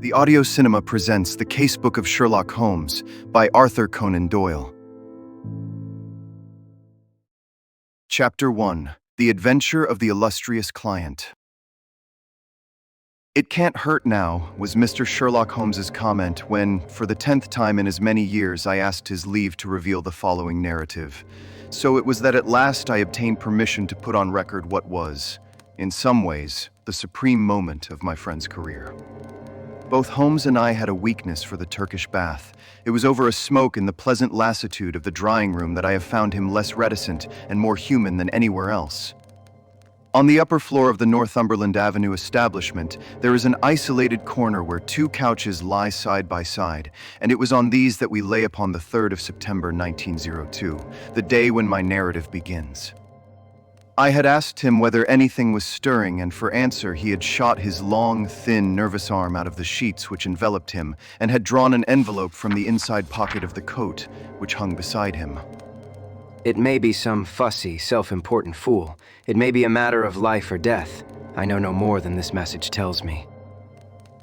The audio cinema presents The Case-Book of Sherlock Holmes by Arthur Conan Doyle. Chapter 1. The Adventure of the Illustrious Client. "It can't hurt now," was Mr. Sherlock Holmes's comment when, for the 10th time in as many years, I asked his leave to reveal the following narrative. So it was that at last I obtained permission to put on record what was, in some ways, the supreme moment of my friend's career. Both Holmes and I had a weakness for the Turkish bath. It was over a smoke in the pleasant lassitude of the drawing room that I have found him less reticent and more human than anywhere else. On the upper floor of the Northumberland Avenue establishment, there is an isolated corner where two couches lie side by side, and it was on these that we lay upon the 3rd of September 1902, the day when my narrative begins. I had asked him whether anything was stirring, and for answer he had shot his long, thin, nervous arm out of the sheets which enveloped him and had drawn an envelope from the inside pocket of the coat, which hung beside him. "It may be some fussy, self-important fool. It may be a matter of life or death. I know no more than this message tells me."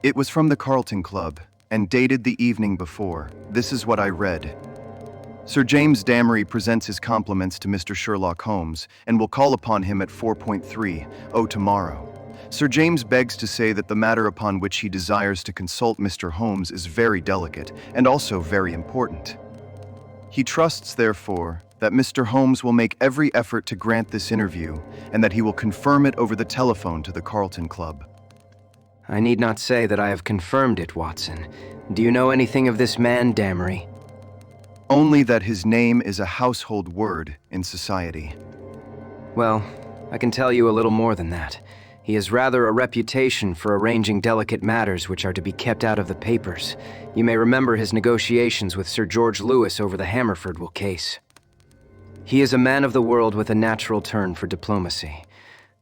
It was from the Carlton Club, and dated the evening before. This is what I read. "Sir James Dammery presents his compliments to Mr. Sherlock Holmes, and will call upon him at 4:30 tomorrow. Sir James begs to say that the matter upon which he desires to consult Mr. Holmes is very delicate, and also very important. He trusts, therefore, that Mr. Holmes will make every effort to grant this interview, and that he will confirm it over the telephone to the Carlton Club." "I need not say that I have confirmed it, Watson. Do you know anything of this man, Dammery?" "Only that his name is a household word in society." "Well, I can tell you a little more than that. He has rather a reputation for arranging delicate matters which are to be kept out of the papers. You may remember his negotiations with Sir George Lewis over the Hammerfordwell case. He is a man of the world with a natural turn for diplomacy.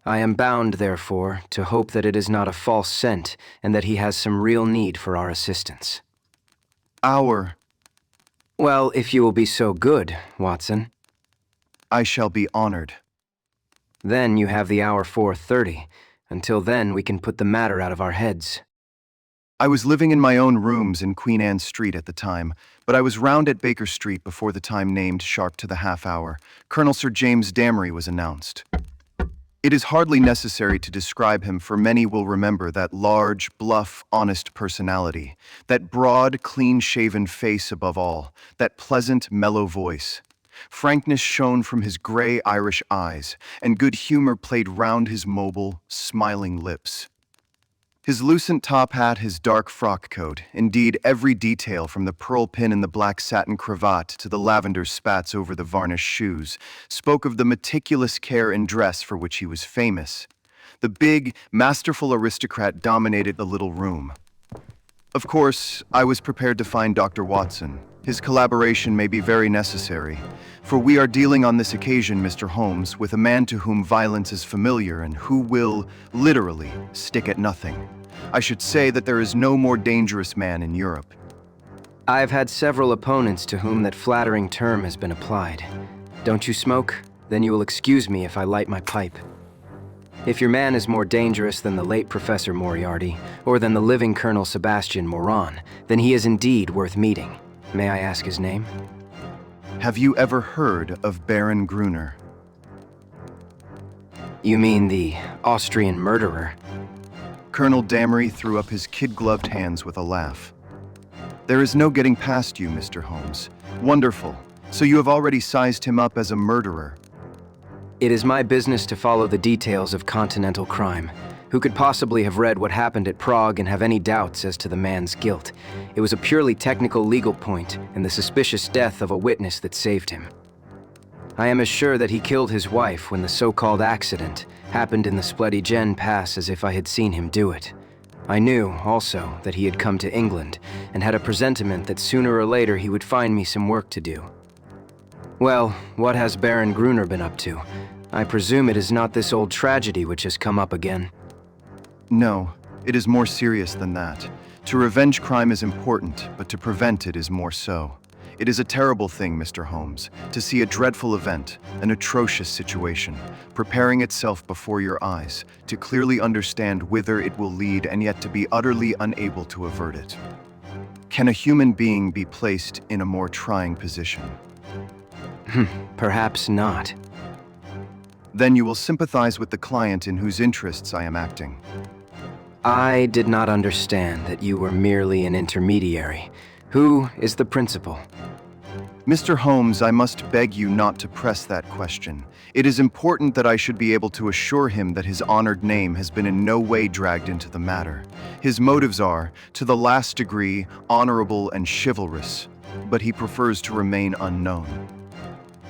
I am bound, therefore, to hope that it is not a false scent and that he has some real need for our assistance." "Well, if you will be so good, Watson." "I shall be honored." "Then you have the hour 4:30. Until then, we can put the matter out of our heads." I was living in my own rooms in Queen Anne Street at the time, but I was round at Baker Street before the time named, sharp to the half hour. Colonel Sir James Dammery was announced. It is hardly necessary to describe him, for many will remember that large, bluff, honest personality, that broad, clean-shaven face above all, that pleasant, mellow voice. Frankness shone from his gray Irish eyes, and good humor played round his mobile, smiling lips. His lucent top hat, his dark frock coat, indeed every detail from the pearl pin in the black satin cravat to the lavender spats over the varnished shoes, spoke of the meticulous care in dress for which he was famous. The big, masterful aristocrat dominated the little room. Of course, I was prepared to find Dr. Watson. His collaboration may be very necessary, for we are dealing on this occasion, Mr. Holmes, with a man to whom violence is familiar and who will, literally, stick at nothing. I should say that there is no more dangerous man in Europe." "I've had several opponents to whom that flattering term has been applied. Don't you smoke? Then you will excuse me if I light my pipe. If your man is more dangerous than the late Professor Moriarty, or than the living Colonel Sebastian Moran, then he is indeed worth meeting. May I ask his name?" "Have you ever heard of Baron Gruner?" "You mean the Austrian murderer?" Colonel Dammery threw up his kid-gloved hands with a laugh. "There is no getting past you, Mr. Holmes. Wonderful. So you have already sized him up as a murderer." "It is my business to follow the details of continental crime. Who could possibly have read what happened at Prague and have any doubts as to the man's guilt? It was a purely technical legal point and the suspicious death of a witness that saved him. I am as sure that he killed his wife when the so-called accident happened in the Spletigen Pass as if I had seen him do it. I knew, also, that he had come to England and had a presentiment that sooner or later he would find me some work to do. Well, what has Baron Gruner been up to? I presume it is not this old tragedy which has come up again." "No, it is more serious than that. To revenge crime is important, but to prevent it is more so. It is a terrible thing, Mr. Holmes, to see a dreadful event, an atrocious situation, preparing itself before your eyes, to clearly understand whither it will lead and yet to be utterly unable to avert it. Can a human being be placed in a more trying position? Perhaps not. Then you will sympathize with the client in whose interests I am acting. I did not understand that you were merely an intermediary. Who is the principal? Mr. Holmes, I must beg you not to press that question. It is important that I should be able to assure him that his honored name has been in no way dragged into the matter. His motives are, to the last degree, honorable and chivalrous, but he prefers to remain unknown.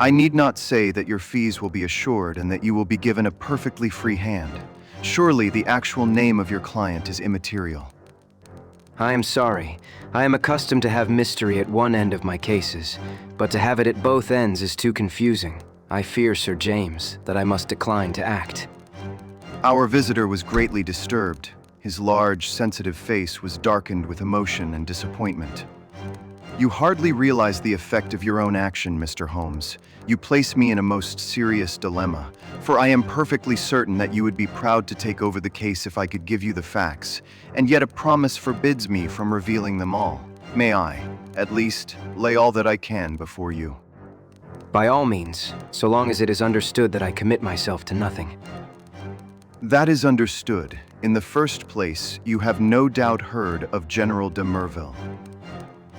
I need not say that your fees will be assured and that you will be given a perfectly free hand. Surely the actual name of your client is immaterial. I am sorry. I am accustomed to have mystery at one end of my cases, but to have it at both ends is too confusing. I fear, Sir James, that I must decline to act. Our visitor was greatly disturbed. His large, sensitive face was darkened with emotion and disappointment. You hardly realize the effect of your own action, Mr. Holmes. You place me in a most serious dilemma, for I am perfectly certain that you would be proud to take over the case if I could give you the facts, and yet a promise forbids me from revealing them all. May I, at least, lay all that I can before you? By all means, so long as it is understood that I commit myself to nothing. That is understood. In the first place, you have no doubt heard of General de Merville.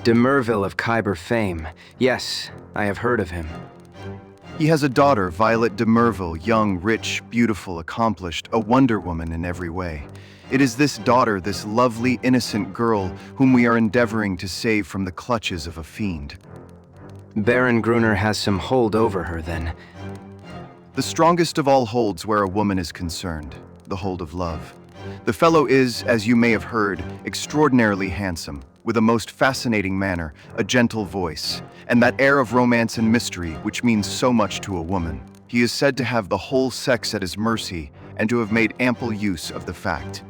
De Merville of Khyber fame. Yes, I have heard of him. He has a daughter, Violet de Merville, young, rich, beautiful, accomplished, a wonder woman in every way. It is this daughter, this lovely, innocent girl, whom we are endeavoring to save from the clutches of a fiend. Baron Gruner has some hold over her, then. The strongest of all holds where a woman is concerned, the hold of love. The fellow is, as you may have heard, extraordinarily handsome, with a most fascinating manner, a gentle voice, and that air of romance and mystery which means so much to a woman. He is said to have the whole sex at his mercy, and to have made ample use of the fact.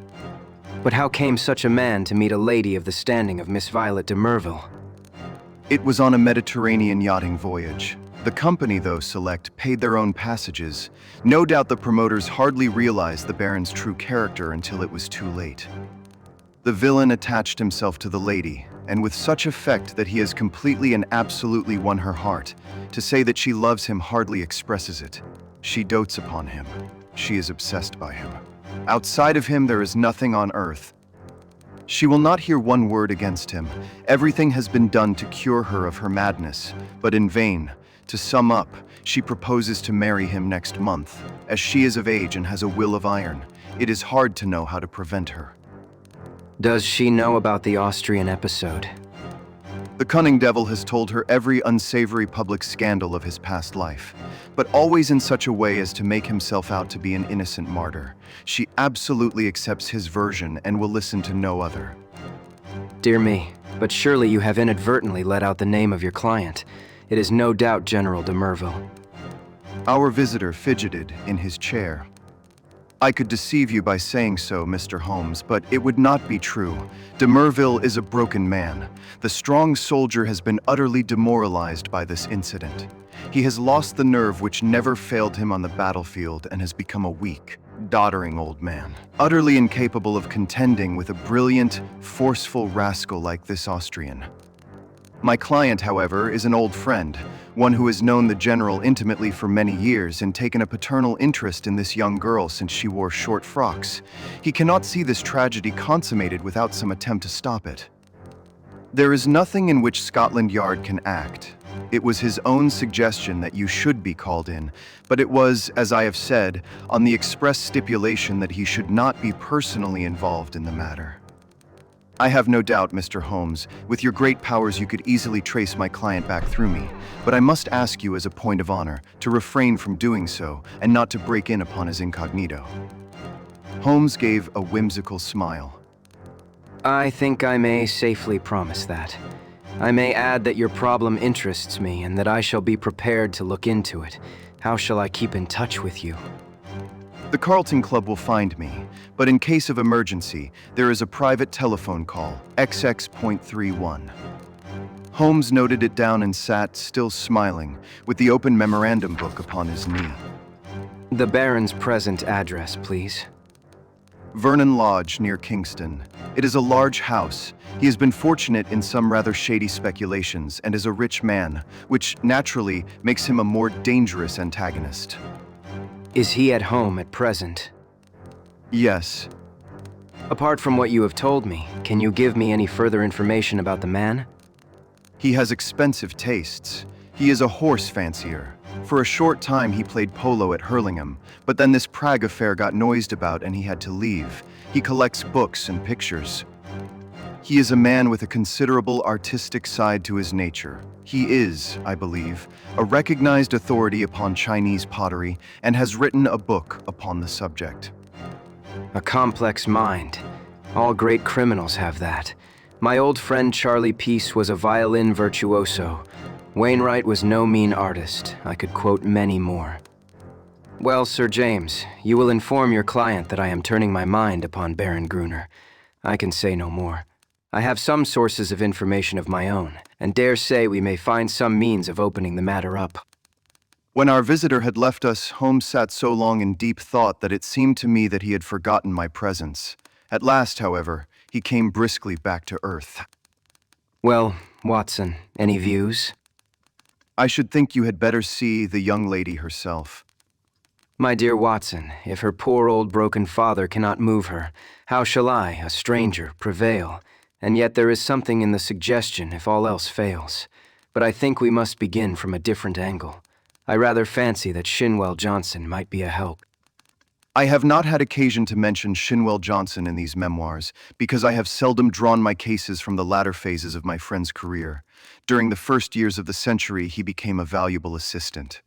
But how came such a man to meet a lady of the standing of Miss Violet de Merville? It was on a Mediterranean yachting voyage. The company, though select, paid their own passages. No doubt the promoters hardly realized the Baron's true character until it was too late. The villain attached himself to the lady, and with such effect that he has completely and absolutely won her heart. To say that she loves him hardly expresses it. She dotes upon him. She is obsessed by him. Outside of him there is nothing on earth. She will not hear one word against him. Everything has been done to cure her of her madness, but in vain. To sum up, she proposes to marry him next month. As she is of age and has a will of iron, it is hard to know how to prevent her. Does she know about the Austrian episode? The cunning devil has told her every unsavory public scandal of his past life, but always in such a way as to make himself out to be an innocent martyr. She absolutely accepts his version and will listen to no other. Dear me, but surely you have inadvertently let out the name of your client. It is no doubt General de Merville. Our visitor fidgeted in his chair. I could deceive you by saying so, Mr. Holmes, but it would not be true. De Merville is a broken man. The strong soldier has been utterly demoralized by this incident. He has lost the nerve which never failed him on the battlefield and has become a weak, doddering old man, utterly incapable of contending with a brilliant, forceful rascal like this Austrian. My client, however, is an old friend, one who has known the general intimately for many years and taken a paternal interest in this young girl since she wore short frocks. He cannot see this tragedy consummated without some attempt to stop it. There is nothing in which Scotland Yard can act. It was his own suggestion that you should be called in, but it was, as I have said, on the express stipulation that he should not be personally involved in the matter. I have no doubt, Mr. Holmes, with your great powers you could easily trace my client back through me, but I must ask you as a point of honor to refrain from doing so and not to break in upon his incognito. Holmes gave a whimsical smile. I think I may safely promise that. I may add that your problem interests me and that I shall be prepared to look into it. How shall I keep in touch with you? The Carlton Club will find me, but in case of emergency, there is a private telephone call, XX.31. Holmes noted it down and sat, still smiling, with the open memorandum book upon his knee. The Baron's present address, please. Vernon Lodge, near Kingston. It is a large house. He has been fortunate in some rather shady speculations and is a rich man, which naturally makes him a more dangerous antagonist. Is he at home at present? Yes. Apart from what you have told me, can you give me any further information about the man? He has expensive tastes. He is a horse fancier. For a short time he played polo at Hurlingham, but then this Prague affair got noised about and he had to leave. He collects books and pictures. He is a man with a considerable artistic side to his nature. He is, I believe, a recognized authority upon Chinese pottery and has written a book upon the subject. A complex mind. All great criminals have that. My old friend Charlie Peace was a violin virtuoso. Wainwright was no mean artist. I could quote many more. Well, Sir James, you will inform your client that I am turning my mind upon Baron Gruner. I can say no more. I have some sources of information of my own, and dare say we may find some means of opening the matter up. When our visitor had left us, Holmes sat so long in deep thought that it seemed to me that he had forgotten my presence. At last, however, he came briskly back to earth. Well, Watson, any views? I should think you had better see the young lady herself. My dear Watson, if her poor old broken father cannot move her, how shall I, a stranger, prevail? And yet there is something in the suggestion if all else fails. But I think we must begin from a different angle. I rather fancy that Shinwell Johnson might be a help. I have not had occasion to mention Shinwell Johnson in these memoirs, because I have seldom drawn my cases from the latter phases of my friend's career. During the first years of the century, he became a valuable assistant.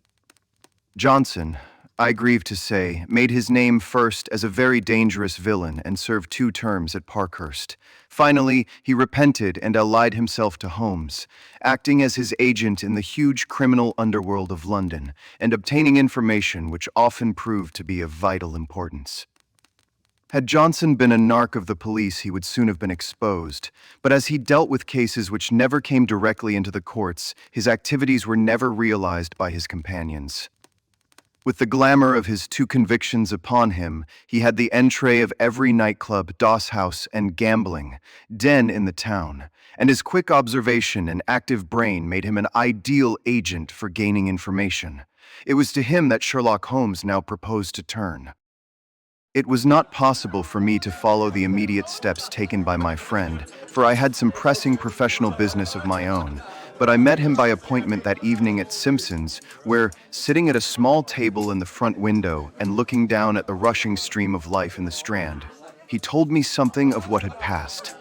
Johnson, I grieve to say, made his name first as a very dangerous villain and served 2 terms at Parkhurst. Finally, he repented and allied himself to Holmes, acting as his agent in the huge criminal underworld of London and obtaining information which often proved to be of vital importance. Had Johnson been a narc of the police, he would soon have been exposed, but as he dealt with cases which never came directly into the courts, his activities were never realized by his companions. With the glamour of his 2 convictions upon him, he had the entree of every nightclub, doss house, and gambling den in the town, and his quick observation and active brain made him an ideal agent for gaining information. It was to him that Sherlock Holmes now proposed to turn. It was not possible for me to follow the immediate steps taken by my friend, for I had some pressing professional business of my own, but I met him by appointment that evening at Simpson's, where, sitting at a small table in the front window and looking down at the rushing stream of life in the Strand, he told me something of what had passed.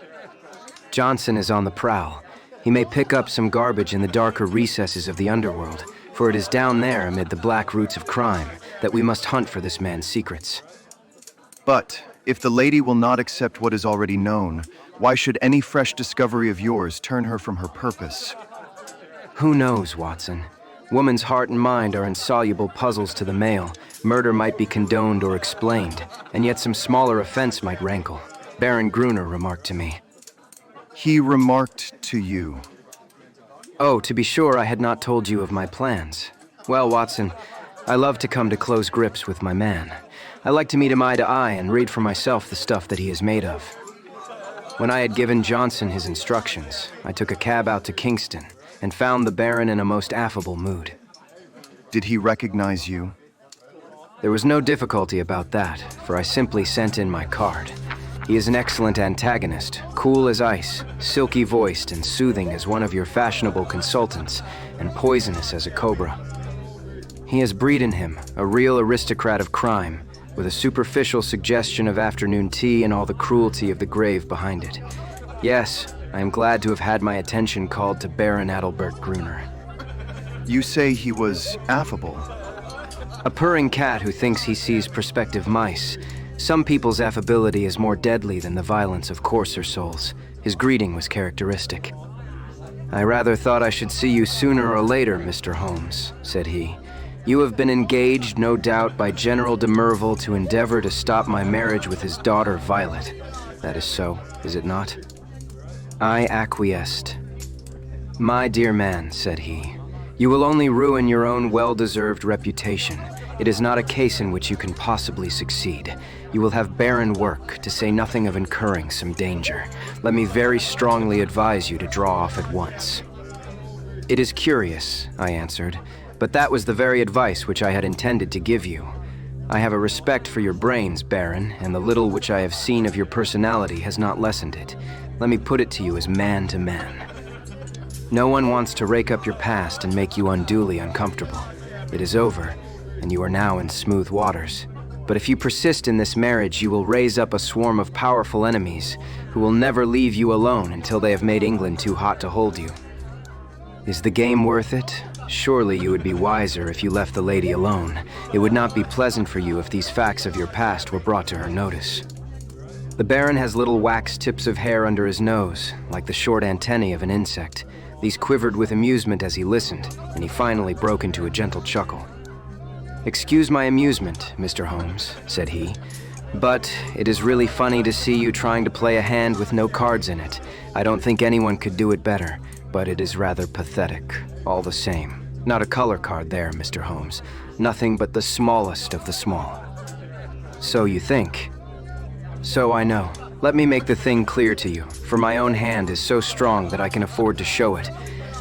Johnson is on the prowl. He may pick up some garbage in the darker recesses of the underworld, for it is down there amid the black roots of crime that we must hunt for this man's secrets. But, if the lady will not accept what is already known, why should any fresh discovery of yours turn her from her purpose? Who knows, Watson? Woman's heart and mind are insoluble puzzles to the male. Murder might be condoned or explained, and yet some smaller offense might rankle. Baron Gruner remarked to me. He remarked to you. Oh, to be sure, I had not told you of my plans. Well, Watson, I love to come to close grips with my man. I like to meet him eye to eye and read for myself the stuff that he is made of. When I had given Johnson his instructions, I took a cab out to Kingston and found the Baron in a most affable mood. Did he recognize you? There was no difficulty about that, for I simply sent in my card. He is an excellent antagonist, cool as ice, silky-voiced and soothing as one of your fashionable consultants, and poisonous as a cobra. He has breed in him a real aristocrat of crime, with a superficial suggestion of afternoon tea and all the cruelty of the grave behind it. Yes, I am glad to have had my attention called to Baron Adalbert Gruner. You say he was affable. A purring cat who thinks he sees prospective mice. Some people's affability is more deadly than the violence of coarser souls. His greeting was characteristic. I rather thought I should see you sooner or later, Mr. Holmes, said he. You have been engaged, no doubt, by General de Merville to endeavor to stop my marriage with his daughter, Violet. That is so, is it not? I acquiesced. My dear man, said he, you will only ruin your own well-deserved reputation. It is not a case in which you can possibly succeed. You will have barren work, to say nothing of incurring some danger. Let me very strongly advise you to draw off at once. It is curious, I answered, but that was the very advice which I had intended to give you. I have a respect for your brains, Baron, and the little which I have seen of your personality has not lessened it. Let me put it to you as man to man. No one wants to rake up your past and make you unduly uncomfortable. It is over, and you are now in smooth waters. But if you persist in this marriage, you will raise up a swarm of powerful enemies who will never leave you alone until they have made England too hot to hold you. Is the game worth it? Surely you would be wiser if you left the lady alone. It would not be pleasant for you if these facts of your past were brought to her notice. The Baron has little wax tips of hair under his nose, like the short antennae of an insect. These quivered with amusement as he listened, and he finally broke into a gentle chuckle. "Excuse my amusement, Mr. Holmes," said he, "but it is really funny to see you trying to play a hand with no cards in it. I don't think anyone could do it better, but it is rather pathetic, all the same. Not a color card there, Mr. Holmes. Nothing but the smallest of the small." "So you think?" "So I know. Let me make the thing clear to you, for my own hand is so strong that I can afford to show it.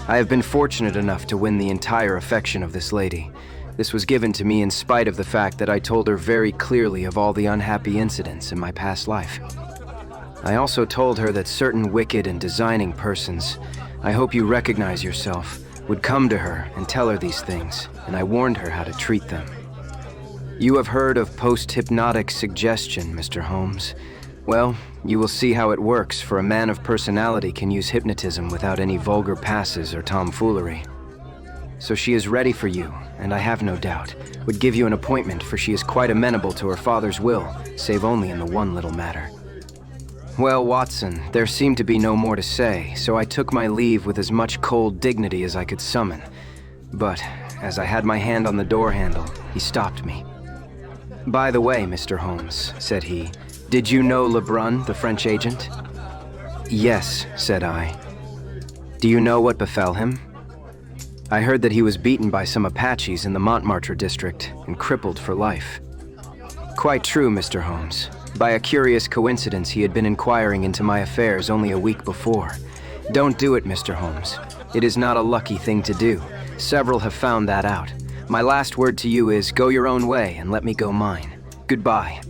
I have been fortunate enough to win the entire affection of this lady. This was given to me in spite of the fact that I told her very clearly of all the unhappy incidents in my past life. I also told her that certain wicked and designing persons, I hope you recognize yourself, would come to her and tell her these things, and I warned her how to treat them. You have heard of post-hypnotic suggestion, Mr. Holmes. Well, you will see how it works, for a man of personality can use hypnotism without any vulgar passes or tomfoolery. So she is ready for you, and I have no doubt, would give you an appointment, for she is quite amenable to her father's will, save only in the one little matter. Well, Watson, there seemed to be no more to say, so I took my leave with as much cold dignity as I could summon. But, as I had my hand on the door handle, he stopped me. "By the way, Mr. Holmes," said he, "did you know Lebrun, the French agent?" "Yes," said I. "Do you know what befell him?" "I heard that he was beaten by some Apaches in the Montmartre district and crippled for life." "Quite true, Mr. Holmes. By a curious coincidence, he had been inquiring into my affairs only a week before. Don't do it, Mr. Holmes. It is not a lucky thing to do. Several have found that out. My last word to you is, go your own way and let me go mine. Goodbye."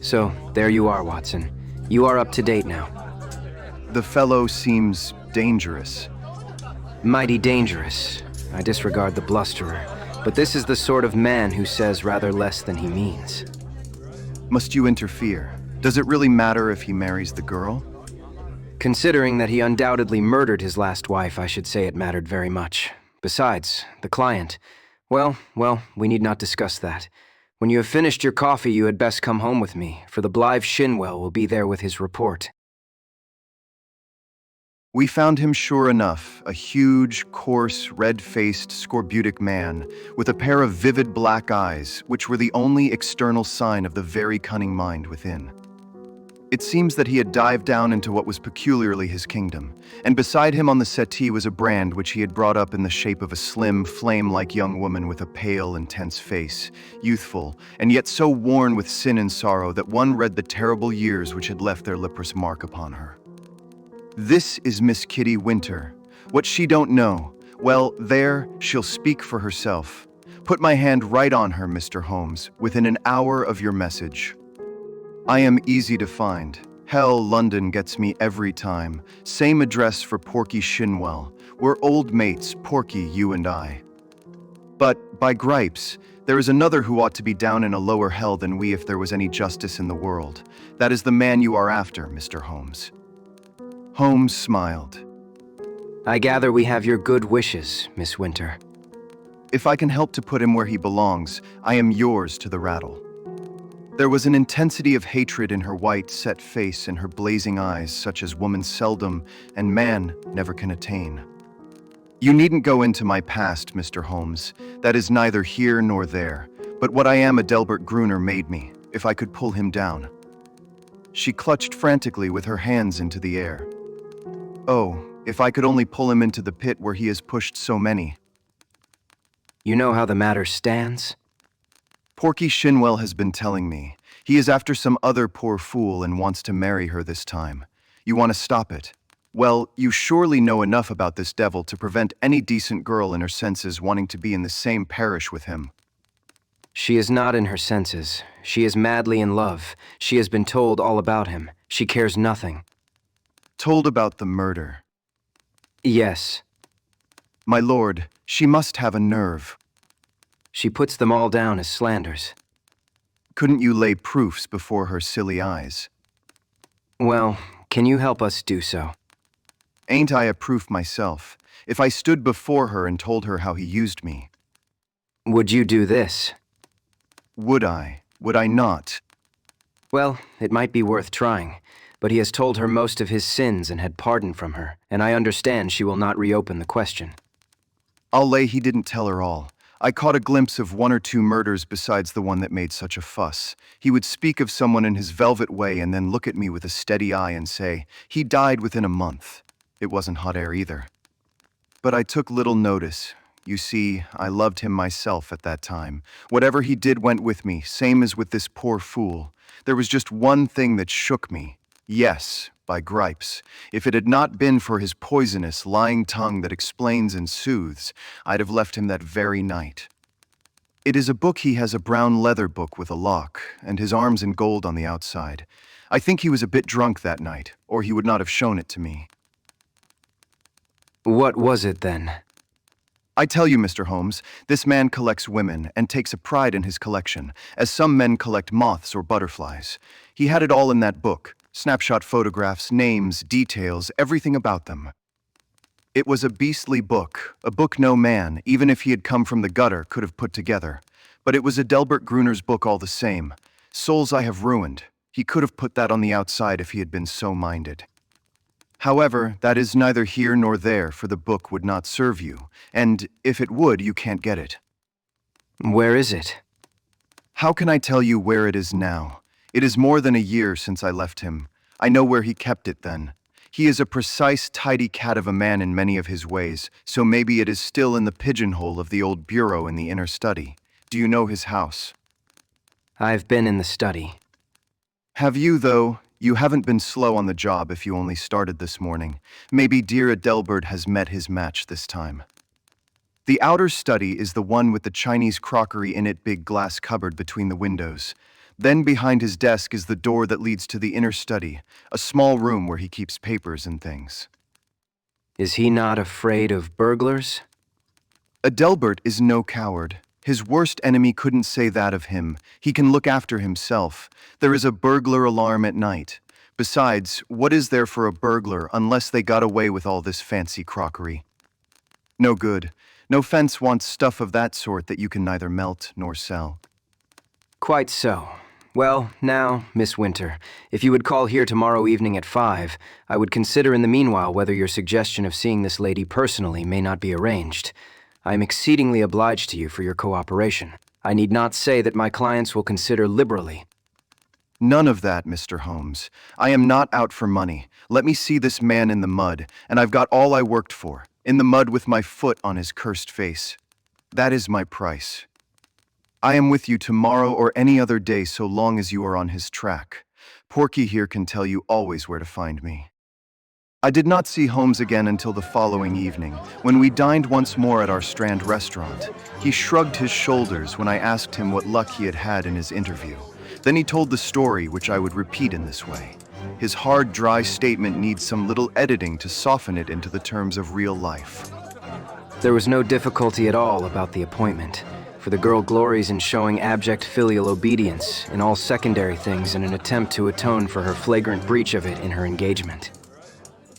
So, there you are, Watson. You are up to date now. The fellow seems dangerous. Mighty dangerous. I disregard the blusterer, but this is the sort of man who says rather less than he means. Must you interfere? Does it really matter if he marries the girl? Considering that he undoubtedly murdered his last wife, I should say it mattered very much. Besides, the client... Well, we need not discuss that. When you have finished your coffee, you had best come home with me, for the blithe Shinwell will be there with his report. We found him sure enough, a huge, coarse, red-faced, scorbutic man, with a pair of vivid black eyes, which were the only external sign of the very cunning mind within. It seems that he had dived down into what was peculiarly his kingdom, and beside him on the settee was a brand which he had brought up in the shape of a slim, flame-like young woman with a pale, intense face, youthful, and yet so worn with sin and sorrow that one read the terrible years which had left their leprous mark upon her. This is Miss Kitty Winter. What she don't know, well, there, she'll speak for herself. Put my hand right on her, Mr. Holmes, within an hour of your message. I am easy to find. Hell, London gets me every time. Same address for Porky Shinwell. We're old mates, Porky, you and I. But, by gripes, there is another who ought to be down in a lower hell than we if there was any justice in the world. That is the man you are after, Mr. Holmes. Holmes smiled. I gather we have your good wishes, Miss Winter. If I can help to put him where he belongs, I am yours to the rattle. There was an intensity of hatred in her white, set face and her blazing eyes such as woman seldom and man never can attain. You needn't go into my past, Mr. Holmes. That is neither here nor there. But what I am, Adelbert Gruner made me, if I could pull him down. She clutched frantically with her hands into the air. Oh, If I could only pull him into the pit where he has pushed so many. You know how the matter stands? Porky Shinwell has been telling me. He is after some other poor fool and wants to marry her this time. You want to stop it? Well, you surely know enough about this devil to prevent any decent girl in her senses wanting to be in the same parish with him. She is not in her senses. She is madly in love. She has been told all about him. She cares nothing. Told about the murder. Yes. My lord, she must have a nerve. She puts them all down as slanders. Couldn't you lay proofs before her silly eyes? Well, can you help us do so? Ain't I a proof myself? If I stood before her and told her how he used me. Would you do this? Would I? Would I not? Well, it might be worth trying, but he has told her most of his sins and had pardon from her, and I understand she will not reopen the question. I'll lay he didn't tell her all. I caught a glimpse of one or two murders besides the one that made such a fuss. He would speak of someone in his velvet way and then look at me with a steady eye and say, he died within a month. It wasn't hot air either. But I took little notice. You see, I loved him myself at that time. Whatever he did went with me, same as with this poor fool. There was just one thing that shook me. Yes, by gripes. If it had not been for his poisonous, lying tongue that explains and soothes, I'd have left him that very night. It is a book. He has a brown leather book with a lock, and his arms in gold on the outside. I think he was a bit drunk that night, or he would not have shown it to me. What was it then? I tell you, Mr. Holmes, this man collects women and takes a pride in his collection, as some men collect moths or butterflies. He had it all in that book. Snapshot photographs, names, details, everything about them. It was a beastly book, a book no man, even if he had come from the gutter, could have put together. But it was Adelbert Gruner's book all the same. Souls I have ruined. He could have put that on the outside if he had been so minded. However, that is neither here nor there, for the book would not serve you, and if it would, you can't get it. Where is it? How can I tell you where it is now? It is more than a year since I left him. I know where he kept it then. He is a precise, tidy cat of a man in many of his ways, so maybe it is still in the pigeonhole of the old bureau in the inner study. Do you know his house? I've been in the study. Have you, though? You haven't been slow on the job if you only started this morning. Maybe dear Adelbert has met his match this time. The outer study is the one with the Chinese crockery in it, big glass cupboard between the windows. Then behind his desk is the door that leads to the inner study, a small room where he keeps papers and things. Is he not afraid of burglars? Adelbert is no coward. His worst enemy couldn't say that of him. He can look after himself. There is a burglar alarm at night. Besides, what is there for a burglar unless they got away with all this fancy crockery? No good. No fence wants stuff of that sort that you can neither melt nor sell. Quite so. Well, now, Miss Winter, if you would call here tomorrow evening at 5, I would consider in the meanwhile whether your suggestion of seeing this lady personally may not be arranged. I am exceedingly obliged to you for your cooperation. I need not say that my clients will consider liberally. None of that, Mr. Holmes. I am not out for money. Let me see this man in the mud, and I've got all I worked for. In the mud with my foot on his cursed face. That is my price. I am with you tomorrow or any other day so long as you are on his track. Porky here can tell you always where to find me. I did not see Holmes again until the following evening, when we dined once more at our Strand restaurant. He shrugged his shoulders when I asked him what luck he had had in his interview. Then he told the story, which I would repeat in this way. His hard, dry statement needs some little editing to soften it into the terms of real life. There was no difficulty at all about the appointment, for the girl glories in showing abject filial obedience in all secondary things in an attempt to atone for her flagrant breach of it in her engagement.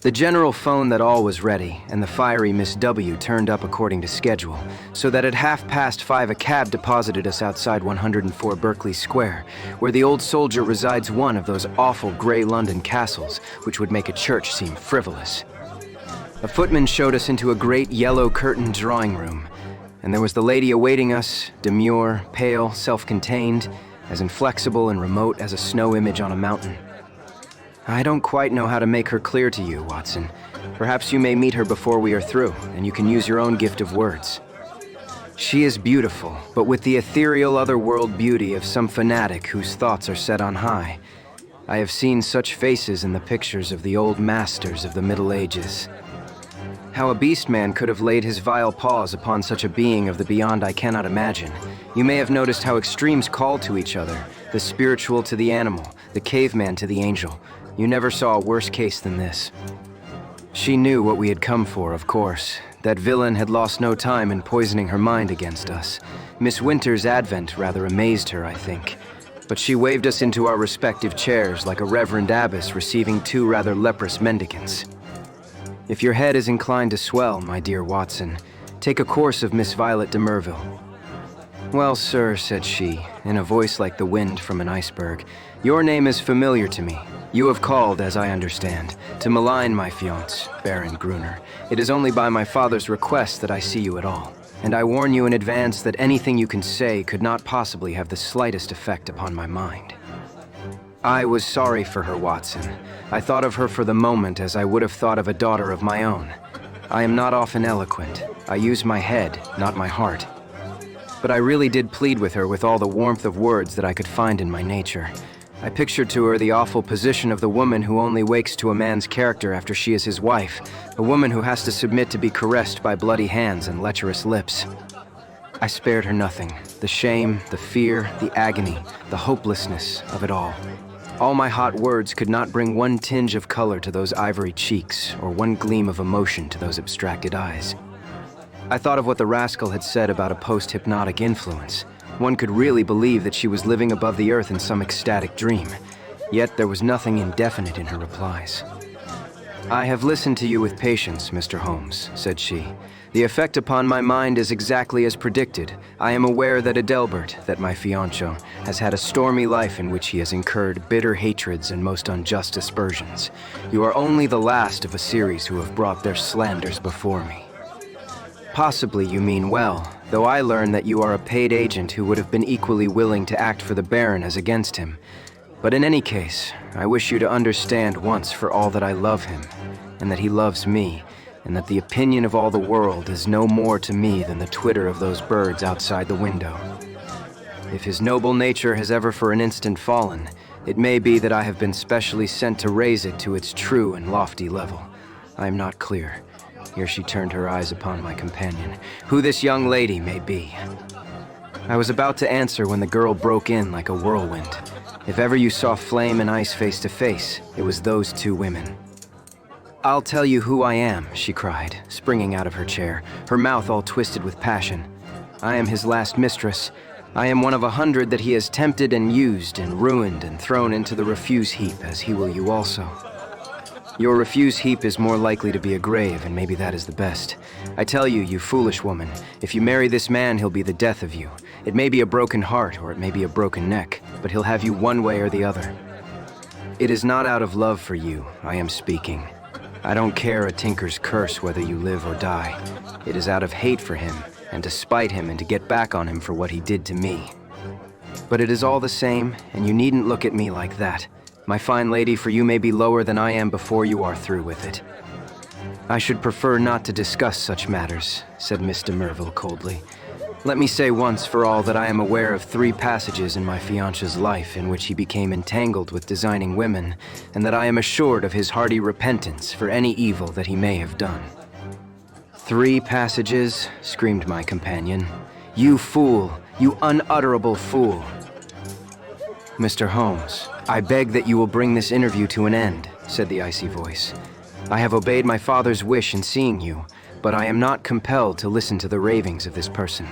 The general phoned that all was ready, and the fiery Miss W turned up according to schedule, so that at 5:30 a cab deposited us outside 104 Berkeley Square, where the old soldier resides, one of those awful grey London castles which would make a church seem frivolous. A footman showed us into a great yellow-curtained drawing room, and there was the lady awaiting us, demure, pale, self-contained, as inflexible and remote as a snow image on a mountain. I don't quite know how to make her clear to you, Watson, Perhaps you may meet her before we are through, and you can use your own gift of words. She is beautiful, but with the ethereal otherworld beauty of some fanatic whose thoughts are set on high. I have seen such faces in the pictures of the old masters of the Middle Ages. How a beast man could have laid his vile paws upon such a being of the beyond I cannot imagine. You may have noticed how extremes call to each other, the spiritual to the animal, the caveman to the angel. You never saw a worse case than this. She knew what we had come for, of course. That villain had lost no time in poisoning her mind against us. Miss Winter's advent rather amazed her, I think. But she waved us into our respective chairs like a reverend abbess receiving two rather leprous mendicants. If your head is inclined to swell, my dear Watson, take a course of Miss Violet de Merville. Well, sir, said she, in a voice like the wind from an iceberg, your name is familiar to me. You have called, as I understand, to malign my fiancé, Baron Gruner. It is only by my father's request that I see you at all. And I warn you in advance that anything you can say could not possibly have the slightest effect upon my mind. I was sorry for her, Watson. I thought of her for the moment as I would have thought of a daughter of my own. I am not often eloquent. I use my head, not my heart. But I really did plead with her with all the warmth of words that I could find in my nature. I pictured to her the awful position of the woman who only wakes to a man's character after she is his wife, a woman who has to submit to be caressed by bloody hands and lecherous lips. I spared her nothing, the shame, the fear, the agony, the hopelessness of it all. All my hot words could not bring one tinge of color to those ivory cheeks, or one gleam of emotion to those abstracted eyes. I thought of what the rascal had said about a post-hypnotic influence. One could really believe that she was living above the earth in some ecstatic dream. Yet there was nothing indefinite in her replies. I have listened to you with patience, Mr. Holmes, said she. The effect upon my mind is exactly as predicted. I am aware that Adelbert, that my fiancé, has had a stormy life in which he has incurred bitter hatreds and most unjust aspersions. You are only the last of a series who have brought their slanders before me. Possibly you mean well, though I learn that you are a paid agent who would have been equally willing to act for the Baron as against him. But in any case, I wish you to understand once for all that I love him, and that he loves me, and that the opinion of all the world is no more to me than the twitter of those birds outside the window. If his noble nature has ever for an instant fallen, it may be that I have been specially sent to raise it to its true and lofty level. I am not clear. Here she turned her eyes upon my companion, who this young lady may be. I was about to answer when the girl broke in like a whirlwind. If ever you saw flame and ice face to face, it was those two women. I'll tell you who I am, she cried, springing out of her chair, her mouth all twisted with passion. I am his last mistress. I am one of 100 that he has tempted and used and ruined and thrown into the refuse heap, as he will you also. Your refuse heap is more likely to be a grave, and maybe that is the best. I tell you, you foolish woman, if you marry this man, he'll be the death of you. It may be a broken heart, or it may be a broken neck, but he'll have you one way or the other. It is not out of love for you, I am speaking. I don't care a tinker's curse whether you live or die. It is out of hate for him, and to spite him and to get back on him for what he did to me. But it is all the same, and you needn't look at me like that. My fine lady, for you may be lower than I am before you are through with it. I should prefer not to discuss such matters, said Miss de Merville coldly. Let me say once for all that I am aware of 3 passages in my fiancé's life in which he became entangled with designing women, and that I am assured of his hearty repentance for any evil that he may have done. 3 passages, screamed my companion. You fool, you unutterable fool. Mr. Holmes, I beg that you will bring this interview to an end, said the icy voice. I have obeyed my father's wish in seeing you, but I am not compelled to listen to the ravings of this person.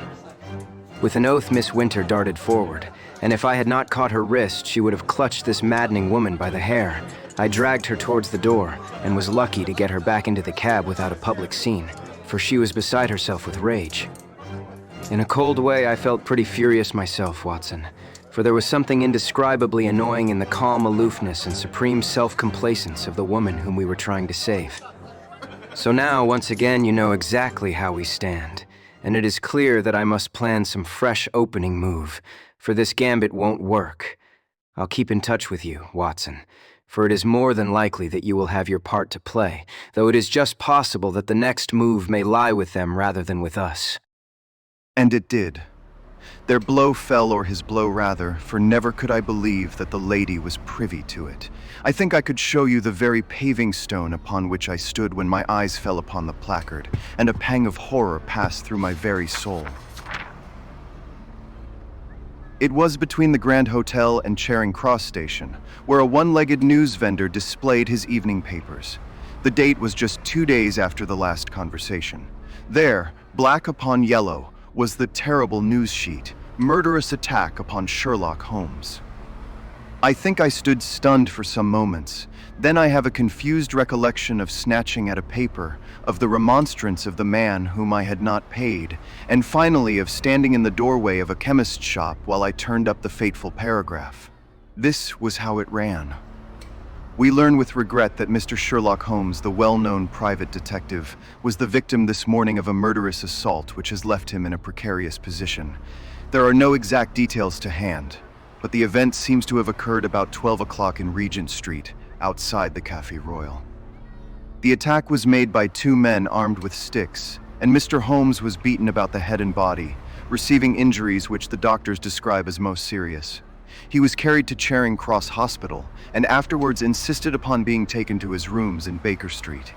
With an oath, Miss Winter darted forward, and if I had not caught her wrist, she would have clutched this maddening woman by the hair. I dragged her towards the door, and was lucky to get her back into the cab without a public scene, for she was beside herself with rage. In a cold way, I felt pretty furious myself, Watson, for there was something indescribably annoying in the calm aloofness and supreme self-complacence of the woman whom we were trying to save. So now, once again, you know exactly how we stand, and it is clear that I must plan some fresh opening move, for this gambit won't work. I'll keep in touch with you, Watson, for it is more than likely that you will have your part to play, though it is just possible that the next move may lie with them rather than with us." And it did. Their blow fell, or his blow rather, for never could I believe that the lady was privy to it. I think I could show you the very paving stone upon which I stood when my eyes fell upon the placard, and a pang of horror passed through my very soul. It was between the Grand Hotel and Charing Cross Station, where a one-legged news vendor displayed his evening papers. The date was just 2 days after the last conversation. There, black upon yellow, was the terrible news sheet, "Murderous Attack upon Sherlock Holmes." I think I stood stunned for some moments. Then I have a confused recollection of snatching at a paper, of the remonstrance of the man whom I had not paid, and finally of standing in the doorway of a chemist's shop while I turned up the fateful paragraph. This was how it ran. "We learn with regret that Mr. Sherlock Holmes, the well-known private detective, was the victim this morning of a murderous assault which has left him in a precarious position. There are no exact details to hand, but the event seems to have occurred about 12 o'clock in Regent Street, outside the Café Royal. The attack was made by 2 men armed with sticks, and Mr. Holmes was beaten about the head and body, receiving injuries which the doctors describe as most serious. He was carried to Charing Cross Hospital, and afterwards insisted upon being taken to his rooms in Baker Street.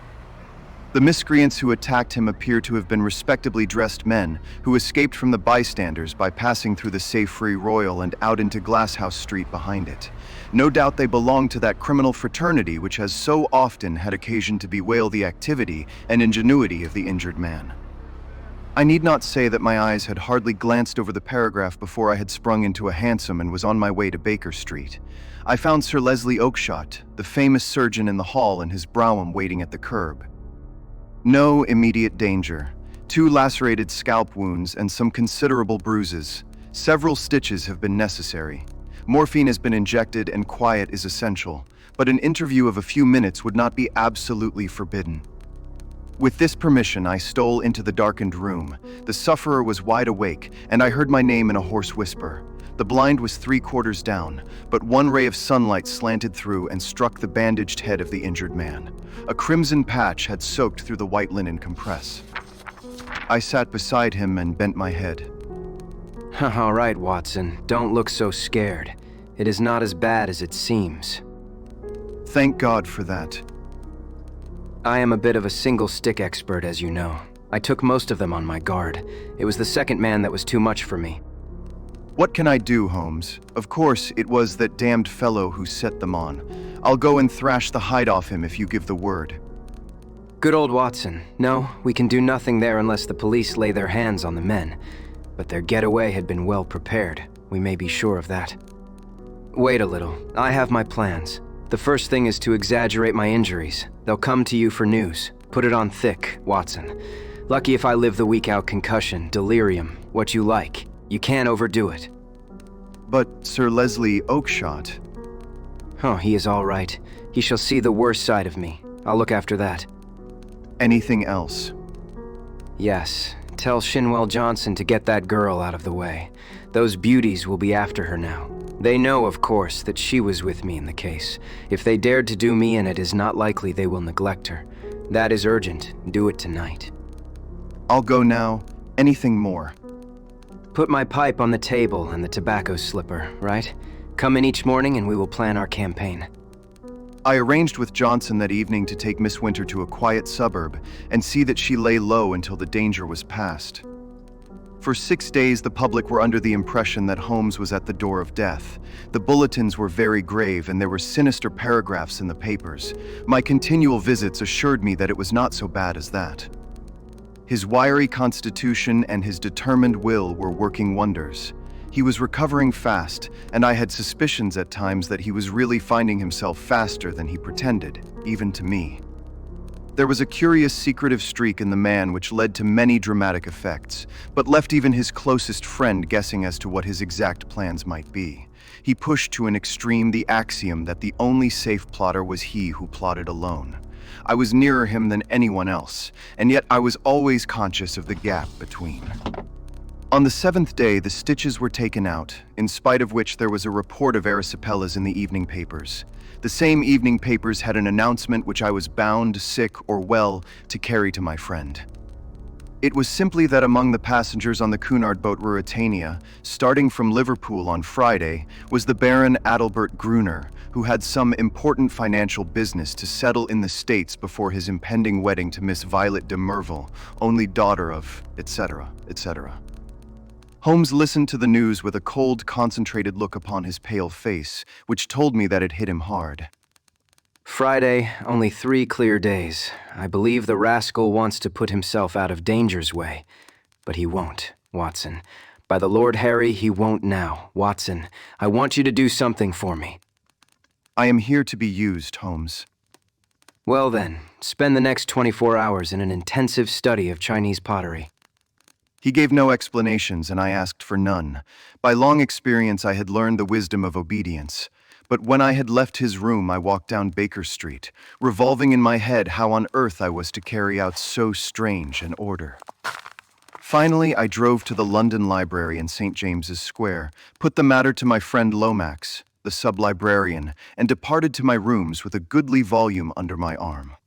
The miscreants who attacked him appear to have been respectably dressed men who escaped from the bystanders by passing through the Safety Royal and out into Glasshouse Street behind it. No doubt they belonged to that criminal fraternity which has so often had occasion to bewail the activity and ingenuity of the injured man. I need not say that my eyes had hardly glanced over the paragraph before I had sprung into a hansom and was on my way to Baker Street. I found Sir Leslie Oakshott, the famous surgeon, in the hall in his brougham waiting at the curb. No immediate danger. 2 lacerated scalp wounds and some considerable bruises. Several stitches have been necessary. Morphine has been injected and quiet is essential, but an interview of a few minutes would not be absolutely forbidden. With this permission, I stole into the darkened room. The sufferer was wide awake, and I heard my name in a hoarse whisper. The blind was 3/4 down, but one ray of sunlight slanted through and struck the bandaged head of the injured man. A crimson patch had soaked through the white linen compress. I sat beside him and bent my head. "All right, Watson, don't look so scared. It is not as bad as it seems." Thank God for that. I am a bit of a single-stick expert, as you know. I took most of them on my guard. It was the second man that was too much for me. What can I do, Holmes? Of course, it was that damned fellow who set them on. I'll go and thrash the hide off him if you give the word. Good old Watson. No, we can do nothing there unless the police lay their hands on the men. But their getaway had been well prepared. We may be sure of that. Wait a little. I have my plans. The first thing is to exaggerate my injuries. They'll come to you for news. Put it on thick, Watson. Lucky if I live the week out. Concussion, delirium, what you like. You can't overdo it. But Sir Leslie Oakshott... Oh, he is all right. He shall see the worst side of me. I'll look after that. Anything else? Yes. Tell Shinwell Johnson to get that girl out of the way. Those beauties will be after her now. They know, of course, that she was with me in the case. If they dared to do me in, it is not likely they will neglect her. That is urgent. Do it tonight. I'll go now. Anything more? Put my pipe on the table and the tobacco slipper, right? Come in each morning and we will plan our campaign. I arranged with Johnson that evening to take Miss Winter to a quiet suburb and see that she lay low until the danger was past. For 6 days, the public were under the impression that Holmes was at the door of death. The bulletins were very grave and there were sinister paragraphs in the papers. My continual visits assured me that it was not so bad as that. His wiry constitution and his determined will were working wonders. He was recovering fast, and I had suspicions at times that he was really finding himself faster than he pretended, even to me. There was a curious secretive streak in the man which led to many dramatic effects, but left even his closest friend guessing as to what his exact plans might be. He pushed to an extreme the axiom that the only safe plotter was he who plotted alone. I was nearer him than anyone else, and yet I was always conscious of the gap between. On the 7th day, the stitches were taken out, in spite of which there was a report of erysipelas in the evening papers. The same evening papers had an announcement which I was bound, sick, or well to carry to my friend. It was simply that among the passengers on the Cunard boat Ruritania, starting from Liverpool on Friday, was the Baron Adalbert Gruner, who had some important financial business to settle in the States before his impending wedding to Miss Violet de Merville, only daughter of, etc., etc. Holmes listened to the news with a cold, concentrated look upon his pale face, which told me that it hit him hard. Friday, only 3 clear days. I believe the rascal wants to put himself out of danger's way. But he won't, Watson. By the Lord Harry, he won't now. Watson, I want you to do something for me. I am here to be used, Holmes. Well then, spend the next 24 hours in an intensive study of Chinese pottery. He gave no explanations, and I asked for none. By long experience, I had learned the wisdom of obedience. But when I had left his room, I walked down Baker Street, revolving in my head how on earth I was to carry out so strange an order. Finally, I drove to the London Library in St. James's Square, put the matter to my friend Lomax, the sub-librarian, and departed to my rooms with a goodly volume under my arm.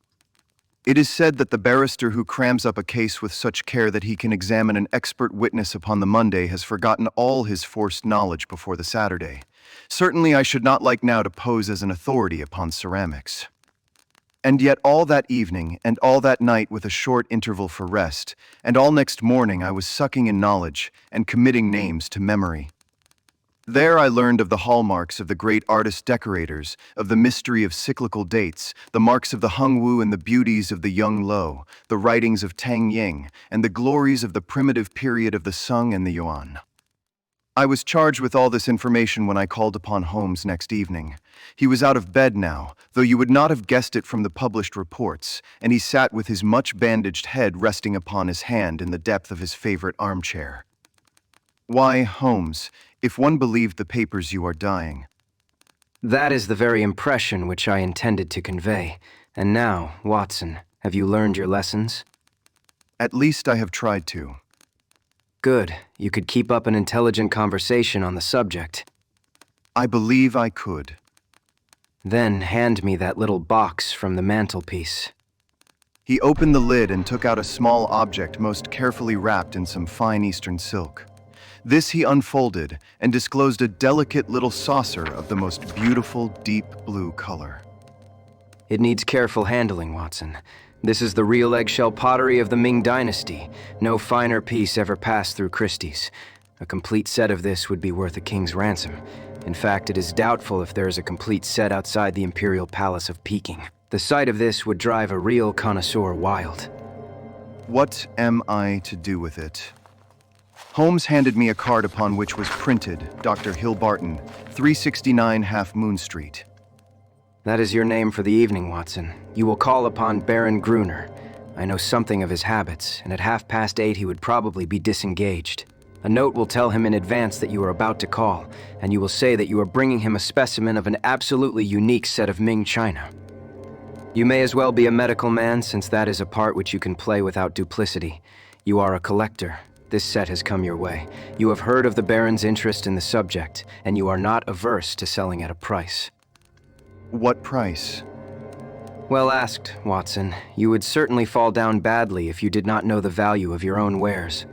It is said that the barrister who crams up a case with such care that he can examine an expert witness upon the Monday has forgotten all his forced knowledge before the Saturday. Certainly I should not like now to pose as an authority upon ceramics. And yet all that evening, and all that night with a short interval for rest, and all next morning I was sucking in knowledge and committing names to memory. There I learned of the hallmarks of the great artist-decorators, of the mystery of cyclical dates, the marks of the Hung Wu and the beauties of the Yung Lo, the writings of Tang Ying, and the glories of the primitive period of the Sung and the Yuan. I was charged with all this information when I called upon Holmes next evening. He was out of bed now, though you would not have guessed it from the published reports, and he sat with his much-bandaged head resting upon his hand in the depth of his favorite armchair. Why, Holmes, if one believed the papers, you are dying. That is the very impression which I intended to convey. And now, Watson, have you learned your lessons? At least I have tried to. Good. You could keep up an intelligent conversation on the subject. I believe I could. Then hand me that little box from the mantelpiece. He opened the lid and took out a small object most carefully wrapped in some fine Eastern silk. This he unfolded and disclosed a delicate little saucer of the most beautiful deep blue color. It needs careful handling, Watson. This is the real eggshell pottery of the Ming Dynasty. No finer piece ever passed through Christie's. A complete set of this would be worth a king's ransom. In fact, it is doubtful if there is a complete set outside the Imperial Palace of Peking. The sight of this would drive a real connoisseur wild. What am I to do with it? Holmes handed me a card upon which was printed, Dr. Hill Barton, 369 Half Moon Street. That is your name for the evening, Watson. You will call upon Baron Gruner. I know something of his habits, and at 8:30 he would probably be disengaged. A note will tell him in advance that you are about to call, and you will say that you are bringing him a specimen of an absolutely unique set of Ming china. You may as well be a medical man, since that is a part which you can play without duplicity. You are a collector. This set has come your way. You have heard of the Baron's interest in the subject, and you are not averse to selling at a price. What price? Well asked, Watson. You would certainly fall down badly if you did not know the value of your own wares.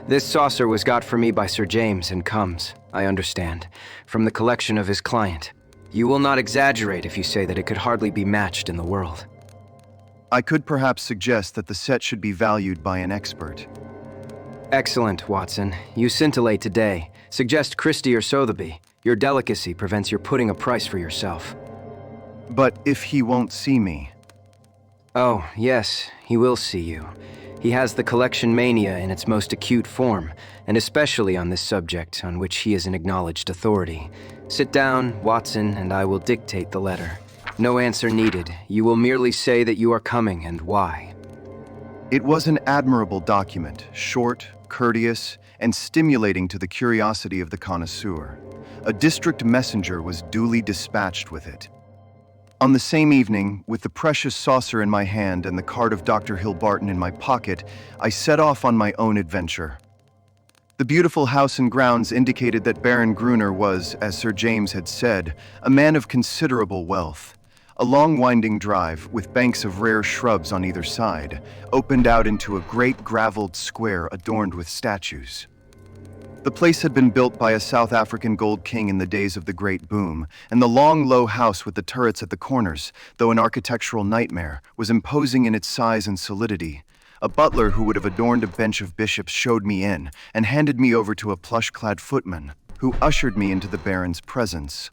This saucer was got for me by Sir James and comes, I understand, from the collection of his client. You will not exaggerate if you say that it could hardly be matched in the world. I could perhaps suggest that the set should be valued by an expert. Excellent, Watson. You scintillate today. Suggest Christie or Sotheby. Your delicacy prevents your putting a price for yourself. But if he won't see me? Oh, yes, he will see you. He has the collection mania in its most acute form, and especially on this subject on which he is an acknowledged authority. Sit down, Watson, and I will dictate the letter. No answer needed. You will merely say that you are coming and why. It was an admirable document, short, courteous, and stimulating to the curiosity of the connoisseur. A district messenger was duly dispatched with it. On the same evening, with the precious saucer in my hand and the card of Dr. Hill Barton in my pocket, I set off on my own adventure. The beautiful house and grounds indicated that Baron Gruner was, as Sir James had said, a man of considerable wealth. A long winding drive, with banks of rare shrubs on either side, opened out into a great gravelled square adorned with statues. The place had been built by a South African gold king in the days of the Great Boom, and the long, low house with the turrets at the corners, though an architectural nightmare, was imposing in its size and solidity. A butler who would have adorned a bench of bishops showed me in and handed me over to a plush-clad footman, who ushered me into the Baron's presence.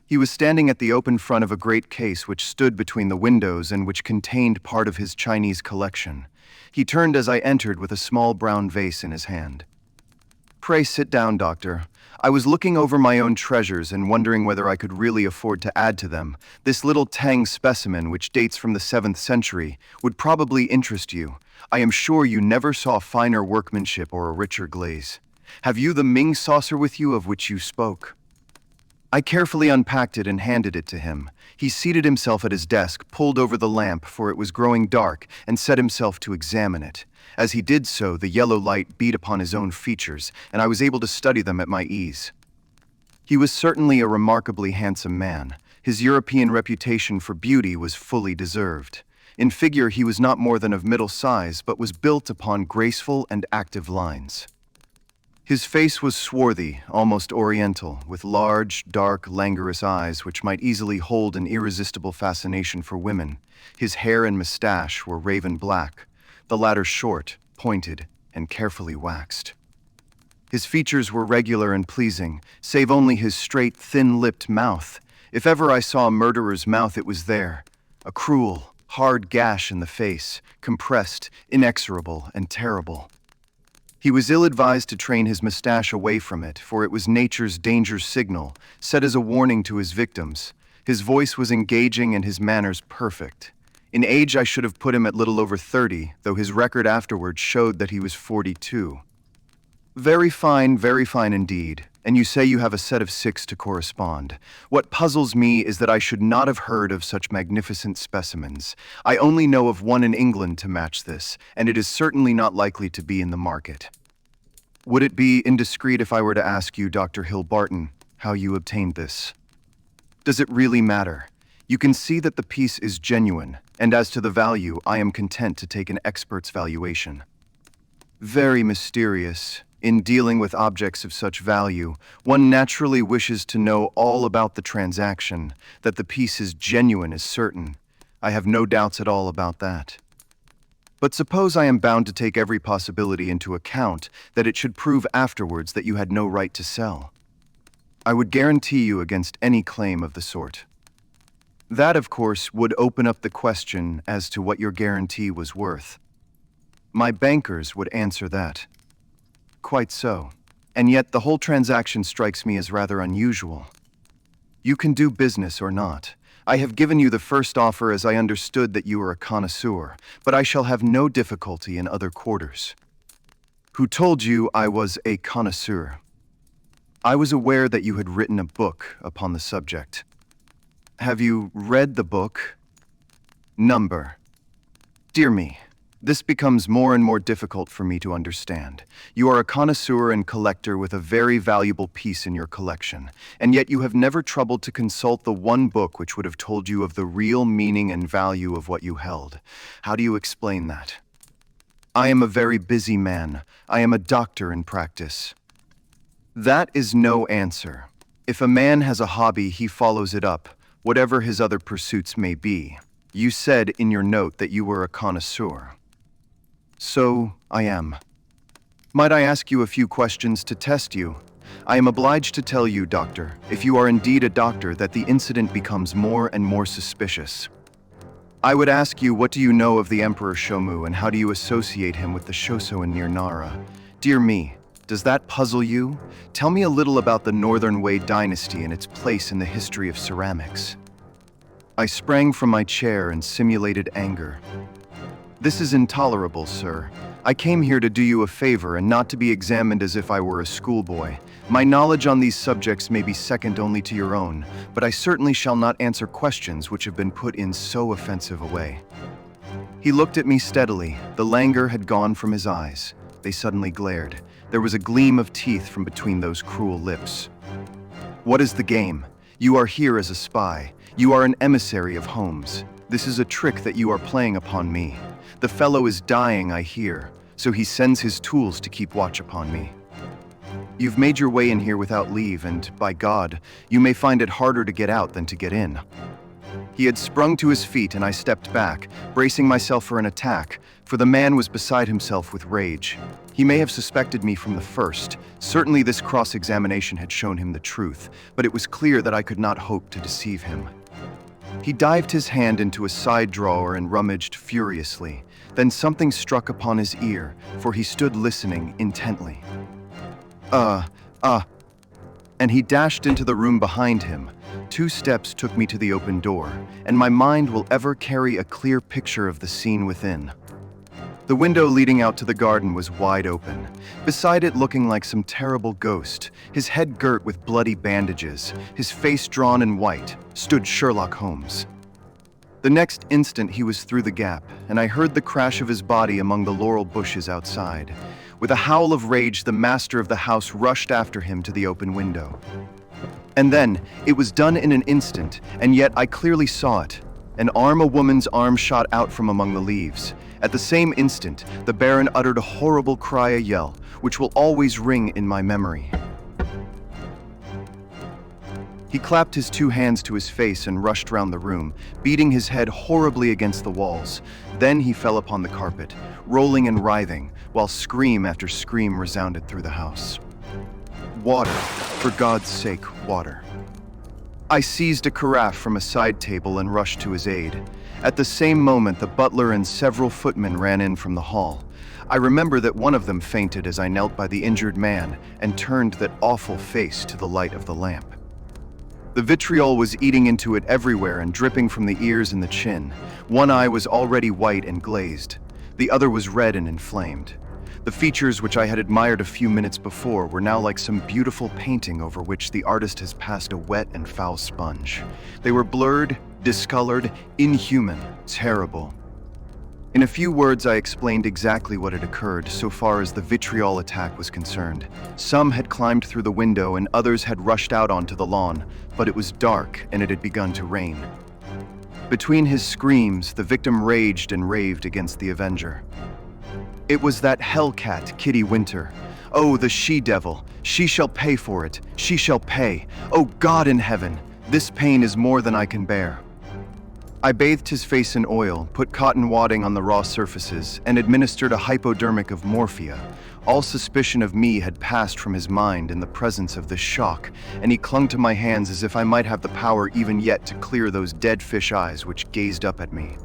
He was standing at the open front of a great case which stood between the windows and which contained part of his Chinese collection. He turned as I entered with a small brown vase in his hand. "Pray sit down, Doctor. I was looking over my own treasures and wondering whether I could really afford to add to them. This little Tang specimen, which dates from the 7th century, would probably interest you. I am sure you never saw finer workmanship or a richer glaze. Have you the Ming saucer with you of which you spoke?" I carefully unpacked it and handed it to him. He seated himself at his desk, pulled over the lamp, for it was growing dark, and set himself to examine it. As he did so, the yellow light beat upon his own features, and I was able to study them at my ease. He was certainly a remarkably handsome man. His European reputation for beauty was fully deserved. In figure, he was not more than of middle size, but was built upon graceful and active lines. His face was swarthy, almost oriental, with large, dark, languorous eyes which might easily hold an irresistible fascination for women. His hair and mustache were raven black, the latter short, pointed, and carefully waxed. His features were regular and pleasing, save only his straight, thin-lipped mouth. If ever I saw a murderer's mouth, it was there. A cruel, hard gash in the face, compressed, inexorable, and terrible. He was ill-advised to train his mustache away from it, for it was nature's danger signal, set as a warning to his victims. His voice was engaging and his manners perfect. In age, I should have put him at little over 30, though his record afterwards showed that he was 42. Very fine indeed. And you say you have a set of 6 to correspond. What puzzles me is that I should not have heard of such magnificent specimens. I only know of one in England to match this, and it is certainly not likely to be in the market. Would it be indiscreet if I were to ask you, Dr. Hill Barton, how you obtained this? Does it really matter? You can see that the piece is genuine, and as to the value, I am content to take an expert's valuation. Very mysterious. In dealing with objects of such value, one naturally wishes to know all about the transaction. That the piece is genuine is certain. I have no doubts at all about that. But suppose I am bound to take every possibility into account, that it should prove afterwards that you had no right to sell. I would guarantee you against any claim of the sort. That, of course, would open up the question as to what your guarantee was worth. My bankers would answer that. Quite so. And yet the whole transaction strikes me as rather unusual. You can do business or not. I have given you the first offer as I understood that you are a connoisseur, but I shall have no difficulty in other quarters. Who told you I was a connoisseur? I was aware that you had written a book upon the subject. Have you read the book? Number. Dear me. This becomes more and more difficult for me to understand. You are a connoisseur and collector with a very valuable piece in your collection, and yet you have never troubled to consult the one book which would have told you of the real meaning and value of what you held. How do you explain that? I am a very busy man. I am a doctor in practice. That is no answer. If a man has a hobby, he follows it up, whatever his other pursuits may be. You said in your note that you were a connoisseur. So, I am. Might I ask you a few questions to test you? I am obliged to tell you, Doctor, if you are indeed a doctor, that the incident becomes more and more suspicious. I would ask you, what do you know of the Emperor Shomu, and how do you associate him with the Shoso near Nara? Dear me, does that puzzle you? Tell me a little about the Northern Wei dynasty and its place in the history of ceramics. I sprang from my chair and simulated anger. This is intolerable, sir. I came here to do you a favor and not to be examined as if I were a schoolboy. My knowledge on these subjects may be second only to your own, but I certainly shall not answer questions which have been put in so offensive a way. He looked at me steadily. The languor had gone from his eyes. They suddenly glared. There was a gleam of teeth from between those cruel lips. "What is the game? You are here as a spy. You are an emissary of Holmes. This is a trick that you are playing upon me. The fellow is dying, I hear, so he sends his tools to keep watch upon me. You've made your way in here without leave, and, by God, you may find it harder to get out than to get in." He had sprung to his feet, and I stepped back, bracing myself for an attack, for the man was beside himself with rage. He may have suspected me from the first. Certainly this cross-examination had shown him the truth, but it was clear that I could not hope to deceive him. He dived his hand into a side drawer and rummaged furiously. Then something struck upon his ear, for he stood listening intently. And he dashed into the room behind him. 2 steps took me to the open door, and my mind will ever carry a clear picture of the scene within. The window leading out to the garden was wide open. Beside it, looking like some terrible ghost, his head girt with bloody bandages, his face drawn in white, stood Sherlock Holmes. The next instant he was through the gap, and I heard the crash of his body among the laurel bushes outside. With a howl of rage, the master of the house rushed after him to the open window. And then, it was done in an instant, and yet I clearly saw it. A woman's arm shot out from among the leaves. At the same instant, the Baron uttered a horrible cry, a yell, which will always ring in my memory. He clapped his 2 hands to his face and rushed round the room, beating his head horribly against the walls. Then he fell upon the carpet, rolling and writhing, while scream after scream resounded through the house. "Water! For God's sake, water!" I seized a carafe from a side table and rushed to his aid. At the same moment, the butler and several footmen ran in from the hall. I remember that one of them fainted as I knelt by the injured man and turned that awful face to the light of the lamp. The vitriol was eating into it everywhere and dripping from the ears and the chin. One eye was already white and glazed. The other was red and inflamed. The features which I had admired a few minutes before were now like some beautiful painting over which the artist has passed a wet and foul sponge. They were blurred, discolored, inhuman, terrible. In a few words, I explained exactly what had occurred so far as the vitriol attack was concerned. Some had climbed through the window and others had rushed out onto the lawn, but it was dark and it had begun to rain. Between his screams, the victim raged and raved against the avenger. It was that hellcat, Kitty Winter. Oh, the she-devil! She shall pay for it! She shall pay! Oh, God in heaven! This pain is more than I can bear. I bathed his face in oil, put cotton wadding on the raw surfaces, and administered a hypodermic of morphia. All suspicion of me had passed from his mind in the presence of this shock, and he clung to my hands as if I might have the power even yet to clear those dead fish eyes which gazed up at me.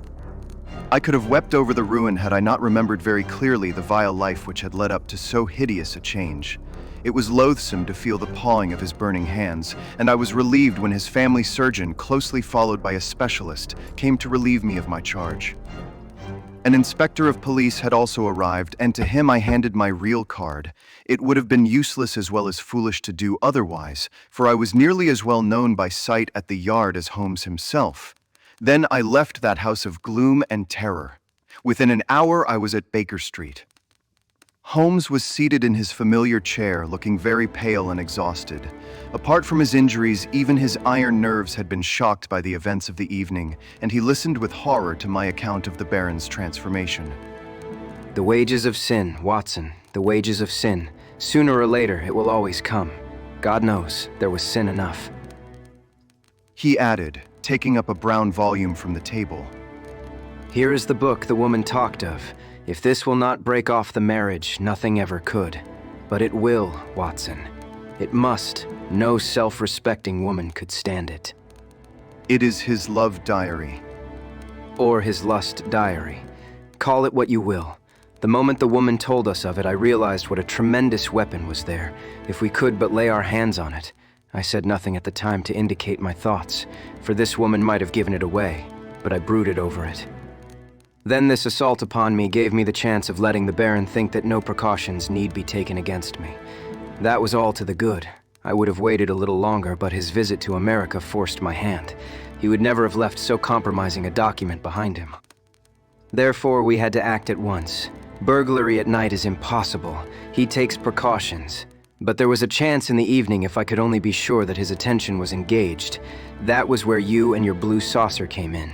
I could have wept over the ruin had I not remembered very clearly the vile life which had led up to so hideous a change. It was loathsome to feel the pawing of his burning hands, and I was relieved when his family surgeon, closely followed by a specialist, came to relieve me of my charge. An inspector of police had also arrived, and to him I handed my real card. It would have been useless as well as foolish to do otherwise, for I was nearly as well known by sight at the Yard as Holmes himself. Then I left that house of gloom and terror. Within an hour I was at Baker Street. Holmes was seated in his familiar chair, looking very pale and exhausted. Apart from his injuries, even his iron nerves had been shocked by the events of the evening, and he listened with horror to my account of the Baron's transformation. The wages of sin, Watson, the wages of sin. Sooner or later, it will always come. God knows, there was sin enough. He added, taking up a brown volume from the table. Here is the book the woman talked of. If this will not break off the marriage, nothing ever could. But it will, Watson. It must. No self-respecting woman could stand it. It is his love diary. Or his lust diary. Call it what you will. The moment the woman told us of it, I realized what a tremendous weapon was there, if we could but lay our hands on it. I said nothing at the time to indicate my thoughts, for this woman might have given it away, but I brooded over it. Then this assault upon me gave me the chance of letting the Baron think that no precautions need be taken against me. That was all to the good. I would have waited a little longer, but his visit to America forced my hand. He would never have left so compromising a document behind him. Therefore, we had to act at once. Burglary at night is impossible. He takes precautions. But there was a chance in the evening if I could only be sure that his attention was engaged. That was where you and your blue saucer came in.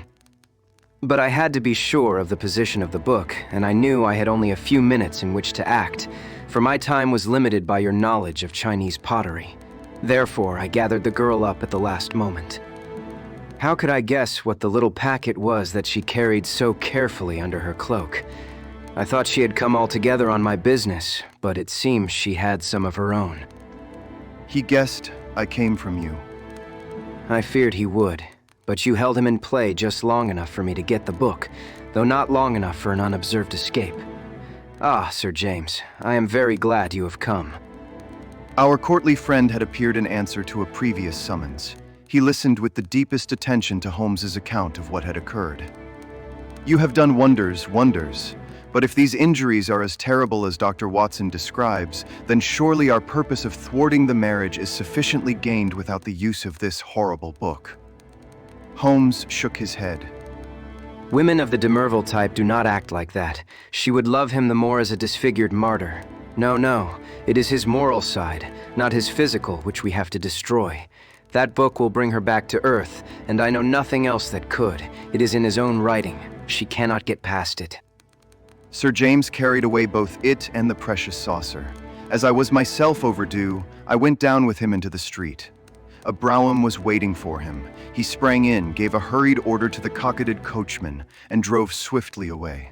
But I had to be sure of the position of the book, and I knew I had only a few minutes in which to act, for my time was limited by your knowledge of Chinese pottery. Therefore, I gathered the girl up at the last moment. How could I guess what the little packet was that she carried so carefully under her cloak? I thought she had come altogether on my business, but it seems she had some of her own. He guessed I came from you. I feared he would, but you held him in play just long enough for me to get the book, though not long enough for an unobserved escape. Ah, Sir James, I am very glad you have come. Our courtly friend had appeared in answer to a previous summons. He listened with the deepest attention to Holmes's account of what had occurred. You have done wonders, but if these injuries are as terrible as Dr. Watson describes, then surely our purpose of thwarting the marriage is sufficiently gained without the use of this horrible book. Holmes shook his head. Women of the de Merville type do not act like that. She would love him the more as a disfigured martyr. No, it is his moral side, not his physical, which we have to destroy. That book will bring her back to Earth, and I know nothing else that could. It is in his own writing. She cannot get past it. Sir James carried away both it and the precious saucer. As I was myself overdue, I went down with him into the street. A brougham was waiting for him. He sprang in, gave a hurried order to the cockaded coachman, and drove swiftly away.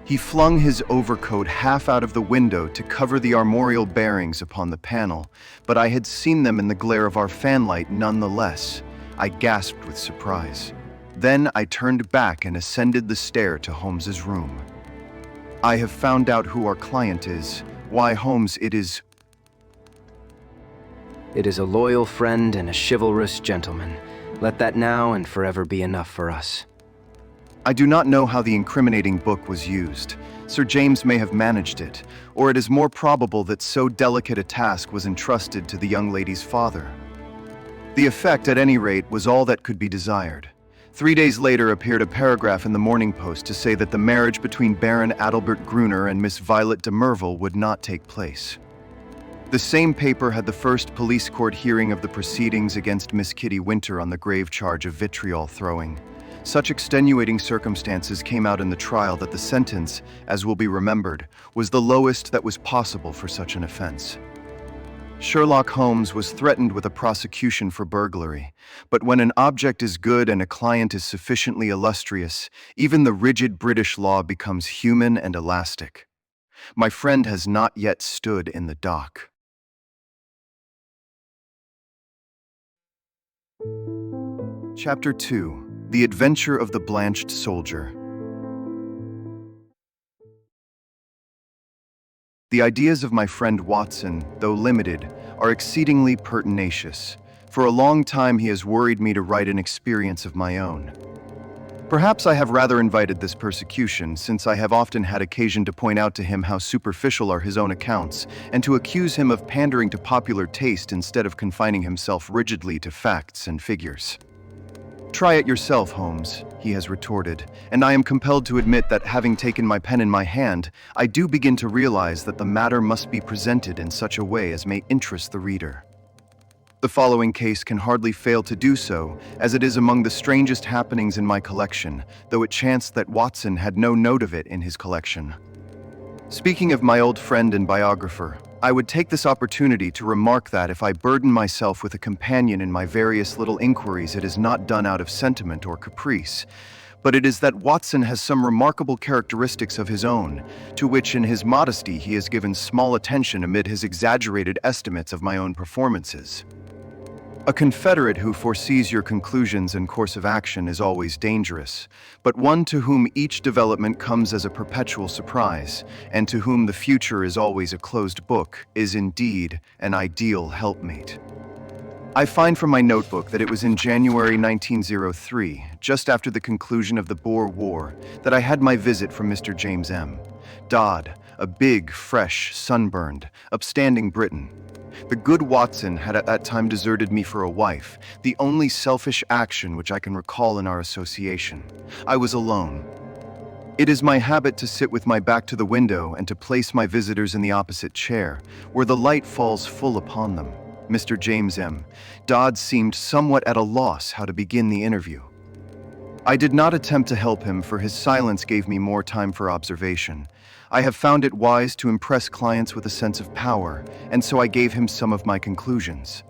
He flung his overcoat half out of the window to cover the armorial bearings upon the panel, but I had seen them in the glare of our fanlight nonetheless. I gasped with surprise. Then I turned back and ascended the stair to Holmes's room. I have found out who our client is. Why, Holmes, it is... It is a loyal friend and a chivalrous gentleman. Let that now and forever be enough for us. I do not know how the incriminating book was used. Sir James may have managed it, or it is more probable that so delicate a task was entrusted to the young lady's father. The effect, at any rate, was all that could be desired. 3 days later appeared a paragraph in the Morning Post to say that the marriage between Baron Adalbert Gruner and Miss Violet de Merville would not take place. The same paper had the first police court hearing of the proceedings against Miss Kitty Winter on the grave charge of vitriol throwing. Such extenuating circumstances came out in the trial that the sentence, as will be remembered, was the lowest that was possible for such an offense. Sherlock Holmes was threatened with a prosecution for burglary, but when an object is good and a client is sufficiently illustrious, even the rigid British law becomes human and elastic. My friend has not yet stood in the dock. Chapter 2. The Adventure of the Blanched Soldier. The ideas of my friend Watson, though limited, are exceedingly pertinacious. For a long time he has worried me to write an experience of my own. Perhaps I have rather invited this persecution, since I have often had occasion to point out to him how superficial are his own accounts, and to accuse him of pandering to popular taste instead of confining himself rigidly to facts and figures. "Try it yourself, Holmes," he has retorted, and I am compelled to admit that having taken my pen in my hand, I do begin to realize that the matter must be presented in such a way as may interest the reader. The following case can hardly fail to do so, as it is among the strangest happenings in my collection, though it chanced that Watson had no note of it in his collection. Speaking of my old friend and biographer, I would take this opportunity to remark that if I burden myself with a companion in my various little inquiries, it is not done out of sentiment or caprice, but it is that Watson has some remarkable characteristics of his own, to which in his modesty he has given small attention amid his exaggerated estimates of my own performances. A confederate who foresees your conclusions and course of action is always dangerous, but one to whom each development comes as a perpetual surprise, and to whom the future is always a closed book, is indeed an ideal helpmate. I find from my notebook that it was in January 1903, just after the conclusion of the Boer War, that I had my visit from Mr. James M. Dodd, a big, fresh, sunburned, upstanding Briton. The good Watson had at that time deserted me for a wife, the only selfish action which I can recall in our association. I was alone. It is my habit to sit with my back to the window and to place my visitors in the opposite chair, where the light falls full upon them. Mr. James M. Dodd seemed somewhat at a loss how to begin the interview. I did not attempt to help him, for his silence gave me more time for observation. I have found it wise to impress clients with a sense of power, and so I gave him some of my conclusions.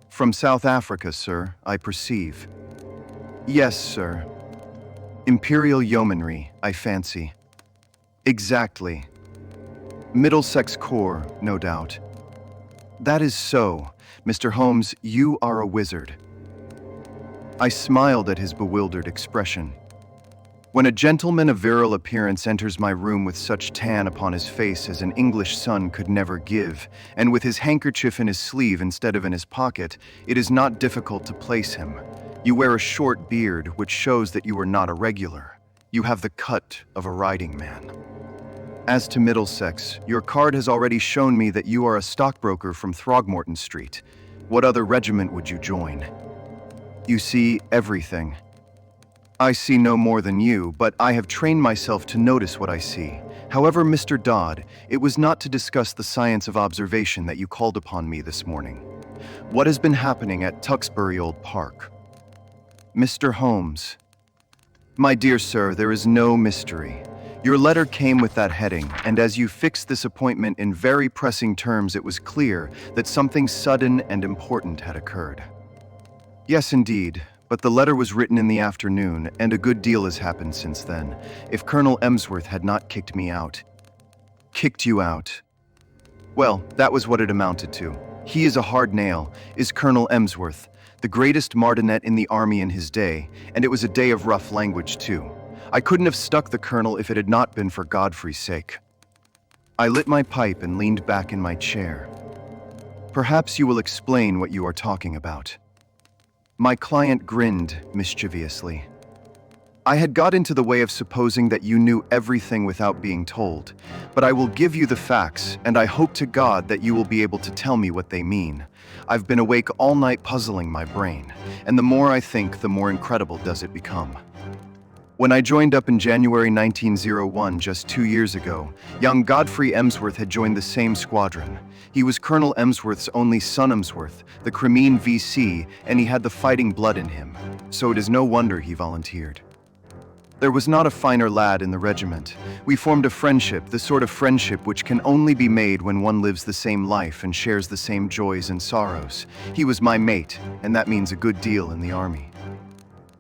From South Africa, sir, I perceive. Yes, sir. Imperial yeomanry, I fancy. Exactly. Middlesex Corps, no doubt. That is so. Mr. Holmes, you are a wizard. I smiled at his bewildered expression. When a gentleman of virile appearance enters my room with such tan upon his face as an English son could never give, and with his handkerchief in his sleeve instead of in his pocket, it is not difficult to place him. You wear a short beard, which shows that you are not a regular. You have the cut of a riding man. As to Middlesex, your card has already shown me that you are a stockbroker from Throgmorton Street. What other regiment would you join? You see everything. I see no more than you, but I have trained myself to notice what I see. However, Mr. Dodd, it was not to discuss the science of observation that you called upon me this morning. What has been happening at Tewkesbury Old Park? Mr. Holmes. My dear sir, there is no mystery. Your letter came with that heading, and as you fixed this appointment in very pressing terms, it was clear that something sudden and important had occurred. Yes, indeed, but the letter was written in the afternoon, and a good deal has happened since then. If Colonel Emsworth had not kicked me out. Kicked you out? Well, that was what it amounted to. He is a hard nail, is Colonel Emsworth, the greatest martinet in the army in his day, and it was a day of rough language too. I couldn't have stuck the colonel if it had not been for Godfrey's sake. I lit my pipe and leaned back in my chair. Perhaps you will explain what you are talking about. My client grinned mischievously. I had got into the way of supposing that you knew everything without being told, but I will give you the facts, and I hope to God that you will be able to tell me what they mean. I've been awake all night puzzling my brain, and the more I think, the more incredible does it become. When I joined up in January 1901, just 2 years ago, young Godfrey Emsworth had joined the same squadron. He was Colonel Emsworth's only son Emsworth, the Crimean VC, and he had the fighting blood in him, so it is no wonder he volunteered. There was not a finer lad in the regiment. We formed a friendship, the sort of friendship which can only be made when one lives the same life and shares the same joys and sorrows. He was my mate, and that means a good deal in the army.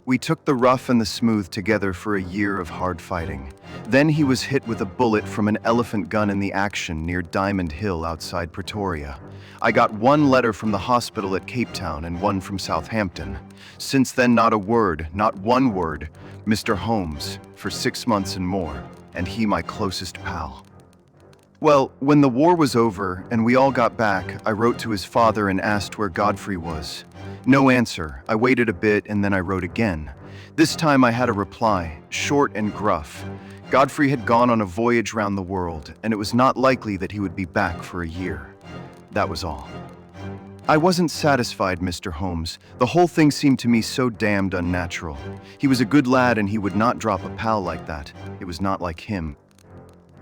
We took the rough and the smooth together for a year of hard fighting. Then he was hit with a bullet from an elephant gun in the action near Diamond Hill outside Pretoria. I got one letter from the hospital at Cape Town and one from Southampton. Since then, not a word, not one word. Mr. Holmes, for 6 months and more, and he my closest pal. Well, when the war was over and we all got back, I wrote to his father and asked where Godfrey was. No answer. I waited a bit and then I wrote again. This time I had a reply, short and gruff. Godfrey had gone on a voyage round the world, and it was not likely that he would be back for a year. That was all. I wasn't satisfied, Mr. Holmes. The whole thing seemed to me so damned unnatural. He was a good lad and he would not drop a pal like that. It was not like him.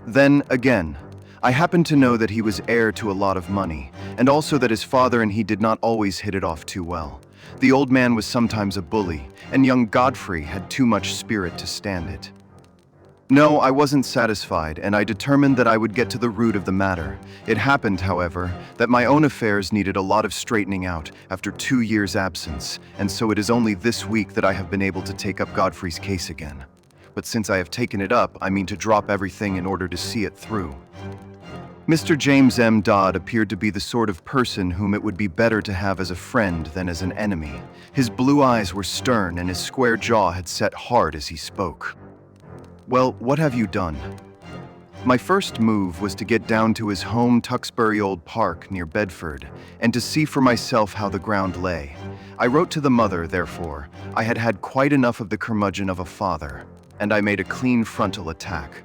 Then, again, I happened to know that he was heir to a lot of money, and also that his father and he did not always hit it off too well. The old man was sometimes a bully, and young Godfrey had too much spirit to stand it. No, I wasn't satisfied, and I determined that I would get to the root of the matter. It happened, however, that my own affairs needed a lot of straightening out after 2 years' absence, and so it is only this week that I have been able to take up Godfrey's case again. But since I have taken it up, I mean to drop everything in order to see it through. Mr. James M. Dodd appeared to be the sort of person whom it would be better to have as a friend than as an enemy. His blue eyes were stern, and his square jaw had set hard as he spoke. Well, what have you done? My first move was to get down to his home Tewkesbury Old Park near Bedford, and to see for myself how the ground lay. I wrote to the mother, therefore. I had had quite enough of the curmudgeon of a father, and I made a clean frontal attack.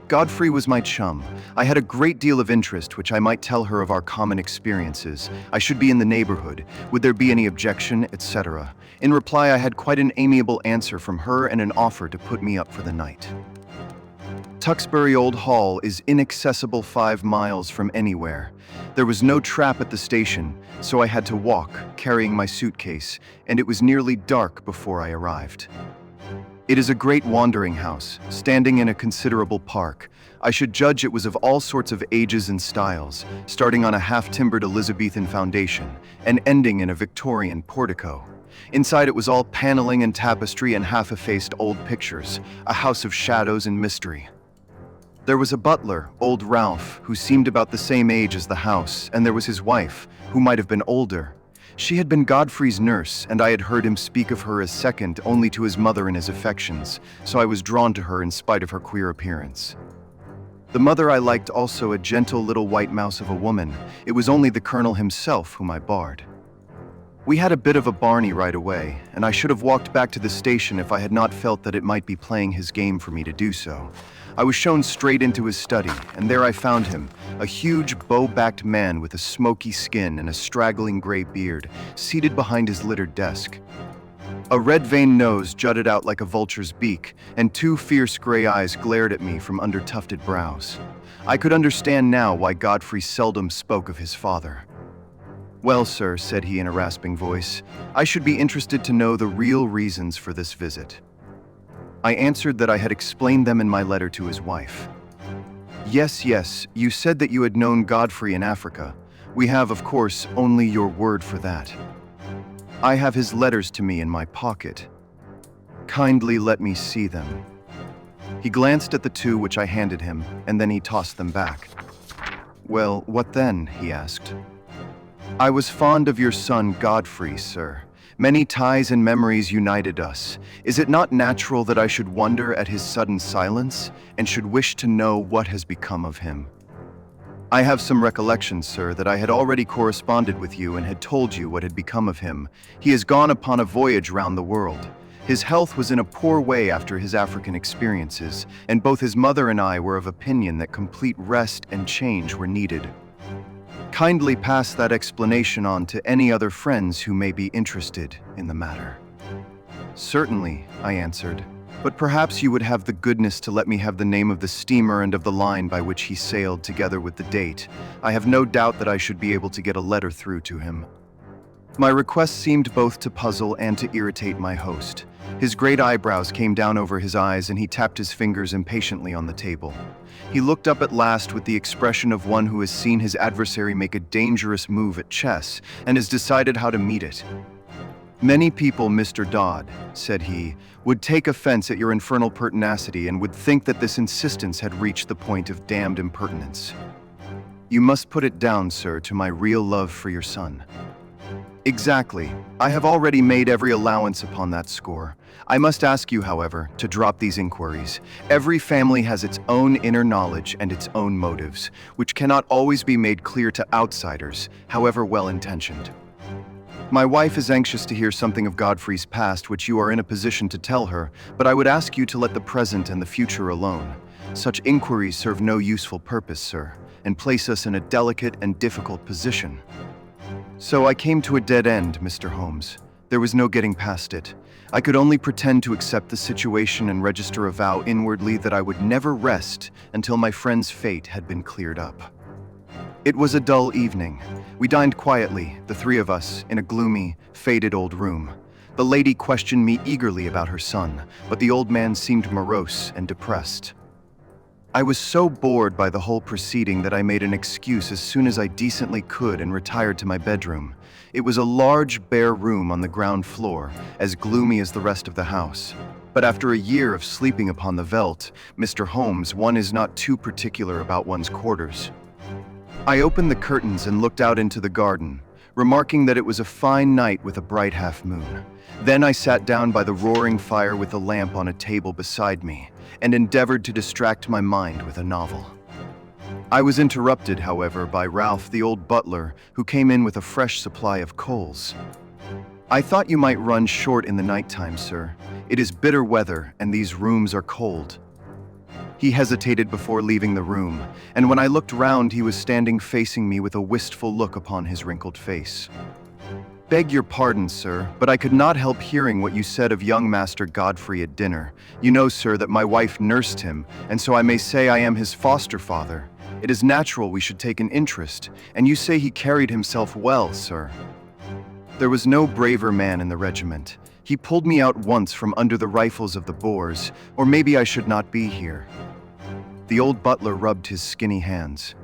Godfrey was my chum. I had a great deal of interest, which I might tell her of our common experiences. I should be in the neighborhood. Would there be any objection, etc.? In reply, I had quite an amiable answer from her and an offer to put me up for the night. Tuxbury Old Hall is inaccessible 5 miles from anywhere. There was no trap at the station, so I had to walk, carrying my suitcase, and it was nearly dark before I arrived. It is a great wandering house, standing in a considerable park. I should judge it was of all sorts of ages and styles, starting on a half-timbered Elizabethan foundation and ending in a Victorian portico. Inside it was all paneling and tapestry and half-effaced old pictures, a house of shadows and mystery. There was a butler, old Ralph, who seemed about the same age as the house, and there was his wife, who might have been older. She had been Godfrey's nurse, and I had heard him speak of her as second only to his mother in his affections, so I was drawn to her in spite of her queer appearance. The mother I liked also, a gentle little white mouse of a woman. It was only the colonel himself whom I barred. We had a bit of a barney right away, and I should have walked back to the station if I had not felt that it might be playing his game for me to do so. I was shown straight into his study, and there I found him, a huge bow-backed man with a smoky skin and a straggling gray beard, seated behind his littered desk. A red-veined nose jutted out like a vulture's beak, and 2 fierce gray eyes glared at me from under tufted brows. I could understand now why Godfrey seldom spoke of his father. "Well, sir," said he in a rasping voice, "I should be interested to know the real reasons for this visit." I answered that I had explained them in my letter to his wife. Yes, you said that you had known Godfrey in Africa. We have, of course, only your word for that. I have his letters to me in my pocket. Kindly let me see them." He glanced at the 2 which I handed him, and then he tossed them back. "Well, what then?" he asked. "I was fond of your son Godfrey, sir. Many ties and memories united us. Is it not natural that I should wonder at his sudden silence, and should wish to know what has become of him? I have some recollection, sir, that I had already corresponded with you and had told you what had become of him. He has gone upon a voyage round the world. His health was in a poor way after his African experiences, and both his mother and I were of opinion that complete rest and change were needed. Kindly pass that explanation on to any other friends who may be interested in the matter." "Certainly," I answered, "but perhaps you would have the goodness to let me have the name of the steamer and of the line by which he sailed, together with the date. I have no doubt that I should be able to get a letter through to him." My request seemed both to puzzle and to irritate my host. His great eyebrows came down over his eyes, and he tapped his fingers impatiently on the table. He looked up at last with the expression of one who has seen his adversary make a dangerous move at chess and has decided how to meet it. "Many people, Mr. Dodd," said he, "would take offense at your infernal pertinacity and would think that this insistence had reached the point of damned impertinence. You must put it down, sir, to my real love for your son." "Exactly. I have already made every allowance upon that score. I must ask you, however, to drop these inquiries. Every family has its own inner knowledge and its own motives, which cannot always be made clear to outsiders, however well-intentioned. My wife is anxious to hear something of Godfrey's past which you are in a position to tell her, but I would ask you to let the present and the future alone. Such inquiries serve no useful purpose, sir, and place us in a delicate and difficult position. So I came to a dead end, Mr. Holmes. There was no getting past it. I could only pretend to accept the situation and register a vow inwardly that I would never rest until my friend's fate had been cleared up. It was a dull evening. We dined quietly, the 3 of us, in a gloomy, faded old room. The lady questioned me eagerly about her son, but the old man seemed morose and depressed. I was so bored by the whole proceeding that I made an excuse as soon as I decently could and retired to my bedroom. It was a large, bare room on the ground floor, as gloomy as the rest of the house. But after a year of sleeping upon the veldt, Mr. Holmes, one is not too particular about one's quarters. I opened the curtains and looked out into the garden, remarking that it was a fine night with a bright half-moon. Then I sat down by the roaring fire with the lamp on a table beside me, and endeavored to distract my mind with a novel. I was interrupted, however, by Ralph, the old butler, who came in with a fresh supply of coals. "I thought you might run short in the night time, sir. It is bitter weather, and these rooms are cold." He hesitated before leaving the room, and when I looked round, he was standing facing me with a wistful look upon his wrinkled face. "Beg your pardon, sir, but I could not help hearing what you said of young Master Godfrey at dinner. You know, sir, that my wife nursed him, and so I may say I am his foster father. It is natural we should take an interest, and you say he carried himself well, sir." There was no braver man in the regiment. He pulled me out once from under the rifles of the Boers, or maybe I should not be here. The old butler rubbed his skinny hands.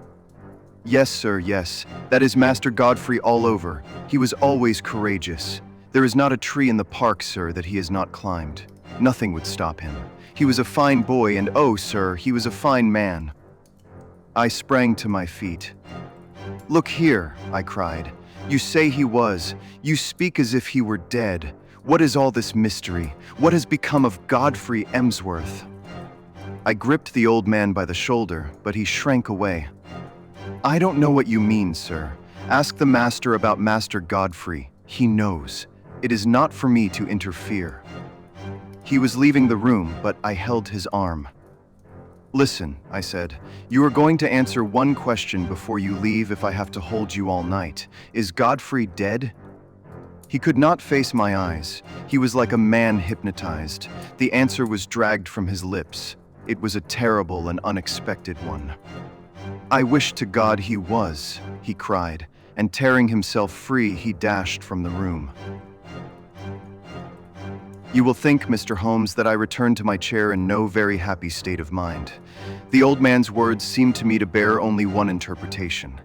"Yes, sir, yes. That is Master Godfrey all over. He was always courageous. There is not a tree in the park, sir, that he has not climbed. Nothing would stop him. He was a fine boy, and oh, sir, he was a fine man." I sprang to my feet. "Look here," I cried. "You say he was. You speak as if he were dead. What is all this mystery? What has become of Godfrey Emsworth?" I gripped the old man by the shoulder, but he shrank away. "I don't know what you mean, sir. Ask the master about Master Godfrey. He knows. It is not for me to interfere." He was leaving the room, but I held his arm. "Listen," I said. "You are going to answer one question before you leave if I have to hold you all night. Is Godfrey dead?" He could not face my eyes. He was like a man hypnotized. The answer was dragged from his lips. It was a terrible and unexpected one. "I wish to God he was," he cried, and tearing himself free, he dashed from the room. You will think, Mr. Holmes, that I returned to my chair in no very happy state of mind. The old man's words seemed to me to bear only one interpretation.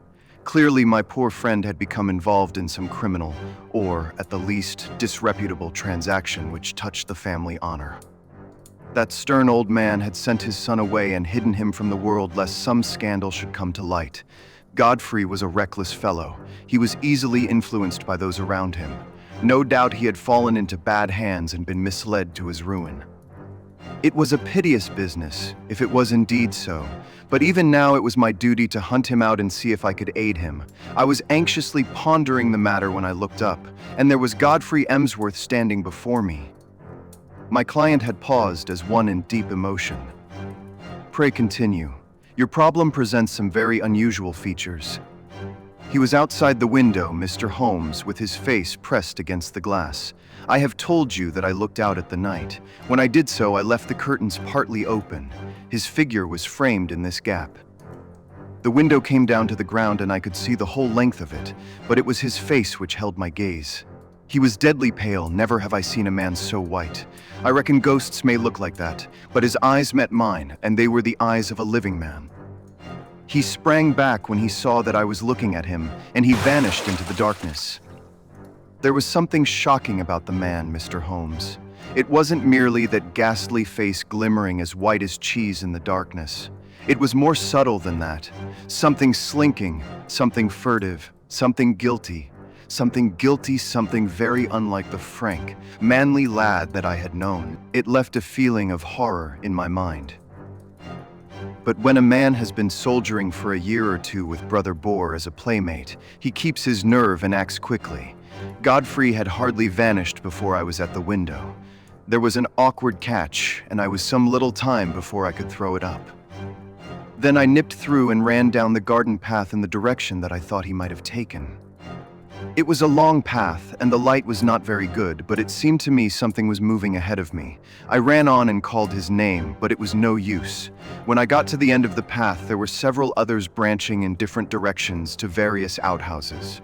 Clearly, my poor friend had become involved in some criminal, or, at the least, disreputable transaction which touched the family honor. That stern old man had sent his son away and hidden him from the world lest some scandal should come to light. Godfrey was a reckless fellow. He was easily influenced by those around him. No doubt he had fallen into bad hands and been misled to his ruin. It was a piteous business, if it was indeed so, but even now it was my duty to hunt him out and see if I could aid him. I was anxiously pondering the matter when I looked up, and there was Godfrey Emsworth standing before me. My client had paused as one in deep emotion. "Pray continue. Your problem presents some very unusual features." He was outside the window, Mr. Holmes, with his face pressed against the glass. "I have told you that I looked out at the night. When I did so, I left the curtains partly open. His figure was framed in this gap. The window came down to the ground and I could see the whole length of it, but it was his face which held my gaze. He was deadly pale. Never have I seen a man so white. I reckon ghosts may look like that, but his eyes met mine, and they were the eyes of a living man. He sprang back when he saw that I was looking at him, and he vanished into the darkness. There was something shocking about the man, Mr. Holmes. It wasn't merely that ghastly face glimmering as white as cheese in the darkness. It was more subtle than that. Something slinking, something furtive, something guilty. Something very unlike the frank, manly lad that I had known. It left a feeling of horror in my mind. But when a man has been soldiering for a year or two with Brother Boer as a playmate, he keeps his nerve and acts quickly. Godfrey had hardly vanished before I was at the window. There was an awkward catch, and I was some little time before I could throw it up. Then I nipped through and ran down the garden path in the direction that I thought he might have taken. It was a long path, and the light was not very good, but it seemed to me something was moving ahead of me. I ran on and called his name, but it was no use. When I got to the end of the path, there were several others branching in different directions to various outhouses.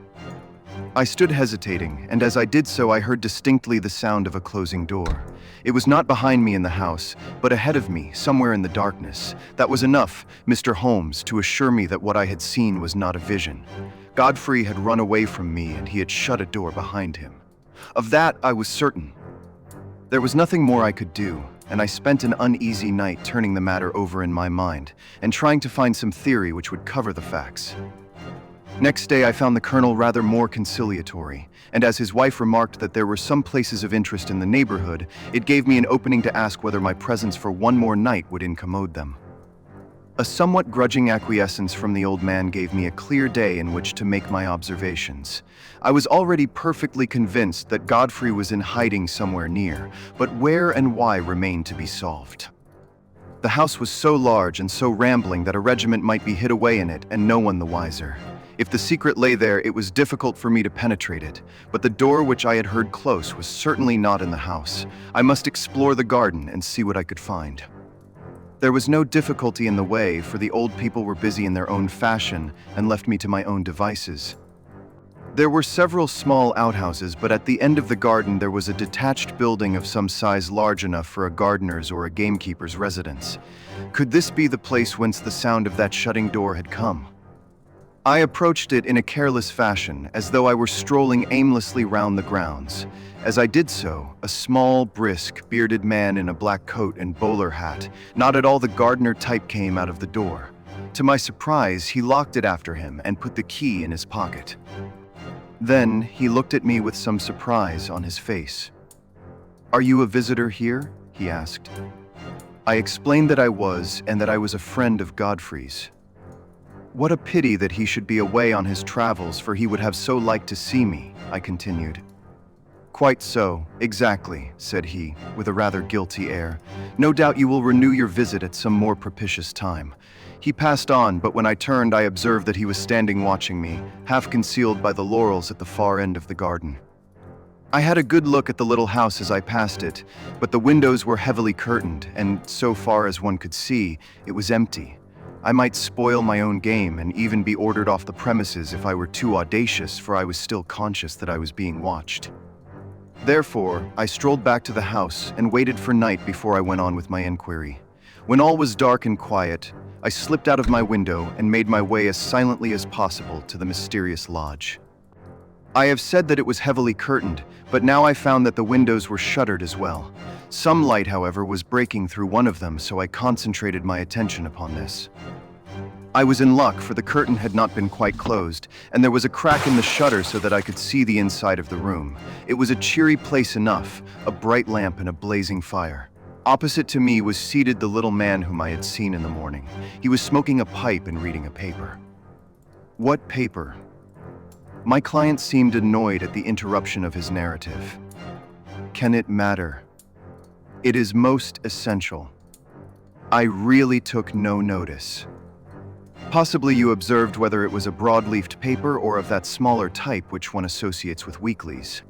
I stood hesitating, and as I did so, I heard distinctly the sound of a closing door. It was not behind me in the house, but ahead of me, somewhere in the darkness. That was enough, Mr. Holmes, to assure me that what I had seen was not a vision. Godfrey had run away from me, and he had shut a door behind him. Of that I was certain. There was nothing more I could do, and I spent an uneasy night turning the matter over in my mind, and trying to find some theory which would cover the facts. Next day I found the colonel rather more conciliatory, and as his wife remarked that there were some places of interest in the neighborhood, it gave me an opening to ask whether my presence for one more night would incommode them. A somewhat grudging acquiescence from the old man gave me a clear day in which to make my observations. I was already perfectly convinced that Godfrey was in hiding somewhere near, but where and why remained to be solved. The house was so large and so rambling that a regiment might be hid away in it and no one the wiser. If the secret lay there, it was difficult for me to penetrate it, but the door which I had heard close was certainly not in the house. I must explore the garden and see what I could find. There was no difficulty in the way, for the old people were busy in their own fashion and left me to my own devices. There were several small outhouses, but at the end of the garden there was a detached building of some size large enough for a gardener's or a gamekeeper's residence. Could this be the place whence the sound of that shutting door had come? I approached it in a careless fashion, as though I were strolling aimlessly round the grounds. As I did so, a small, brisk, bearded man in a black coat and bowler hat, not at all the gardener type, came out of the door. To my surprise, he locked it after him and put the key in his pocket. Then he looked at me with some surprise on his face. "Are you a visitor here?" he asked. I explained that I was, and that I was a friend of Godfrey's. "What a pity that he should be away on his travels, for he would have so liked to see me," I continued. "Quite so, exactly," said he, with a rather guilty air. "No doubt you will renew your visit at some more propitious time." He passed on, but when I turned, I observed that he was standing watching me, half concealed by the laurels at the far end of the garden. I had a good look at the little house as I passed it, but the windows were heavily curtained, and so far as one could see, it was empty. I might spoil my own game and even be ordered off the premises if I were too audacious, for I was still conscious that I was being watched. Therefore, I strolled back to the house and waited for night before I went on with my inquiry. When all was dark and quiet, I slipped out of my window and made my way as silently as possible to the mysterious lodge. I have said that it was heavily curtained, but now I found that the windows were shuttered as well. Some light, however, was breaking through one of them, so I concentrated my attention upon this. I was in luck, for the curtain had not been quite closed, and there was a crack in the shutter so that I could see the inside of the room. It was a cheery place enough, a bright lamp and a blazing fire. Opposite to me was seated the little man whom I had seen in the morning. He was smoking a pipe and reading a paper. "What paper?" My client seemed annoyed at the interruption of his narrative. "Can it matter? It is most essential. I really took no notice. Possibly you observed whether it was a broad-leafed paper or of that smaller type which one associates with weeklies.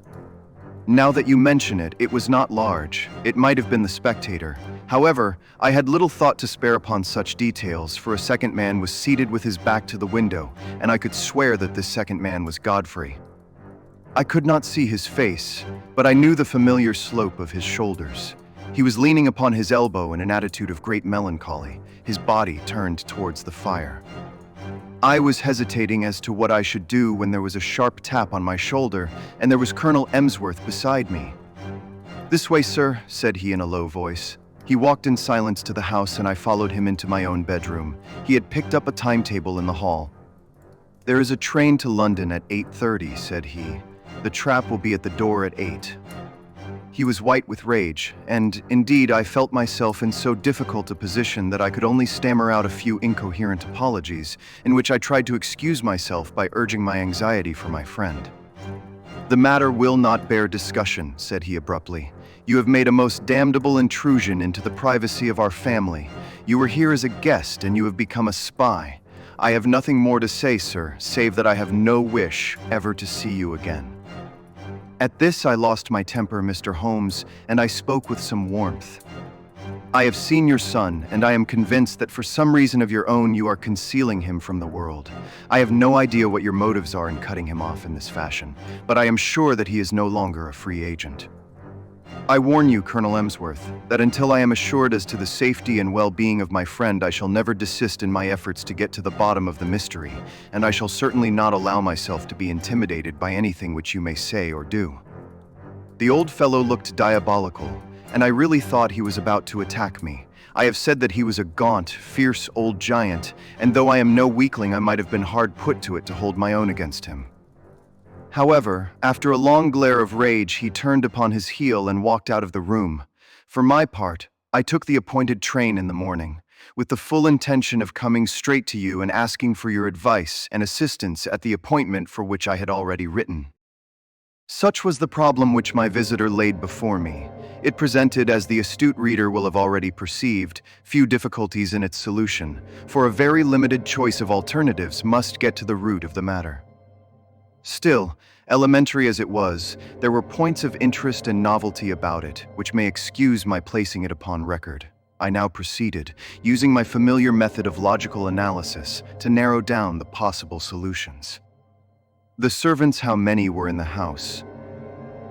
Now that you mention it, it was not large. It might have been the Spectator. However, I had little thought to spare upon such details, for a second man was seated with his back to the window, and I could swear that this second man was Godfrey. I could not see his face, but I knew the familiar slope of his shoulders. He was leaning upon his elbow in an attitude of great melancholy, his body turned towards the fire. I was hesitating as to what I should do when there was a sharp tap on my shoulder, and there was Colonel Emsworth beside me. "This way, sir," said he in a low voice. He walked in silence to the house, and I followed him into my own bedroom. He had picked up a timetable in the hall. "There is a train to London at 8:30, said he. "The trap will be at the door at 8. He was white with rage, and, indeed, I felt myself in so difficult a position that I could only stammer out a few incoherent apologies, in which I tried to excuse myself by urging my anxiety for my friend. "The matter will not bear discussion," said he abruptly. "You have made a most damnable intrusion into the privacy of our family. You were here as a guest, and you have become a spy. I have nothing more to say, sir, save that I have no wish ever to see you again." At this I lost my temper, Mr. Holmes, and I spoke with some warmth. "I have seen your son, and I am convinced that for some reason of your own you are concealing him from the world. I have no idea what your motives are in cutting him off in this fashion, but I am sure that he is no longer a free agent. I warn you, Colonel Emsworth, that until I am assured as to the safety and well-being of my friend, I shall never desist in my efforts to get to the bottom of the mystery, and I shall certainly not allow myself to be intimidated by anything which you may say or do." The old fellow looked diabolical, and I really thought he was about to attack me. I have said that he was a gaunt, fierce old giant, and though I am no weakling, I might have been hard put to it to hold my own against him. However, after a long glare of rage, he turned upon his heel and walked out of the room. For my part, I took the appointed train in the morning, with the full intention of coming straight to you and asking for your advice and assistance at the appointment for which I had already written. Such was the problem which my visitor laid before me. It presented, as the astute reader will have already perceived, few difficulties in its solution, for a very limited choice of alternatives must get to the root of the matter. Still, elementary as it was, there were points of interest and novelty about it, which may excuse my placing it upon record. I now proceeded, using my familiar method of logical analysis, to narrow down the possible solutions. The servants, how many were in the house?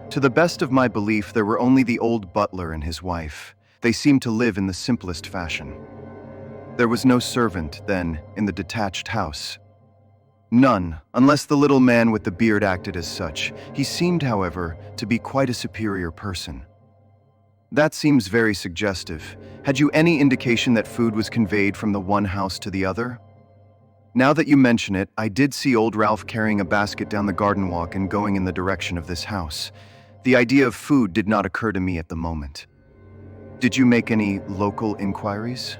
To the best of my belief, there were only the old butler and his wife. They seemed to live in the simplest fashion. There was no servant, then, in the detached house. None, unless the little man with the beard acted as such. He seemed, however, to be quite a superior person. That seems very suggestive. Had you any indication that food was conveyed from the one house to the other? Now that you mention it, I did see old Ralph carrying a basket down the garden walk and going in the direction of this house. The idea of food did not occur to me at the moment. Did you make any local inquiries?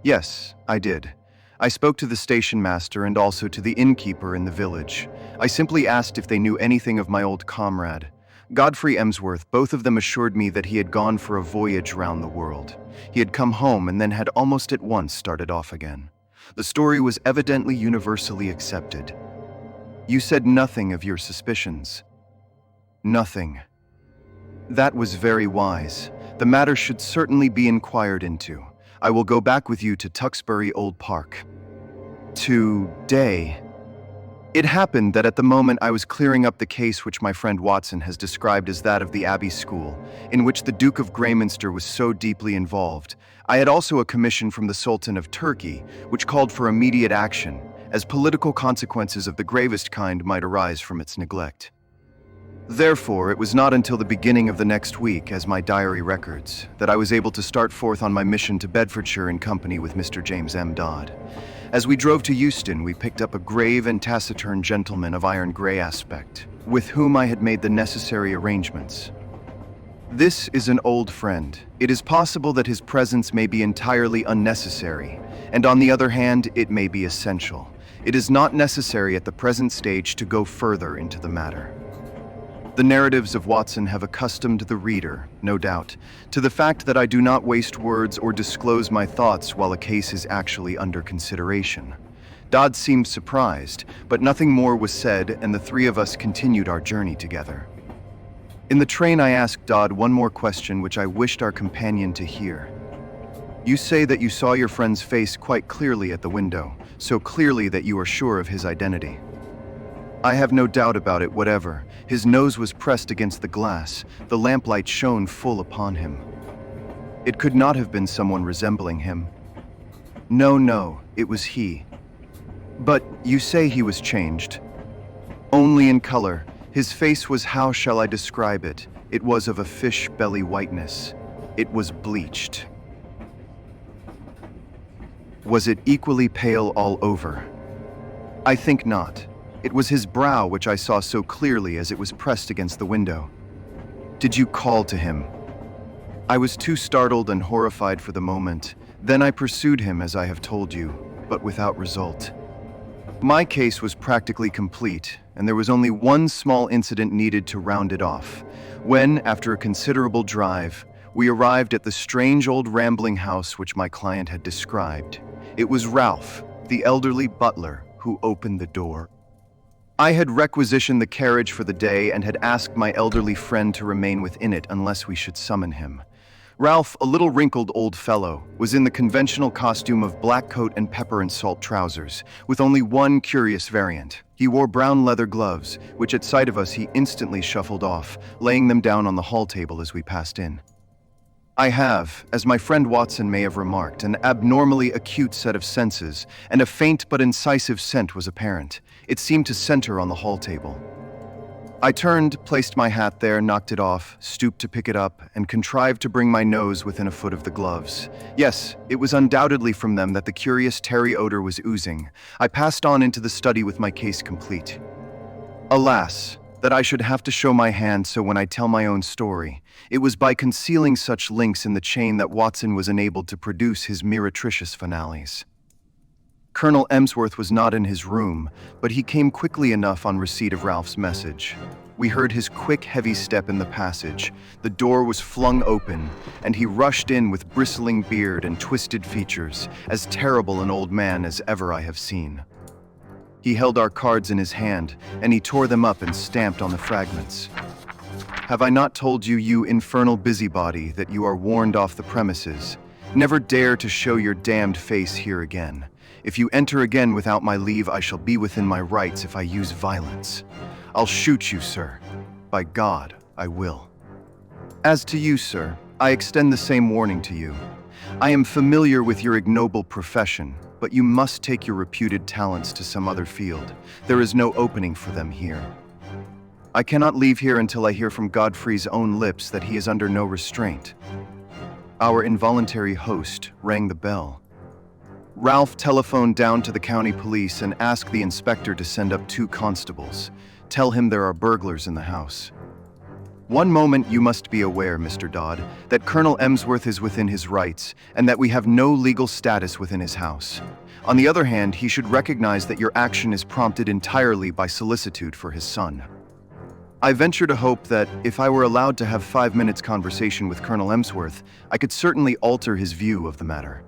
Yes, I did. I spoke to the station master and also to the innkeeper in the village. I simply asked if they knew anything of my old comrade, Godfrey Emsworth. Both of them assured me that he had gone for a voyage round the world. He had come home and then had almost at once started off again. The story was evidently universally accepted. You said nothing of your suspicions. Nothing. That was very wise. The matter should certainly be inquired into. I will go back with you to Tewkesbury Old Park. Today. It happened that at the moment I was clearing up the case which my friend Watson has described as that of the Abbey School, in which the Duke of Greyminster was so deeply involved, I had also a commission from the Sultan of Turkey, which called for immediate action, as political consequences of the gravest kind might arise from its neglect. Therefore, it was not until the beginning of the next week, as my diary records, that I was able to start forth on my mission to Bedfordshire in company with Mr. James M. Dodd. As we drove to Euston, we picked up a grave and taciturn gentleman of iron-gray aspect, with whom I had made the necessary arrangements. This is an old friend. It is possible that his presence may be entirely unnecessary, and on the other hand, it may be essential. It is not necessary at the present stage to go further into the matter. The narratives of Watson have accustomed the reader, no doubt, to the fact that I do not waste words or disclose my thoughts while a case is actually under consideration. Dodd seemed surprised, but nothing more was said, and the three of us continued our journey together. In the train, I asked Dodd one more question which I wished our companion to hear. You say that you saw your friend's face quite clearly at the window, so clearly that you are sure of his identity. I have no doubt about it whatever. His nose was pressed against the glass. The lamplight shone full upon him. It could not have been someone resembling him. No, it was he. But you say he was changed. Only in color. His face was, how shall I describe it? It was of a fish belly whiteness. It was bleached. Was it equally pale all over? I think not. It was his brow which I saw so clearly as it was pressed against the window. Did you call to him? I was too startled and horrified for the moment. Then I pursued him as I have told you, but without result. My case was practically complete, and there was only one small incident needed to round it off, when, after a considerable drive, we arrived at the strange old rambling house which my client had described. It was Ralph, the elderly butler, who opened the door. I had requisitioned the carriage for the day and had asked my elderly friend to remain within it unless we should summon him. Ralph, a little wrinkled old fellow, was in the conventional costume of black coat and pepper and salt trousers, with only one curious variant. He wore brown leather gloves, which at sight of us he instantly shuffled off, laying them down on the hall table as we passed in. I have, as my friend Watson may have remarked, an abnormally acute set of senses, and a faint but incisive scent was apparent. It seemed to center on the hall table. I turned, placed my hat there, knocked it off, stooped to pick it up, and contrived to bring my nose within a foot of the gloves. Yes, it was undoubtedly from them that the curious tarry odor was oozing. I passed on into the study with my case complete. Alas, that I should have to show my hand so when I tell my own story. It was by concealing such links in the chain that Watson was enabled to produce his meretricious finales. Colonel Emsworth was not in his room, but he came quickly enough on receipt of Ralph's message. We heard his quick, heavy step in the passage. The door was flung open, and he rushed in with bristling beard and twisted features, as terrible an old man as ever I have seen. He held our cards in his hand, and he tore them up and stamped on the fragments. Have I not told you, you infernal busybody, that you are warned off the premises? Never dare to show your damned face here again. If you enter again without my leave, I shall be within my rights if I use violence. I'll shoot you, sir. By God, I will. As to you, sir, I extend the same warning to you. I am familiar with your ignoble profession, but you must take your reputed talents to some other field. There is no opening for them here. I cannot leave here until I hear from Godfrey's own lips that he is under no restraint. Our involuntary host rang the bell. Ralph telephoned down to the county police and asked the inspector to send up 2 constables. Tell him there are burglars in the house. One moment you must be aware, Mr. Dodd, that Colonel Emsworth is within his rights and that we have no legal status within his house. On the other hand, he should recognize that your action is prompted entirely by solicitude for his son. I venture to hope that if I were allowed to have 5 minutes conversation with Colonel Emsworth, I could certainly alter his view of the matter.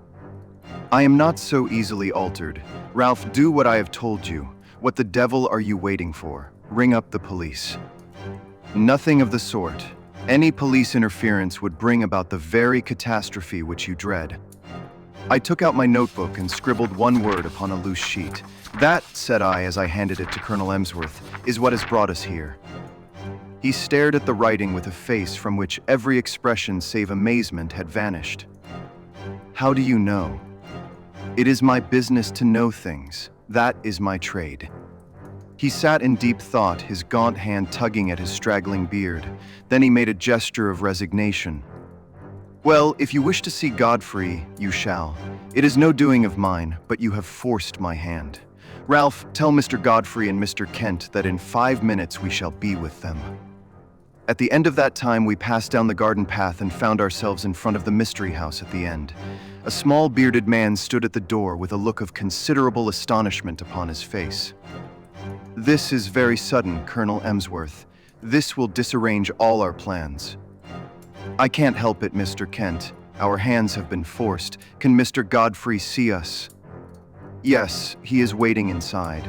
I am not so easily altered. Ralph, do what I have told you. What the devil are you waiting for? Ring up the police. Nothing of the sort. Any police interference would bring about the very catastrophe which you dread. I took out my notebook and scribbled one word upon a loose sheet. That, said I as I handed it to Colonel Emsworth, is what has brought us here. He stared at the writing with a face from which every expression save amazement had vanished. How do you know? It is my business to know things. That is my trade. He sat in deep thought, his gaunt hand tugging at his straggling beard. Then he made a gesture of resignation. Well, if you wish to see Godfrey, you shall. It is no doing of mine, but you have forced my hand. Ralph, tell Mr. Godfrey and Mr. Kent that in 5 minutes we shall be with them. At the end of that time, we passed down the garden path and found ourselves in front of the mystery house at the end. A small bearded man stood at the door with a look of considerable astonishment upon his face. This is very sudden, Colonel Emsworth. This will disarrange all our plans. I can't help it, Mr. Kent. Our hands have been forced. Can Mr. Godfrey see us? Yes, he is waiting inside.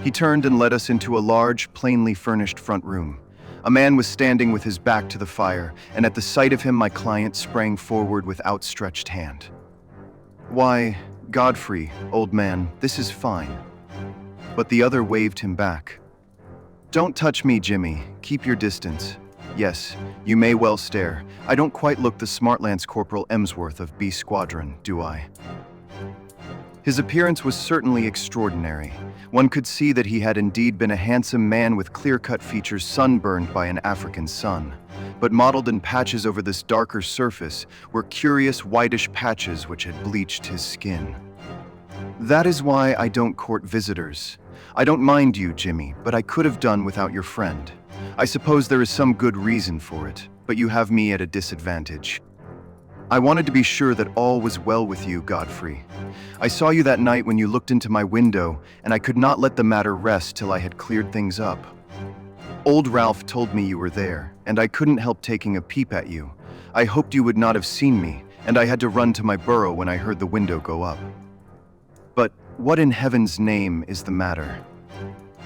He turned and led us into a large, plainly furnished front room. A man was standing with his back to the fire, and at the sight of him my client sprang forward with outstretched hand. Why, Godfrey, old man, this is fine. But the other waved him back. Don't touch me, Jimmy. Keep your distance. Yes, you may well stare. I don't quite look the smart Lance Corporal Emsworth of B Squadron, do I? His appearance was certainly extraordinary. One could see that he had indeed been a handsome man with clear-cut features sunburned by an African sun. But mottled in patches over this darker surface were curious whitish patches which had bleached his skin. That is why I don't court visitors. I don't mind you, Jimmy, but I could have done without your friend. I suppose there is some good reason for it, but you have me at a disadvantage. I wanted to be sure that all was well with you, Godfrey. I saw you that night when you looked into my window, and I could not let the matter rest till I had cleared things up. Old Ralph told me you were there, and I couldn't help taking a peep at you. I hoped you would not have seen me, and I had to run to my burrow when I heard the window go up. But what in heaven's name is the matter?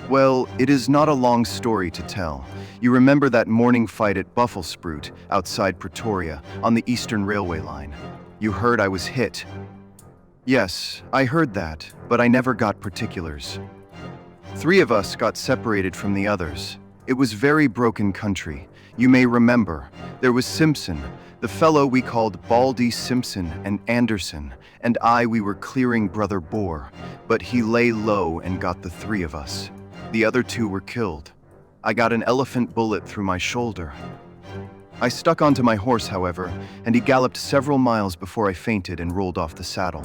Well, it is not a long story to tell. You remember that morning fight at Buffelsprout, outside Pretoria, on the Eastern Railway line. You heard I was hit. Yes, I heard that, but I never got particulars. 3 of us got separated from the others. It was very broken country. You may remember, there was Simpson, the fellow we called Baldy Simpson, and Anderson, and we were clearing Brother Boar, but he lay low and got the 3 of us. The other 2 were killed. I got an elephant bullet through my shoulder. I stuck onto my horse, however, and he galloped several miles before I fainted and rolled off the saddle.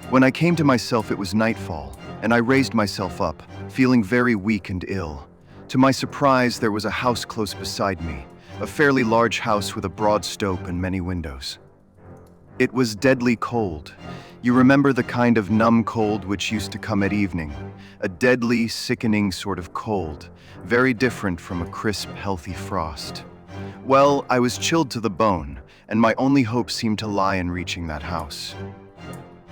When I came to myself, it was nightfall, and I raised myself up, feeling very weak and ill. To my surprise, there was a house close beside me, a fairly large house with a broad stoep and many windows. It was deadly cold. You remember the kind of numb cold which used to come at evening, a deadly, sickening sort of cold, very different from a crisp, healthy frost. Well, I was chilled to the bone, and my only hope seemed to lie in reaching that house.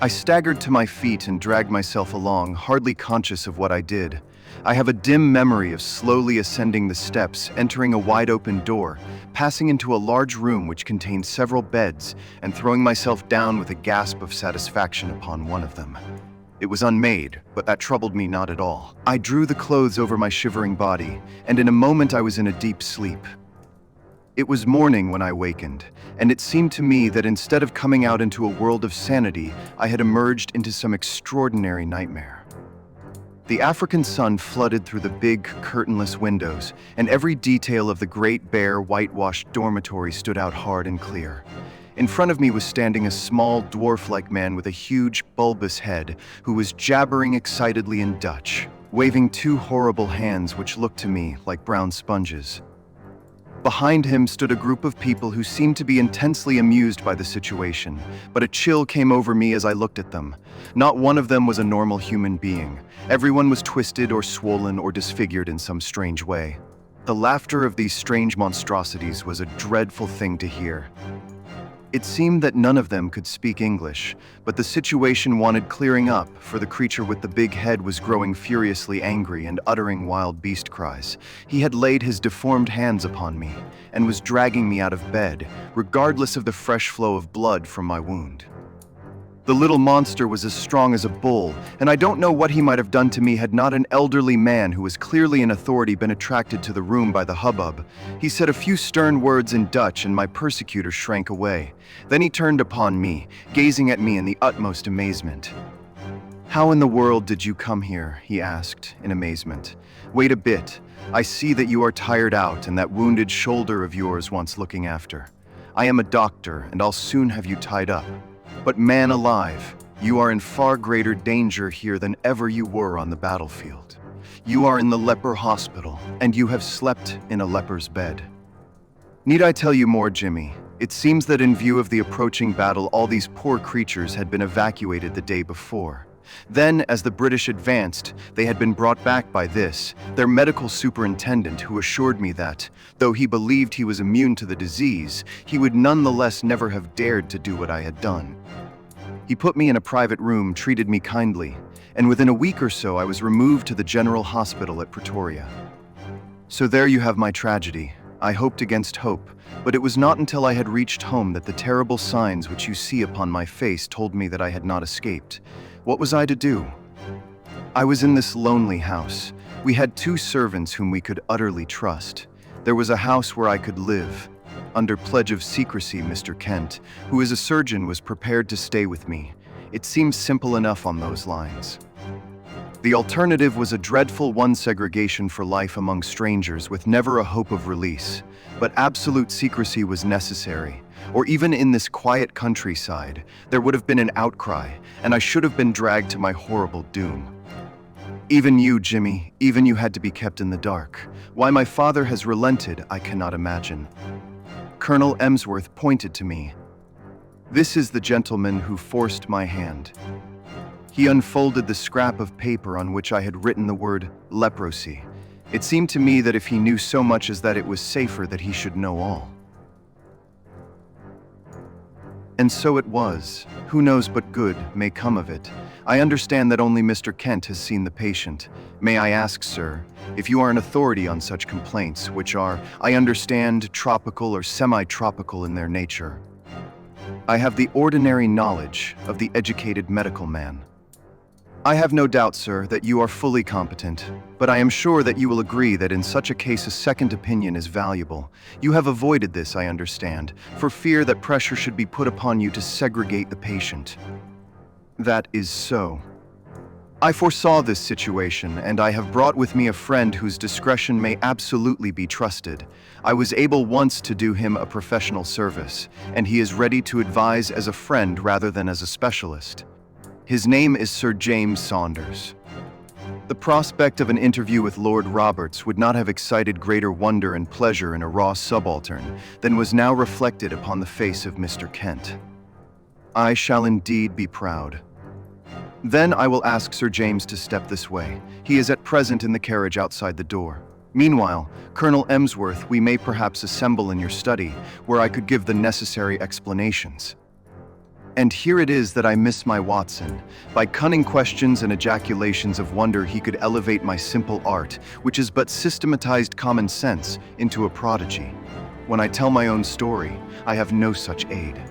I staggered to my feet and dragged myself along, hardly conscious of what I did. I have a dim memory of slowly ascending the steps, entering a wide-open door, passing into a large room which contained several beds, and throwing myself down with a gasp of satisfaction upon one of them. It was unmade, but that troubled me not at all. I drew the clothes over my shivering body, and in a moment I was in a deep sleep. It was morning when I wakened, and it seemed to me that instead of coming out into a world of sanity, I had emerged into some extraordinary nightmare. The African sun flooded through the big, curtainless windows, and every detail of the great, bare, whitewashed dormitory stood out hard and clear. In front of me was standing a small, dwarf-like man with a huge, bulbous head, who was jabbering excitedly in Dutch, waving two horrible hands which looked to me like brown sponges. Behind him stood a group of people who seemed to be intensely amused by the situation, but a chill came over me as I looked at them. Not one of them was a normal human being. Everyone was twisted or swollen or disfigured in some strange way. The laughter of these strange monstrosities was a dreadful thing to hear. It seemed that none of them could speak English, but the situation wanted clearing up, for the creature with the big head was growing furiously angry and uttering wild beast cries. He had laid his deformed hands upon me, and was dragging me out of bed, regardless of the fresh flow of blood from my wound. The little monster was as strong as a bull, and I don't know what he might have done to me had not an elderly man who was clearly in authority been attracted to the room by the hubbub. He said a few stern words in Dutch, and my persecutor shrank away. Then he turned upon me, gazing at me in the utmost amazement. "How in the world did you come here?" he asked, in amazement. "Wait a bit. I see that you are tired out, and that wounded shoulder of yours wants looking after. I am a doctor, and I'll soon have you tied up. But man alive, you are in far greater danger here than ever you were on the battlefield. You are in the leper hospital, and you have slept in a leper's bed. Need I tell you more, Jimmy? It seems that in view of the approaching battle, all these poor creatures had been evacuated the day before. Then, as the British advanced, they had been brought back by their medical superintendent, who assured me that, though he believed he was immune to the disease, he would nonetheless never have dared to do what I had done. He put me in a private room, treated me kindly, and within a week or so I was removed to the General Hospital at Pretoria. So there you have my tragedy. I hoped against hope, but it was not until I had reached home that the terrible signs which you see upon my face told me that I had not escaped. What was I to do? I was in this lonely house. We had two servants whom we could utterly trust. There was a house where I could live. Under pledge of secrecy, Mr. Kent, who is a surgeon, was prepared to stay with me. It seemed simple enough on those lines. The alternative was a dreadful one, segregation for life among strangers with never a hope of release. But absolute secrecy was necessary, or even in this quiet countryside, there would have been an outcry, and I should have been dragged to my horrible doom. Even you, Jimmy, even you had to be kept in the dark. Why my father has relented, I cannot imagine. Colonel Emsworth pointed to me. This is the gentleman who forced my hand. He unfolded the scrap of paper on which I had written the word leprosy. It seemed to me that if he knew so much as that, it was safer that he should know all. And so it was. Who knows but good may come of it. I understand that only Mr. Kent has seen the patient. May I ask, sir, if you are an authority on such complaints, which are, I understand, tropical or semi-tropical in their nature? I have the ordinary knowledge of the educated medical man. I have no doubt, sir, that you are fully competent, but I am sure that you will agree that in such a case a second opinion is valuable. You have avoided this, I understand, for fear that pressure should be put upon you to segregate the patient. That is so. I foresaw this situation, and I have brought with me a friend whose discretion may absolutely be trusted. I was able once to do him a professional service, and he is ready to advise as a friend rather than as a specialist. His name is Sir James Saunders. The prospect of an interview with Lord Roberts would not have excited greater wonder and pleasure in a raw subaltern than was now reflected upon the face of Mr. Kent. I shall indeed be proud. Then I will ask Sir James to step this way. He is at present in the carriage outside the door. Meanwhile, Colonel Emsworth, we may perhaps assemble in your study, where I could give the necessary explanations. And here it is that I miss my Watson. By cunning questions and ejaculations of wonder, he could elevate my simple art, which is but systematized common sense, into a prodigy. When I tell my own story, I have no such aid.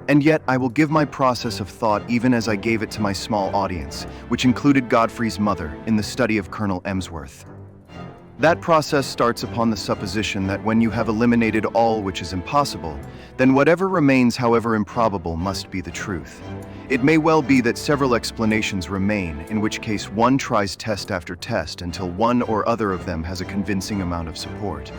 And yet I will give my process of thought even as I gave it to my small audience, which included Godfrey's mother, in the study of Colonel Emsworth. That process starts upon the supposition that when you have eliminated all which is impossible, then whatever remains, however improbable, must be the truth. It may well be that several explanations remain, in which case one tries test after test until one or other of them has a convincing amount of support.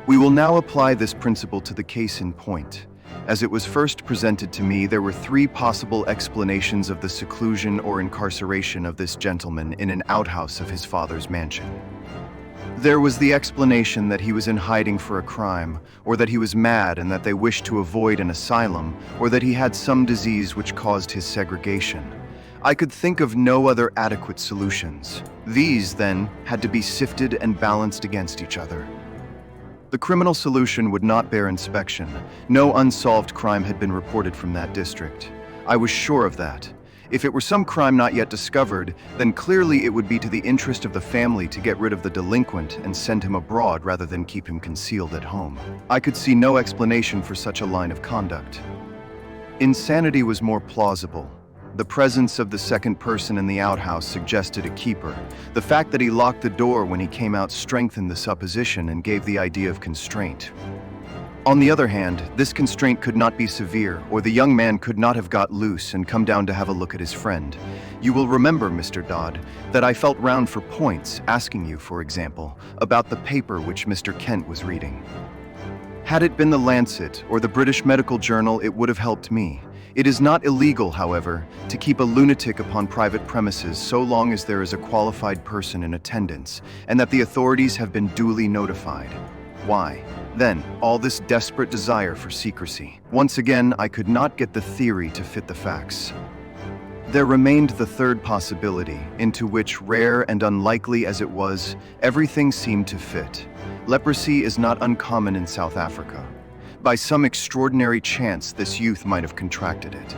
We will now apply this principle to the case in point. As it was first presented to me, there were three possible explanations of the seclusion or incarceration of this gentleman in an outhouse of his father's mansion. There was the explanation that he was in hiding for a crime, or that he was mad and that they wished to avoid an asylum, or that he had some disease which caused his segregation. I could think of no other adequate solutions. These, then, had to be sifted and balanced against each other. The criminal solution would not bear inspection. No unsolved crime had been reported from that district. I was sure of that. If it were some crime not yet discovered, then clearly it would be to the interest of the family to get rid of the delinquent and send him abroad rather than keep him concealed at home. I could see no explanation for such a line of conduct. Insanity was more plausible. The presence of the second person in the outhouse suggested a keeper. The fact that he locked the door when he came out strengthened the supposition and gave the idea of constraint. On the other hand, this constraint could not be severe, or the young man could not have got loose and come down to have a look at his friend. You will remember, Mr. Dodd, that I felt round for points, asking you, for example, about the paper which Mr. Kent was reading. Had it been the Lancet or the British Medical Journal, it would have helped me. It is not illegal, however, to keep a lunatic upon private premises so long as there is a qualified person in attendance, and that the authorities have been duly notified. Why, then, all this desperate desire for secrecy? Once again, I could not get the theory to fit the facts. There remained the third possibility, into which, rare and unlikely as it was, everything seemed to fit. Leprosy is not uncommon in South Africa. By some extraordinary chance, this youth might have contracted it.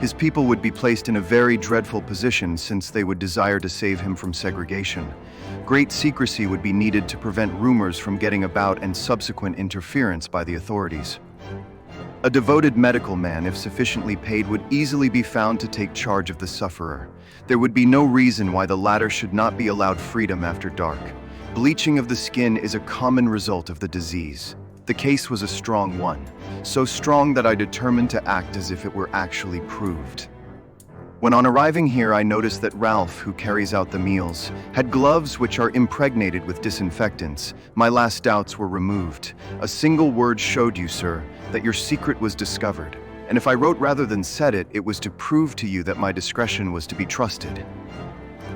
His people would be placed in a very dreadful position since they would desire to save him from segregation. Great secrecy would be needed to prevent rumors from getting about and subsequent interference by the authorities. A devoted medical man, if sufficiently paid, would easily be found to take charge of the sufferer. There would be no reason why the latter should not be allowed freedom after dark. Bleaching of the skin is a common result of the disease. The case was a strong one, so strong that I determined to act as if it were actually proved. When on arriving here, I noticed that Ralph, who carries out the meals, had gloves which are impregnated with disinfectants. My last doubts were removed. A single word showed you, sir, that your secret was discovered. And if I wrote rather than said it, it was to prove to you that my discretion was to be trusted.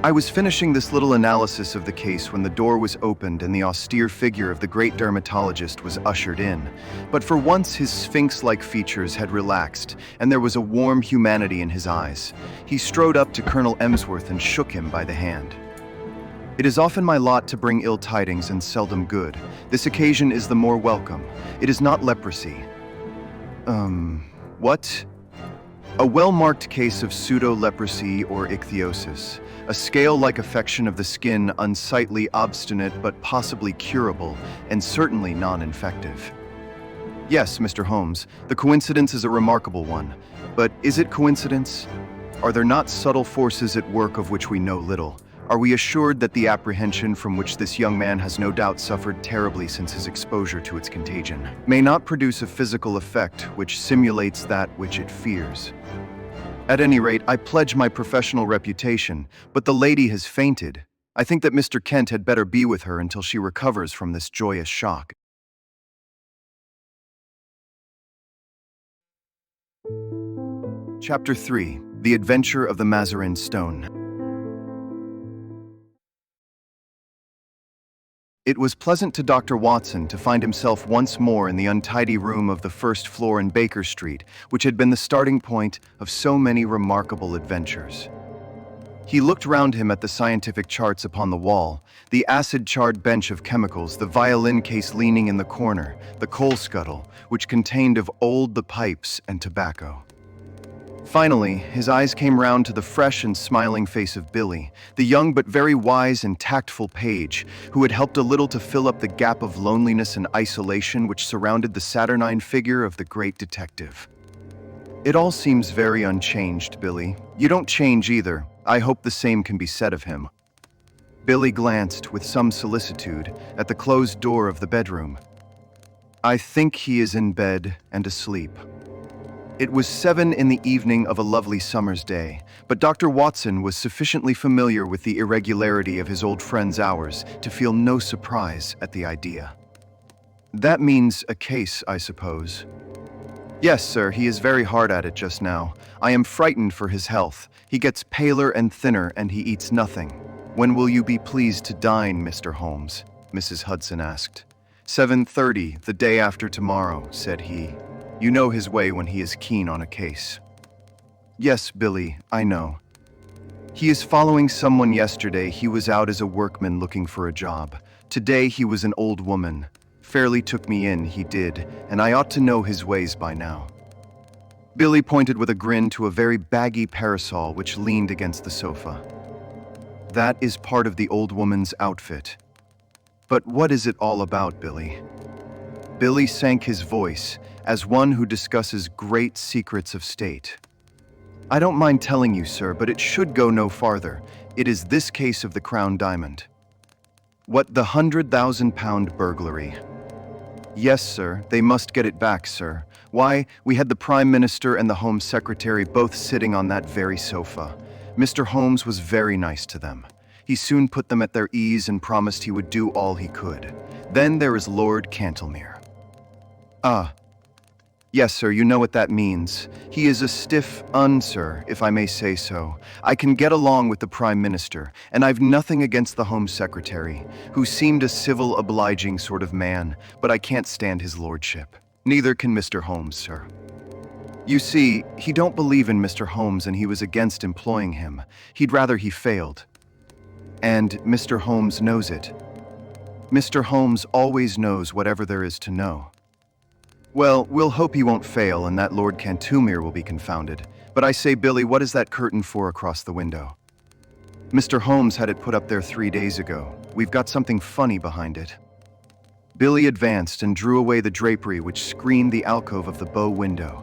I was finishing this little analysis of the case when the door was opened and the austere figure of the great dermatologist was ushered in. But for once his sphinx-like features had relaxed, and there was a warm humanity in his eyes. He strode up to Colonel Emsworth and shook him by the hand. It is often my lot to bring ill tidings and seldom good. This occasion is the more welcome. It is not leprosy. What? A well-marked case of pseudo-leprosy or ichthyosis. A scale-like affection of the skin, unsightly, obstinate, but possibly curable, and certainly non-infective. Yes, Mr. Holmes, the coincidence is a remarkable one. But is it coincidence? Are there not subtle forces at work of which we know little? Are we assured that the apprehension from which this young man has no doubt suffered terribly since his exposure to its contagion may not produce a physical effect which simulates that which it fears? At any rate, I pledge my professional reputation, but the lady has fainted. I think that Mr. Kent had better be with her until she recovers from this joyous shock. Chapter 3: The Adventure of the Mazarin Stone. It was pleasant to Dr. Watson to find himself once more in the untidy room of the first floor in Baker Street, which had been the starting point of so many remarkable adventures. He looked round him at the scientific charts upon the wall, the acid-charred bench of chemicals, the violin case leaning in the corner, the coal scuttle, which contained of old the pipes and tobacco. Finally, his eyes came round to the fresh and smiling face of Billy, the young but very wise and tactful page, who had helped a little to fill up the gap of loneliness and isolation which surrounded the saturnine figure of the great detective. "It all seems very unchanged, Billy. You don't change either. I hope the same can be said of him." Billy glanced with some solicitude at the closed door of the bedroom. "I think he is in bed and asleep." It was 7 in the evening of a lovely summer's day, but Dr. Watson was sufficiently familiar with the irregularity of his old friend's hours to feel no surprise at the idea. "That means a case, I suppose." "Yes, sir, he is very hard at it just now. I am frightened for his health. He gets paler and thinner, and he eats nothing." "When will you be pleased to dine, Mr. Holmes?" Mrs. Hudson asked. 7:30, the day after tomorrow," said he. "You know his way when he is keen on a case." "Yes, Billy, I know. He is following someone. Yesterday he was out as a workman looking for a job. Today he was an old woman. Fairly took me in, he did, and I ought to know his ways by now." Billy pointed with a grin to a very baggy parasol which leaned against the sofa. "That is part of the old woman's outfit." "But what is it all about, Billy?" Billy sank his voice, as one who discusses great secrets of state. "I don't mind telling you, sir, but it should go no farther. It is this case of the Crown Diamond." "What, the £100,000 burglary?" "Yes, sir, they must get it back, sir. Why, we had the Prime Minister and the Home Secretary both sitting on that very sofa. Mr. Holmes was very nice to them. He soon put them at their ease and promised he would do all he could. Then there is Lord Cantlemere." "Ah. Yes, sir, you know what that means. He is a stiff sir, if I may say so. I can get along with the Prime Minister, and I've nothing against the Home Secretary, who seemed a civil, obliging sort of man, but I can't stand his lordship. Neither can Mr. Holmes, sir. You see, he don't believe in Mr. Holmes, and he was against employing him. He'd rather he failed. And Mr. Holmes knows it. Mr. Holmes always knows whatever there is to know. Well, we'll hope he won't fail and that Lord Cantlemere will be confounded. But I say, Billy, what is that curtain for across the window?" "Mr. Holmes had it put up there 3 days ago. We've got something funny behind it." Billy advanced and drew away the drapery which screened the alcove of the bow window.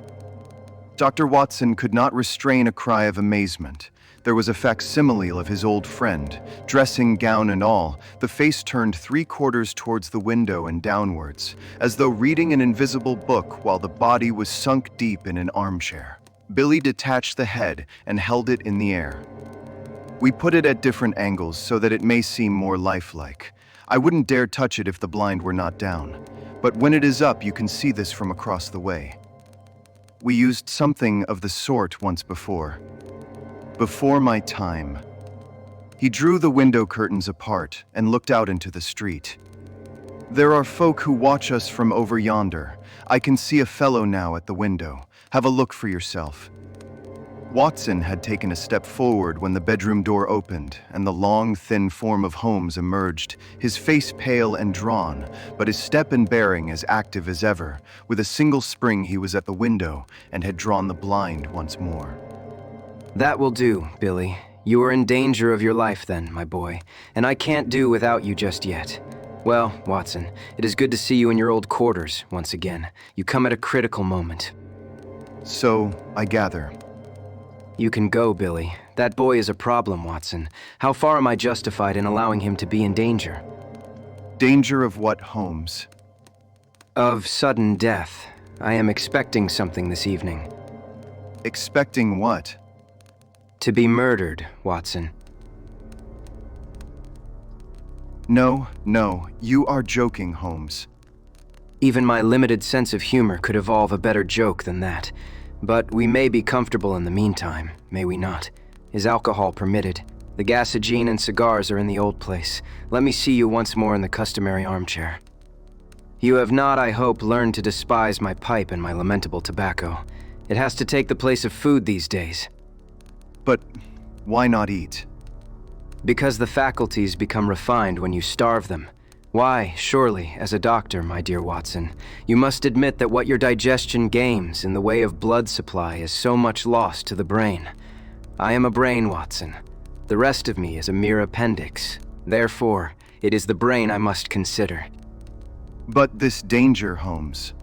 Dr. Watson could not restrain a cry of amazement. There was a facsimile of his old friend, dressing gown and all, the face turned 3/4 towards the window and downwards, as though reading an invisible book while the body was sunk deep in an armchair. Billy detached the head and held it in the air. "We put it at different angles so that it may seem more lifelike. I wouldn't dare touch it if the blind were not down, but when it is up you can see this from across the way. We used something of the sort once before. Before my time." He drew the window curtains apart and looked out into the street. "There are folk who watch us from over yonder. I can see a fellow now at the window. Have a look for yourself." Watson had taken a step forward when the bedroom door opened and the long, thin form of Holmes emerged, his face pale and drawn, but his step and bearing as active as ever. With a single spring he was at the window and had drawn the blind once more. That will do, Billy. You are in danger of your life then, my boy, and I can't do without you just yet. Well, Watson, it is good to see you in your old quarters once again. You come at a critical moment. "So, I gather." You can go, Billy. That boy is a problem, Watson. How far am I justified in allowing him to be in danger? "Danger of what, Holmes?" Of sudden death. I am expecting something this evening. "Expecting what?" To be murdered, Watson. No, you are joking, Holmes. Even my limited sense of humor could evolve a better joke than that. But we may be comfortable in the meantime, may we not? Is alcohol permitted? The gasogene and cigars are in the old place. Let me see you once more in the customary armchair. You have not, I hope, learned to despise my pipe and my lamentable tobacco. It has to take the place of food these days. But why not eat? Because the faculties become refined when you starve them. Why, surely, as a doctor, my dear Watson, you must admit that what your digestion gains in the way of blood supply is so much lost to the brain. I am a brain, Watson. The rest of me is a mere appendix. Therefore, it is the brain I must consider. But this danger, Holmes.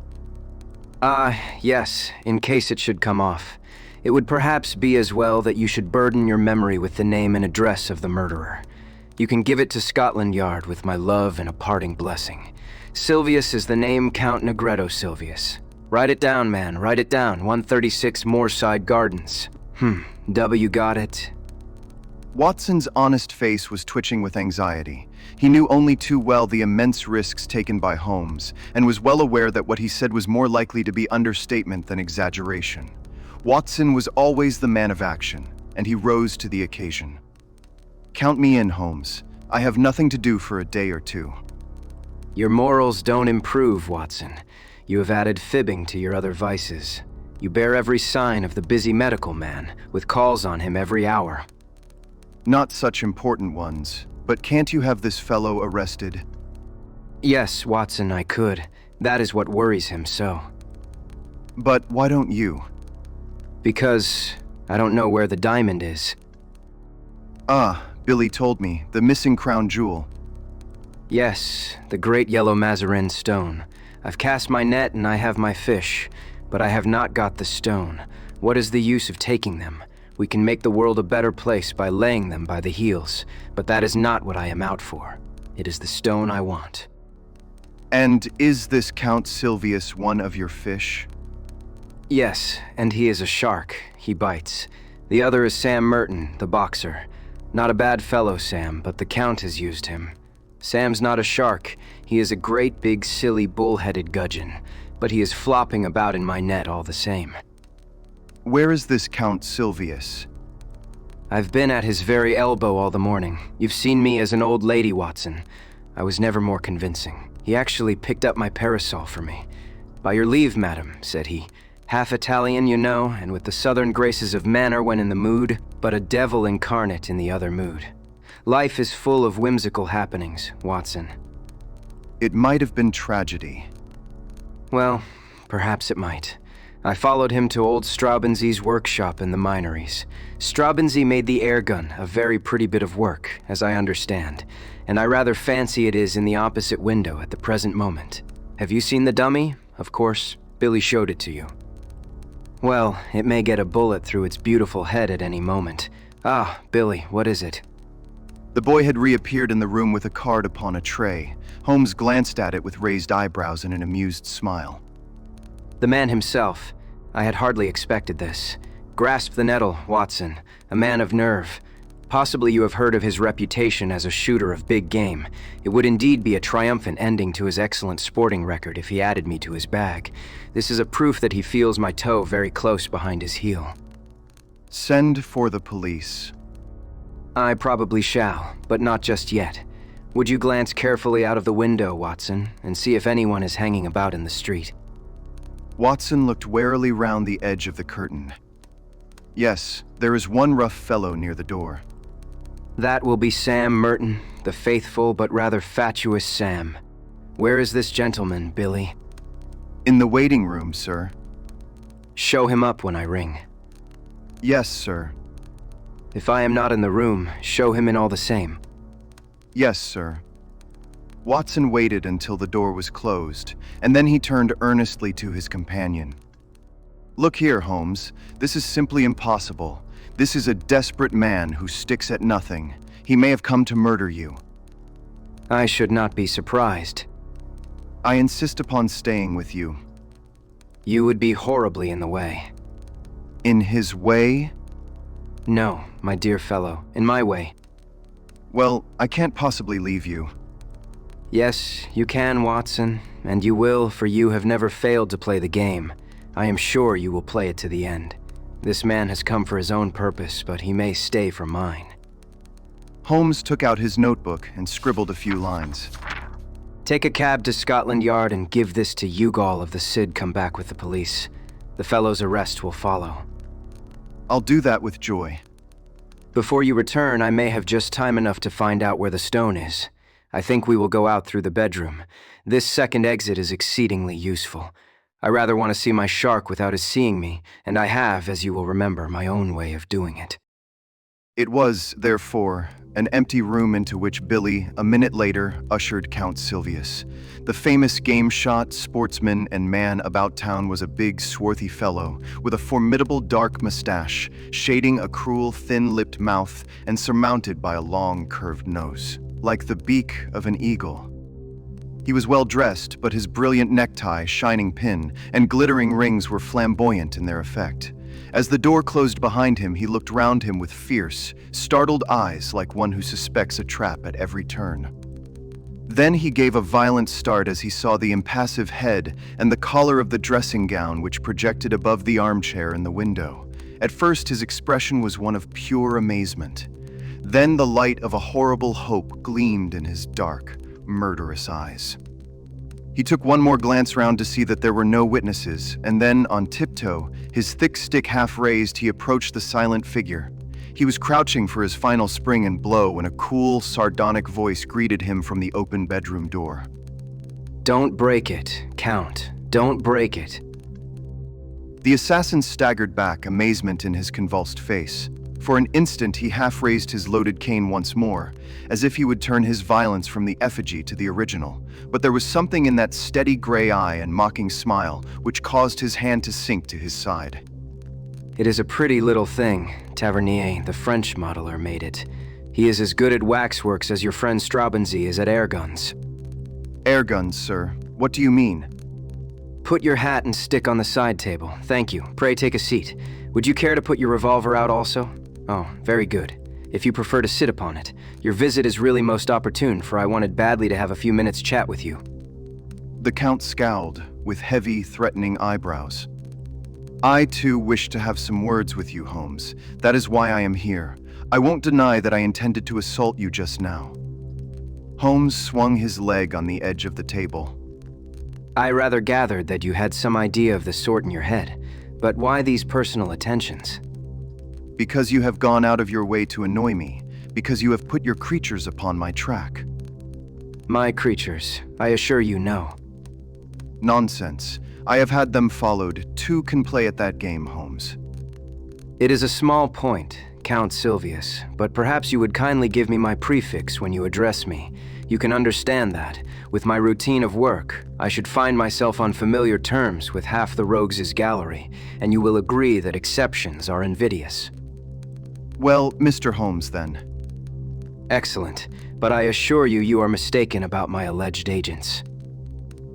Yes, in case it should come off. It would perhaps be as well that you should burden your memory with the name and address of the murderer. You can give it to Scotland Yard with my love and a parting blessing. Silvius is the name Count Negretto Silvius. Write it down, man, write it down. 136 Moorside Gardens. W got it? Watson's honest face was twitching with anxiety. He knew only too well the immense risks taken by Holmes, and was well aware that what he said was more likely to be understatement than exaggeration. Watson was always the man of action, and he rose to the occasion. Count me in, Holmes. I have nothing to do for a day or two. Your morals don't improve, Watson. You have added fibbing to your other vices. You bear every sign of the busy medical man, with calls on him every hour. Not such important ones, but can't you have this fellow arrested? Yes, Watson, I could. That is what worries him so. But why don't you? Because I don't know where the diamond is. Billy told me, the missing crown jewel. Yes, the great yellow Mazarin stone. I've cast my net and I have my fish, but I have not got the stone. What is the use of taking them? We can make the world a better place by laying them by the heels, but that is not what I am out for. It is the stone I want. And is this Count Silvius one of your fish? Yes, and he is a shark. He bites. The other is Sam Merton, the boxer. Not a bad fellow, Sam, but the Count has used him. Sam's not a shark. He is a great big silly bull-headed gudgeon, but he is flopping about in my net all the same. Where is this Count Silvius? I've been at his very elbow all the morning. You've seen me as an old lady, Watson. I was never more convincing. He actually picked up my parasol for me. "By your leave, madam," said he. "Half Italian, you know, and with the southern graces of manner when in the mood, but a devil incarnate in the other mood. Life is full of whimsical happenings, Watson." It might have been tragedy. Well, perhaps it might. I followed him to old Straubenzie's workshop in the Minories. Straubenzee made the air gun, a very pretty bit of work, as I understand, and I rather fancy it is in the opposite window at the present moment. Have you seen the dummy? Of course, Billy showed it to you. Well, it may get a bullet through its beautiful head at any moment. Billy, what is it? The boy had reappeared in the room with a card upon a tray. Holmes glanced at it with raised eyebrows and an amused smile. The man himself. I had hardly expected this. Grasp the nettle, Watson. A man of nerve. Possibly you have heard of his reputation as a shooter of big game. It would indeed be a triumphant ending to his excellent sporting record if he added me to his bag. This is a proof that he feels my toe very close behind his heel. Send for the police. I probably shall, but not just yet. Would you glance carefully out of the window, Watson, and see if anyone is hanging about in the street? Watson looked warily round the edge of the curtain. Yes, there is one rough fellow near the door. That will be Sam Merton, the faithful but rather fatuous Sam. Where is this gentleman, Billy? In the waiting room, sir. Show him up when I ring. Yes, sir. If I am not in the room, show him in all the same. Yes, sir. Watson waited until the door was closed, and then he turned earnestly to his companion. Look here, Holmes. This is simply impossible. This is a desperate man who sticks at nothing. He may have come to murder you. I should not be surprised. I insist upon staying with you. You would be horribly in the way. In his way? No, my dear fellow, in my way. Well, I can't possibly leave you. Yes, you can, Watson, and you will, for you have never failed to play the game. I am sure you will play it to the end. This man has come for his own purpose, but he may stay for mine. Holmes took out his notebook and scribbled a few lines. Take a cab to Scotland Yard and give this to Youghal of the Cid come back with the police. The fellow's arrest will follow. I'll do that with joy. Before you return, I may have just time enough to find out where the stone is. I think we will go out through the bedroom. This second exit is exceedingly useful. I rather want to see my shark without his seeing me, and I have, as you will remember, my own way of doing it. It was, therefore, an empty room into which Billy, a minute later, ushered Count Silvius. The famous game shot, sportsman, and man about town was a big, swarthy fellow with a formidable dark mustache, shading a cruel, thin-lipped mouth and surmounted by a long, curved nose, like the beak of an eagle. He was well dressed, but his brilliant necktie, shining pin, and glittering rings were flamboyant in their effect. As the door closed behind him, he looked round him with fierce, startled eyes like one who suspects a trap at every turn. Then he gave a violent start as he saw the impassive head and the collar of the dressing gown which projected above the armchair in the window. At first his expression was one of pure amazement. Then the light of a horrible hope gleamed in his dark, murderous eyes. He took one more glance round to see that there were no witnesses, and then, on tiptoe, his thick stick half raised, he approached the silent figure. He was crouching for his final spring and blow when a cool, sardonic voice greeted him from the open bedroom door. Don't break it, Count. Don't break it. The assassin staggered back, amazement in his convulsed face. For an instant he half raised his loaded cane once more, as if he would turn his violence from the effigy to the original. But there was something in that steady gray eye and mocking smile which caused his hand to sink to his side. It is a pretty little thing. Tavernier, the French modeler, made it. He is as good at waxworks as your friend Straubenzee is at air guns. Air guns, sir. What do you mean? Put your hat and stick on the side table. Thank you. Pray take a seat. Would you care to put your revolver out also? Oh, very good. If you prefer to sit upon it. Your visit is really most opportune, for I wanted badly to have a few minutes' chat with you. The Count scowled, with heavy, threatening eyebrows. I, too, wish to have some words with you, Holmes. That is why I am here. I won't deny that I intended to assault you just now. Holmes swung his leg on the edge of the table. I rather gathered that you had some idea of the sort in your head, but why these personal attentions? Because you have gone out of your way to annoy me, because you have put your creatures upon my track. My creatures, I assure you no. Nonsense. I have had them followed. Two can play at that game, Holmes. It is a small point, Count Silvius, but perhaps you would kindly give me my prefix when you address me. You can understand that. With my routine of work, I should find myself on familiar terms with half the rogues' gallery, and you will agree that exceptions are invidious. Well, Mr. Holmes, then. Excellent, but I assure you you are mistaken about my alleged agents.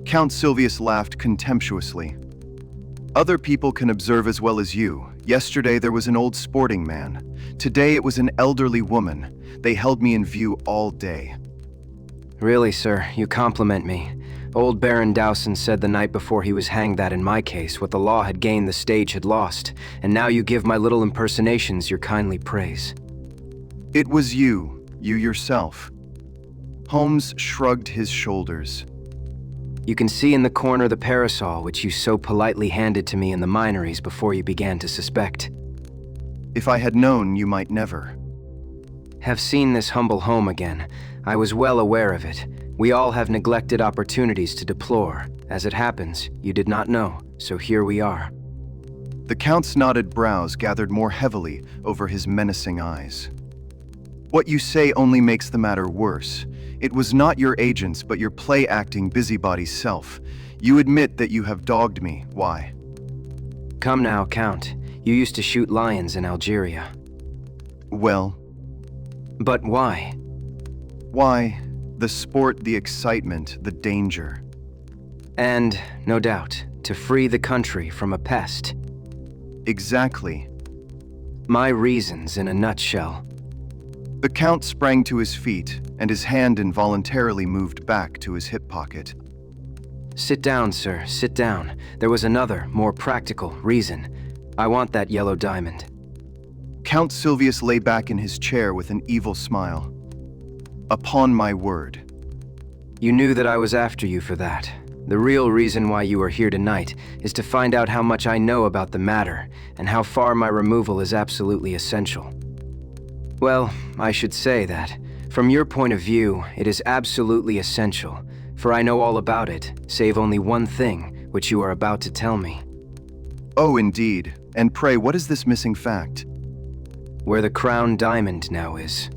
Count Silvius laughed contemptuously. Other people can observe as well as you. Yesterday there was an old sporting man. Today it was an elderly woman. They held me in view all day. Really, sir, you compliment me. Old Baron Dowson said the night before he was hanged that in my case, what the law had gained the stage had lost, and now you give my little impersonations your kindly praise. It was you yourself. Holmes shrugged his shoulders. You can see in the corner the parasol which you so politely handed to me in the Minories before you began to suspect. If I had known, you might never. Have seen this humble home again. I was well aware of it. We all have neglected opportunities to deplore. As it happens, you did not know, so here we are. The Count's knotted brows gathered more heavily over his menacing eyes. What you say only makes the matter worse. It was not your agents, but your play-acting busybody self. You admit that you have dogged me. Why? Come now, Count. You used to shoot lions in Algeria. Well? But why? Why? The sport, the excitement, the danger. And, no doubt, to free the country from a pest. Exactly. My reasons in a nutshell. The Count sprang to his feet, and his hand involuntarily moved back to his hip pocket. Sit down, sir, sit down. There was another, more practical reason. I want that yellow diamond. Count Silvius lay back in his chair with an evil smile. Upon my word. You knew that I was after you for that. The real reason why you are here tonight is to find out how much I know about the matter and how far my removal is absolutely essential. Well, I should say that, from your point of view, it is absolutely essential, for I know all about it, save only one thing, which you are about to tell me. Oh, indeed. And pray, what is this missing fact? Where the crown diamond now is.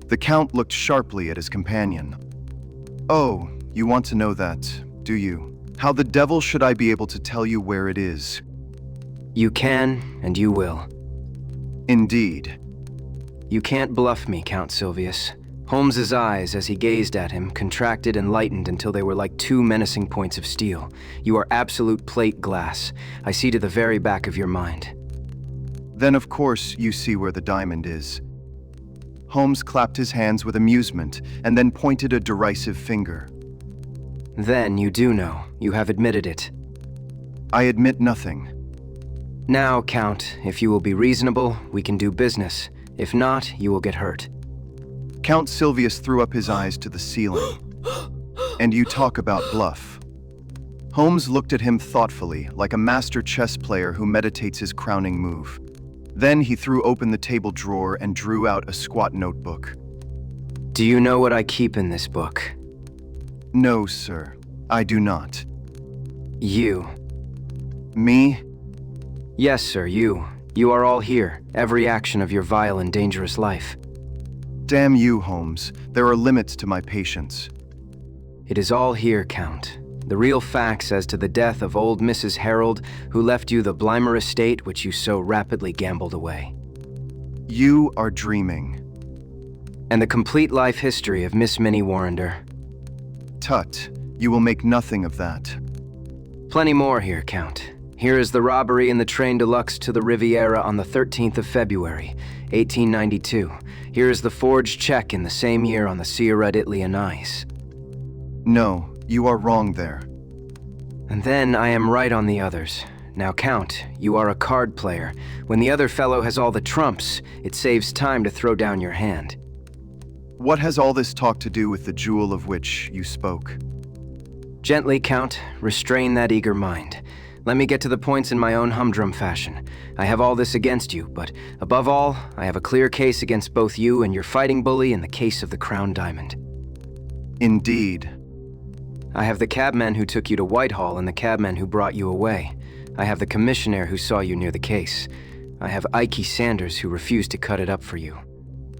The Count looked sharply at his companion. Oh, you want to know that, do you? How the devil should I be able to tell you where it is? You can, and you will. Indeed. You can't bluff me, Count Silvius. Holmes's eyes, as he gazed at him, contracted and lightened until they were like two menacing points of steel. You are absolute plate glass. I see to the very back of your mind. Then of course you see where the diamond is. Holmes clapped his hands with amusement and then pointed a derisive finger. Then you do know. You have admitted it. I admit nothing. Now, Count, if you will be reasonable, we can do business. If not, you will get hurt. Count Silvius threw up his eyes to the ceiling. And you talk about bluff. Holmes looked at him thoughtfully, like a master chess player who meditates his crowning move. Then he threw open the table drawer and drew out a squat notebook. Do you know what I keep in this book? No, sir. I do not. You. Me? Yes, sir, you. You are all here, every action of your vile and dangerous life. Damn you, Holmes. There are limits to my patience. It is all here, Count. The real facts as to the death of old Mrs. Harold, who left you the Blymer estate which you so rapidly gambled away. You are dreaming. And the complete life history of Miss Minnie Warrender. Tut, you will make nothing of that. Plenty more here, Count. Here is the robbery in the train deluxe to the Riviera on the 13th of February, 1892. Here is the forged check in the same year on the Sierra d'Italy and Ice. No, you are wrong there. And then I am right on the others. Now, Count, you are a card player. When the other fellow has all the trumps, it saves time to throw down your hand. What has all this talk to do with the jewel of which you spoke? Gently, Count. Restrain that eager mind. Let me get to the points in my own humdrum fashion. I have all this against you, but above all, I have a clear case against both you and your fighting bully in the case of the Crown Diamond. Indeed. I have the cabman who took you to Whitehall and the cabman who brought you away. I have the commissioner who saw you near the case. I have Ike Sanders who refused to cut it up for you.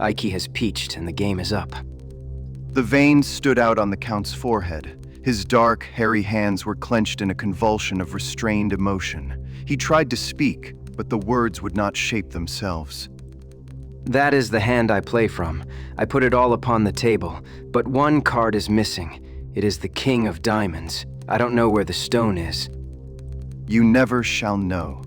Ike has peached and the game is up. The veins stood out on the Count's forehead. His dark, hairy hands were clenched in a convulsion of restrained emotion. He tried to speak, but the words would not shape themselves. That is the hand I play from. I put it all upon the table, but one card is missing. It is the King of Diamonds. I don't know where the stone is. You never shall know.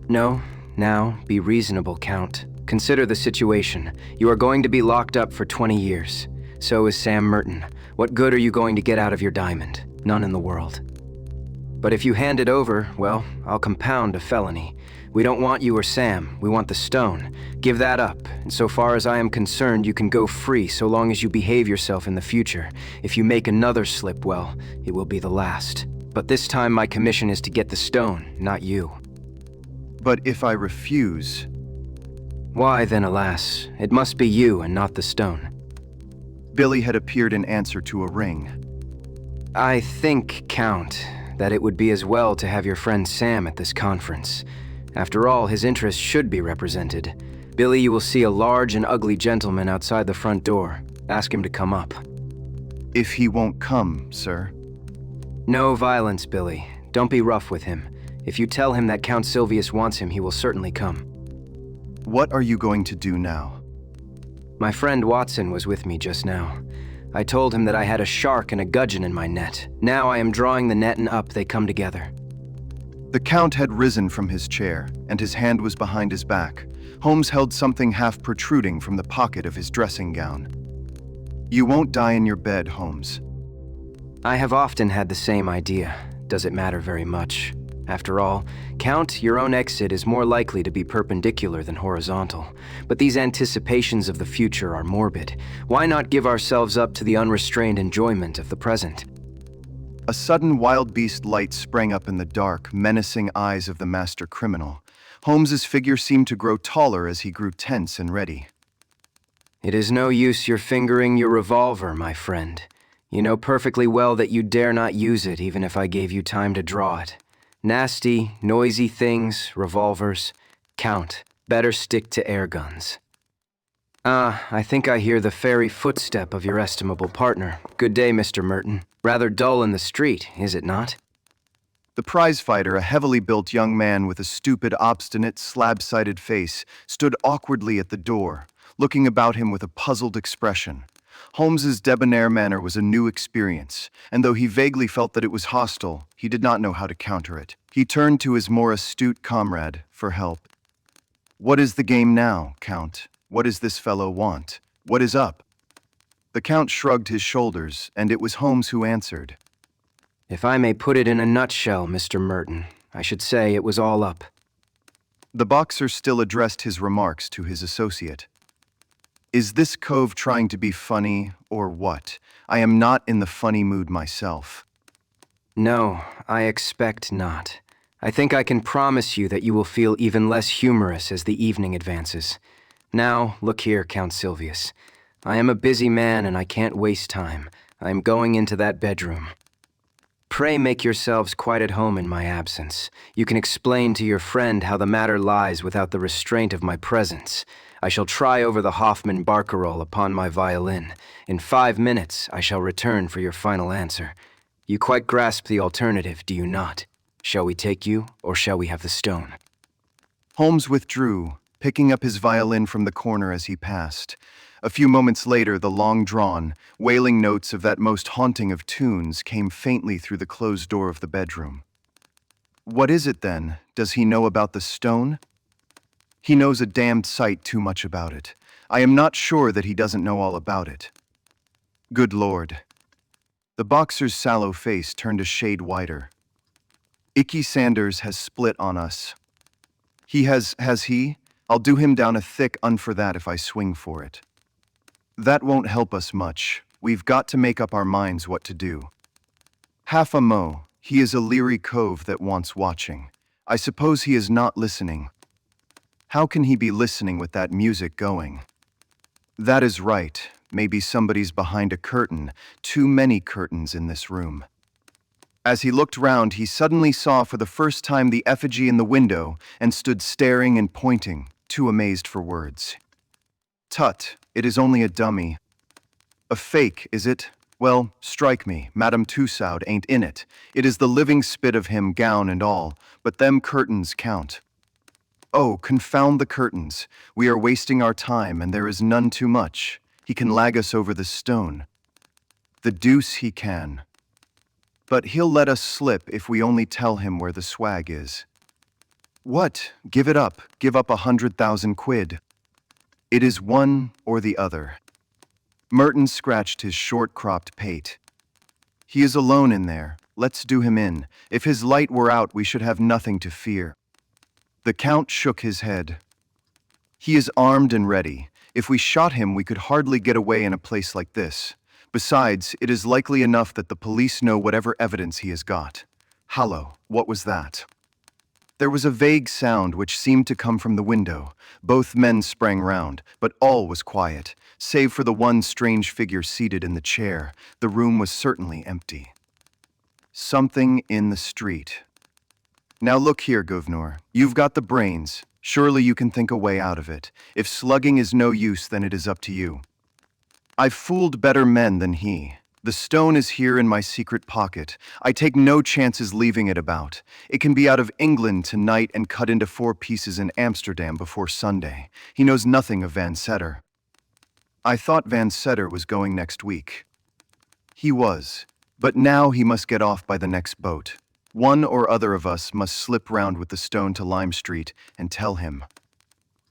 No, now, be reasonable, Count. Consider the situation. You are going to be locked up for 20 years. So is Sam Merton. What good are you going to get out of your diamond? None in the world. But if you hand it over, well, I'll compound a felony. We don't want you or Sam, we want the stone. Give that up, and so far as I am concerned, you can go free so long as you behave yourself in the future. If you make another slip, well, it will be the last. But this time my commission is to get the stone, not you. But if I refuse... Why then, alas, it must be you and not the stone. Billy had appeared in answer to a ring. I think, Count, that it would be as well to have your friend Sam at this conference. After all, his interests should be represented. Billy, you will see a large and ugly gentleman outside the front door. Ask him to come up. If he won't come, sir. No violence, Billy. Don't be rough with him. If you tell him that Count Silvius wants him, he will certainly come. What are you going to do now? My friend Watson was with me just now. I told him that I had a shark and a gudgeon in my net. Now I am drawing the net and up they come together. The Count had risen from his chair, and his hand was behind his back. Holmes held something half protruding from the pocket of his dressing gown. You won't die in your bed, Holmes. I have often had the same idea. Does it matter very much? After all, Count, your own exit is more likely to be perpendicular than horizontal. But these anticipations of the future are morbid. Why not give ourselves up to the unrestrained enjoyment of the present? A sudden wild beast light sprang up in the dark, menacing eyes of the master criminal. Holmes's figure seemed to grow taller as he grew tense and ready. It is no use your fingering your revolver, my friend. You know perfectly well that you dare not use it even if I gave you time to draw it. Nasty, noisy things, revolvers. Count, better stick to air guns. I think I hear the fairy footstep of your estimable partner. Good day, Mr. Merton. Rather dull in the street, is it not? The prizefighter, a heavily built young man with a stupid, obstinate, slab-sided face, stood awkwardly at the door, looking about him with a puzzled expression. Holmes's debonair manner was a new experience, and though he vaguely felt that it was hostile, he did not know how to counter it. He turned to his more astute comrade for help. "What is the game now, Count? What does this fellow want? What is up?" The Count shrugged his shoulders, and it was Holmes who answered. If I may put it in a nutshell, Mr. Merton, I should say it was all up. The boxer still addressed his remarks to his associate. "Is this cove trying to be funny, or what? I am not in the funny mood myself." No, I expect not. I think I can promise you that you will feel even less humorous as the evening advances. Now, look here, Count Silvius. I am a busy man and I can't waste time. I am going into that bedroom. Pray make yourselves quite at home in my absence. You can explain to your friend how the matter lies without the restraint of my presence. I shall try over the Hoffman barcarolle upon my violin. In 5 minutes, I shall return for your final answer. You quite grasp the alternative, do you not? Shall we take you, or shall we have the stone? Holmes withdrew, picking up his violin from the corner as he passed. A few moments later, the long-drawn, wailing notes of that most haunting of tunes came faintly through the closed door of the bedroom. What is it, then? Does he know about the stone? He knows a damned sight too much about it. I am not sure that he doesn't know all about it. Good Lord. The boxer's sallow face turned a shade whiter. Icky Sanders has split on us. Has he? I'll do him down a thick un for that if I swing for it. That won't help us much. We've got to make up our minds what to do. Half a mo, he is a leery cove that wants watching. I suppose he is not listening. How can he be listening with that music going? That is right. Maybe somebody's behind a curtain. Too many curtains in this room. As he looked round, he suddenly saw for the first time the effigy in the window and stood staring and pointing, too amazed for words. Tut, it is only a dummy. A fake, is it? Well, strike me, Madame Tussaud ain't in it. It is the living spit of him, gown and all, but them curtains count. Oh, confound the curtains. We are wasting our time, and there is none too much. He can lag us over the stone. The deuce he can. But he'll let us slip if we only tell him where the swag is. What? Give it up. Give up 100,000 quid. It is one or the other. Merton scratched his short-cropped pate. He is alone in there. Let's do him in. If his light were out, we should have nothing to fear. The Count shook his head. He is armed and ready. If we shot him, we could hardly get away in a place like this. Besides, it is likely enough that the police know whatever evidence he has got. Hallo, what was that? There was a vague sound which seemed to come from the window. Both men sprang round, but all was quiet, save for the one strange figure seated in the chair. The room was certainly empty. Something in the street. Now look here, Governor. You've got the brains. Surely you can think a way out of it. If slugging is no use, then it is up to you. I've fooled better men than he. The stone is here in my secret pocket. I take no chances leaving it about. It can be out of England tonight and cut into 4 pieces in Amsterdam before Sunday. He knows nothing of Van Setter. I thought Van Setter was going next week. He was, but now he must get off by the next boat. One or other of us must slip round with the stone to Lime Street and tell him.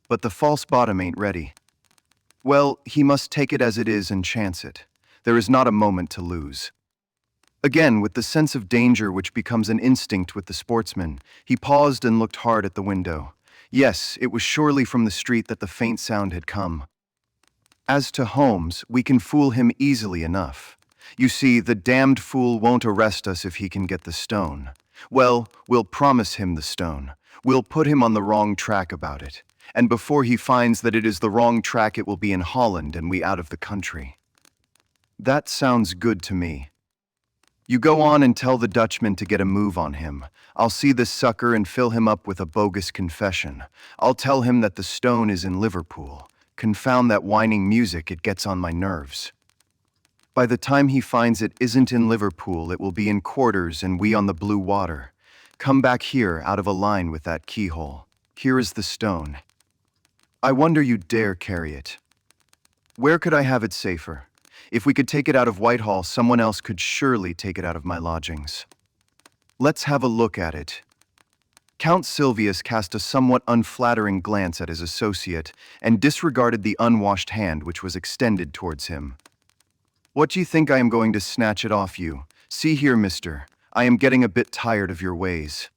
But the false bottom ain't ready. Well, he must take it as it is and chance it. There is not a moment to lose. Again, with the sense of danger which becomes an instinct with the sportsman, he paused and looked hard at the window. Yes, it was surely from the street that the faint sound had come. As to Holmes, we can fool him easily enough. You see, the damned fool won't arrest us if he can get the stone. Well, we'll promise him the stone. We'll put him on the wrong track about it. And before he finds that it is the wrong track, it will be in Holland and we out of the country. That sounds good to me. You go on and tell the Dutchman to get a move on him. I'll see this sucker and fill him up with a bogus confession. I'll tell him that the stone is in Liverpool. Confound that whining music, it gets on my nerves. By the time he finds it isn't in Liverpool, it will be in quarters and we on the blue water. Come back here, out of a line with that keyhole. Here is the stone. I wonder you dare carry it. Where could I have it safer? If we could take it out of Whitehall, someone else could surely take it out of my lodgings. Let's have a look at it. Count Silvius cast a somewhat unflattering glance at his associate and disregarded the unwashed hand which was extended towards him. What do you think I am going to snatch it off you? See here, mister, I am getting a bit tired of your ways.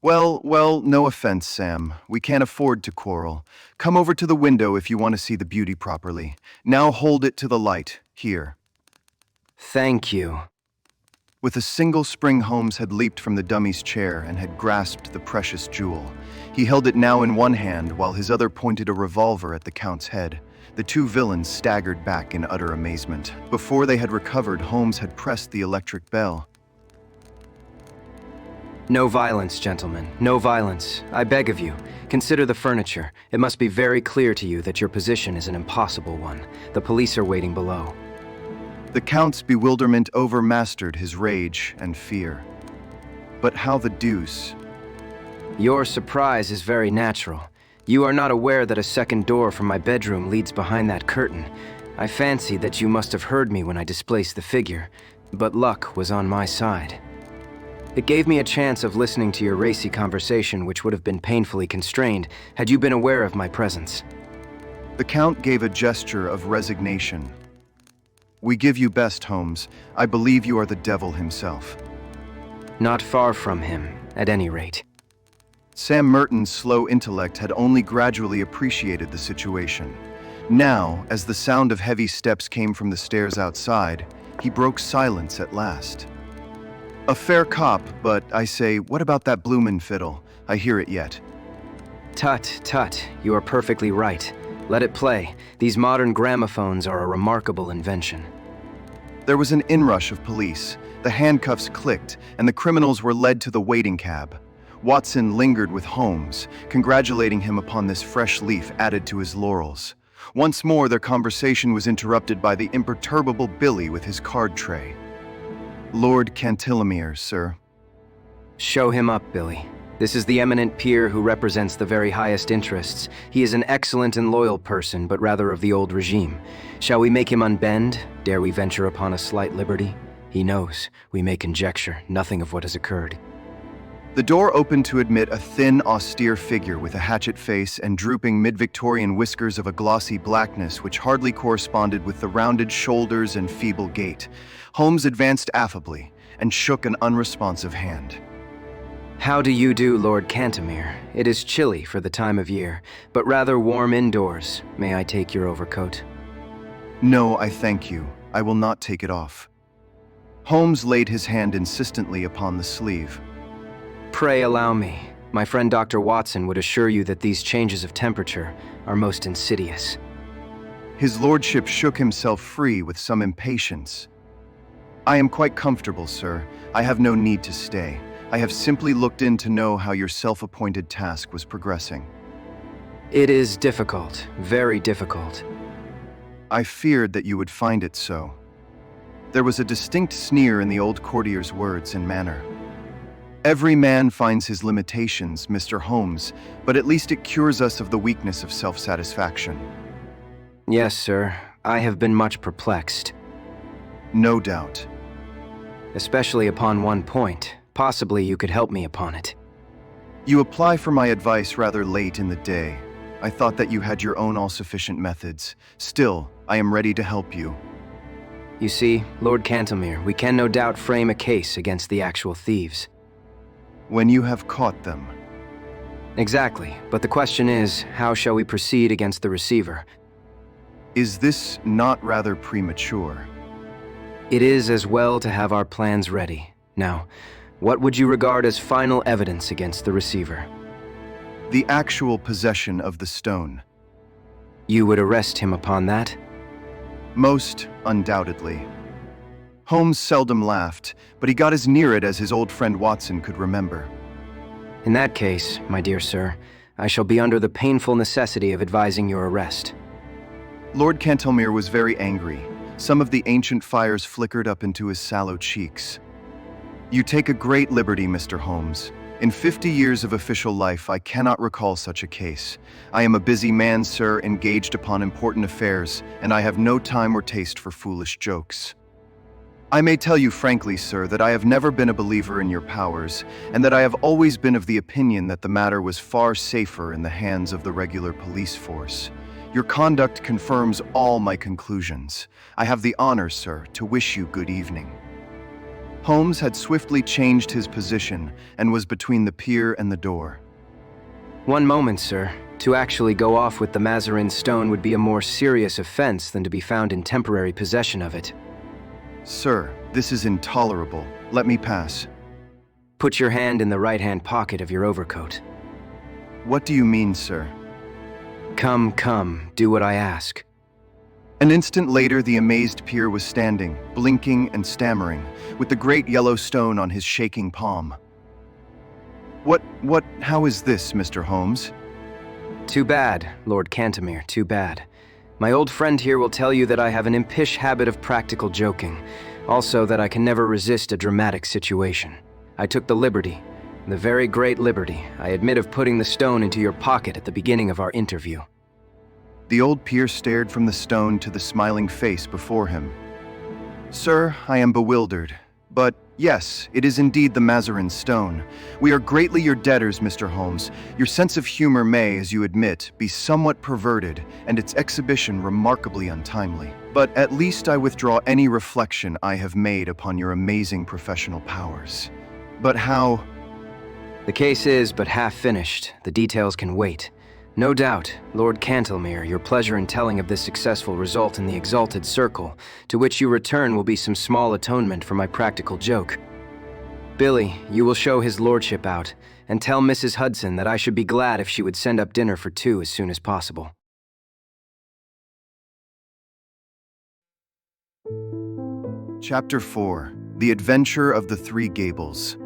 Well, no offense, Sam. We can't afford to quarrel. Come over to the window if you want to see the beauty properly. Now hold it to the light. Here. Thank you. With a single spring, Holmes had leaped from the dummy's chair and had grasped the precious jewel. He held it now in one hand while his other pointed a revolver at the Count's head. The two villains staggered back in utter amazement. Before they had recovered, Holmes had pressed the electric bell. No violence, gentlemen. No violence. I beg of you. Consider the furniture. It must be very clear to you that your position is an impossible one. The police are waiting below. The Count's bewilderment overmastered his rage and fear. But how the deuce? Your surprise is very natural. You are not aware that a second door from my bedroom leads behind that curtain. I fancy that you must have heard me when I displaced the figure, but luck was on my side. It gave me a chance of listening to your racy conversation, which would have been painfully constrained had you been aware of my presence. The Count gave a gesture of resignation. We give you best, Holmes. I believe you are the devil himself. Not far from him, at any rate. Sam Merton's slow intellect had only gradually appreciated the situation. Now, as the sound of heavy steps came from the stairs outside, he broke silence at last. A fair cop, but I say, what about that bloomin' fiddle? I hear it yet. Tut, you are perfectly right. Let it play. These modern gramophones are a remarkable invention. There was an inrush of police. The handcuffs clicked, and the criminals were led to the waiting cab. Watson lingered with Holmes, congratulating him upon this fresh leaf added to his laurels. Once more, their conversation was interrupted by the imperturbable Billy with his card tray. Lord Cantilemer, sir. Show him up, Billy. This is the eminent peer who represents the very highest interests. He is an excellent and loyal person, but rather of the old regime. Shall we make him unbend? Dare we venture upon a slight liberty? He knows. We may conjecture nothing of what has occurred. The door opened to admit a thin, austere figure with a hatchet face and drooping mid-Victorian whiskers of a glossy blackness which hardly corresponded with the rounded shoulders and feeble gait. Holmes advanced affably and shook an unresponsive hand. How do you do, Lord Cantimer? It is chilly for the time of year, but rather warm indoors. May I take your overcoat? No, I thank you. I will not take it off. Holmes laid his hand insistently upon the sleeve. Pray allow me. My friend Dr. Watson would assure you that these changes of temperature are most insidious. His lordship shook himself free with some impatience. I am quite comfortable, sir. I have no need to stay. I have simply looked in to know how your self-appointed task was progressing. It is difficult, very difficult. I feared that you would find it so. There was a distinct sneer in the old courtier's words and manner. Every man finds his limitations, Mr. Holmes, but at least it cures us of the weakness of self-satisfaction. Yes, sir. I have been much perplexed. No doubt. Especially upon one point. Possibly you could help me upon it. You apply for my advice rather late in the day. I thought that you had your own all-sufficient methods. Still, I am ready to help you. You see, Lord Cantlemere, we can no doubt frame a case against the actual thieves. When you have caught them. Exactly, but the question is, how shall we proceed against the receiver? Is this not rather premature? It is as well to have our plans ready. Now, what would you regard as final evidence against the receiver? The actual possession of the stone. You would arrest him upon that? Most undoubtedly. Holmes seldom laughed, but he got as near it as his old friend Watson could remember. In that case, my dear sir, I shall be under the painful necessity of advising your arrest. Lord Cantlemere was very angry. Some of the ancient fires flickered up into his sallow cheeks. You take a great liberty, Mr. Holmes. In 50 years of official life, I cannot recall such a case. I am a busy man, sir, engaged upon important affairs, and I have no time or taste for foolish jokes. I may tell you frankly, sir, that I have never been a believer in your powers, and that I have always been of the opinion that the matter was far safer in the hands of the regular police force. Your conduct confirms all my conclusions. I have the honor, sir, to wish you good evening. Holmes had swiftly changed his position and was between the pier and the door. One moment, sir. To actually go off with the Mazarin stone would be a more serious offense than to be found in temporary possession of it. Sir, this is intolerable. Let me pass. Put your hand in the right-hand pocket of your overcoat. What do you mean, sir? Come, do what I ask. An instant later, the amazed peer was standing, blinking and stammering, with the great yellow stone on his shaking palm. How is this, Mr. Holmes? Too bad, Lord Cantlemere, too bad. My old friend here will tell you that I have an impish habit of practical joking, also that I can never resist a dramatic situation. I took the liberty, the very great liberty, I admit, of putting the stone into your pocket at the beginning of our interview. The old peer stared from the stone to the smiling face before him. Sir, I am bewildered. But yes, it is indeed the Mazarin stone. We are greatly your debtors, Mr. Holmes. Your sense of humor may, as you admit, be somewhat perverted, and its exhibition remarkably untimely. But at least I withdraw any reflection I have made upon your amazing professional powers. But how... The case is but half finished. The details can wait. No doubt, Lord Cantlemere, your pleasure in telling of this successful result in the exalted circle, to which you return, will be some small atonement for my practical joke. Billy, you will show his lordship out, and tell Mrs. Hudson that I should be glad if she would send up dinner for two as soon as possible. Chapter 4. The Adventure of the Three Gables.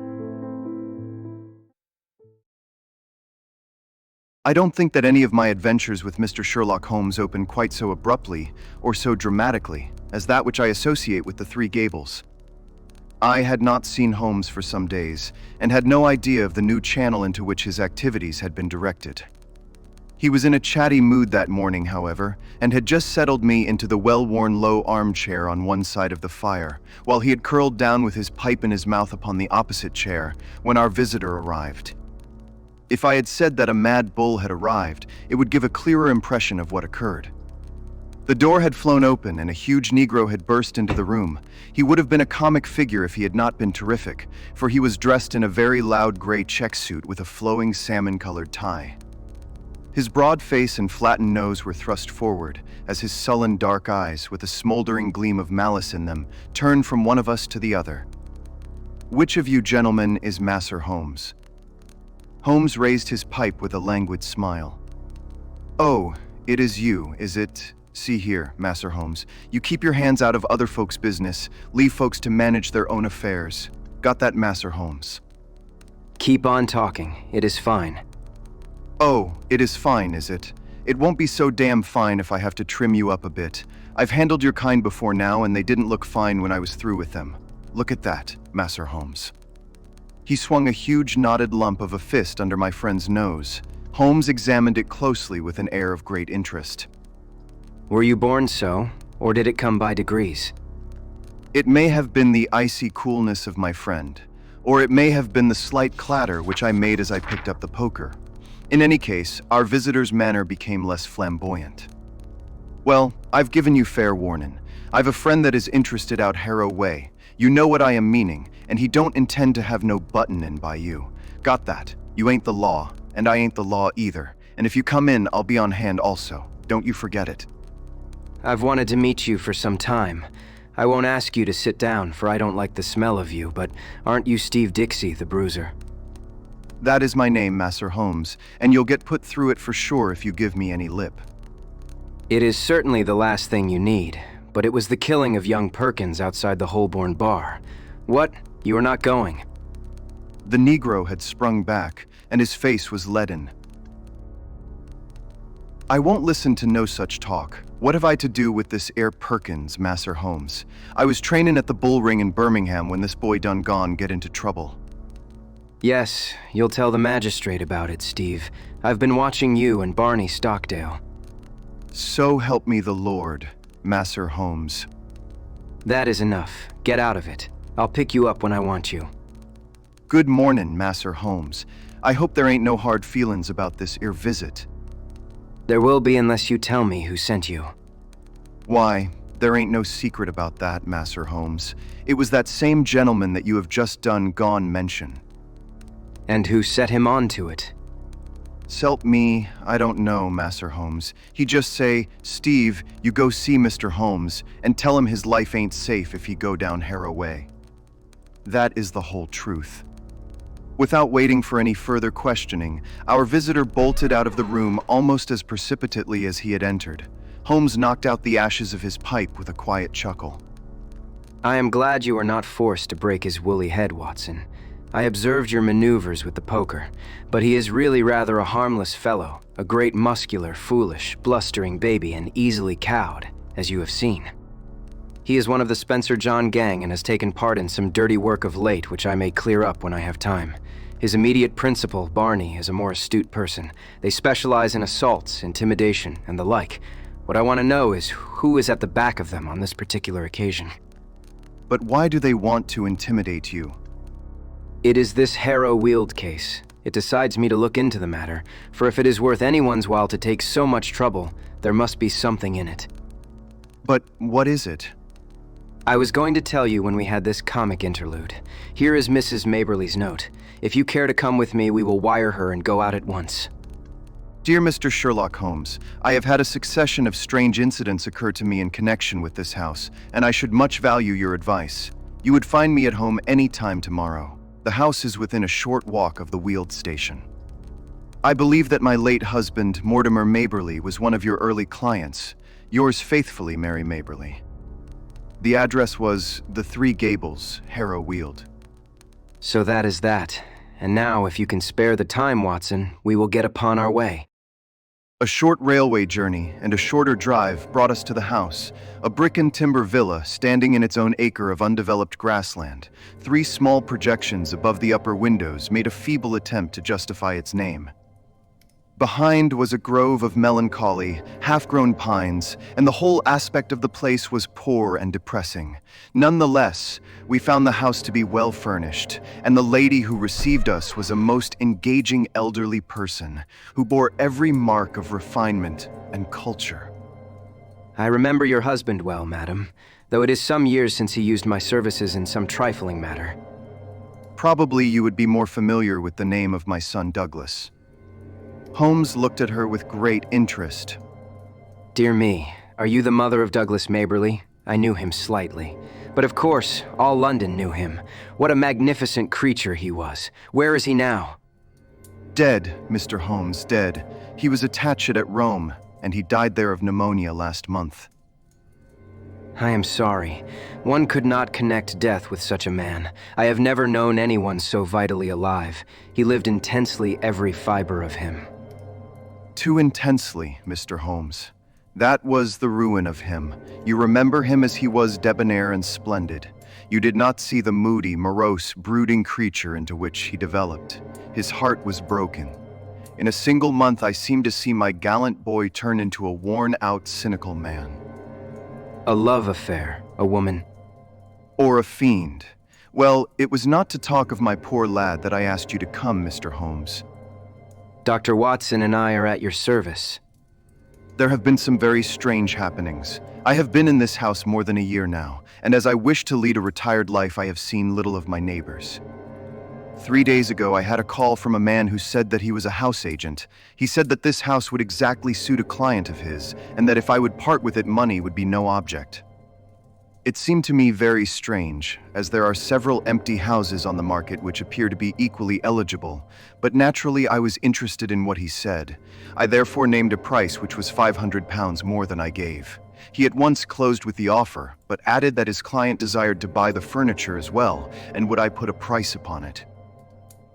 I don't think that any of my adventures with Mr. Sherlock Holmes open quite so abruptly or so dramatically as that which I associate with the Three Gables. I had not seen Holmes for some days and had no idea of the new channel into which his activities had been directed. He was in a chatty mood that morning, however, and had just settled me into the well-worn low armchair on one side of the fire, while he had curled down with his pipe in his mouth upon the opposite chair when our visitor arrived. If I had said that a mad bull had arrived, it would give a clearer impression of what occurred. The door had flown open and a huge Negro had burst into the room. He would have been a comic figure if he had not been terrific, for he was dressed in a very loud gray check suit with a flowing salmon-colored tie. His broad face and flattened nose were thrust forward, as his sullen dark eyes, with a smoldering gleam of malice in them, turned from one of us to the other. "Which of you gentlemen is Master Holmes?" Holmes raised his pipe with a languid smile. "Oh, it is you, is it? See here, Master Holmes, you keep your hands out of other folks' business, leave folks to manage their own affairs. Got that, Master Holmes?" Keep on talking. It is fine. "Oh, it is fine, is it? It won't be so damn fine if I have to trim you up a bit. I've handled your kind before now, and they didn't look fine when I was through with them. Look at that, Master Holmes." He swung a huge knotted lump of a fist under my friend's nose. Holmes examined it closely with an air of great interest. Were you born so, or did it come by degrees? It may have been the icy coolness of my friend, or it may have been the slight clatter which I made as I picked up the poker. In any case, our visitor's manner became less flamboyant. "Well, I've given you fair warning. I've a friend that is interested out Harrow Way. You know what I am meaning, and he don't intend to have no button in by you. Got that? You ain't the law, and I ain't the law either. And if you come in, I'll be on hand also. Don't you forget it. I've wanted to meet you for some time. I won't ask you to sit down, for I don't like the smell of you, but aren't you Steve Dixie, the bruiser? That is my name, Master Holmes, and you'll get put through it for sure if you give me any lip. It is certainly the last thing you need, but it was the killing of young Perkins outside the Holborn bar. What? You are not going? The Negro had sprung back, and his face was leaden. I won't listen to no such talk. What have I to do with this air Perkins, Master Holmes? I was trainin' at the Bull Ring in Birmingham when this boy done gone get into trouble. Yes, you'll tell the magistrate about it, Steve. I've been watching you and Barney Stockdale. So help me the Lord, Master Holmes. That is enough. Get out of it. I'll pick you up when I want you. Good mornin', Master Holmes. I hope there ain't no hard feelin's about this 'ere visit. There will be unless you tell me who sent you. Why, there ain't no secret about that, Master Holmes. It was that same gentleman that you have just done gone mention. And who set him on to it? S'help me, I don't know, Master Holmes. He just say, Steve, you go see Mr. Holmes, and tell him his life ain't safe if he go down Harrow Way. That is the whole truth. Without waiting for any further questioning, our visitor bolted out of the room almost as precipitately as he had entered. Holmes knocked out the ashes of his pipe with a quiet chuckle. I am glad you are not forced to break his woolly head, Watson. I observed your maneuvers with the poker, but he is really rather a harmless fellow, a great muscular, foolish, blustering baby and easily cowed, as you have seen. He is one of the Spencer John gang and has taken part in some dirty work of late which I may clear up when I have time. His immediate principal, Barney, is a more astute person. They specialize in assaults, intimidation, and the like. What I want to know is who is at the back of them on this particular occasion. But why do they want to intimidate you? It is this Harrow Weald case. It decides me to look into the matter, for if it is worth anyone's while to take so much trouble, there must be something in it. But what is it? I was going to tell you when we had this comic interlude. Here is Mrs. Maberly's note. If you care to come with me, we will wire her and go out at once. Dear Mr. Sherlock Holmes, I have had a succession of strange incidents occur to me in connection with this house, and I should much value your advice. You would find me at home any time tomorrow. The house is within a short walk of the Weald station. I believe that my late husband, Mortimer Maberly, was one of your early clients. Yours faithfully, Mary Maberly. The address was the 3 Gables, Harrow Weald. So that is that. And now, if you can spare the time, Watson, we will get upon our way. A short railway journey and a shorter drive brought us to the house, a brick and timber villa standing in its own acre of undeveloped grassland. 3 small projections above the upper windows made a feeble attempt to justify its name. Behind was a grove of melancholy, half-grown pines, and the whole aspect of the place was poor and depressing. Nonetheless, we found the house to be well furnished, and the lady who received us was a most engaging elderly person who bore every mark of refinement and culture. I remember your husband well, madam, though it is some years since he used my services in some trifling matter. Probably you would be more familiar with the name of my son Douglas. Holmes looked at her with great interest. Dear me, are you the mother of Douglas Maberly? I knew him slightly. But of course, all London knew him. What a magnificent creature he was. Where is he now? Dead, Mr. Holmes, dead. He was attached at Rome, and he died there of pneumonia last month. I am sorry. One could not connect death with such a man. I have never known anyone so vitally alive. He lived intensely every fiber of him. Too intensely, Mr. Holmes. That was the ruin of him. You remember him as he was debonair and splendid. You did not see the moody, morose, brooding creature into which he developed. His heart was broken. In a single month, I seemed to see my gallant boy turn into a worn-out, cynical man. A love affair, a woman. Or a fiend. Well, it was not to talk of my poor lad that I asked you to come, Mr. Holmes. Dr. Watson and I are at your service. There have been some very strange happenings. I have been in this house more than a year now, and as I wish to lead a retired life, I have seen little of my neighbors. 3 days ago, I had a call from a man who said that he was a house agent. He said that this house would exactly suit a client of his, and that if I would part with it, money would be no object. It seemed to me very strange, as there are several empty houses on the market which appear to be equally eligible, but naturally I was interested in what he said. I therefore named a price which was £500 more than I gave. He at once closed with the offer, but added that his client desired to buy the furniture as well, and would I put a price upon it.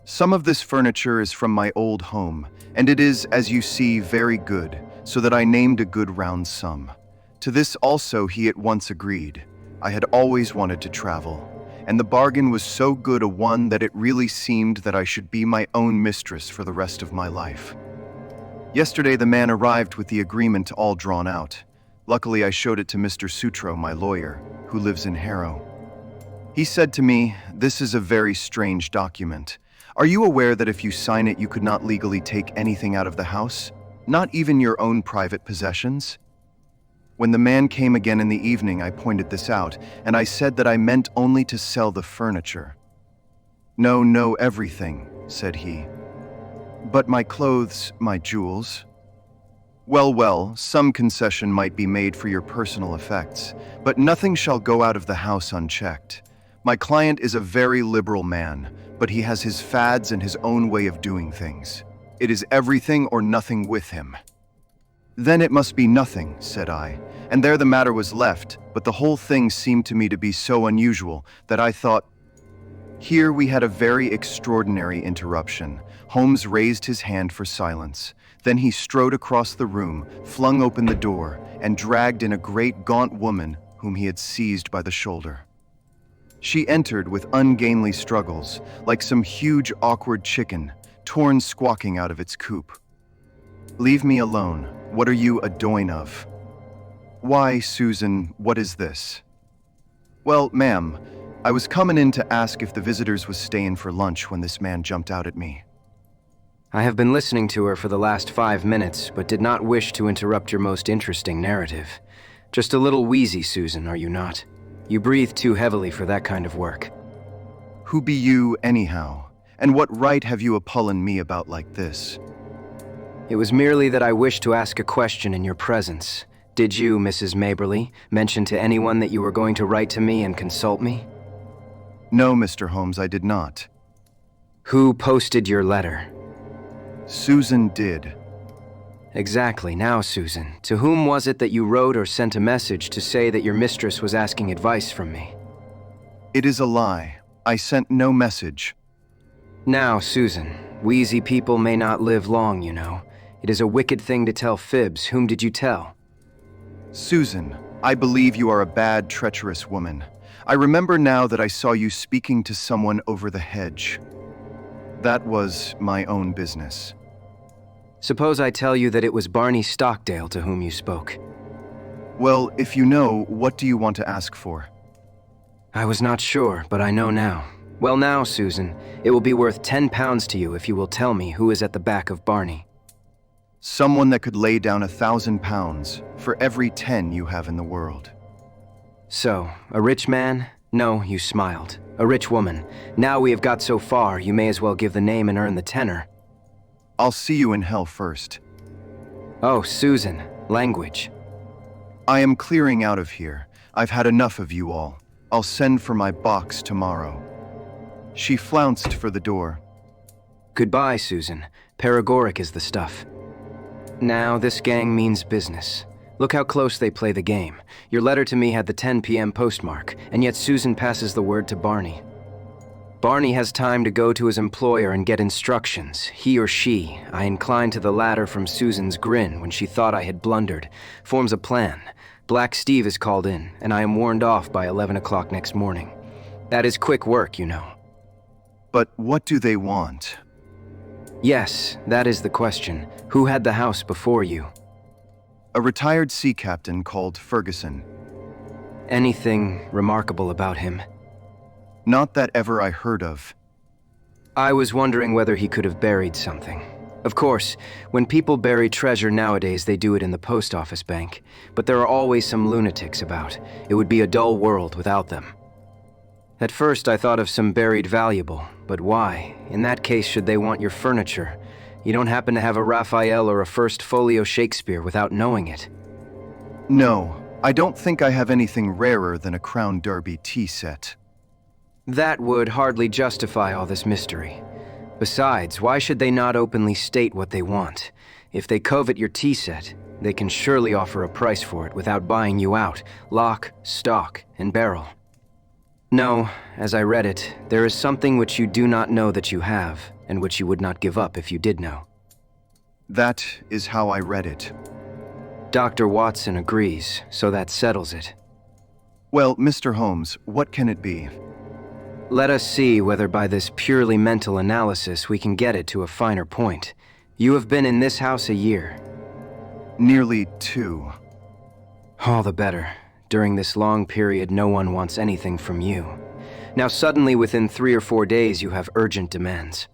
Some of this furniture is from my old home, and it is, as you see, very good, so that I named a good round sum. To this also he at once agreed. I had always wanted to travel, and the bargain was so good a one that it really seemed that I should be my own mistress for the rest of my life. Yesterday the man arrived with the agreement all drawn out. Luckily I showed it to Mr. Sutro, my lawyer, who lives in Harrow. He said to me, "This is a very strange document. Are you aware that if you sign it you could not legally take anything out of the house? Not even your own private possessions?" When the man came again in the evening, I pointed this out, and I said that I meant only to sell the furniture. No, everything," said he. "But my clothes, my jewels?" Well, some concession might be made for your personal effects, but nothing shall go out of the house unchecked. My client is a very liberal man, but he has his fads and his own way of doing things. It is everything or nothing with him." "Then it must be nothing," said I, and there the matter was left, but the whole thing seemed to me to be so unusual that I thought. Here we had a very extraordinary interruption. Holmes raised his hand for silence. Then he strode across the room, flung open the door, and dragged in a great gaunt woman whom he had seized by the shoulder. She entered with ungainly struggles, like some huge awkward chicken, torn squawking out of its coop. "Leave me alone. What are you a doing of?" "Why, Susan, what is this?" "Well, ma'am, I was comin' in to ask if the visitors was stayin' for lunch when this man jumped out at me." I have been listening to her for the last 5 minutes, but did not wish to interrupt your most interesting narrative. Just a little wheezy, Susan, are you not? You breathe too heavily for that kind of work. "Who be you, anyhow? And what right have you a pullin' me about like this?" It was merely that I wished to ask a question in your presence. Did you, Mrs. Maberly, mention to anyone that you were going to write to me and consult me? "No, Mr. Holmes, I did not." Who posted your letter? "Susan did." Exactly. Now, Susan, to whom was it that you wrote or sent a message to say that your mistress was asking advice from me? "It is a lie. I sent no message." Now, Susan, wheezy people may not live long, you know. It is a wicked thing to tell fibs. Whom did you tell? "Susan, I believe you are a bad, treacherous woman. I remember now that I saw you speaking to someone over the hedge. That was my own business." Suppose I tell you that it was Barney Stockdale to whom you spoke. "Well, if you know, what do you want to ask for?" I was not sure, but I know now. Well now, Susan, it will be worth £10 to you if you will tell me who is at the back of Barney. "Someone that could lay down £1,000 for every 10 you have in the world." So, a rich man? No, you smiled. A rich woman. Now we have got so far, you may as well give the name and earn the tenner. "I'll see you in hell first." Oh, Susan, language. "I am clearing out of here. I've had enough of you all. I'll send for my box tomorrow." She flounced for the door. Goodbye, Susan. Paregoric is the stuff. Now, this gang means business. Look how close they play the game. Your letter to me had the 10 p.m. postmark, and yet Susan passes the word to Barney. Barney has time to go to his employer and get instructions. He or she, I incline to the latter from Susan's grin when she thought I had blundered, forms a plan. Black Steve is called in, and I am warned off by 11 o'clock next morning. That is quick work, you know. "But what do they want?" Yes, that is the question. Who had the house before you? "A retired sea captain called Ferguson." Anything remarkable about him? "Not that ever I heard of." I was wondering whether he could have buried something. Of course, when people bury treasure nowadays, they do it in the post office bank. But there are always some lunatics about. It would be a dull world without them. At first, I thought of some buried valuable, but why? In that case, should they want your furniture? You don't happen to have a Raphael or a First Folio Shakespeare without knowing it. No, I don't think I have anything rarer than a Crown Derby tea set. That would hardly justify all this mystery. Besides, why should they not openly state what they want? If they covet your tea set, they can surely offer a price for it without buying you out, lock, stock, and barrel. No, as I read it, there is something which you do not know that you have, and which you would not give up if you did know. That is how I read it. Dr. Watson agrees, so that settles it. Well, Mr. Holmes, what can it be? Let us see whether by this purely mental analysis we can get it to a finer point. You have been in this house a year. Nearly 2. All the better. During this long period, no one wants anything from you. Now suddenly, within 3 or 4 days, you have urgent demands.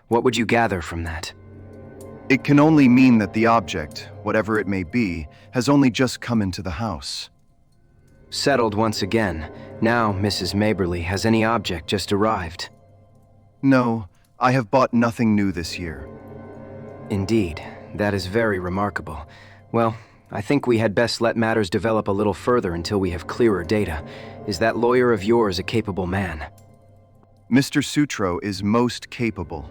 What would you gather from that? It can only mean that the object, whatever it may be, has only just come into the house. Settled once again. Now, Mrs. Maberly, has any object just arrived? No, I have bought nothing new this year. Indeed, that is very remarkable. Well, I think we had best let matters develop a little further until we have clearer data. Is that lawyer of yours a capable man? Mr. Sutro is most capable.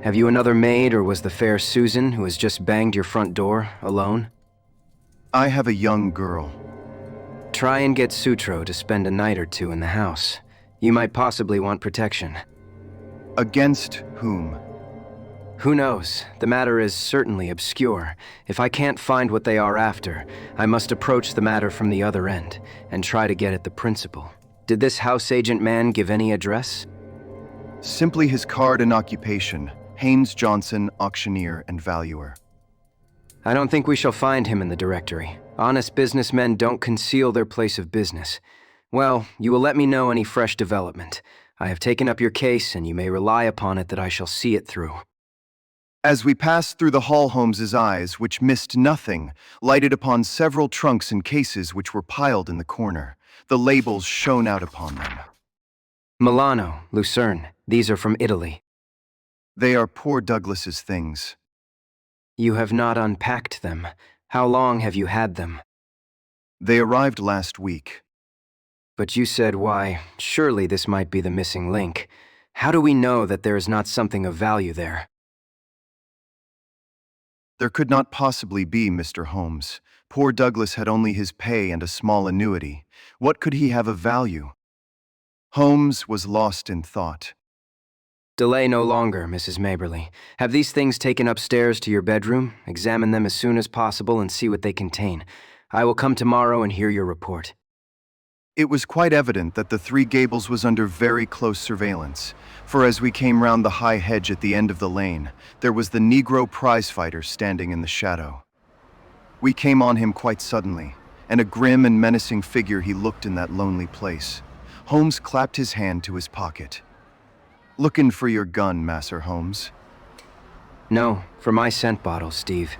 Have you another maid, or was the fair Susan, who has just banged your front door, alone? I have a young girl. Try and get Sutro to spend a night or 2 in the house. You might possibly want protection. Against whom? Who knows? The matter is certainly obscure. If I can't find what they are after, I must approach the matter from the other end, and try to get at the principal. Did this house agent man give any address? Simply his card and occupation. Haynes Johnson, auctioneer and valuer. I don't think we shall find him in the directory. Honest businessmen don't conceal their place of business. Well, you will let me know any fresh development. I have taken up your case, and you may rely upon it that I shall see it through. As we passed through the hall, Holmes's eyes, which missed nothing, lighted upon several trunks and cases which were piled in the corner. The labels shone out upon them. Milano, Lucerne. These are from Italy. They are poor Douglas's things. You have not unpacked them. How long have you had them? They arrived last week. But you said, why, surely this might be the missing link. How do we know that there is not something of value there? There could not possibly be, Mr. Holmes. Poor Douglas had only his pay and a small annuity. What could he have of value? Holmes was lost in thought. Delay no longer, Mrs. Maberly. Have these things taken upstairs to your bedroom, examine them as soon as possible, and see what they contain. I will come tomorrow and hear your report. It was quite evident that the Three Gables was under very close surveillance, for as we came round the high hedge at the end of the lane, there was the Negro prizefighter standing in the shadow. We came on him quite suddenly, and a grim and menacing figure he looked in that lonely place. Holmes clapped his hand to his pocket. "Lookin' for your gun, Masser Holmes?" No, for my scent bottle, Steve.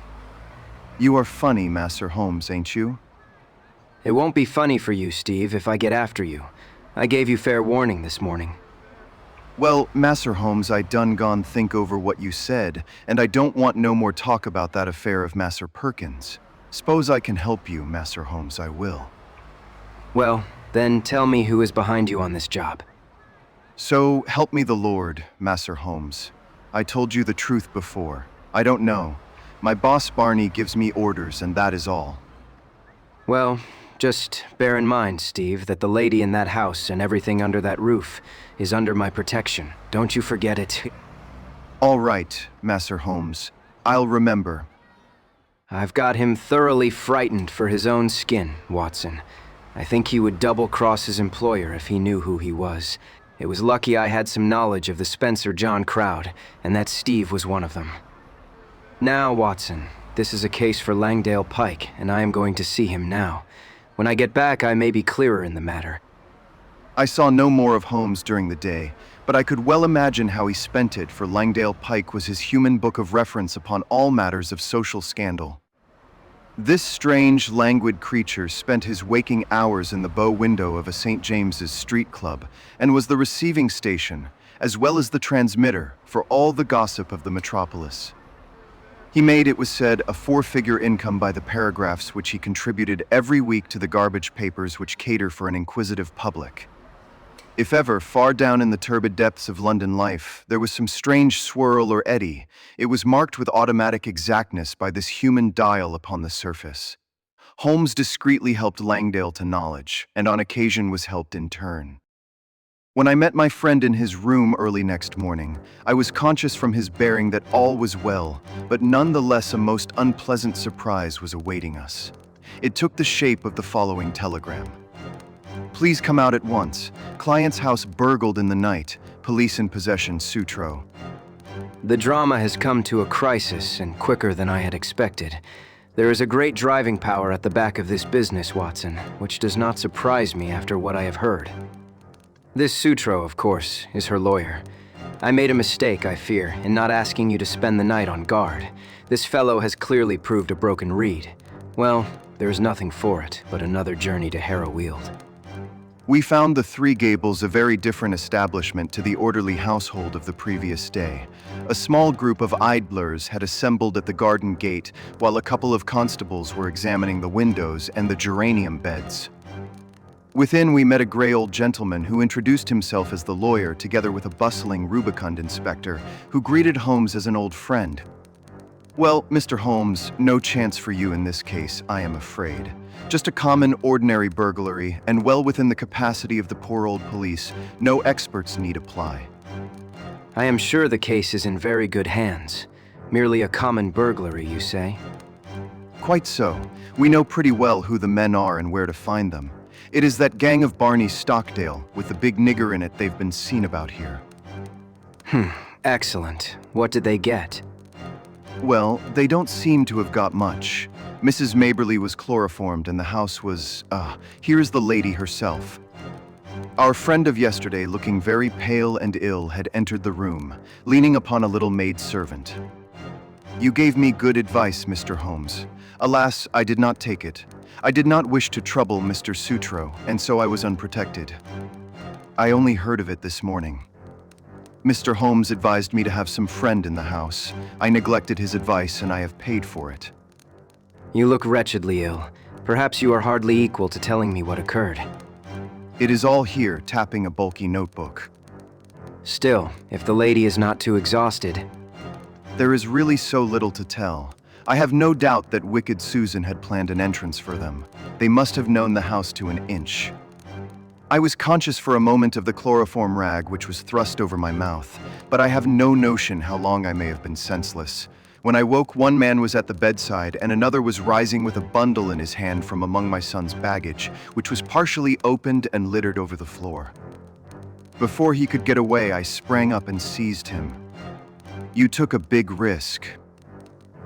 "You are funny, Masser Holmes, ain't you?" It won't be funny for you, Steve, if I get after you. I gave you fair warning this morning. "Well, Masser Holmes, I done gone think over what you said, and I don't want no more talk about that affair of Masser Perkins. S'pose I can help you, Masser Holmes, I will." Well, then tell me who is behind you on this job. "So help me the Lord, Masser Holmes. I told you the truth before. I don't know. My boss Barney gives me orders, and that is all." Well, just bear in mind, Steve, that the lady in that house and everything under that roof is under my protection. Don't you forget it. "All right, Masser Holmes. I'll remember." I've got him thoroughly frightened for his own skin, Watson. I think he would double-cross his employer if he knew who he was. It was lucky I had some knowledge of the Spencer John crowd, and that Steve was one of them. Now, Watson, this is a case for Langdale Pike, and I am going to see him now. When I get back, I may be clearer in the matter. I saw no more of Holmes during the day, but I could well imagine how he spent it, for Langdale Pike was his human book of reference upon all matters of social scandal. This strange, languid creature spent his waking hours in the bow window of a St. James's Street club, and was the receiving station, as well as the transmitter, for all the gossip of the metropolis. He made, it was said, a four-figure income by the paragraphs which he contributed every week to the garbage papers which cater for an inquisitive public. If ever, far down in the turbid depths of London life, there was some strange swirl or eddy, it was marked with automatic exactness by this human dial upon the surface. Holmes discreetly helped Langdale to knowledge, and on occasion was helped in turn. When I met my friend in his room early next morning, I was conscious from his bearing that all was well, but nonetheless a most unpleasant surprise was awaiting us. It took the shape of the following telegram. Please come out at once. Client's house burgled in the night. Police in possession, Sutro. The drama has come to a crisis, and quicker than I had expected. There is a great driving power at the back of this business, Watson, which does not surprise me after what I have heard. This Sutro, of course, is her lawyer. I made a mistake, I fear, in not asking you to spend the night on guard. This fellow has clearly proved a broken reed. Well, there is nothing for it but another journey to Harrowweald. We found the Three Gables a very different establishment to the orderly household of the previous day. A small group of idlers had assembled at the garden gate, while a couple of constables were examining the windows and the geranium beds. Within, we met a gray old gentleman who introduced himself as the lawyer, together with a bustling rubicund inspector, who greeted Holmes as an old friend. Well, Mr. Holmes, no chance for you in this case, I am afraid. Just a common, ordinary burglary, and well within the capacity of the poor old police. No experts need apply. I am sure the case is in very good hands. Merely a common burglary, you say? Quite so. We know pretty well who the men are and where to find them. It is that gang of Barney Stockdale, with the big nigger in it, they've been seen about here. Excellent. What did they get? Well, they don't seem to have got much. Mrs. Maberly was chloroformed and the house was, here's the lady herself. Our friend of yesterday, looking very pale and ill, had entered the room, leaning upon a little maid-servant. You gave me good advice, Mr. Holmes. Alas, I did not take it. I did not wish to trouble Mr. Sutro, and so I was unprotected. I only heard of it this morning. Mr. Holmes advised me to have some friend in the house. I neglected his advice and I have paid for it. You look wretchedly ill. Perhaps you are hardly equal to telling me what occurred. It is all here, tapping a bulky notebook. Still, if the lady is not too exhausted... There is really so little to tell. I have no doubt that wicked Susan had planned an entrance for them. They must have known the house to an inch. I was conscious for a moment of the chloroform rag which was thrust over my mouth, but I have no notion how long I may have been senseless. When I woke, one man was at the bedside and another was rising with a bundle in his hand from among my son's baggage, which was partially opened and littered over the floor. Before he could get away, I sprang up and seized him. You took a big risk.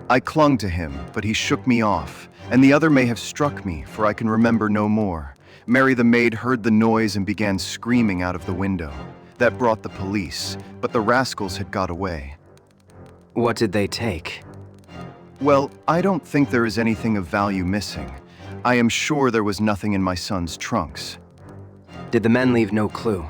I clung to him, but he shook me off, and the other may have struck me, for I can remember no more. Mary the maid heard the noise and began screaming out of the window. That brought the police, but the rascals had got away. What did they take? Well, I don't think there is anything of value missing. I am sure there was nothing in my son's trunks. Did the men leave no clue?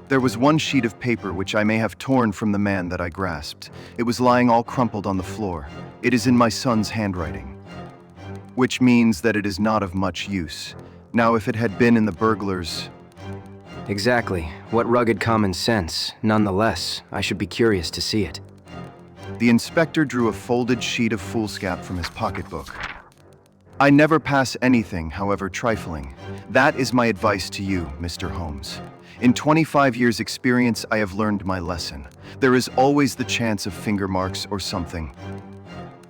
There was one sheet of paper which I may have torn from the man that I grasped. It was lying all crumpled on the floor. It is in my son's handwriting. Which means that it is not of much use. Now, if it had been in the burglar's... Exactly. What rugged common sense. Nonetheless, I should be curious to see it. The inspector drew a folded sheet of foolscap from his pocketbook. I never pass anything, however trifling. That is my advice to you, Mr. Holmes. In 25 years' experience, I have learned my lesson. There is always the chance of finger marks or something.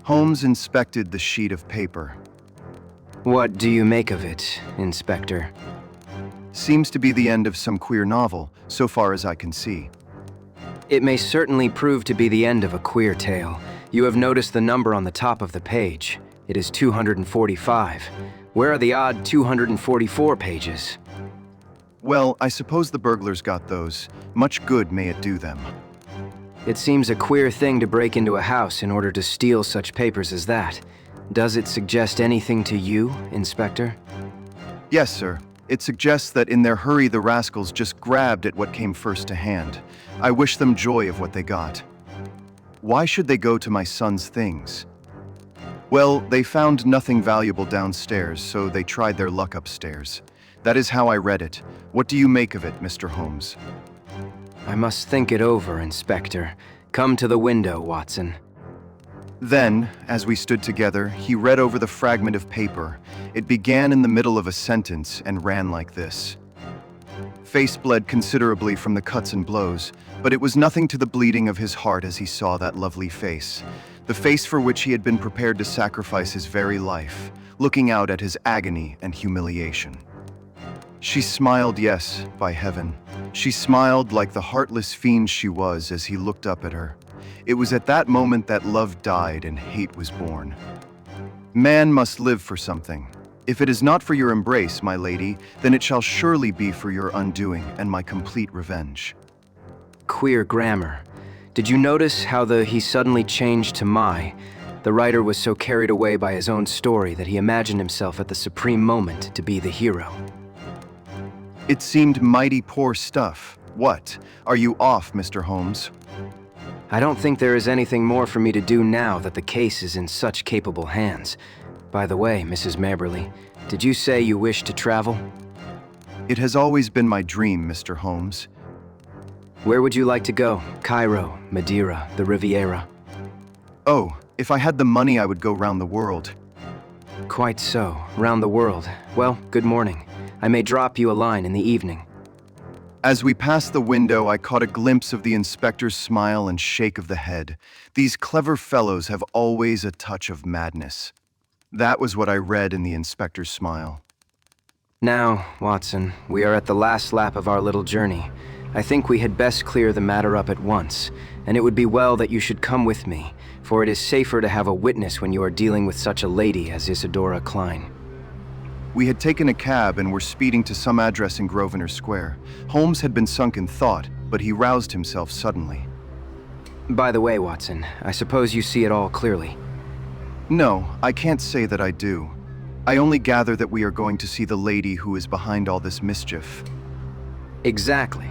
Holmes inspected the sheet of paper. What do you make of it, Inspector? Seems to be the end of some queer novel, so far as I can see. It may certainly prove to be the end of a queer tale. You have noticed the number on the top of the page. It is 245. Where are the odd 244 pages? Well, I suppose the burglars got those. Much good may it do them. It seems a queer thing to break into a house in order to steal such papers as that. Does it suggest anything to you, Inspector? Yes, sir. It suggests that in their hurry the rascals just grabbed at what came first to hand. I wish them joy of what they got. Why should they go to my son's things? Well, they found nothing valuable downstairs, so they tried their luck upstairs. That is how I read it. What do you make of it, Mr. Holmes? I must think it over, Inspector. Come to the window, Watson. Then, as we stood together, he read over the fragment of paper. It began in the middle of a sentence and ran like this. Face bled considerably from the cuts and blows, but it was nothing to the bleeding of his heart as he saw that lovely face. The face for which he had been prepared to sacrifice his very life, looking out at his agony and humiliation. She smiled, yes, by heaven. She smiled like the heartless fiend she was as he looked up at her. It was at that moment that love died and hate was born. Man must live for something. If it is not for your embrace, my lady, then it shall surely be for your undoing and my complete revenge. Queer grammar. Did you notice how he suddenly changed to my? The writer was so carried away by his own story that he imagined himself at the supreme moment to be the hero. It seemed mighty poor stuff. What? Are you off, Mr. Holmes? I don't think there is anything more for me to do now that the case is in such capable hands. By the way, Mrs. Maberly, did you say you wish to travel? It has always been my dream, Mr. Holmes. Where would you like to go? Cairo, Madeira, the Riviera? Oh, if I had the money, I would go round the world. Quite so, round the world. Well, good morning. I may drop you a line in the evening. As we passed the window, I caught a glimpse of the inspector's smile and shake of the head. These clever fellows have always a touch of madness. That was what I read in the inspector's smile. Now, Watson, we are at the last lap of our little journey. I think we had best clear the matter up at once, and it would be well that you should come with me, for it is safer to have a witness when you are dealing with such a lady as Isadora Klein. We had taken a cab and were speeding to some address in Grosvenor Square. Holmes had been sunk in thought, but he roused himself suddenly. By the way, Watson, I suppose you see it all clearly. No, I can't say that I do. I only gather that we are going to see the lady who is behind all this mischief. Exactly.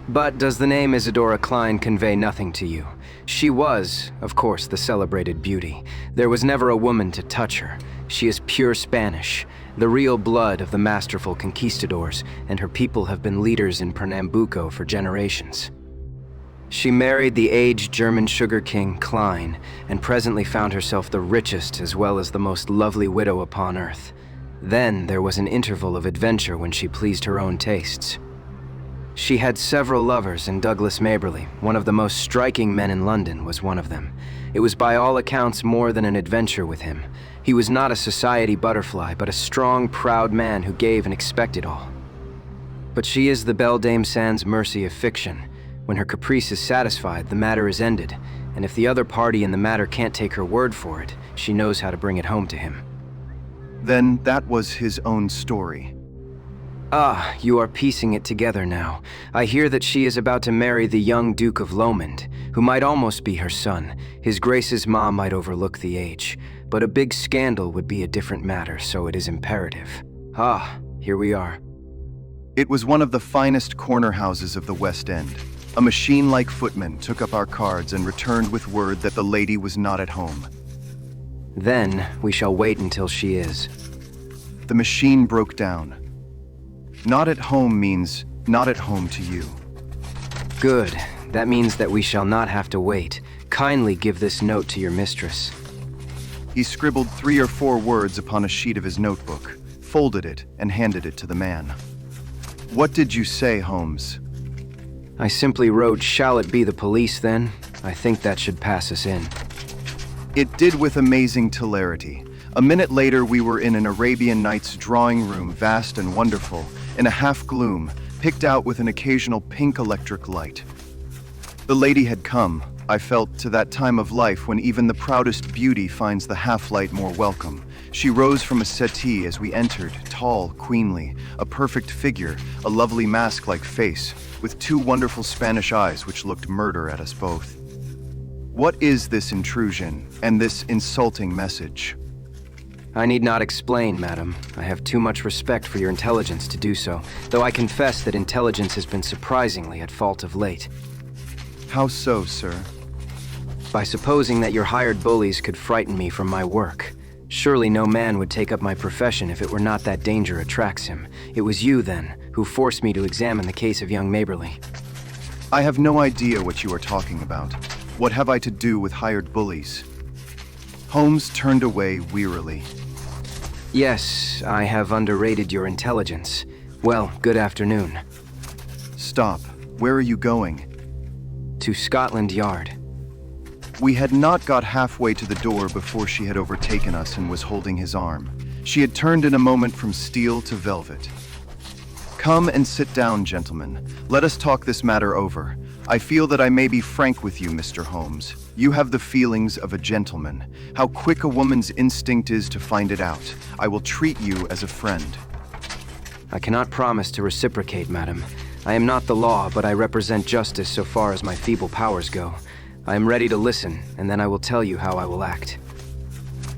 But does the name Isadora Klein convey nothing to you? She was, of course, the celebrated beauty. There was never a woman to touch her. She is pure Spanish, the real blood of the masterful conquistadors, and her people have been leaders in Pernambuco for generations. She married the aged German sugar king Klein, and presently found herself the richest as well as the most lovely widow upon earth. Then there was an interval of adventure when she pleased her own tastes. She had several lovers, and Douglas Maberly, one of the most striking men in London, was one of them. It was by all accounts more than an adventure with him. He was not a society butterfly, but a strong, proud man who gave and expected all. But she is the beldame sans mercy of fiction. When her caprice is satisfied, the matter is ended, and if the other party in the matter can't take her word for it, she knows how to bring it home to him. Then that was his own story. Ah, you are piecing it together now. I hear that she is about to marry the young Duke of Lomond, who might almost be her son. His Grace's ma might overlook the age, but a big scandal would be a different matter, so it is imperative. Ah, here we are. It was one of the finest corner houses of the West End. A machine-like footman took up our cards and returned with word that the lady was not at home. Then we shall wait until she is. The machine broke down. Not at home means not at home to you. Good. That means that we shall not have to wait. Kindly give this note to your mistress. He scribbled 3 or 4 words upon a sheet of his notebook, folded it, and handed it to the man. What did you say, Holmes? I simply wrote, "Shall it be the police, then?" I think that should pass us in. It did with amazing celerity. A minute later, we were in an Arabian Nights drawing room, vast and wonderful, in a half-gloom, picked out with an occasional pink electric light. The lady had come, I felt, to that time of life when even the proudest beauty finds the half-light more welcome. She rose from a settee as we entered, tall, queenly, a perfect figure, a lovely mask-like face, with two wonderful Spanish eyes which looked murder at us both. What is this intrusion and this insulting message? I need not explain, madam. I have too much respect for your intelligence to do so, though I confess that intelligence has been surprisingly at fault of late. How so, sir? By supposing that your hired bullies could frighten me from my work. Surely no man would take up my profession if it were not that danger attracts him. It was you, then, who forced me to examine the case of young Maberly. I have no idea what you are talking about. What have I to do with hired bullies? Holmes turned away wearily. Yes, I have underrated your intelligence. Well, good afternoon. Stop. Where are you going? To Scotland Yard. We had not got halfway to the door before she had overtaken us and was holding his arm. She had turned in a moment from steel to velvet. Come and sit down, gentlemen. Let us talk this matter over. I feel that I may be frank with you, Mr. Holmes. You have the feelings of a gentleman. How quick a woman's instinct is to find it out. I will treat you as a friend. I cannot promise to reciprocate, madam. I am not the law, but I represent justice so far as my feeble powers go. I am ready to listen, and then I will tell you how I will act.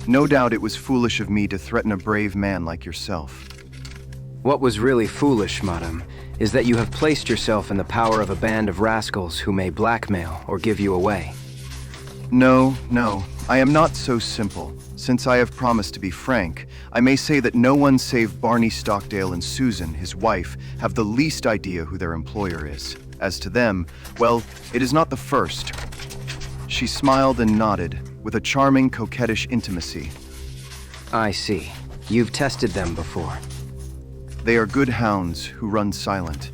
No doubt it was foolish of me to threaten a brave man like yourself. What was really foolish, madam, is that you have placed yourself in the power of a band of rascals who may blackmail or give you away. No, I am not so simple. Since I have promised to be frank, I may say that no one save Barney Stockdale and Susan, his wife, have the least idea who their employer is. As to them, well, it is not the first. She smiled and nodded, with a charming, coquettish intimacy. I see. You've tested them before. They are good hounds who run silent.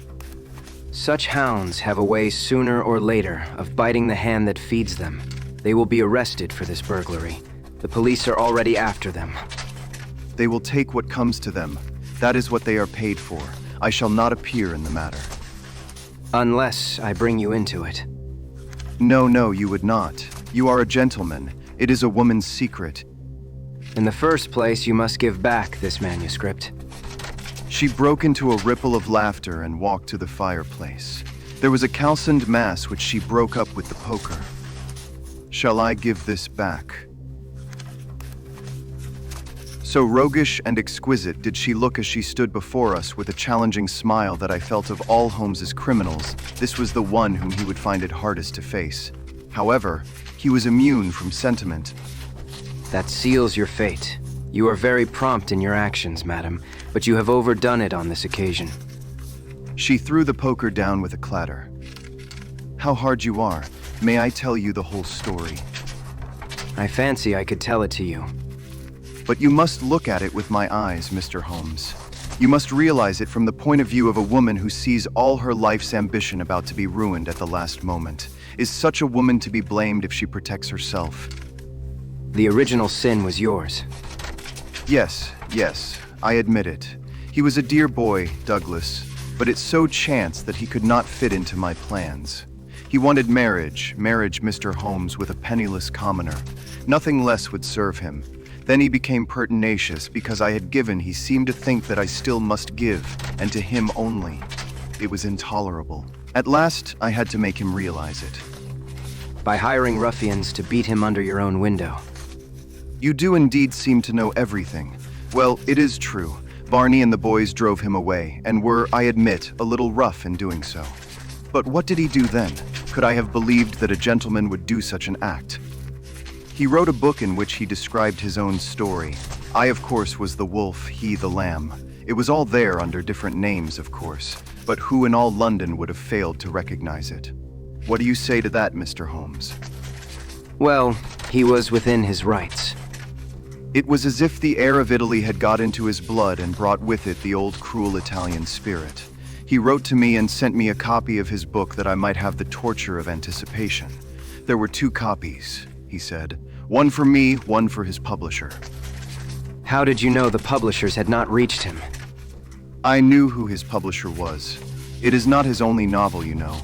Such hounds have a way sooner or later of biting the hand that feeds them. They will be arrested for this burglary. The police are already after them. They will take what comes to them. That is what they are paid for. I shall not appear in the matter. Unless I bring you into it. No, you would not. You are a gentleman. It is a woman's secret. In the first place, you must give back this manuscript. She broke into a ripple of laughter and walked to the fireplace. There was a calcined mass which she broke up with the poker. Shall I give this back? So roguish and exquisite did she look as she stood before us with a challenging smile that I felt of all Holmes's criminals, this was the one whom he would find it hardest to face. However, he was immune from sentiment. That seals your fate. You are very prompt in your actions, madam, but you have overdone it on this occasion. She threw the poker down with a clatter. How hard you are. May I tell you the whole story? I fancy I could tell it to you. But you must look at it with my eyes, Mr. Holmes. You must realize it from the point of view of a woman who sees all her life's ambition about to be ruined at the last moment. Is such a woman to be blamed if she protects herself? The original sin was yours. Yes, I admit it. He was a dear boy, Douglas, but it so chanced that he could not fit into my plans. He wanted marriage, Mr. Holmes, with a penniless commoner. Nothing less would serve him. Then he became pertinacious because I had given. He seemed to think that I still must give, and to him only. It was intolerable. At last, I had to make him realize it. By hiring ruffians to beat him under your own window. You do indeed seem to know everything. Well, it is true. Barney and the boys drove him away, and were, I admit, a little rough in doing so. But what did he do then? Could I have believed that a gentleman would do such an act? He wrote a book in which he described his own story. I, of course, was the wolf, he the lamb. It was all there under different names, of course, but who in all London would have failed to recognize it? What do you say to that, Mr. Holmes? Well, he was within his rights. It was as if the air of Italy had got into his blood and brought with it the old cruel Italian spirit. He wrote to me and sent me a copy of his book that I might have the torture of anticipation. There were 2 copies, he said. One for me, one for his publisher. How did you know the publishers had not reached him? I knew who his publisher was. It is not his only novel, you know.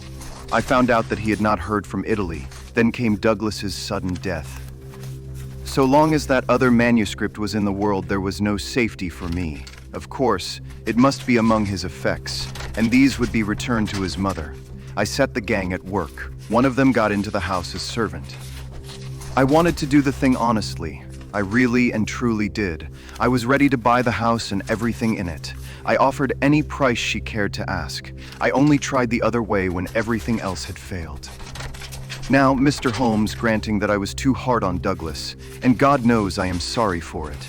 I found out that he had not heard from Italy. Then came Douglas's sudden death. So long as that other manuscript was in the world, there was no safety for me. Of course, it must be among his effects, and these would be returned to his mother. I set the gang at work. One of them got into the house as servant. I wanted to do the thing honestly. I really and truly did. I was ready to buy the house and everything in it. I offered any price she cared to ask. I only tried the other way when everything else had failed. Now, Mr. Holmes, granting that I was too hard on Douglas, and God knows I am sorry for it.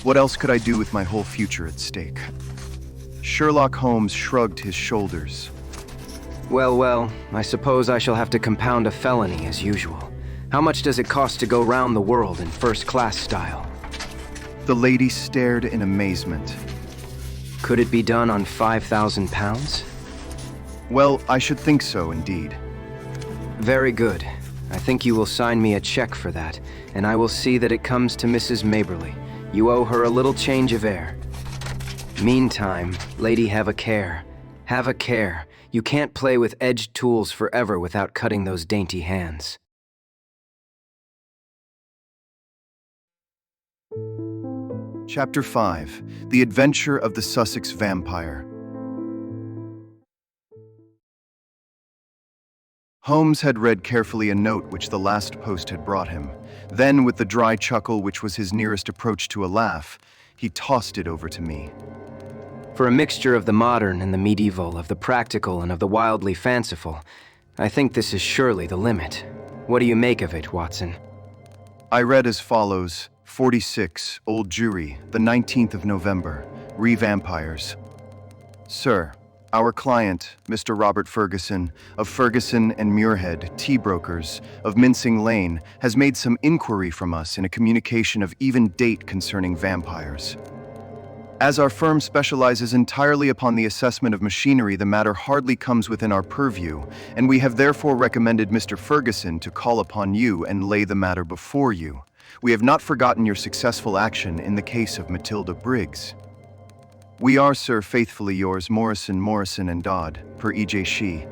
What else could I do with my whole future at stake? Sherlock Holmes shrugged his shoulders. Well, I suppose I shall have to compound a felony as usual. How much does it cost to go round the world in first-class style? The lady stared in amazement. Could it be done on £5,000? Well, I should think so, indeed. Very good. I think you will sign me a check for that, and I will see that it comes to Mrs. Maberly. You owe her a little change of air. Meantime, lady, have a care. Have a care. You can't play with edged tools forever without cutting those dainty hands. Chapter 5. The Adventure of the Sussex Vampire. Holmes had read carefully a note which the last post had brought him. Then, with the dry chuckle which was his nearest approach to a laugh, he tossed it over to me. For a mixture of the modern and the medieval, of the practical and of the wildly fanciful, I think this is surely the limit. What do you make of it, Watson? I read as follows: 46, Old Jewry, the 19th of November, Re-Vampires. Sir, our client, Mr. Robert Ferguson, of Ferguson and Muirhead, tea brokers, of Mincing Lane, has made some inquiry from us in a communication of even date concerning vampires. As our firm specializes entirely upon the assessment of machinery, the matter hardly comes within our purview, and we have therefore recommended Mr. Ferguson to call upon you and lay the matter before you. We have not forgotten your successful action in the case of Matilda Briggs. We are, sir, faithfully yours, Morrison and Dodd, per E.J. Shee.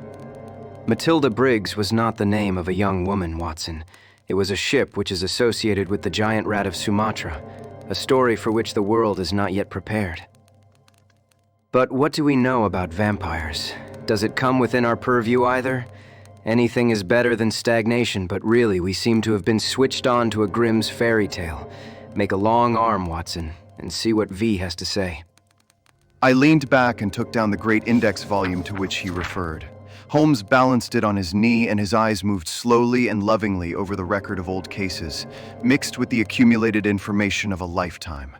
Matilda Briggs was not the name of a young woman, Watson. It was a ship which is associated with the giant rat of Sumatra, a story for which the world is not yet prepared. But what do we know about vampires? Does it come within our purview either? Anything is better than stagnation, but really we seem to have been switched on to a Grimm's fairy tale. Make a long arm, Watson, and see what V has to say. I leaned back and took down the great index volume to which he referred. Holmes balanced it on his knee, and his eyes moved slowly and lovingly over the record of old cases, mixed with the accumulated information of a lifetime.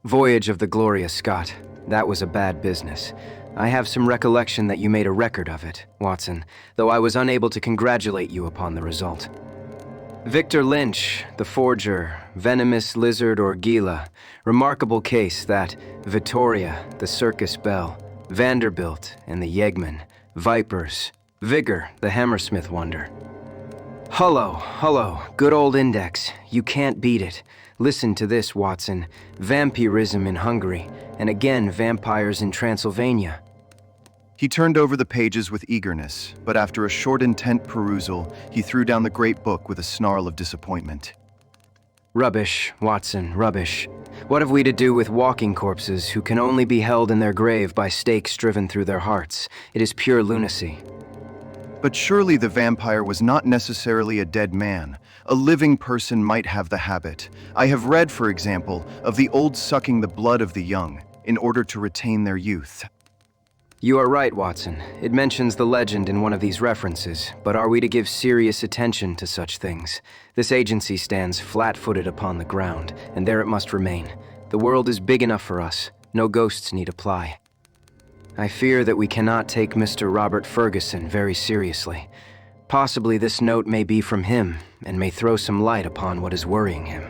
Voyage of the Gloria Scott. That was a bad business. I have some recollection that you made a record of it, Watson, though I was unable to congratulate you upon the result. Victor Lynch, the forger, venomous lizard or Gila. Remarkable case that. Vittoria, the circus belle. Vanderbilt and the Yeggman. Vipers. Vigor, the Hammersmith wonder. Hullo, good old index. You can't beat it. Listen to this, Watson. Vampirism in Hungary, and again vampires in Transylvania. He turned over the pages with eagerness, but after a short intent perusal, he threw down the great book with a snarl of disappointment. Rubbish, Watson, rubbish. What have we to do with walking corpses who can only be held in their grave by stakes driven through their hearts? It is pure lunacy. But surely the vampire was not necessarily a dead man. A living person might have the habit. I have read, for example, of the old sucking the blood of the young in order to retain their youth. You are right, Watson. It mentions the legend in one of these references, but are we to give serious attention to such things? This agency stands flat-footed upon the ground, and there it must remain. The world is big enough for us. No ghosts need apply. I fear that we cannot take Mr. Robert Ferguson very seriously. Possibly this note may be from him, and may throw some light upon what is worrying him.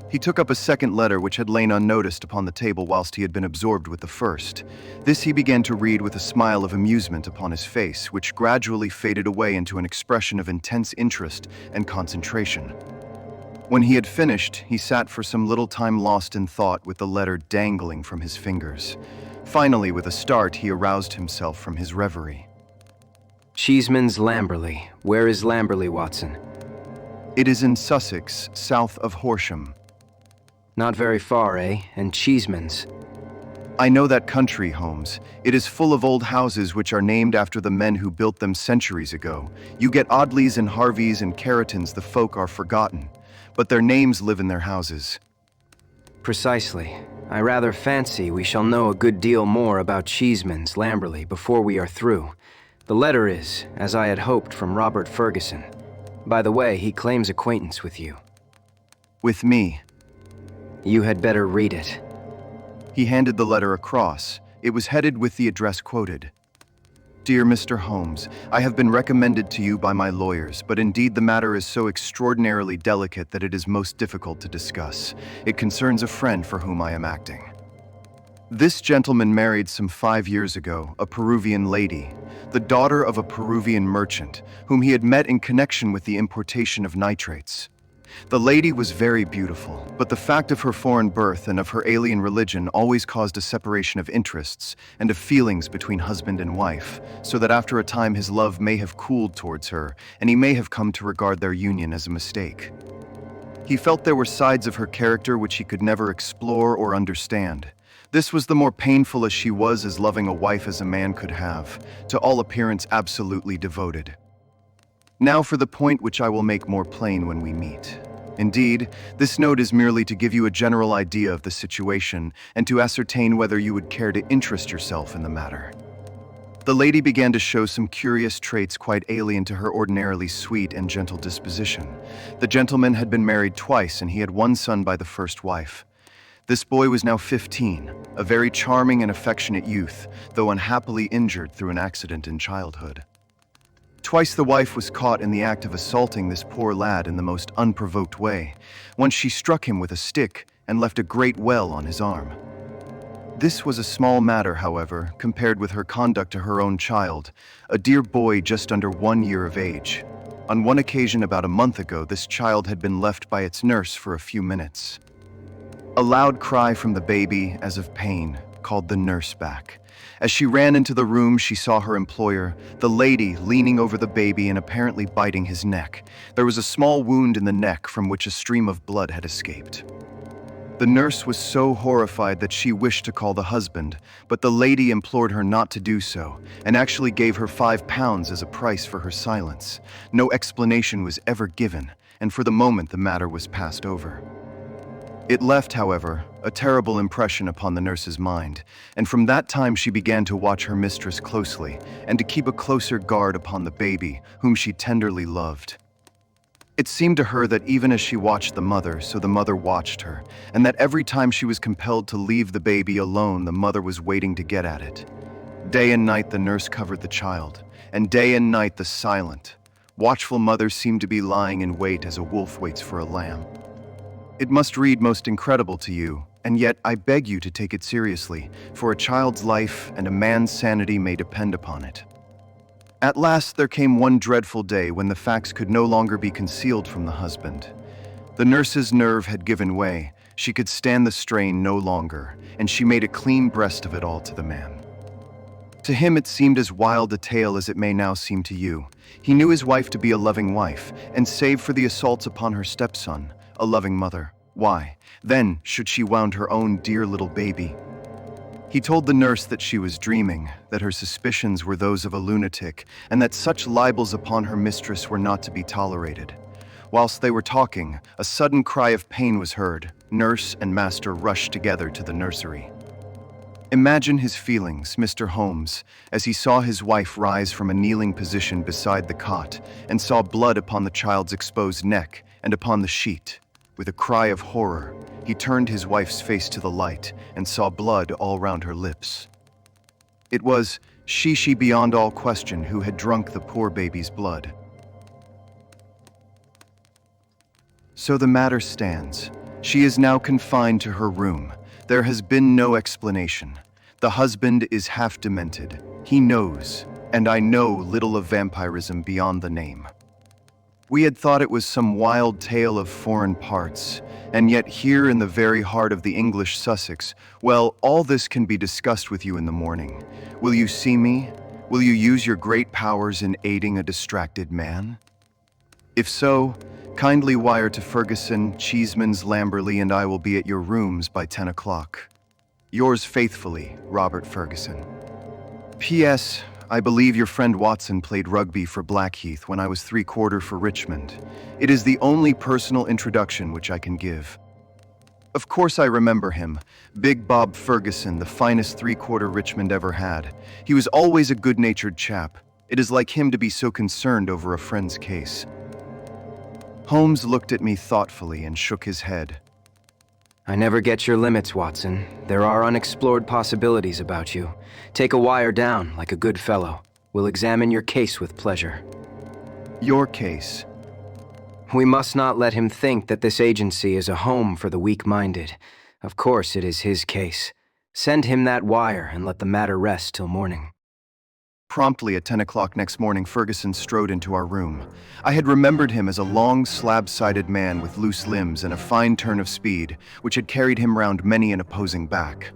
He took up a second letter which had lain unnoticed upon the table whilst he had been absorbed with the first. This he began to read with a smile of amusement upon his face, which gradually faded away into an expression of intense interest and concentration. When he had finished, he sat for some little time lost in thought with the letter dangling from his fingers. Finally, with a start, he aroused himself from his reverie. Cheeseman's Lamberley. Where is Lamberley, Watson? It is in Sussex, south of Horsham. Not very far, eh? And Cheeseman's. I know that country, Holmes. It is full of old houses which are named after the men who built them centuries ago. You get Audleys and Harveys and Carringtons, the folk are forgotten, but their names live in their houses. Precisely. I rather fancy we shall know a good deal more about Cheeseman's Lamberley before we are through. The letter is, as I had hoped, from Robert Ferguson. By the way, he claims acquaintance with you. With me. You had better read it. He handed the letter across. It was headed with the address quoted. Dear Mr. Holmes, I have been recommended to you by my lawyers, but indeed the matter is so extraordinarily delicate that it is most difficult to discuss. It concerns a friend for whom I am acting. This gentleman married some 5 years ago a Peruvian lady, the daughter of a Peruvian merchant, whom he had met in connection with the importation of nitrates. The lady was very beautiful, but the fact of her foreign birth and of her alien religion always caused a separation of interests and of feelings between husband and wife, so that after a time his love may have cooled towards her, and he may have come to regard their union as a mistake. He felt there were sides of her character which he could never explore or understand. This was the more painful as she was as loving a wife as a man could have, to all appearance absolutely devoted. Now for the point which I will make more plain when we meet. Indeed, this note is merely to give you a general idea of the situation and to ascertain whether you would care to interest yourself in the matter. The lady began to show some curious traits quite alien to her ordinarily sweet and gentle disposition. The gentleman had been married twice and he had one son by the first wife. This boy was now 15, a very charming and affectionate youth, though unhappily injured through an accident in childhood. Twice the wife was caught in the act of assaulting this poor lad in the most unprovoked way. Once she struck him with a stick and left a great well on his arm. This was a small matter, however, compared with her conduct to her own child, a dear boy just under 1 year of age. On one occasion about a month ago, this child had been left by its nurse for a few minutes. A loud cry from the baby, as of pain, called the nurse back. As she ran into the room, she saw her employer, the lady, leaning over the baby and apparently biting his neck. There was a small wound in the neck from which a stream of blood had escaped. The nurse was so horrified that she wished to call the husband, but the lady implored her not to do so, and actually gave her £5 as a price for her silence. No explanation was ever given, and for the moment the matter was passed over. It left, however, a terrible impression upon the nurse's mind, and from that time she began to watch her mistress closely and to keep a closer guard upon the baby, whom she tenderly loved. It seemed to her that even as she watched the mother, so the mother watched her, and that every time she was compelled to leave the baby alone, the mother was waiting to get at it. Day and night the nurse covered the child, and day and night the silent, watchful mother seemed to be lying in wait as a wolf waits for a lamb. It must read most incredible to you, and yet I beg you to take it seriously, for a child's life and a man's sanity may depend upon it. At last there came one dreadful day when the facts could no longer be concealed from the husband. The nurse's nerve had given way, she could stand the strain no longer, and she made a clean breast of it all to the man. To him it seemed as wild a tale as it may now seem to you. He knew his wife to be a loving wife, and save for the assaults upon her stepson, a loving mother. Why, then, should she wound her own dear little baby? He told the nurse that she was dreaming, that her suspicions were those of a lunatic, and that such libels upon her mistress were not to be tolerated. Whilst they were talking, a sudden cry of pain was heard. Nurse and master rushed together to the nursery. Imagine his feelings, Mr. Holmes, as he saw his wife rise from a kneeling position beside the cot and saw blood upon the child's exposed neck and upon the sheet. With a cry of horror, he turned his wife's face to the light and saw blood all round her lips. It was she beyond all question who had drunk the poor baby's blood. So the matter stands. She is now confined to her room. There has been no explanation. The husband is half demented. He knows, and I know little of vampirism beyond the name. We had thought it was some wild tale of foreign parts, and yet here in the very heart of the English Sussex, well, all this can be discussed with you in the morning. Will you see me? Will you use your great powers in aiding a distracted man? If so, kindly wire to Ferguson, Cheesemans, Lamberley, and I will be at your rooms by 10 o'clock. Yours faithfully, Robert Ferguson. P.S. I believe your friend Watson played rugby for Blackheath when I was three-quarter for Richmond. It is the only personal introduction which I can give. Of course I remember him. Big Bob Ferguson, the finest three-quarter Richmond ever had. He was always a good-natured chap. It is like him to be so concerned over a friend's case. Holmes looked at me thoughtfully and shook his head. I never get your limits, Watson. There are unexplored possibilities about you. Take a wire down, like a good fellow. We'll examine your case with pleasure. Your case? We must not let him think that this agency is a home for the weak-minded. Of course it is his case. Send him that wire and let the matter rest till morning. Promptly at 10 o'clock next morning, Ferguson strode into our room. I had remembered him as a long, slab-sided man with loose limbs and a fine turn of speed, which had carried him round many an opposing back.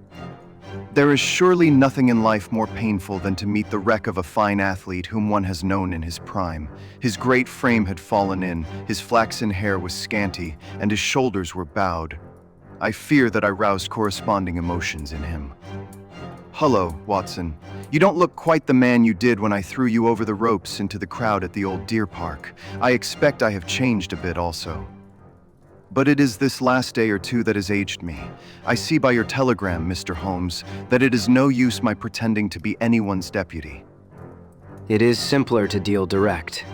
There is surely nothing in life more painful than to meet the wreck of a fine athlete whom one has known in his prime. His great frame had fallen in, his flaxen hair was scanty, and his shoulders were bowed. I fear that I roused corresponding emotions in him. "Hullo, Watson. You don't look quite the man you did when I threw you over the ropes into the crowd at the old deer park. I expect I have changed a bit also. But it is this last day or two that has aged me. I see by your telegram, Mr. Holmes, that it is no use my pretending to be anyone's deputy." It is simpler to deal direct.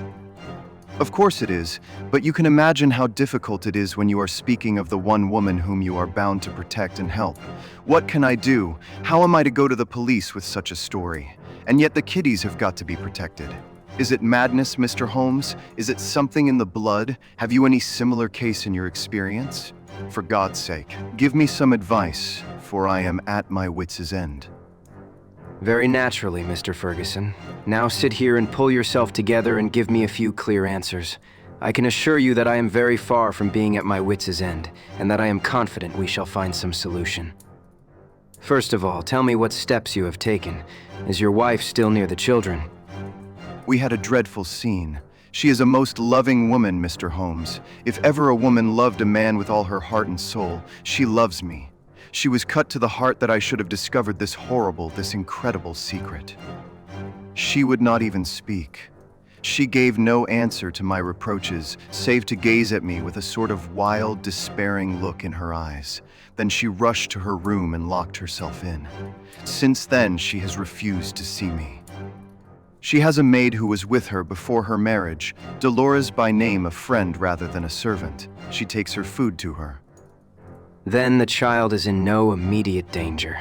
Of course it is, but you can imagine how difficult it is when you are speaking of the one woman whom you are bound to protect and help. What can I do? How am I to go to the police with such a story? And yet the kiddies have got to be protected. Is it madness, Mr. Holmes? Is it something in the blood? Have you any similar case in your experience? For God's sake, give me some advice, for I am at my wits' end. Very naturally, Mr. Ferguson. Now sit here and pull yourself together and give me a few clear answers. I can assure you that I am very far from being at my wits' end, and that I am confident we shall find some solution. First of all, tell me what steps you have taken. Is your wife still near the children? We had a dreadful scene. She is a most loving woman, Mr. Holmes. If ever a woman loved a man with all her heart and soul, she loves me. She was cut to the heart that I should have discovered this horrible, this incredible secret. She would not even speak. She gave no answer to my reproaches, save to gaze at me with a sort of wild, despairing look in her eyes. Then she rushed to her room and locked herself in. Since then, she has refused to see me. She has a maid who was with her before her marriage, Dolores by name, a friend rather than a servant. She takes her food to her. Then the child is in no immediate danger.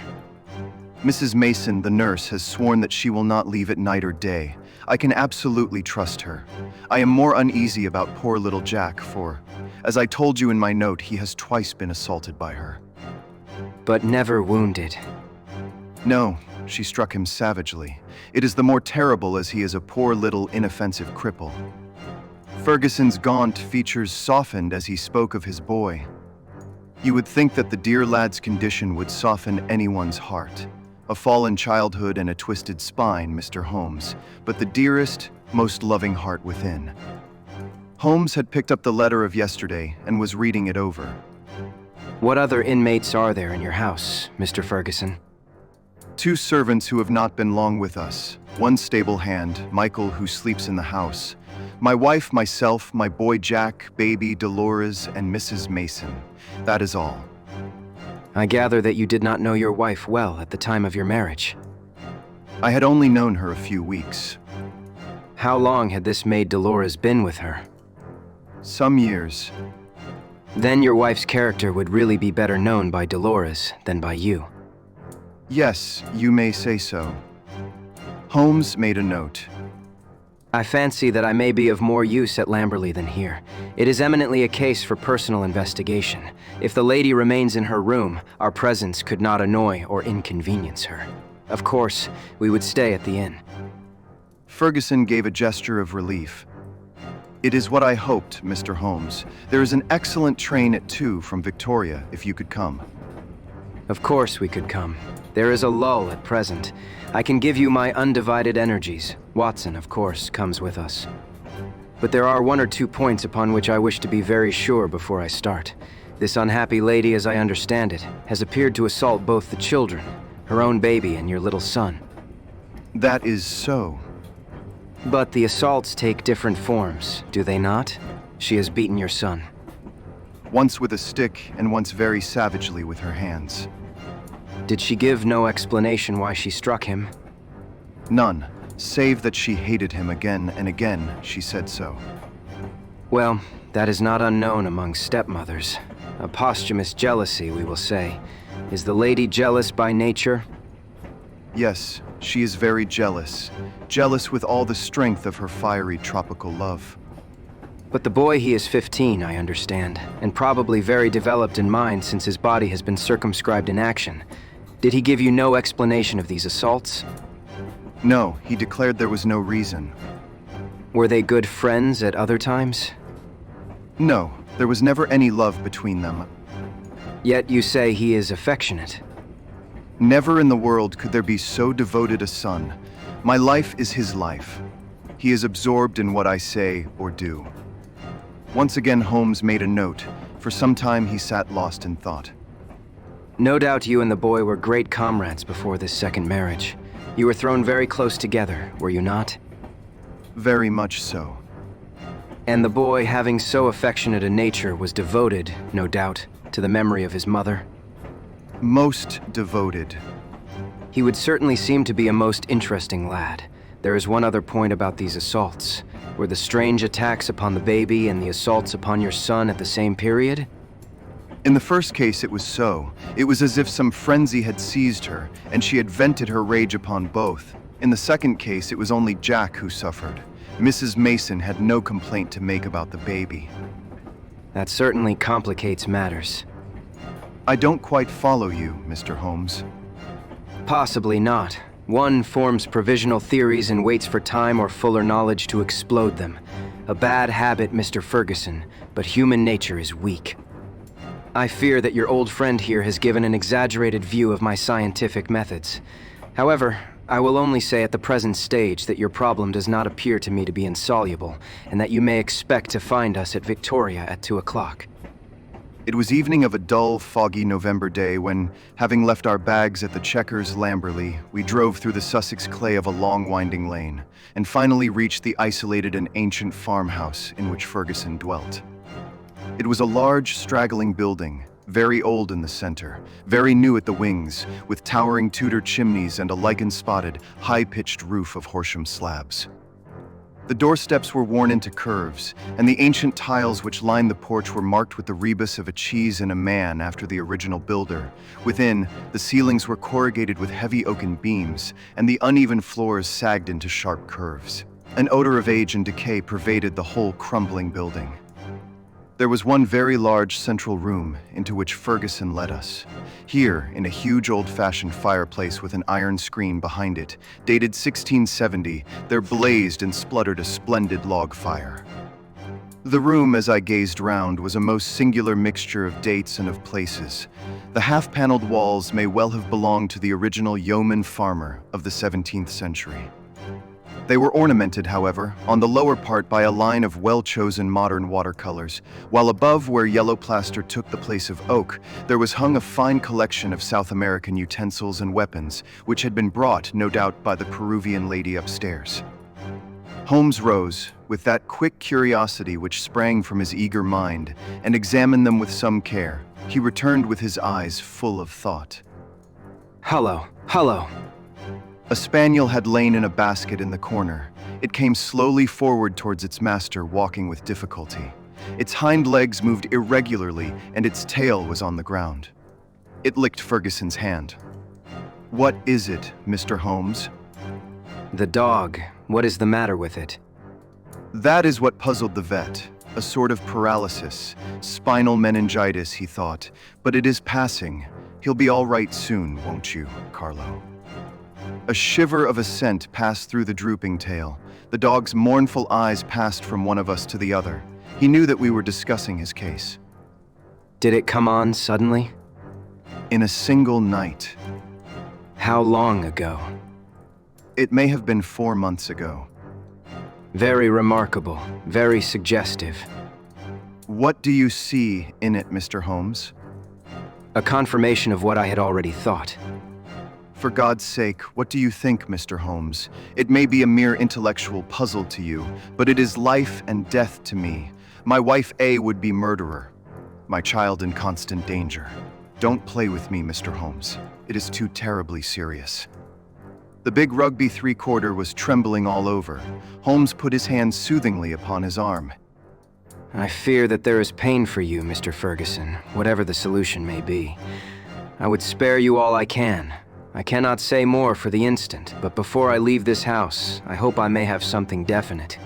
Mrs. Mason, the nurse, has sworn that she will not leave at night or day. I can absolutely trust her. I am more uneasy about poor little Jack, for, as I told you in my note, he has twice been assaulted by her. But never wounded. No, she struck him savagely. It is the more terrible as he is a poor little inoffensive cripple. Ferguson's gaunt features softened as he spoke of his boy. You would think that the dear lad's condition would soften anyone's heart. A fallen childhood and a twisted spine, Mr. Holmes, but the dearest, most loving heart within. Holmes had picked up the letter of yesterday and was reading it over. What other inmates are there in your house, Mr. Ferguson? 2 servants who have not been long with us. 1 stable hand, Michael, who sleeps in the house. My wife, myself, my boy Jack, baby Dolores, and Mrs. Mason. That is all. I gather that you did not know your wife well at the time of your marriage. I had only known her a few weeks. How long had this maid Dolores been with her? Some years. Then your wife's character would really be better known by Dolores than by you. Yes, you may say so. Holmes made a note. I fancy that I may be of more use at Lamberley than here. It is eminently a case for personal investigation. If the lady remains in her room, our presence could not annoy or inconvenience her. Of course, we would stay at the inn. Ferguson gave a gesture of relief. It is what I hoped, Mr. Holmes. There is an excellent train at 2 from Victoria, if you could come. Of course we could come. There is a lull at present. I can give you my undivided energies. Watson, of course, comes with us. But there are one or two points upon which I wish to be very sure before I start. This unhappy lady, as I understand it, has appeared to assault both the children, her own baby and your little son. That is so. But the assaults take different forms, do they not? She has beaten your son. Once with a stick and once very savagely with her hands. Did she give no explanation why she struck him? None, save that she hated him again and again, she said so. Well, that is not unknown among stepmothers. A posthumous jealousy, we will say. Is the lady jealous by nature? Yes, she is very jealous. Jealous with all the strength of her fiery tropical love. But the boy, he is 15, I understand, and probably very developed in mind since his body has been circumscribed in action. Did he give you no explanation of these assaults? No, he declared there was no reason. Were they good friends at other times? No, there was never any love between them. Yet you say he is affectionate. Never in the world could there be so devoted a son. My life is his life. He is absorbed in what I say or do. Once again, Holmes made a note. For some time, he sat lost in thought. No doubt you and the boy were great comrades before this second marriage. You were thrown very close together, were you not? Very much so. And the boy, having so affectionate a nature, was devoted, no doubt, to the memory of his mother? Most devoted. He would certainly seem to be a most interesting lad. There is one other point about these assaults. Were the strange attacks upon the baby and the assaults upon your son at the same period? In the first case, it was so. It was as if some frenzy had seized her, and she had vented her rage upon both. In the second case, it was only Jack who suffered. Mrs. Mason had no complaint to make about the baby. That certainly complicates matters. I don't quite follow you, Mr. Holmes. Possibly not. One forms provisional theories and waits for time or fuller knowledge to explode them. A bad habit, Mr. Ferguson, but human nature is weak. I fear that your old friend here has given an exaggerated view of my scientific methods. However, I will only say at the present stage that your problem does not appear to me to be insoluble, and that you may expect to find us at Victoria at 2 o'clock. It was evening of a dull, foggy November day when, having left our bags at the Chequers Lamberley, we drove through the Sussex clay of a long winding lane, and finally reached the isolated and ancient farmhouse in which Ferguson dwelt. It was a large, straggling building, very old in the center, very new at the wings, with towering Tudor chimneys and a lichen-spotted, high-pitched roof of Horsham slabs. The doorsteps were worn into curves, and the ancient tiles which lined the porch were marked with the rebus of a cheese and a man after the original builder. Within, the ceilings were corrugated with heavy oaken beams, and the uneven floors sagged into sharp curves. An odor of age and decay pervaded the whole crumbling building. There was one very large central room into which Ferguson led us. Here, in a huge old-fashioned fireplace with an iron screen behind it, dated 1670, there blazed and spluttered a splendid log fire. The room, as I gazed round, was a most singular mixture of dates and of places. The half-paneled walls may well have belonged to the original yeoman farmer of the 17th century. They were ornamented, however, on the lower part by a line of well-chosen modern watercolors, while above, where yellow plaster took the place of oak, there was hung a fine collection of South American utensils and weapons, which had been brought, no doubt, by the Peruvian lady upstairs. Holmes rose, with that quick curiosity which sprang from his eager mind, and examined them with some care. He returned with his eyes full of thought. Hullo, hullo. A spaniel had lain in a basket in the corner. It came slowly forward towards its master, walking with difficulty. Its hind legs moved irregularly, and its tail was on the ground. It licked Ferguson's hand. "What is it, Mr. Holmes?" The dog. What is the matter with it? That is what puzzled the vet. A sort of paralysis. Spinal meningitis, he thought. But it is passing. He'll be all right soon, won't you, Carlo? A shiver of assent passed through the drooping tail. The dog's mournful eyes passed from one of us to the other. He knew that we were discussing his case. Did it come on suddenly? In a single night. How long ago? It may have been 4 months ago. Very remarkable, very suggestive. What do you see in it, Mr. Holmes? A confirmation of what I had already thought. For God's sake, what do you think, Mr. Holmes? It may be a mere intellectual puzzle to you, but it is life and death to me. My wife A would be murderer. My child in constant danger. Don't play with me, Mr. Holmes. It is too terribly serious. The big rugby three-quarter was trembling all over. Holmes put his hand soothingly upon his arm. I fear that there is pain for you, Mr. Ferguson, whatever the solution may be. I would spare you all I can. I cannot say more for the instant, but before I leave this house, I hope I may have something definite.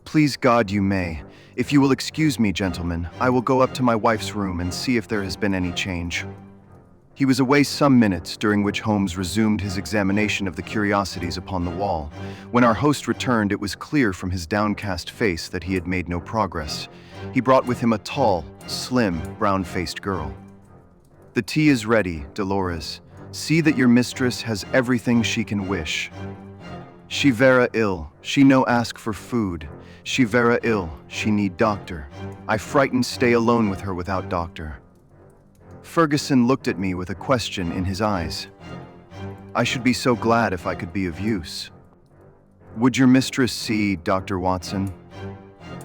Please God you may. If you will excuse me, gentlemen, I will go up to my wife's room and see if there has been any change. He was away some minutes, during which Holmes resumed his examination of the curiosities upon the wall. When our host returned, it was clear from his downcast face that he had made no progress. He brought with him a tall, slim, brown-faced girl. "The tea is ready, Dolores. See that your mistress has everything she can wish. She vera ill, she no ask for food. She vera ill, she need doctor. I frightened stay alone with her without doctor." Ferguson looked at me with a question in his eyes. "I should be so glad if I could be of use. Would your mistress see Dr. Watson?"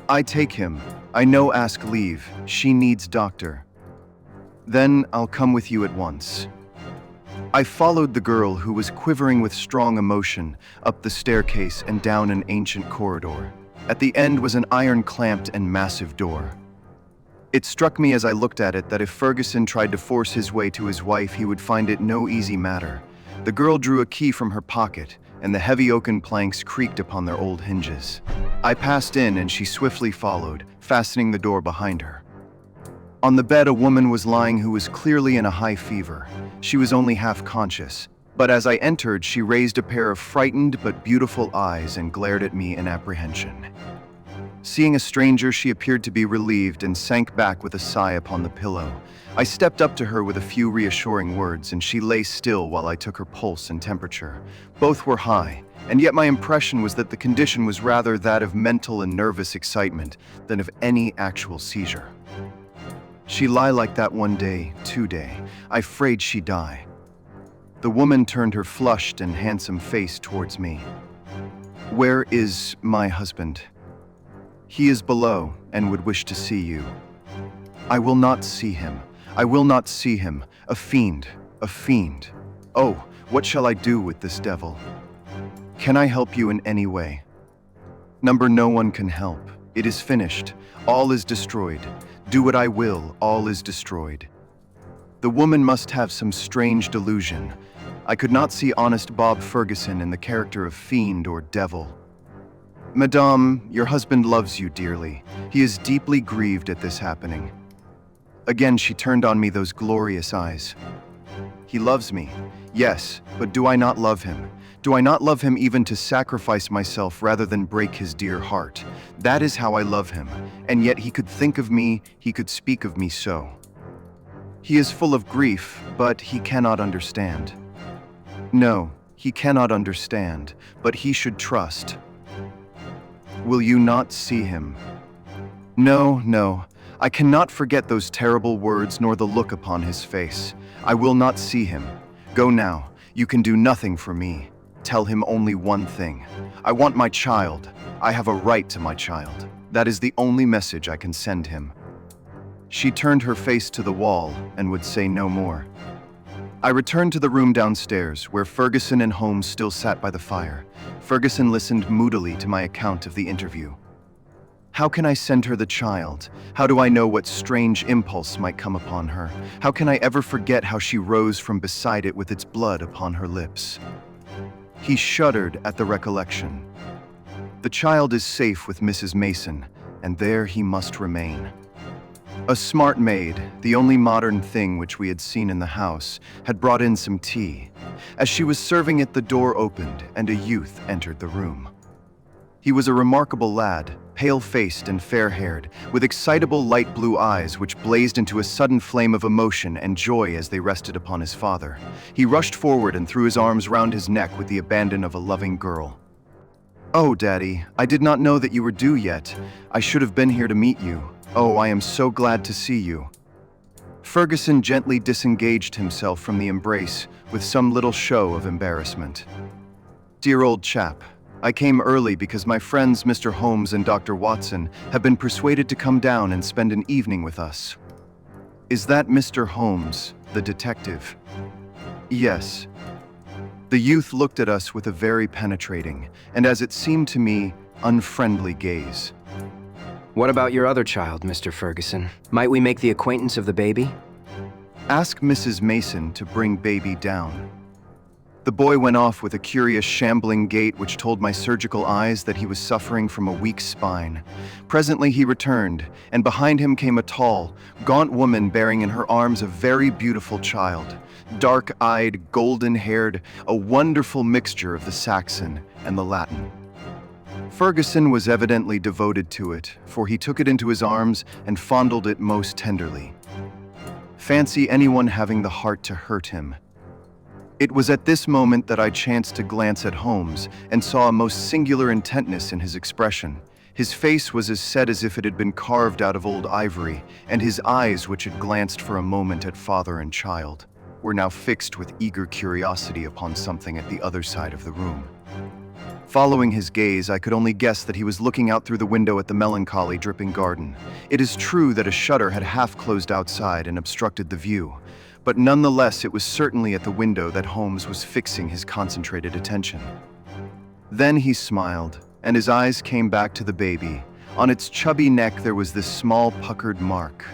"I take him. I no ask leave. She needs doctor." "Then I'll come with you at once." I followed the girl, who was quivering with strong emotion, up the staircase and down an ancient corridor. At the end was an iron-clamped and massive door. It struck me as I looked at it that if Ferguson tried to force his way to his wife, he would find it no easy matter. The girl drew a key from her pocket, and the heavy oaken planks creaked upon their old hinges. I passed in, and she swiftly followed, fastening the door behind her. On the bed, a woman was lying who was clearly in a high fever. She was only half conscious, but as I entered, she raised a pair of frightened but beautiful eyes and glared at me in apprehension. Seeing a stranger, she appeared to be relieved and sank back with a sigh upon the pillow. I stepped up to her with a few reassuring words, and she lay still while I took her pulse and temperature. Both were high, and yet my impression was that the condition was rather that of mental and nervous excitement than of any actual seizure. "She lie like that 1 day, 2 day. I 'fraid she die." The woman turned her flushed and handsome face towards me. "Where is my husband?" "He is below, and would wish to see you." "I will not see him. I will not see him. A fiend, a fiend. Oh, what shall I do with this devil? Can I help you in any way?" "Number, no one can help. It is finished. All is destroyed. Do what I will, all is destroyed." The woman must have some strange delusion. I could not see honest Bob Ferguson in the character of fiend or devil. "Madame, your husband loves you dearly. He is deeply grieved at this happening." Again she turned on me those glorious eyes. "He loves me. Yes, but do I not love him? Do I not love him even to sacrifice myself rather than break his dear heart? That is how I love him, and yet he could think of me, he could speak of me so. He is full of grief, but he cannot understand. No, he cannot understand, but he should trust. Will you not see him?" "No, no. I cannot forget those terrible words nor the look upon his face. I will not see him. Go now. You can do nothing for me. Tell him only one thing. I want my child. I have a right to my child. That is the only message I can send him." She turned her face to the wall and would say no more. I returned to the room downstairs, where Ferguson and Holmes still sat by the fire. Ferguson listened moodily to my account of the interview. "How can I send her the child? How do I know what strange impulse might come upon her? How can I ever forget how she rose from beside it with its blood upon her lips?" He shuddered at the recollection. "The child is safe with Mrs. Mason, and there he must remain." A smart maid, the only modern thing which we had seen in the house, had brought in some tea. As she was serving it, the door opened, and a youth entered the room. He was a remarkable lad, pale-faced and fair-haired, with excitable light blue eyes which blazed into a sudden flame of emotion and joy as they rested upon his father. He rushed forward and threw his arms round his neck with the abandon of a loving girl. "Oh, Daddy, I did not know that you were due yet. I should have been here to meet you. Oh, I am so glad to see you." Ferguson gently disengaged himself from the embrace with some little show of embarrassment. "Dear old chap, I came early because my friends Mr. Holmes and Dr. Watson have been persuaded to come down and spend an evening with us." "Is that Mr. Holmes, the detective?" "Yes." The youth looked at us with a very penetrating, and as it seemed to me, unfriendly gaze. What about your other child, Mr. Ferguson? Might we make the acquaintance of the baby? "Ask Mrs. Mason to bring baby down." The boy went off with a curious shambling gait which told my surgical eyes that he was suffering from a weak spine. Presently he returned, and behind him came a tall, gaunt woman bearing in her arms a very beautiful child, dark-eyed, golden-haired, a wonderful mixture of the Saxon and the Latin. Ferguson was evidently devoted to it, for he took it into his arms and fondled it most tenderly. Fancy anyone having the heart to hurt him. It was at this moment that I chanced to glance at Holmes and saw a most singular intentness in his expression. His face was as set as if it had been carved out of old ivory, and his eyes, which had glanced for a moment at father and child, were now fixed with eager curiosity upon something at the other side of the room. Following his gaze, I could only guess that he was looking out through the window at the melancholy, dripping garden. It is true that a shutter had half closed outside and obstructed the view, but nonetheless it was certainly at the window that Holmes was fixing his concentrated attention. Then he smiled, and his eyes came back to the baby. On its chubby neck there was this small puckered mark.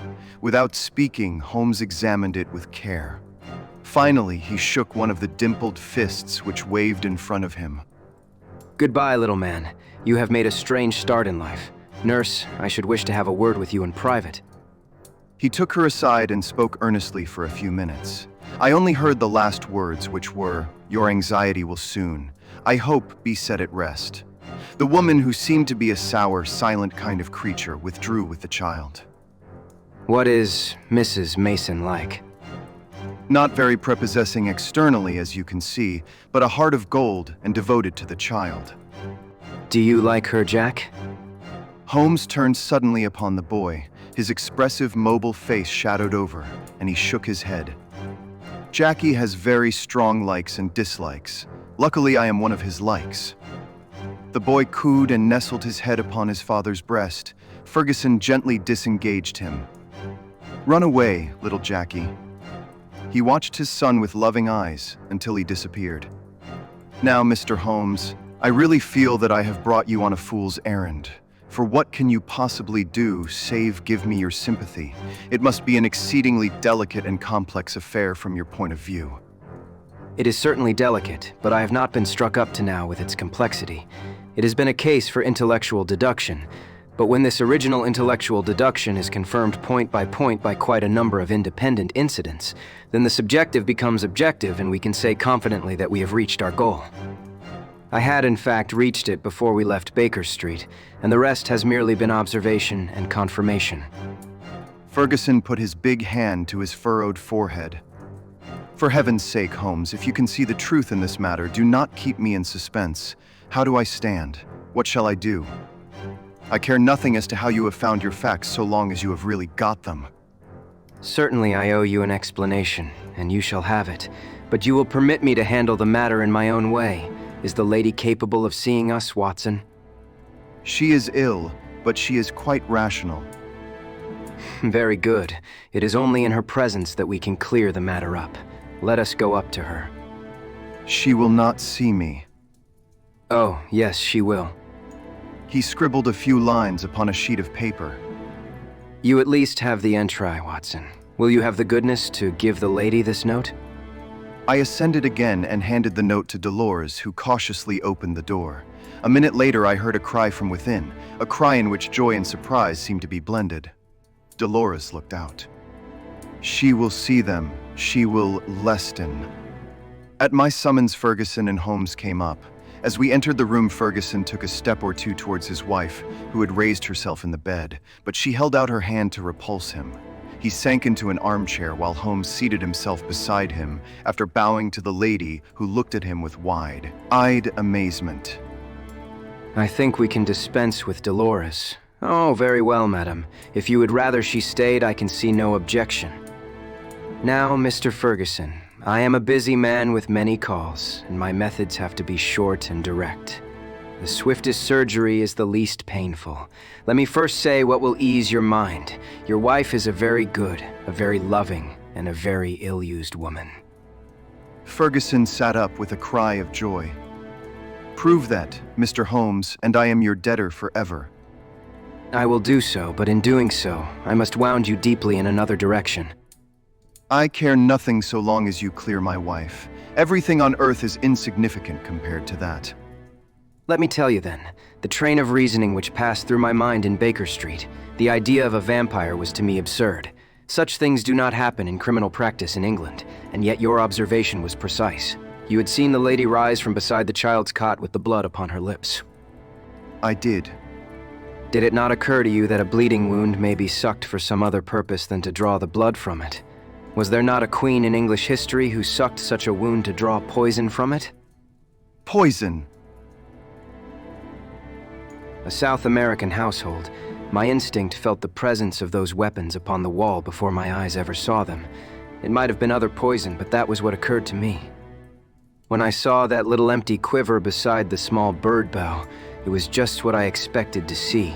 Without speaking, Holmes examined it with care. Finally, he shook one of the dimpled fists which waved in front of him. Goodbye, little man. You have made a strange start in life. Nurse, I should wish to have a word with you in private. He took her aside and spoke earnestly for a few minutes. I only heard the last words, which were, "Your anxiety will soon, I hope, be set at rest." The woman, who seemed to be a sour, silent kind of creature, withdrew with the child. What is Mrs. Mason like? Not very prepossessing externally, as you can see, but a heart of gold and devoted to the child. Do you like her, Jack? Holmes turned suddenly upon the boy. His expressive, mobile face shadowed over, and he shook his head. "Jackie has very strong likes and dislikes. Luckily, I am one of his likes." The boy cooed and nestled his head upon his father's breast. Ferguson gently disengaged him. "Run away, little Jackie." He watched his son with loving eyes until he disappeared. "Now, Mr. Holmes, I really feel that I have brought you on a fool's errand. For what can you possibly do save give me your sympathy? It must be an exceedingly delicate and complex affair from your point of view." It is certainly delicate, but I have not been struck up to now with its complexity. It has been a case for intellectual deduction, but when this original intellectual deduction is confirmed point by quite a number of independent incidents, then the subjective becomes objective and we can say confidently that we have reached our goal. I had, in fact, reached it before we left Baker Street, and the rest has merely been observation and confirmation. Ferguson put his big hand to his furrowed forehead. "For heaven's sake, Holmes, if you can see the truth in this matter, do not keep me in suspense. How do I stand? What shall I do? I care nothing as to how you have found your facts so long as you have really got them." Certainly I owe you an explanation, and you shall have it, but you will permit me to handle the matter in my own way. Is the lady capable of seeing us, Watson? "She is ill, but she is quite rational." Very good. It is only in her presence that we can clear the matter up. Let us go up to her. "She will not see me." Oh, yes, she will. He scribbled a few lines upon a sheet of paper. You at least have the entry, Watson. Will you have the goodness to give the lady this note? I ascended again and handed the note to Dolores, who cautiously opened the door. A minute later, I heard a cry from within, a cry in which joy and surprise seemed to be blended. Dolores looked out. "She will see them. She will Leston." At my summons, Ferguson and Holmes came up. As we entered the room, Ferguson took a step or two towards his wife, who had raised herself in the bed, but she held out her hand to repulse him. He sank into an armchair while Holmes seated himself beside him after bowing to the lady, who looked at him with wide-eyed amazement. I think we can dispense with Dolores. Oh, very well, madam. If you would rather she stayed, I can see no objection. Now, Mr. Ferguson, I am a busy man with many calls, and my methods have to be short and direct. The swiftest surgery is the least painful. Let me first say what will ease your mind. Your wife is a very good, a very loving, and a very ill-used woman. Ferguson sat up with a cry of joy. Prove that, Mr. Holmes, and I am your debtor forever. I will do so, but in doing so, I must wound you deeply in another direction. I care nothing so long as you clear my wife. Everything on earth is insignificant compared to that. Let me tell you then, the train of reasoning which passed through my mind in Baker Street, the idea of a vampire was to me absurd. Such things do not happen in criminal practice in England, and yet your observation was precise. You had seen the lady rise from beside the child's cot with the blood upon her lips. I did. Did it not occur to you that a bleeding wound may be sucked for some other purpose than to draw the blood from it? Was there not a queen in English history who sucked such a wound to draw poison from it? Poison! A South American household, my instinct felt the presence of those weapons upon the wall before my eyes ever saw them. It might have been other poison, but that was what occurred to me. When I saw that little empty quiver beside the small bird bow, it was just what I expected to see.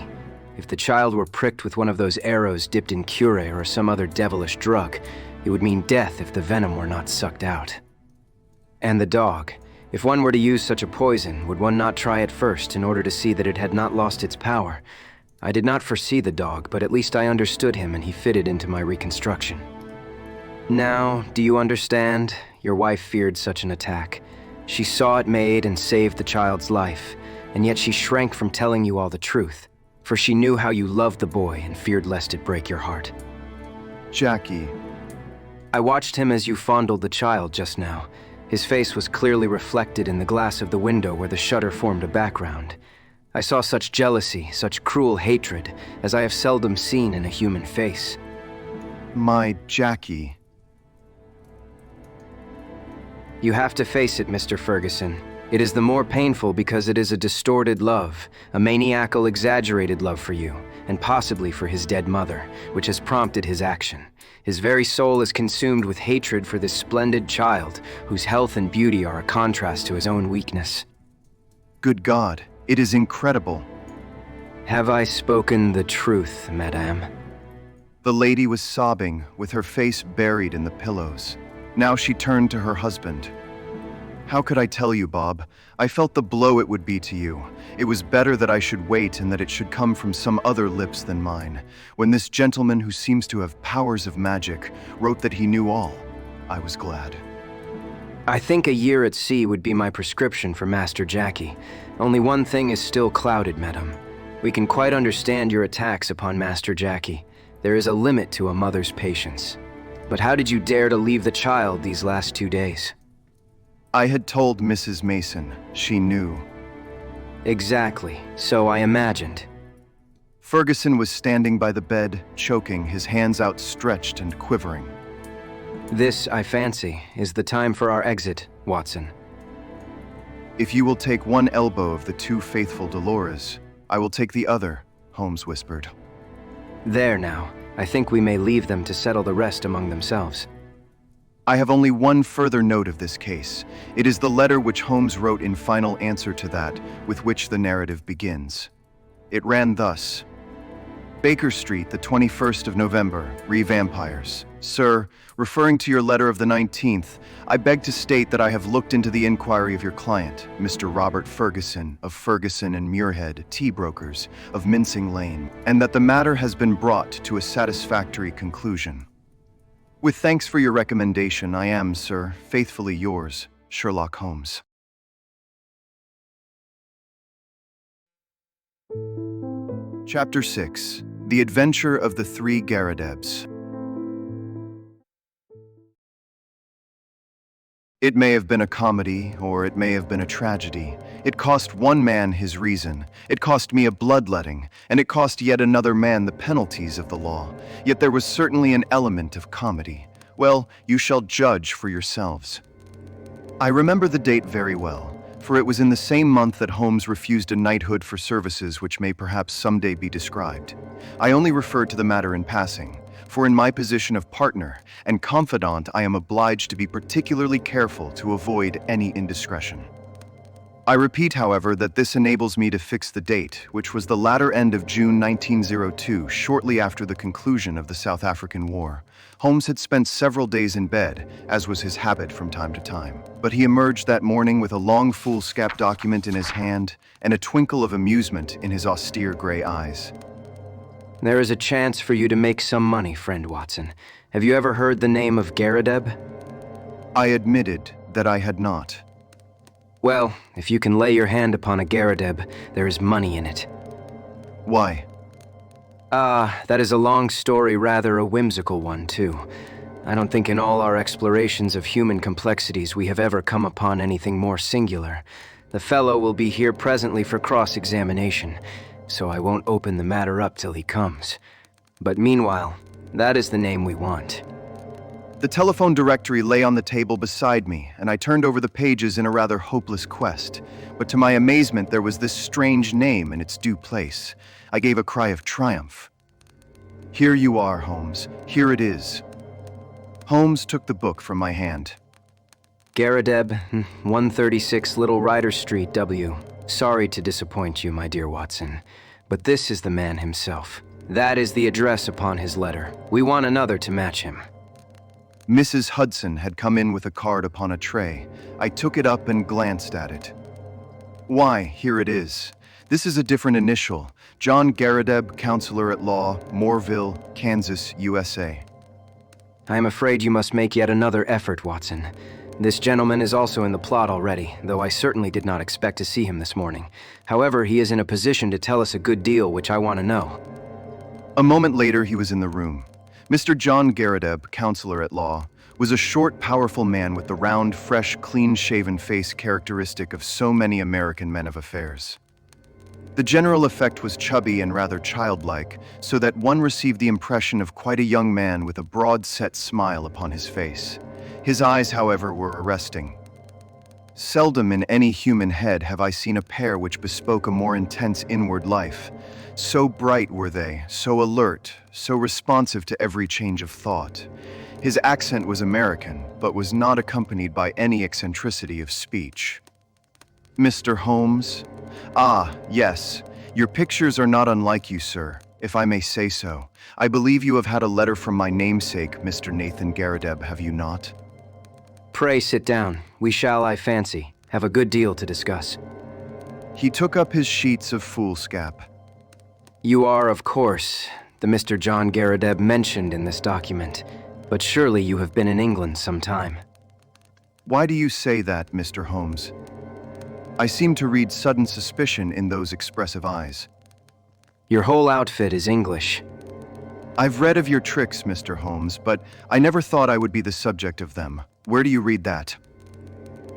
If the child were pricked with one of those arrows dipped in curare or some other devilish drug, it would mean death if the venom were not sucked out. And the dog. If one were to use such a poison, would one not try it first in order to see that it had not lost its power? I did not foresee the dog, but at least I understood him and he fitted into my reconstruction. Now, do you understand? Your wife feared such an attack. She saw it made and saved the child's life, and yet she shrank from telling you all the truth, for she knew how you loved the boy and feared lest it break your heart. Jackie. I watched him as you fondled the child just now. His face was clearly reflected in the glass of the window where the shutter formed a background. I saw such jealousy, such cruel hatred, as I have seldom seen in a human face. My Jackie. You have to face it, Mr. Ferguson. It is the more painful because it is a distorted love, a maniacal, exaggerated love for you, and possibly for his dead mother, which has prompted his action. His very soul is consumed with hatred for this splendid child, whose health and beauty are a contrast to his own weakness. Good God, it is incredible. Have I spoken the truth, madame? The lady was sobbing, with her face buried in the pillows. Now she turned to her husband. How could I tell you, Bob? I felt the blow it would be to you. It was better that I should wait and that it should come from some other lips than mine. When this gentleman, who seems to have powers of magic, wrote that he knew all, I was glad. I think a year at sea would be my prescription for Master Jackie. Only one thing is still clouded, madam. We can quite understand your attacks upon Master Jackie. There is a limit to a mother's patience. But how did you dare to leave the child these last 2 days? I had told Mrs. Mason. She knew. Exactly. So I imagined. Ferguson was standing by the bed, choking, his hands outstretched and quivering. This, I fancy, is the time for our exit, Watson. If you will take one elbow of the two faithful Dolores, I will take the other, Holmes whispered. There now. I think we may leave them to settle the rest among themselves. I have only one further note of this case. It is the letter which Holmes wrote in final answer to that with which the narrative begins. It ran thus: Baker Street, the 21st of November, Re-Vampires. Sir, referring to your letter of the 19th, I beg to state that I have looked into the inquiry of your client, Mr. Robert Ferguson, of Ferguson and Muirhead, tea brokers, of Mincing Lane, and that the matter has been brought to a satisfactory conclusion. With thanks for your recommendation, I am, sir, faithfully yours, Sherlock Holmes. Chapter 6. The Adventure of the Three Garridebs. It may have been a comedy, or it may have been a tragedy. It cost one man his reason, it cost me a bloodletting, and it cost yet another man the penalties of the law. Yet there was certainly an element of comedy. Well, you shall judge for yourselves. I remember the date very well, for it was in the same month that Holmes refused a knighthood for services which may perhaps someday be described. I only refer to the matter in passing, for in my position of partner and confidant I am obliged to be particularly careful to avoid any indiscretion. I repeat, however, that this enables me to fix the date, which was the latter end of June 1902, shortly after the conclusion of the South African War. Holmes had spent several days in bed, as was his habit from time to time, but he emerged that morning with a long foolscap document in his hand and a twinkle of amusement in his austere gray eyes. There is a chance for you to make some money, friend Watson. Have you ever heard the name of Garrideb? I admitted that I had not. Well, if you can lay your hand upon a Garrideb, there is money in it. Why? That is a long story, rather a whimsical one, too. I don't think in all our explorations of human complexities we have ever come upon anything more singular. The fellow will be here presently for cross-examination, so I won't open the matter up till he comes. But meanwhile, that is the name we want. The telephone directory lay on the table beside me, and I turned over the pages in a rather hopeless quest. But to my amazement, there was this strange name in its due place. I gave a cry of triumph. Here you are, Holmes. Here it is. Holmes took the book from my hand. Garrideb, 136 Little Ryder Street, W. Sorry to disappoint you, my dear Watson, but this is the man himself. That is the address upon his letter. We want another to match him. Mrs. Hudson had come in with a card upon a tray. I took it up and glanced at it. Why, here it is. This is a different initial. John Garrideb, Counselor at Law, Moorville, Kansas, USA. I am afraid you must make yet another effort, Watson. This gentleman is also in the plot already, though I certainly did not expect to see him this morning. However, he is in a position to tell us a good deal, which I want to know. A moment later, he was in the room. Mr. John Garrideb, Counselor at Law, was a short, powerful man with the round, fresh, clean-shaven face characteristic of so many American men of affairs. The general effect was chubby and rather childlike, so that one received the impression of quite a young man with a broad-set smile upon his face. His eyes, however, were arresting. Seldom in any human head have I seen a pair which bespoke a more intense inward life. So bright were they, so alert, so responsive to every change of thought. His accent was American, but was not accompanied by any eccentricity of speech. Mr. Holmes? Ah, yes. Your pictures are not unlike you, sir, if I may say so. I believe you have had a letter from my namesake, Mr. Nathan Garrideb, have you not? Pray sit down. We shall, I fancy, have a good deal to discuss. He took up his sheets of foolscap. You are, of course, the Mr. John Garrideb mentioned in this document, but surely you have been in England some time. Why do you say that, Mr. Holmes? I seem to read sudden suspicion in those expressive eyes. Your whole outfit is English. I've read of your tricks, Mr. Holmes, but I never thought I would be the subject of them. Where do you read that?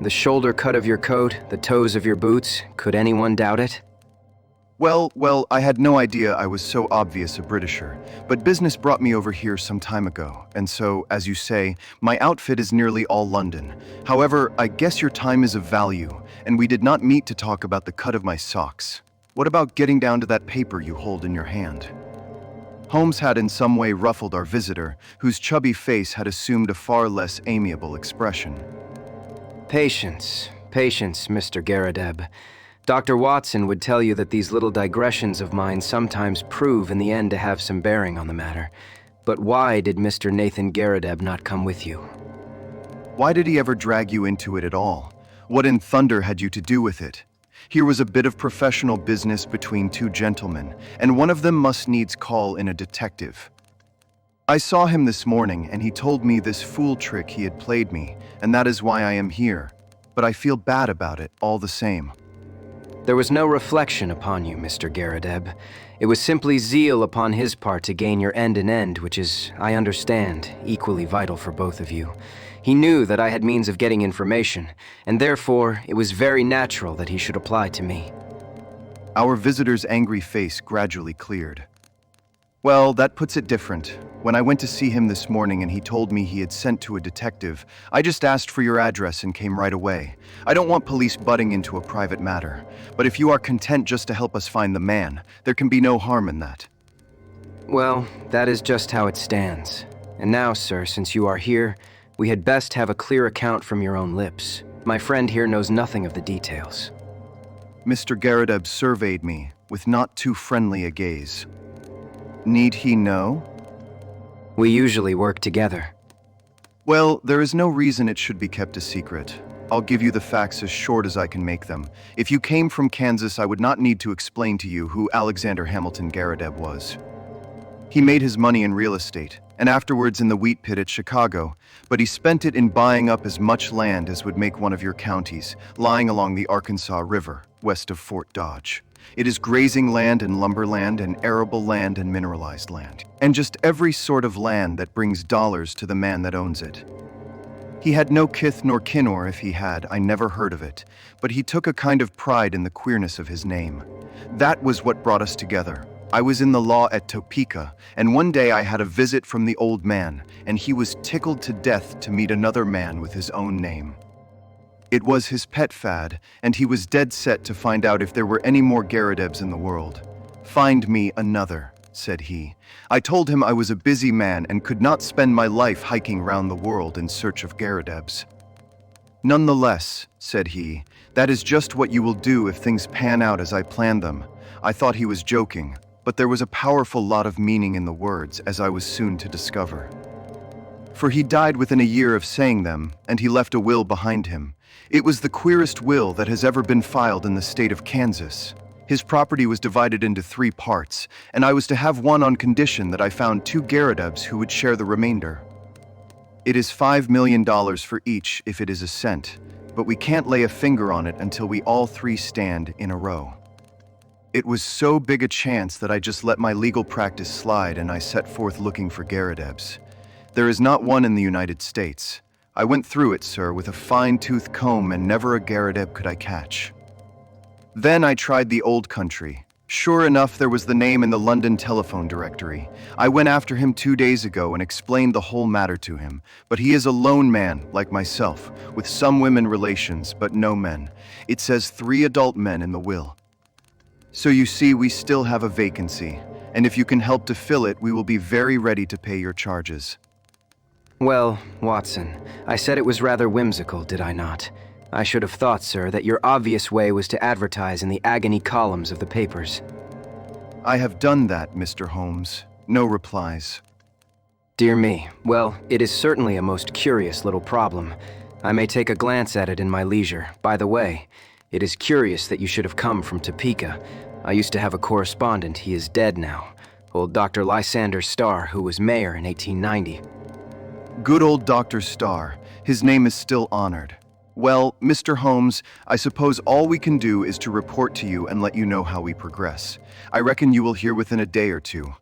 The shoulder cut of your coat, the toes of your boots, could anyone doubt it? Well, I had no idea I was so obvious a Britisher, but business brought me over here some time ago, and so, as you say, my outfit is nearly all London. However, I guess your time is of value, and we did not meet to talk about the cut of my socks. What about getting down to that paper you hold in your hand? Holmes had in some way ruffled our visitor, whose chubby face had assumed a far less amiable expression. Patience, Mr. Garrideb. Dr. Watson would tell you that these little digressions of mine sometimes prove in the end to have some bearing on the matter. But why did Mr. Nathan Garrideb not come with you? Why did he ever drag you into it at all? What in thunder had you to do with it? Here was a bit of professional business between two gentlemen, and one of them must needs call in a detective. I saw him this morning, and he told me this fool trick he had played me, and that is why I am here. But I feel bad about it, all the same. There was no reflection upon you, Mr. Garrideb. It was simply zeal upon his part to gain your end in end, which is, I understand, equally vital for both of you. He knew that I had means of getting information, and therefore it was very natural that he should apply to me. Our visitor's angry face gradually cleared. Well, that puts it different. When I went to see him this morning and he told me he had sent to a detective, I just asked for your address and came right away. I don't want police butting into a private matter, but if you are content just to help us find the man, there can be no harm in that. Well, that is just how it stands. And now, sir, since you are here, we had best have a clear account from your own lips. My friend here knows nothing of the details. Mr. Garridebs surveyed me with not too friendly a gaze. Need he know? We usually work together. Well, there is no reason it should be kept a secret. I'll give you the facts as short as I can make them. If you came from Kansas, I would not need to explain to you who Alexander Hamilton Garrideb was. He made his money in real estate, and afterwards in the wheat pit at Chicago, but he spent it in buying up as much land as would make one of your counties, lying along the Arkansas River, west of Fort Dodge. It is grazing land and lumberland and arable land and mineralized land, and just every sort of land that brings dollars to the man that owns it. He had no kith nor kin, or if he had, I never heard of it, but he took a kind of pride in the queerness of his name. That was what brought us together. I was in the law at Topeka, and one day I had a visit from the old man, and he was tickled to death to meet another man with his own name. It was his pet fad, and he was dead set to find out if there were any more Garridebs in the world. "Find me another," said he. I told him I was a busy man and could not spend my life hiking round the world in search of Garridebs. "Nonetheless," said he, "that is just what you will do if things pan out as I planned them." I thought he was joking, but there was a powerful lot of meaning in the words, as I was soon to discover. For he died within a year of saying them, and he left a will behind him. It was the queerest will that has ever been filed in the state of Kansas. His property was divided into 3 parts, and I was to have one on condition that I found 2 Garridebs who would share the remainder. It is $5 million for each if it is a cent, but we can't lay a finger on it until we all 3 stand in a row. It was so big a chance that I just let my legal practice slide and I set forth looking for Garridebs. There is not one in the United States. I went through it, sir, with a fine-tooth comb, and never a Garrideb could I catch. Then I tried the old country. Sure enough, there was the name in the London telephone directory. I went after him 2 days ago and explained the whole matter to him, but he is a lone man, like myself, with some women relations, but no men. It says 3 adult men in the will. So you see, we still have a vacancy, and if you can help to fill it, we will be very ready to pay your charges. Well, Watson, I said it was rather whimsical, did I not? I should have thought, sir, that your obvious way was to advertise in the agony columns of the papers. I have done that, Mr. Holmes. No replies. Dear me. Well, it is certainly a most curious little problem. I may take a glance at it in my leisure. By the way, it is curious that you should have come from Topeka. I used to have a correspondent. He is dead now. Old Dr. Lysander Starr, who was mayor in 1890. Good old Dr. Starr. His name is still honored. Well, Mr. Holmes, I suppose all we can do is to report to you and let you know how we progress. I reckon you will hear within a day or 2.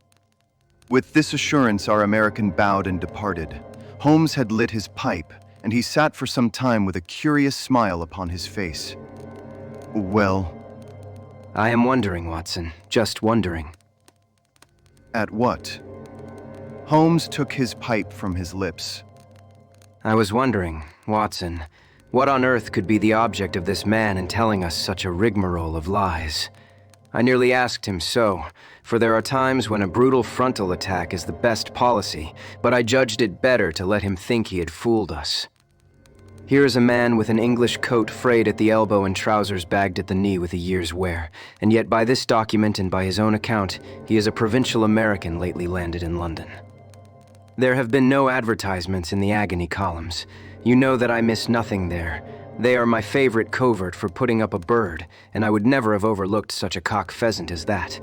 With this assurance, our American bowed and departed. Holmes had lit his pipe, and he sat for some time with a curious smile upon his face. Well? I am wondering, Watson. Just wondering. At what? Holmes took his pipe from his lips. I was wondering, Watson, what on earth could be the object of this man in telling us such a rigmarole of lies? I nearly asked him so, for there are times when a brutal frontal attack is the best policy, but I judged it better to let him think he had fooled us. Here is a man with an English coat frayed at the elbow and trousers bagged at the knee with a year's wear, and yet by this document and by his own account, he is a provincial American lately landed in London. There have been no advertisements in the agony columns. You know that I miss nothing there. They are my favorite covert for putting up a bird, and I would never have overlooked such a cock pheasant as that.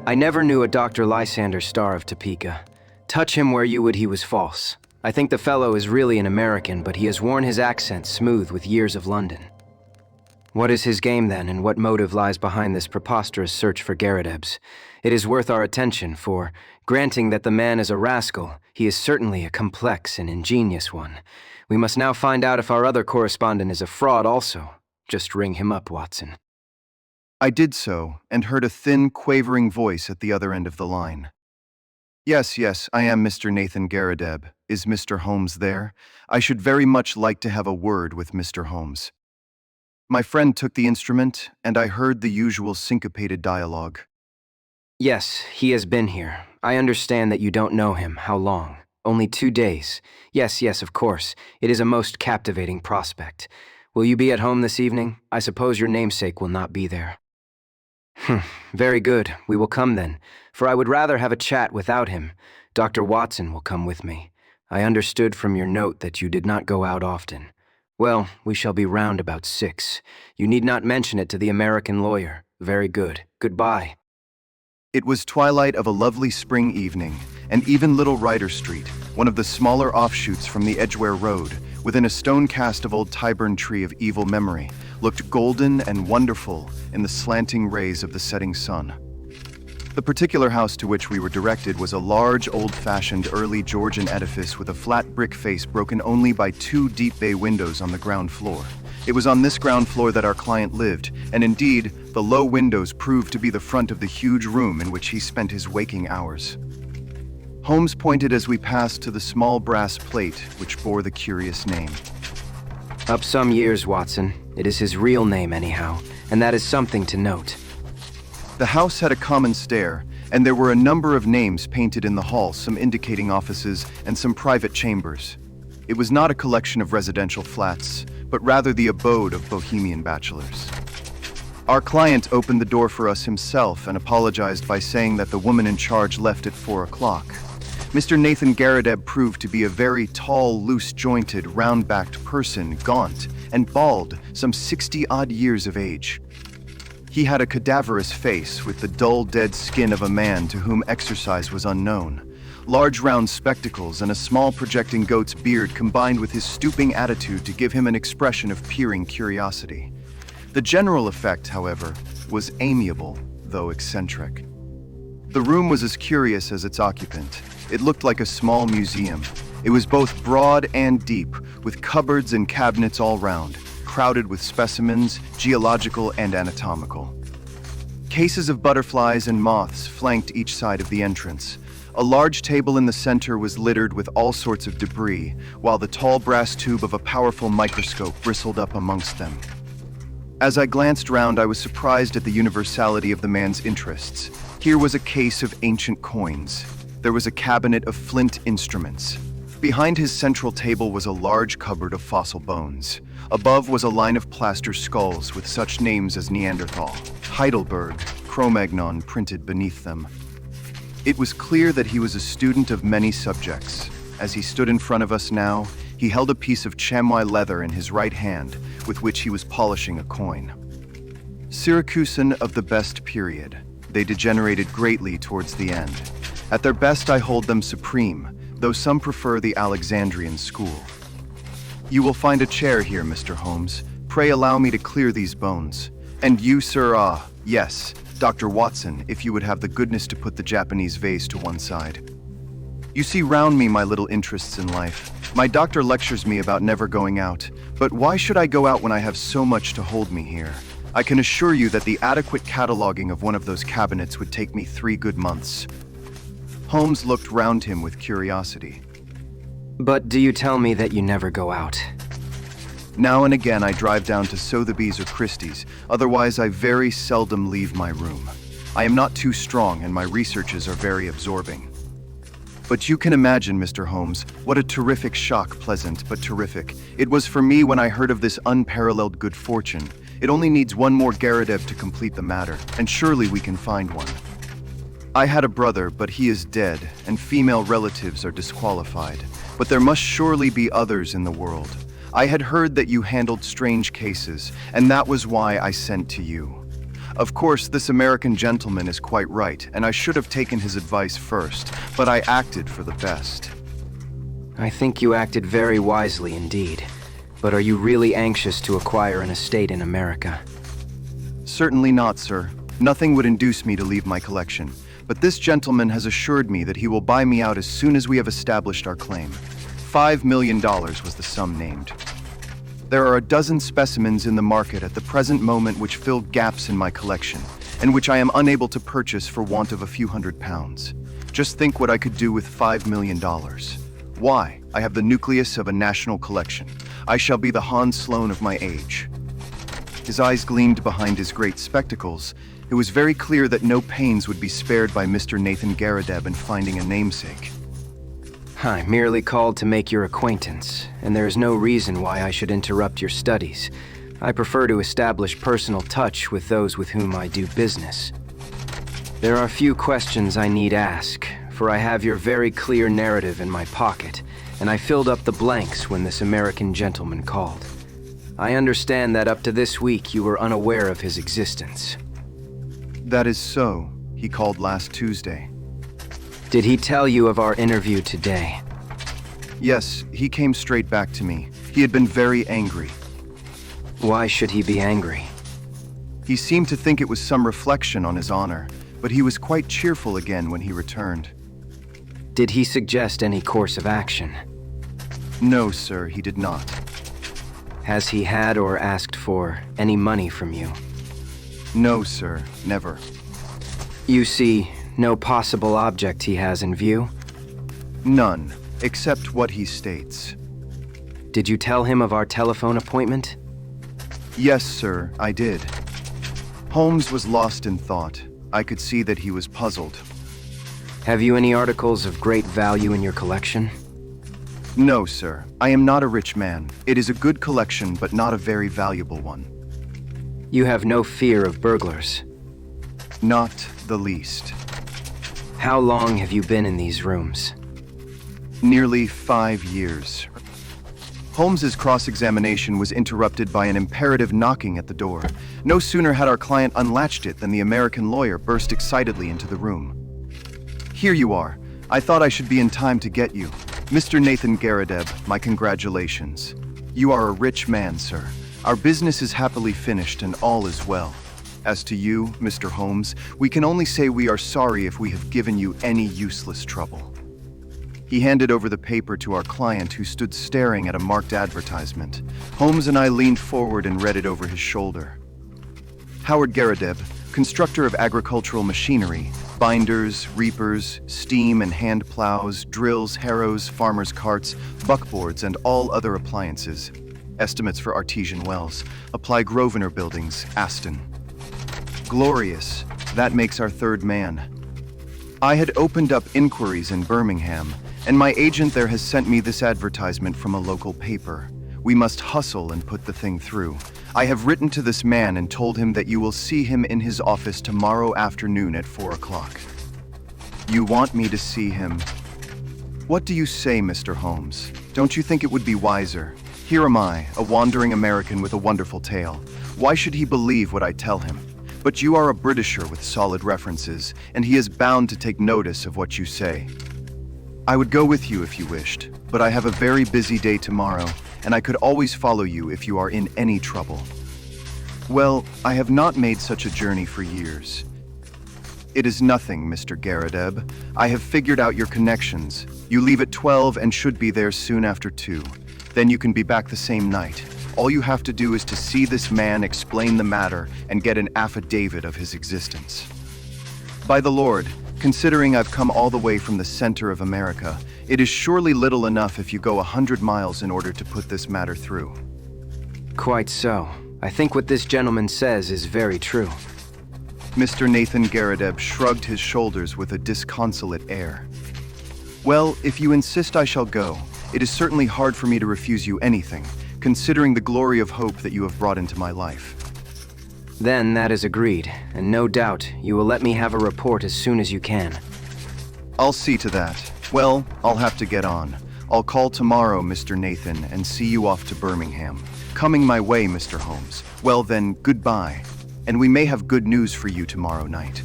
I never knew a Dr. Lysander Starr of Topeka. Touch him where you would, he was false. I think the fellow is really an American, but he has worn his accent smooth with years of London. What is his game then, and what motive lies behind this preposterous search for Garridebs? It is worth our attention, for, granting that the man is a rascal, he is certainly a complex and ingenious one. We must now find out if our other correspondent is a fraud also. Just ring him up, Watson. I did so, and heard a thin, quavering voice at the other end of the line. Yes, I am Mr. Nathan Garrideb. Is Mr. Holmes there? I should very much like to have a word with Mr. Holmes. My friend took the instrument, and I heard the usual syncopated dialogue. Yes, he has been here. I understand that you don't know him. How long? Only 2 days. Yes, of course. It is a most captivating prospect. Will you be at home this evening? I suppose your namesake will not be there. Very good. We will come then, for I would rather have a chat without him. Dr. Watson will come with me. I understood from your note that you did not go out often. Well, we shall be round about 6. You need not mention it to the American lawyer. Very good. Goodbye. It was twilight of a lovely spring evening, and even Little Ryder Street, one of the smaller offshoots from the Edgware Road, within a stone cast of old Tyburn tree of evil memory, looked golden and wonderful in the slanting rays of the setting sun. The particular house to which we were directed was a large, old-fashioned, early Georgian edifice with a flat brick face broken only by 2 deep bay windows on the ground floor. It was on this ground floor that our client lived, and indeed, the low windows proved to be the front of the huge room in which he spent his waking hours. Holmes pointed as we passed to the small brass plate which bore the curious name. Up some years, Watson. It is his real name anyhow, and that is something to note. The house had a common stair, and there were a number of names painted in the hall, some indicating offices and some private chambers. It was not a collection of residential flats, but rather the abode of bohemian bachelors. Our client opened the door for us himself and apologized by saying that the woman in charge left at 4 o'clock. Mr. Nathan Garrideb proved to be a very tall, loose-jointed, round-backed person, gaunt and bald, some 60-odd years of age. He had a cadaverous face with the dull, dead skin of a man to whom exercise was unknown. Large round spectacles and a small projecting goat's beard combined with his stooping attitude to give him an expression of peering curiosity. The general effect, however, was amiable, though eccentric. The room was as curious as its occupant. It looked like a small museum. It was both broad and deep, with cupboards and cabinets all round, crowded with specimens, geological and anatomical. Cases of butterflies and moths flanked each side of the entrance. A large table in the center was littered with all sorts of debris, while the tall brass tube of a powerful microscope bristled up amongst them. As I glanced round, I was surprised at the universality of the man's interests. Here was a case of ancient coins. There was a cabinet of flint instruments. Behind his central table was a large cupboard of fossil bones. Above was a line of plaster skulls with such names as Neanderthal, Heidelberg, Cro-Magnon printed beneath them. It was clear that he was a student of many subjects. As he stood in front of us now, he held a piece of chamois leather in his right hand, with which he was polishing a coin. Syracusan of the best period, they degenerated greatly towards the end. At their best, I hold them supreme, though some prefer the Alexandrian school. You will find a chair here, Mr. Holmes. Pray allow me to clear these bones. And you, sir, yes, Dr. Watson, if you would have the goodness to put the Japanese vase to one side. You see round me my little interests in life. My doctor lectures me about never going out, but why should I go out when I have so much to hold me here? I can assure you that the adequate cataloging of one of those cabinets would take me 3 good months. Holmes looked round him with curiosity. But do you tell me that you never go out? Now and again I drive down to Sotheby's or Christie's, otherwise I very seldom leave my room. I am not too strong and my researches are very absorbing. But you can imagine, Mr. Holmes, what a terrific shock, pleasant but terrific, it was for me when I heard of this unparalleled good fortune. It only needs one more Garrideb to complete the matter, and surely we can find one. I had a brother, but he is dead, and female relatives are disqualified. But there must surely be others in the world. I had heard that you handled strange cases, and that was why I sent to you. Of course, this American gentleman is quite right, and I should have taken his advice first, but I acted for the best. I think you acted very wisely indeed. But are you really anxious to acquire an estate in America? Certainly not, sir. Nothing would induce me to leave my collection. But this gentleman has assured me that he will buy me out as soon as we have established our claim. $5 million was the sum named. There are a dozen specimens in the market at the present moment which fill gaps in my collection, and which I am unable to purchase for want of a few £100s. Just think what I could do with $5 million. Why? I have the nucleus of a national collection. I shall be the Hans Sloane of my age. His eyes gleamed behind his great spectacles. It was very clear that no pains would be spared by Mr. Nathan Garrideb in finding a namesake. I merely called to make your acquaintance, and there is no reason why I should interrupt your studies. I prefer to establish personal touch with those with whom I do business. There are few questions I need ask, for I have your very clear narrative in my pocket, and I filled up the blanks when this American gentleman called. I understand that up to this week you were unaware of his existence. That is so. He called last Tuesday. Did he tell you of our interview today? Yes, he came straight back to me. He had been very angry. Why should he be angry? He seemed to think it was some reflection on his honor, but he was quite cheerful again when he returned. Did he suggest any course of action? No, sir, he did not. Has he had or asked for any money from you? No, sir, never. You see no possible object he has in view? None, except what he states. Did you tell him of our telephone appointment? Yes, sir, I did. Holmes was lost in thought. I could see that he was puzzled. Have you any articles of great value in your collection? No, sir. I am not a rich man. It is a good collection, but not a very valuable one. You have no fear of burglars? Not the least. How long have you been in these rooms? Nearly 5 years. Holmes's cross-examination was interrupted by an imperative knocking at the door. No sooner had our client unlatched it than the American lawyer burst excitedly into the room. Here you are. I thought I should be in time to get you. Mr. Nathan Garrideb, my congratulations. You are a rich man, sir. Our business is happily finished and all is well. As to you, Mr. Holmes, we can only say we are sorry if we have given you any useless trouble. He handed over the paper to our client, who stood staring at a marked advertisement. Holmes and I leaned forward and read it over his shoulder. Howard Garrideb, constructor of agricultural machinery, binders, reapers, steam and hand plows, drills, harrows, farmers' carts, buckboards, and all other appliances. Estimates for artesian wells. Apply Grosvenor Buildings, Aston. Glorious. That makes our third man. I had opened up inquiries in Birmingham, and my agent there has sent me this advertisement from a local paper. We must hustle and put the thing through. I have written to this man and told him that you will see him in his office tomorrow afternoon at 4 o'clock. You want me to see him? What do you say, Mr. Holmes? Don't you think it would be wiser? Here am I, a wandering American with a wonderful tale. Why should he believe what I tell him? But you are a Britisher with solid references, and he is bound to take notice of what you say. I would go with you if you wished, but I have a very busy day tomorrow, and I could always follow you if you are in any trouble. Well, I have not made such a journey for years. It is nothing, Mr. Garrideb. I have figured out your connections. You leave at 12 and should be there soon after 2. Then you can be back the same night. All you have to do is to see this man, explain the matter, and get an affidavit of his existence. By the Lord, considering I've come all the way from the center of America, it is surely little enough if you go 100 miles in order to put this matter through. Quite so. I think what this gentleman says is very true. Mr. Nathan Garrideb shrugged his shoulders with a disconsolate air. Well, if you insist I shall go, it is certainly hard for me to refuse you anything, considering the glory of hope that you have brought into my life. Then that is agreed, and no doubt you will let me have a report as soon as you can. I'll see to that. Well, I'll have to get on. I'll call tomorrow, Mr. Nathan, and see you off to Birmingham. Coming my way, Mr. Holmes. Well then, goodbye. And we may have good news for you tomorrow night.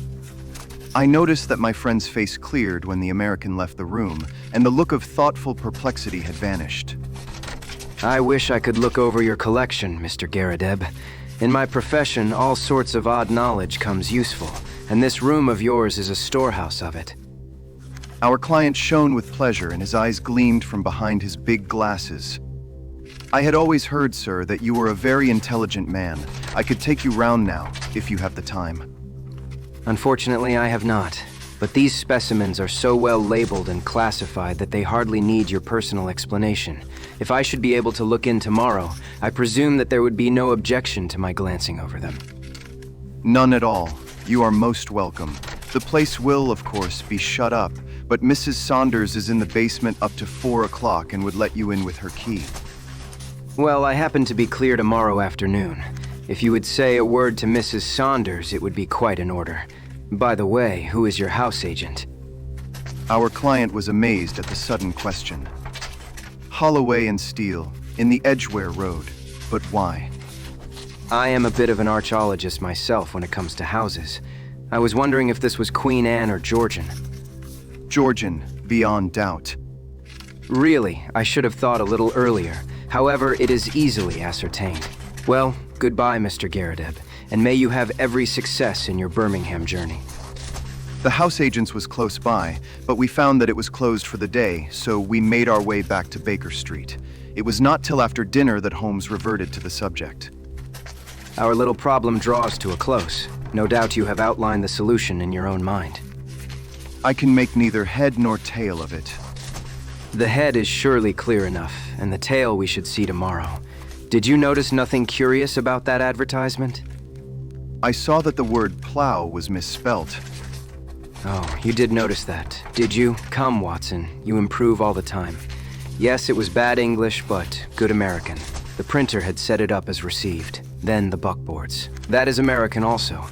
I noticed that my friend's face cleared when the American left the room, and the look of thoughtful perplexity had vanished. I wish I could look over your collection, Mr. Garrideb. In my profession, all sorts of odd knowledge comes useful, and this room of yours is a storehouse of it. Our client shone with pleasure and his eyes gleamed from behind his big glasses. I had always heard, sir, that you were a very intelligent man. I could take you round now, if you have the time. Unfortunately, I have not. But these specimens are so well labeled and classified that they hardly need your personal explanation. If I should be able to look in tomorrow, I presume that there would be no objection to my glancing over them. None at all. You are most welcome. The place will, of course, be shut up, but Mrs. Saunders is in the basement up to 4 o'clock and would let you in with her key. Well, I happen to be clear tomorrow afternoon. If you would say a word to Mrs. Saunders, it would be quite an order. By the way, who is your house agent? Our client was amazed at the sudden question. Holloway and Steele, in the Edgware Road. But why? I am a bit of an archaeologist myself when it comes to houses. I was wondering if this was Queen Anne or Georgian. Georgian, beyond doubt. Really, I should have thought a little earlier. However, it is easily ascertained. Well, goodbye, Mr. Garrideb, and may you have every success in your Birmingham journey. The house agent's was close by, but we found that it was closed for the day, so we made our way back to Baker Street. It was not till after dinner that Holmes reverted to the subject. Our little problem draws to a close. No doubt you have outlined the solution in your own mind. I can make neither head nor tail of it. The head is surely clear enough, and the tail we should see tomorrow. Did you notice nothing curious about that advertisement? I saw that the word plow was misspelt. Oh, you did notice that, did you? Come, Watson, you improve all the time. Yes, it was bad English, but good American. The printer had set it up as received, then the buckboards. That is American also.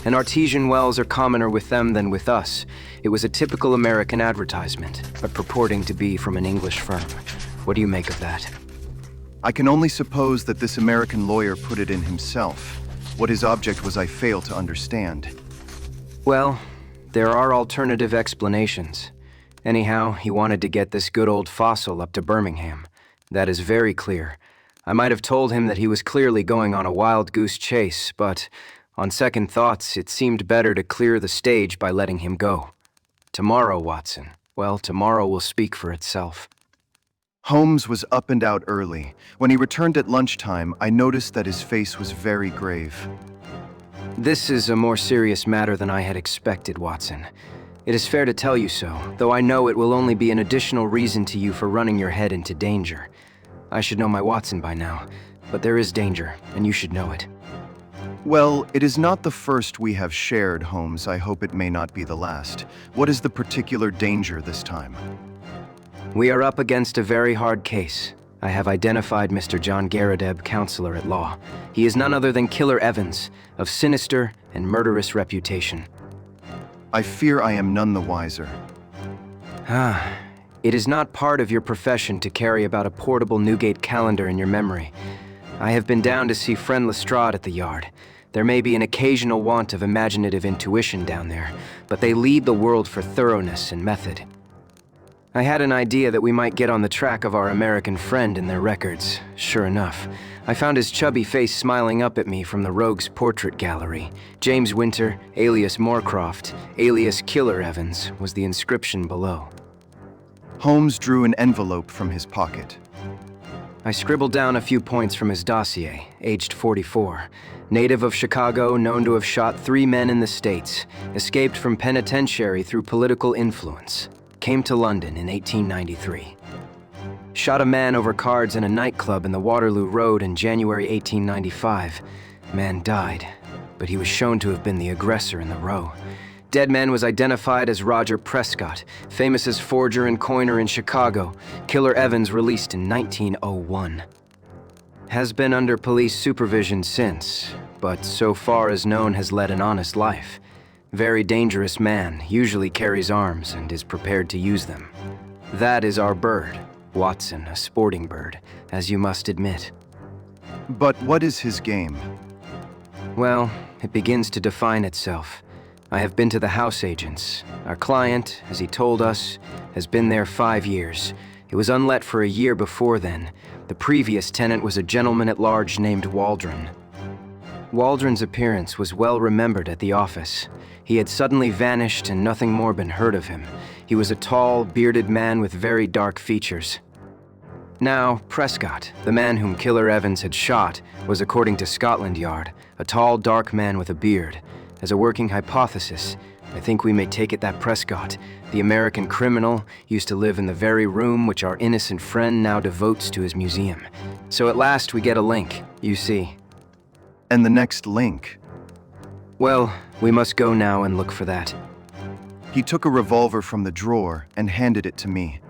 And artesian wells are commoner with them than with us. It was a typical American advertisement, but purporting to be from an English firm. What do you make of that? I can only suppose that this American lawyer put it in himself. What his object was I fail to understand. Well, there are alternative explanations. Anyhow, he wanted to get this good old fossil up to Birmingham. That is very clear. I might have told him that he was clearly going on a wild goose chase, but on second thoughts, it seemed better to clear the stage by letting him go. Tomorrow, Watson. Well, tomorrow will speak for itself. Holmes was up and out early. When he returned at lunchtime, I noticed that his face was very grave. This is a more serious matter than I had expected, Watson. It is fair to tell you so, though I know it will only be an additional reason to you for running your head into danger. I should know my Watson by now, but there is danger, and you should know it. Well, it is not the first we have shared, Holmes. I hope it may not be the last. What is the particular danger this time? We are up against a very hard case. I have identified Mr. John Garrideb, counselor at law. He is none other than Killer Evans, of sinister and murderous reputation. I fear I am none the wiser. It is not part of your profession to carry about a portable Newgate calendar in your memory. I have been down to see friend Lestrade at the yard. There may be an occasional want of imaginative intuition down there, but they lead the world for thoroughness and method. I had an idea that we might get on the track of our American friend in their records. Sure enough, I found his chubby face smiling up at me from the Rogues Portrait Gallery. James Winter, alias Moorcroft, alias Killer Evans, was the inscription below. Holmes drew an envelope from his pocket. I scribbled down a few points from his dossier, aged 44. Native of Chicago, known to have shot 3 men in the States. Escaped from penitentiary through political influence. Came to London in 1893. Shot a man over cards in a nightclub in the Waterloo Road in January 1895. Man died, but he was shown to have been the aggressor in the row. Dead man was identified as Roger Prescott, famous as forger and coiner in Chicago. Killer Evans released in 1901. Has been under police supervision since, but so far as known has led an honest life. Very dangerous man, usually carries arms and is prepared to use them. That is our bird, Watson, a sporting bird, as you must admit. But what is his game? Well, it begins to define itself. I have been to the house agents. Our client, as he told us, has been there 5 years. It was unlet for a year before then. The previous tenant was a gentleman at large named Waldron. Waldron's appearance was well remembered at the office. He had suddenly vanished and nothing more been heard of him. He was a tall, bearded man with very dark features. Now, Prescott, the man whom Killer Evans had shot, was, according to Scotland Yard, a tall, dark man with a beard. As a working hypothesis, I think we may take it that Prescott, the American criminal, used to live in the very room which our innocent friend now devotes to his museum. So at last we get a link, you see. And the next link. Well, we must go now and look for that. He took a revolver from the drawer and handed it to me.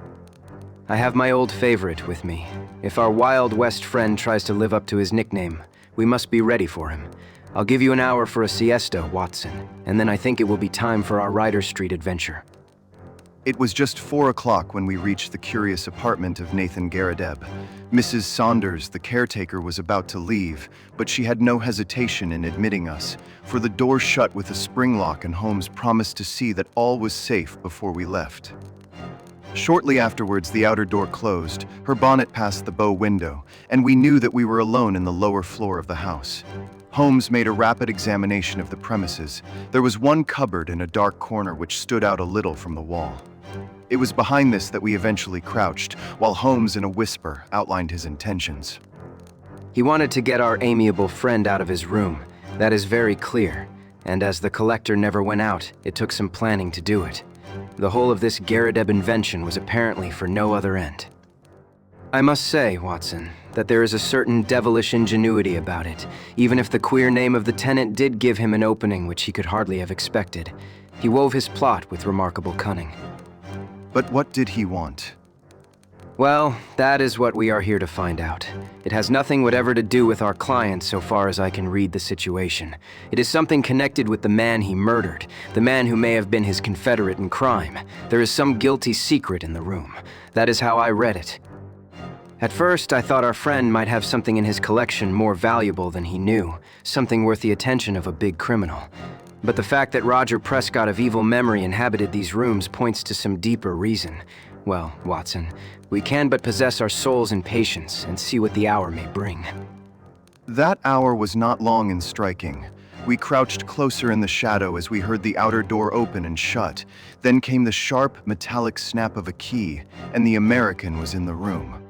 I have my old favorite with me. If our Wild West friend tries to live up to his nickname, we must be ready for him. I'll give you an hour for a siesta, Watson, and then I think it will be time for our Ryder Street adventure. It was just 4 o'clock when we reached the curious apartment of Nathan Garrideb. Mrs. Saunders, the caretaker, was about to leave, but she had no hesitation in admitting us, for the door shut with a spring lock and Holmes promised to see that all was safe before we left. Shortly afterwards, the outer door closed, her bonnet past the bow window, and we knew that we were alone in the lower floor of the house. Holmes made a rapid examination of the premises. There was one cupboard in a dark corner which stood out a little from the wall. It was behind this that we eventually crouched, while Holmes, in a whisper, outlined his intentions. He wanted to get our amiable friend out of his room. That is very clear, and as the collector never went out, it took some planning to do it. The whole of this Garrideb invention was apparently for no other end. I must say, Watson, that there is a certain devilish ingenuity about it, even if the queer name of the tenant did give him an opening which he could hardly have expected. He wove his plot with remarkable cunning. But what did he want? Well, that is what we are here to find out. It has nothing whatever to do with our client so far as I can read the situation. It is something connected with the man he murdered, the man who may have been his confederate in crime. There is some guilty secret in the room. That is how I read it. At first, I thought our friend might have something in his collection more valuable than he knew, something worth the attention of a big criminal. But the fact that Roger Prescott of evil memory inhabited these rooms points to some deeper reason. Well, Watson, we can but possess our souls in patience and see what the hour may bring. That hour was not long in striking. We crouched closer in the shadow as we heard the outer door open and shut. Then came the sharp, metallic snap of a key, and the American was in the room.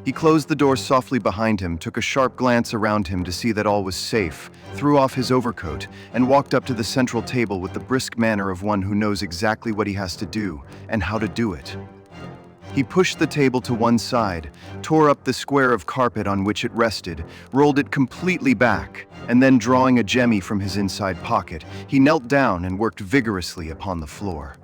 He closed the door softly behind him, took a sharp glance around him to see that all was safe, threw off his overcoat, and walked up to the central table with the brisk manner of one who knows exactly what he has to do and how to do it. He pushed the table to one side, tore up the square of carpet on which it rested, rolled it completely back, and then drawing a jemmy from his inside pocket, he knelt down and worked vigorously upon the floor.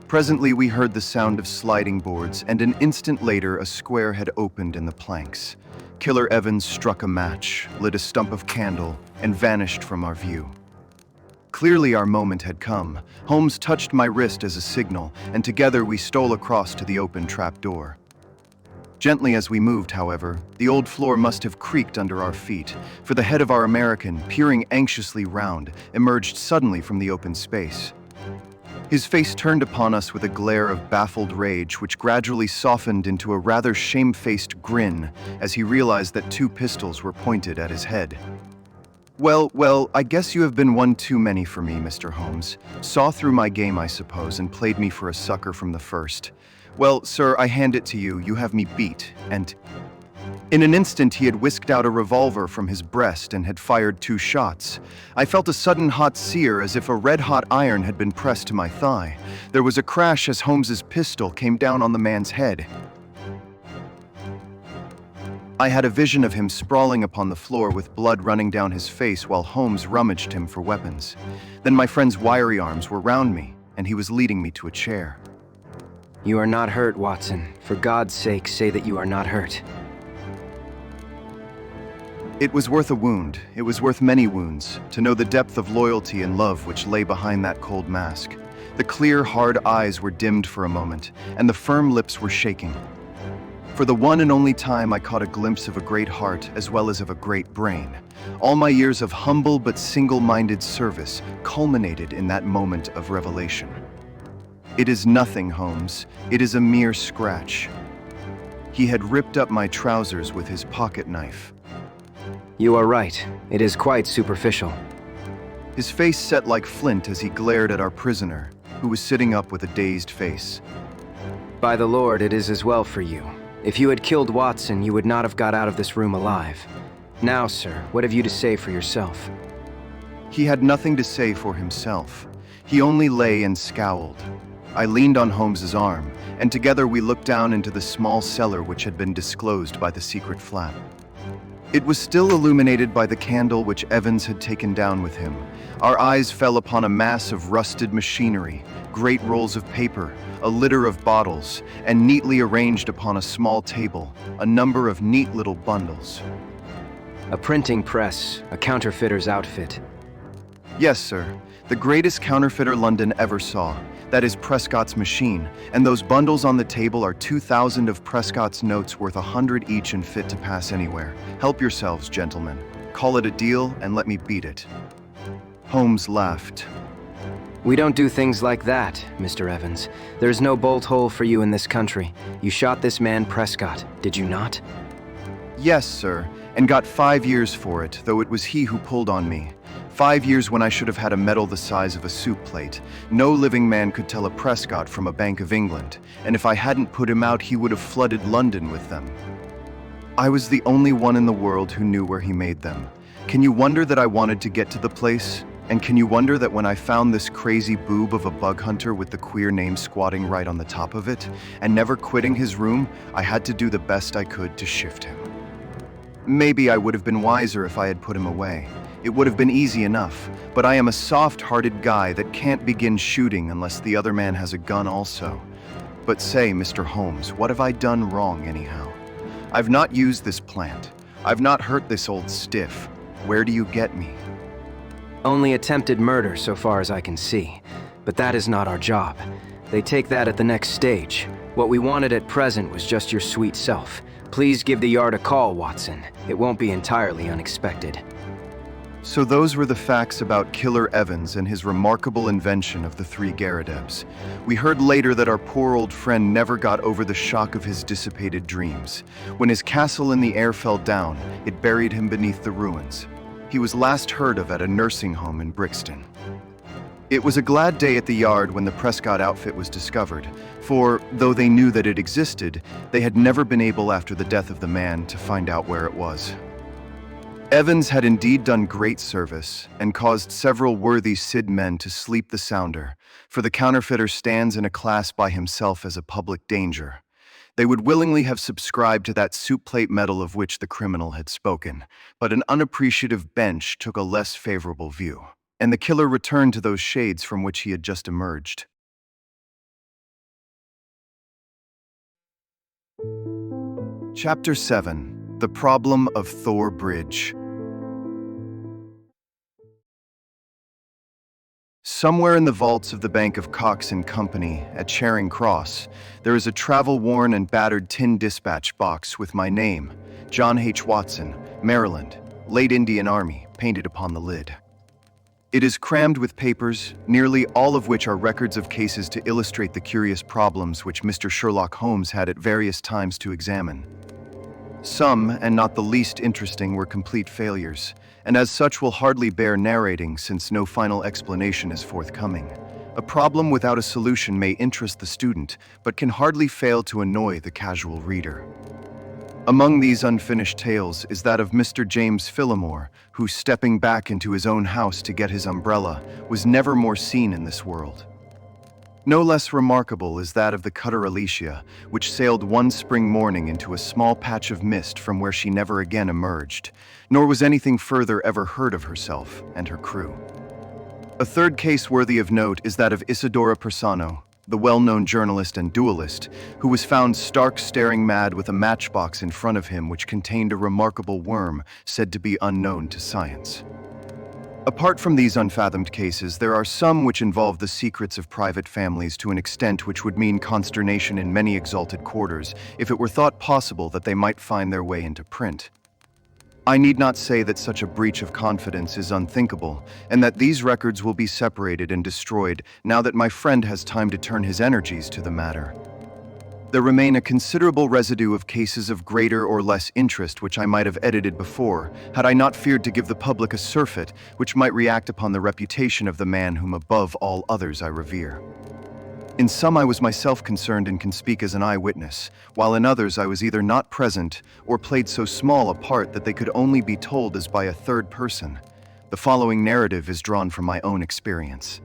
Presently we heard the sound of sliding boards, and an instant later a square had opened in the planks. Killer Evans struck a match, lit a stump of candle, and vanished from our view. Clearly our moment had come. Holmes touched my wrist as a signal, and together we stole across to the open trapdoor. Gently as we moved, however, the old floor must have creaked under our feet, for the head of our American, peering anxiously round, emerged suddenly from the open space. His face turned upon us with a glare of baffled rage, which gradually softened into a rather shamefaced grin as he realized that 2 pistols were pointed at his head. Well, I guess you have been one too many for me, Mr. Holmes. Saw through my game, I suppose, and played me for a sucker from the first. Well, sir, I hand it to you. You have me beat, and... In an instant, he had whisked out a revolver from his breast and had fired 2 shots. I felt a sudden hot sear as if a red-hot iron had been pressed to my thigh. There was a crash as Holmes's pistol came down on the man's head. I had a vision of him sprawling upon the floor with blood running down his face while Holmes rummaged him for weapons. Then my friend's wiry arms were round me, and he was leading me to a chair. You are not hurt, Watson. For God's sake, say that you are not hurt. It was worth a wound, it was worth many wounds, to know the depth of loyalty and love which lay behind that cold mask. The clear, hard eyes were dimmed for a moment, and the firm lips were shaking. For the one and only time I caught a glimpse of a great heart as well as of a great brain. All my years of humble but single-minded service culminated in that moment of revelation. It is nothing, Holmes. It is a mere scratch. He had ripped up my trousers with his pocket knife. You are right. It is quite superficial. His face set like flint as he glared at our prisoner, who was sitting up with a dazed face. By the Lord, it is as well for you. If you had killed Watson, you would not have got out of this room alive. Now, sir, what have you to say for yourself? He had nothing to say for himself. He only lay and scowled. I leaned on Holmes's arm, and together we looked down into the small cellar which had been disclosed by the secret flap. It was still illuminated by the candle which Evans had taken down with him. Our eyes fell upon a mass of rusted machinery, great rolls of paper, a litter of bottles, and neatly arranged upon a small table, a number of neat little bundles. A printing press, a counterfeiter's outfit. Yes, sir. The greatest counterfeiter London ever saw. That is Prescott's machine, and those bundles on the table are 2,000 of Prescott's notes worth 100 each and fit to pass anywhere. Help yourselves, gentlemen. Call it a deal and let me beat it. Holmes laughed. We don't do things like that, Mr. Evans. There's no bolt hole for you in this country. You shot this man Prescott, did you not? Yes, sir, and got 5 years for it, though it was he who pulled on me. 5 years when I should have had a medal the size of a soup plate. No living man could tell a Prescott from a Bank of England, and if I hadn't put him out, he would have flooded London with them. I was the only one in the world who knew where he made them. Can you wonder that I wanted to get to the place? And can you wonder that when I found this crazy boob of a bug hunter with the queer name squatting right on the top of it, and never quitting his room, I had to do the best I could to shift him. Maybe I would have been wiser if I had put him away. It would have been easy enough, but I am a soft-hearted guy that can't begin shooting unless the other man has a gun also. But say, Mr. Holmes, what have I done wrong anyhow? I've not used this plant. I've not hurt this old stiff. Where do you get me? Only attempted murder so far as I can see. But that is not our job. They take that at the next stage. What we wanted at present was just your sweet self. Please give the Yard a call, Watson. It won't be entirely unexpected. So those were the facts about Killer Evans and his remarkable invention of the 3 Garridebs. We heard later that our poor old friend never got over the shock of his dissipated dreams. When his castle in the air fell down, it buried him beneath the ruins. He was last heard of at a nursing home in Brixton. It was a glad day at the Yard when the Prescott outfit was discovered, for, though they knew that it existed, they had never been able after the death of the man to find out where it was. Evans had indeed done great service and caused several worthy Cid men to sleep the sounder, for the counterfeiter stands in a class by himself as a public danger. They would willingly have subscribed to that soup plate medal of which the criminal had spoken, but an unappreciative bench took a less favorable view, and the killer returned to those shades from which he had just emerged. Chapter 7: The Problem of Thor Bridge. Somewhere in the vaults of the Bank of Cox and Company at Charing Cross, there is a travel-worn and battered tin dispatch box with my name, John H. Watson, Maryland, late Indian Army, painted upon the lid. It is crammed with papers, nearly all of which are records of cases to illustrate the curious problems which Mr. Sherlock Holmes had at various times to examine. Some, and not the least interesting, were complete failures, and as such will hardly bear narrating since no final explanation is forthcoming. A problem without a solution may interest the student, but can hardly fail to annoy the casual reader. Among these unfinished tales is that of Mr. James Phillimore, who, stepping back into his own house to get his umbrella, was never more seen in this world. No less remarkable is that of the cutter Alicia, which sailed one spring morning into a small patch of mist from where she never again emerged, nor was anything further ever heard of herself and her crew. A third case worthy of note is that of Isidora Persano, the well-known journalist and duelist, who was found stark staring mad with a matchbox in front of him which contained a remarkable worm said to be unknown to science. Apart from these unfathomed cases, there are some which involve the secrets of private families to an extent which would mean consternation in many exalted quarters if it were thought possible that they might find their way into print. I need not say that such a breach of confidence is unthinkable, and that these records will be separated and destroyed now that my friend has time to turn his energies to the matter. There remain a considerable residue of cases of greater or less interest which I might have edited before, had I not feared to give the public a surfeit which might react upon the reputation of the man whom above all others I revere. In some I was myself concerned and can speak as an eyewitness, while in others I was either not present or played so small a part that they could only be told as by a third person. The following narrative is drawn from my own experience.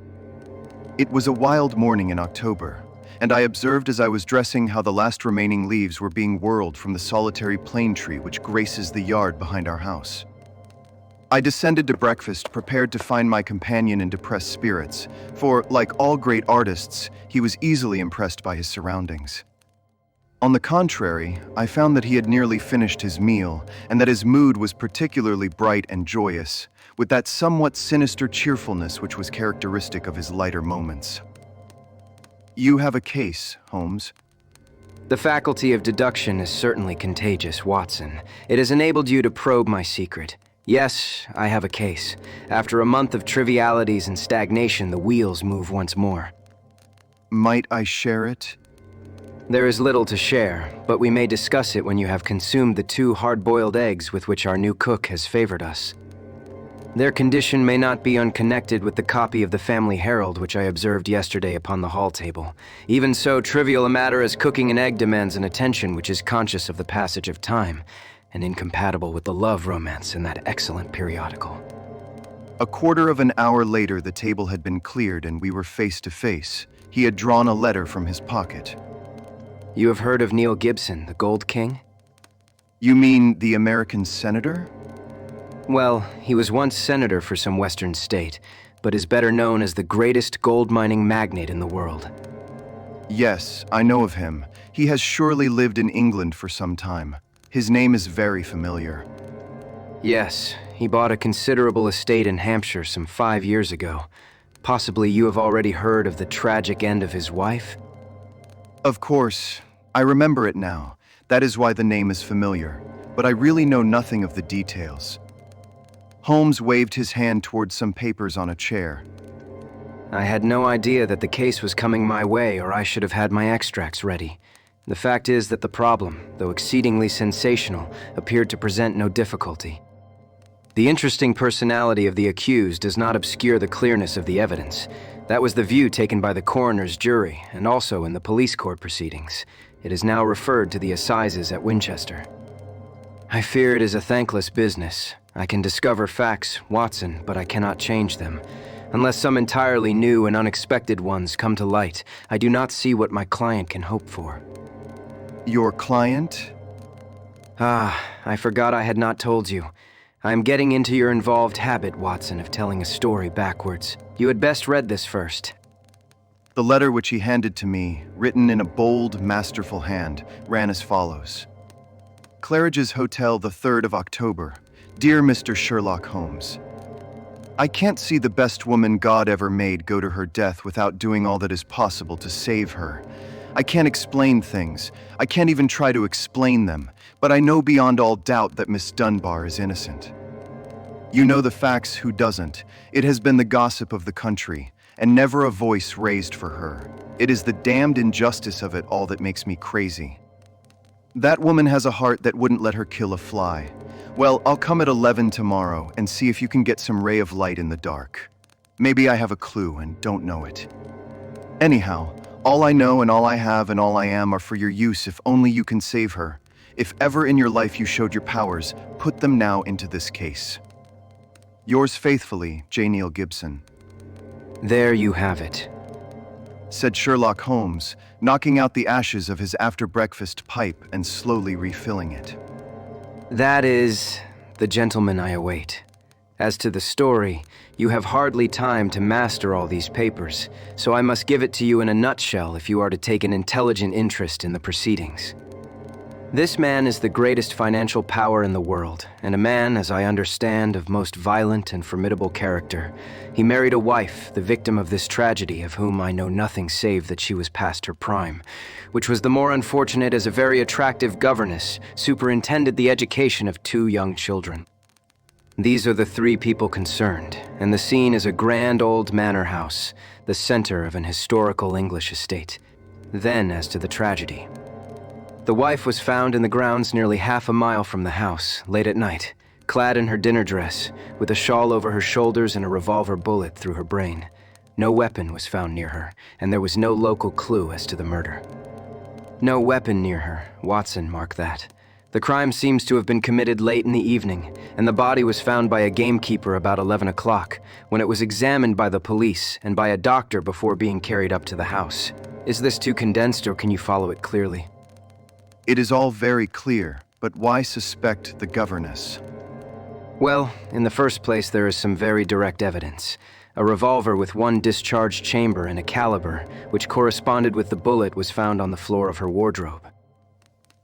It was a wild morning in October, and I observed as I was dressing how the last remaining leaves were being whirled from the solitary plane tree which graces the yard behind our house. I descended to breakfast, prepared to find my companion in depressed spirits, for, like all great artists, he was easily impressed by his surroundings. On the contrary, I found that he had nearly finished his meal, and that his mood was particularly bright and joyous, with that somewhat sinister cheerfulness which was characteristic of his lighter moments. You have a case, Holmes. The faculty of deduction is certainly contagious, Watson. It has enabled you to probe my secret. Yes, I have a case. After a month of trivialities and stagnation, the wheels move once more. Might I share it? There is little to share, but we may discuss it when you have consumed the 2 hard-boiled eggs with which our new cook has favored us. Their condition may not be unconnected with the copy of the Family Herald which I observed yesterday upon the hall table. Even so trivial a matter as cooking an egg demands an attention which is conscious of the passage of time, and incompatible with the love romance in that excellent periodical. A quarter of an hour later, the table had been cleared and we were face to face. He had drawn a letter from his pocket. You have heard of Neil Gibson, the Gold King? You mean the American senator? Well, he was once senator for some western state, but is better known as the greatest gold mining magnate in the world. Yes, I know of him. He has surely lived in England for some time. His name is very familiar. Yes, he bought a considerable estate in Hampshire some 5 years ago. Possibly you have already heard of the tragic end of his wife? Of course, I remember it now. That is why the name is familiar, but I really know nothing of the details. Holmes waved his hand towards some papers on a chair. I had no idea that the case was coming my way, or I should have had my extracts ready. The fact is that the problem, though exceedingly sensational, appeared to present no difficulty. The interesting personality of the accused does not obscure the clearness of the evidence. That was the view taken by the coroner's jury, and also in the police court proceedings. It is now referred to the assizes at Winchester. I fear it is a thankless business. I can discover facts, Watson, but I cannot change them. Unless some entirely new and unexpected ones come to light, I do not see what my client can hope for. Your client? I forgot I had not told you. I am getting into your involved habit, Watson, of telling a story backwards. You had best read this first. The letter which he handed to me, written in a bold, masterful hand, ran as follows. Claridge's Hotel, the 3rd of October. Dear Mr. Sherlock Holmes, I can't see the best woman God ever made go to her death without doing all that is possible to save her. I can't explain things. I can't even try to explain them, but I know beyond all doubt that Miss Dunbar is innocent. You know the facts, who doesn't? It has been the gossip of the country, and never a voice raised for her. It is the damned injustice of it all that makes me crazy. That woman has a heart that wouldn't let her kill a fly. Well, I'll come at 11 tomorrow and see if you can get some ray of light in the dark. Maybe I have a clue and don't know it. Anyhow, all I know and all I have and all I am are for your use if only you can save her. If ever in your life you showed your powers, put them now into this case. Yours faithfully, J. Neil Gibson. There you have it, said Sherlock Holmes, knocking out the ashes of his after-breakfast pipe and slowly refilling it. That is the gentleman I await. As to the story, you have hardly time to master all these papers, so I must give it to you in a nutshell if you are to take an intelligent interest in the proceedings. This man is the greatest financial power in the world, and a man, as I understand, of most violent and formidable character. He married a wife, the victim of this tragedy, of whom I know nothing save that she was past her prime, which was the more unfortunate as a very attractive governess superintended the education of 2 young children. These are the 3 people concerned, and the scene is a grand old manor house, the center of an historical English estate. Then, as to the tragedy. The wife was found in the grounds nearly half a mile from the house, late at night, clad in her dinner dress, with a shawl over her shoulders and a revolver bullet through her brain. No weapon was found near her, and there was no local clue as to the murder. No weapon near her, Watson, mark that. The crime seems to have been committed late in the evening, and the body was found by a gamekeeper about 11 o'clock, when it was examined by the police and by a doctor before being carried up to the house. Is this too condensed, or can you follow it clearly? It is all very clear, but why suspect the governess? Well, in the first place, there is some very direct evidence. A revolver with one discharged chamber and a caliber, which corresponded with the bullet, was found on the floor of her wardrobe.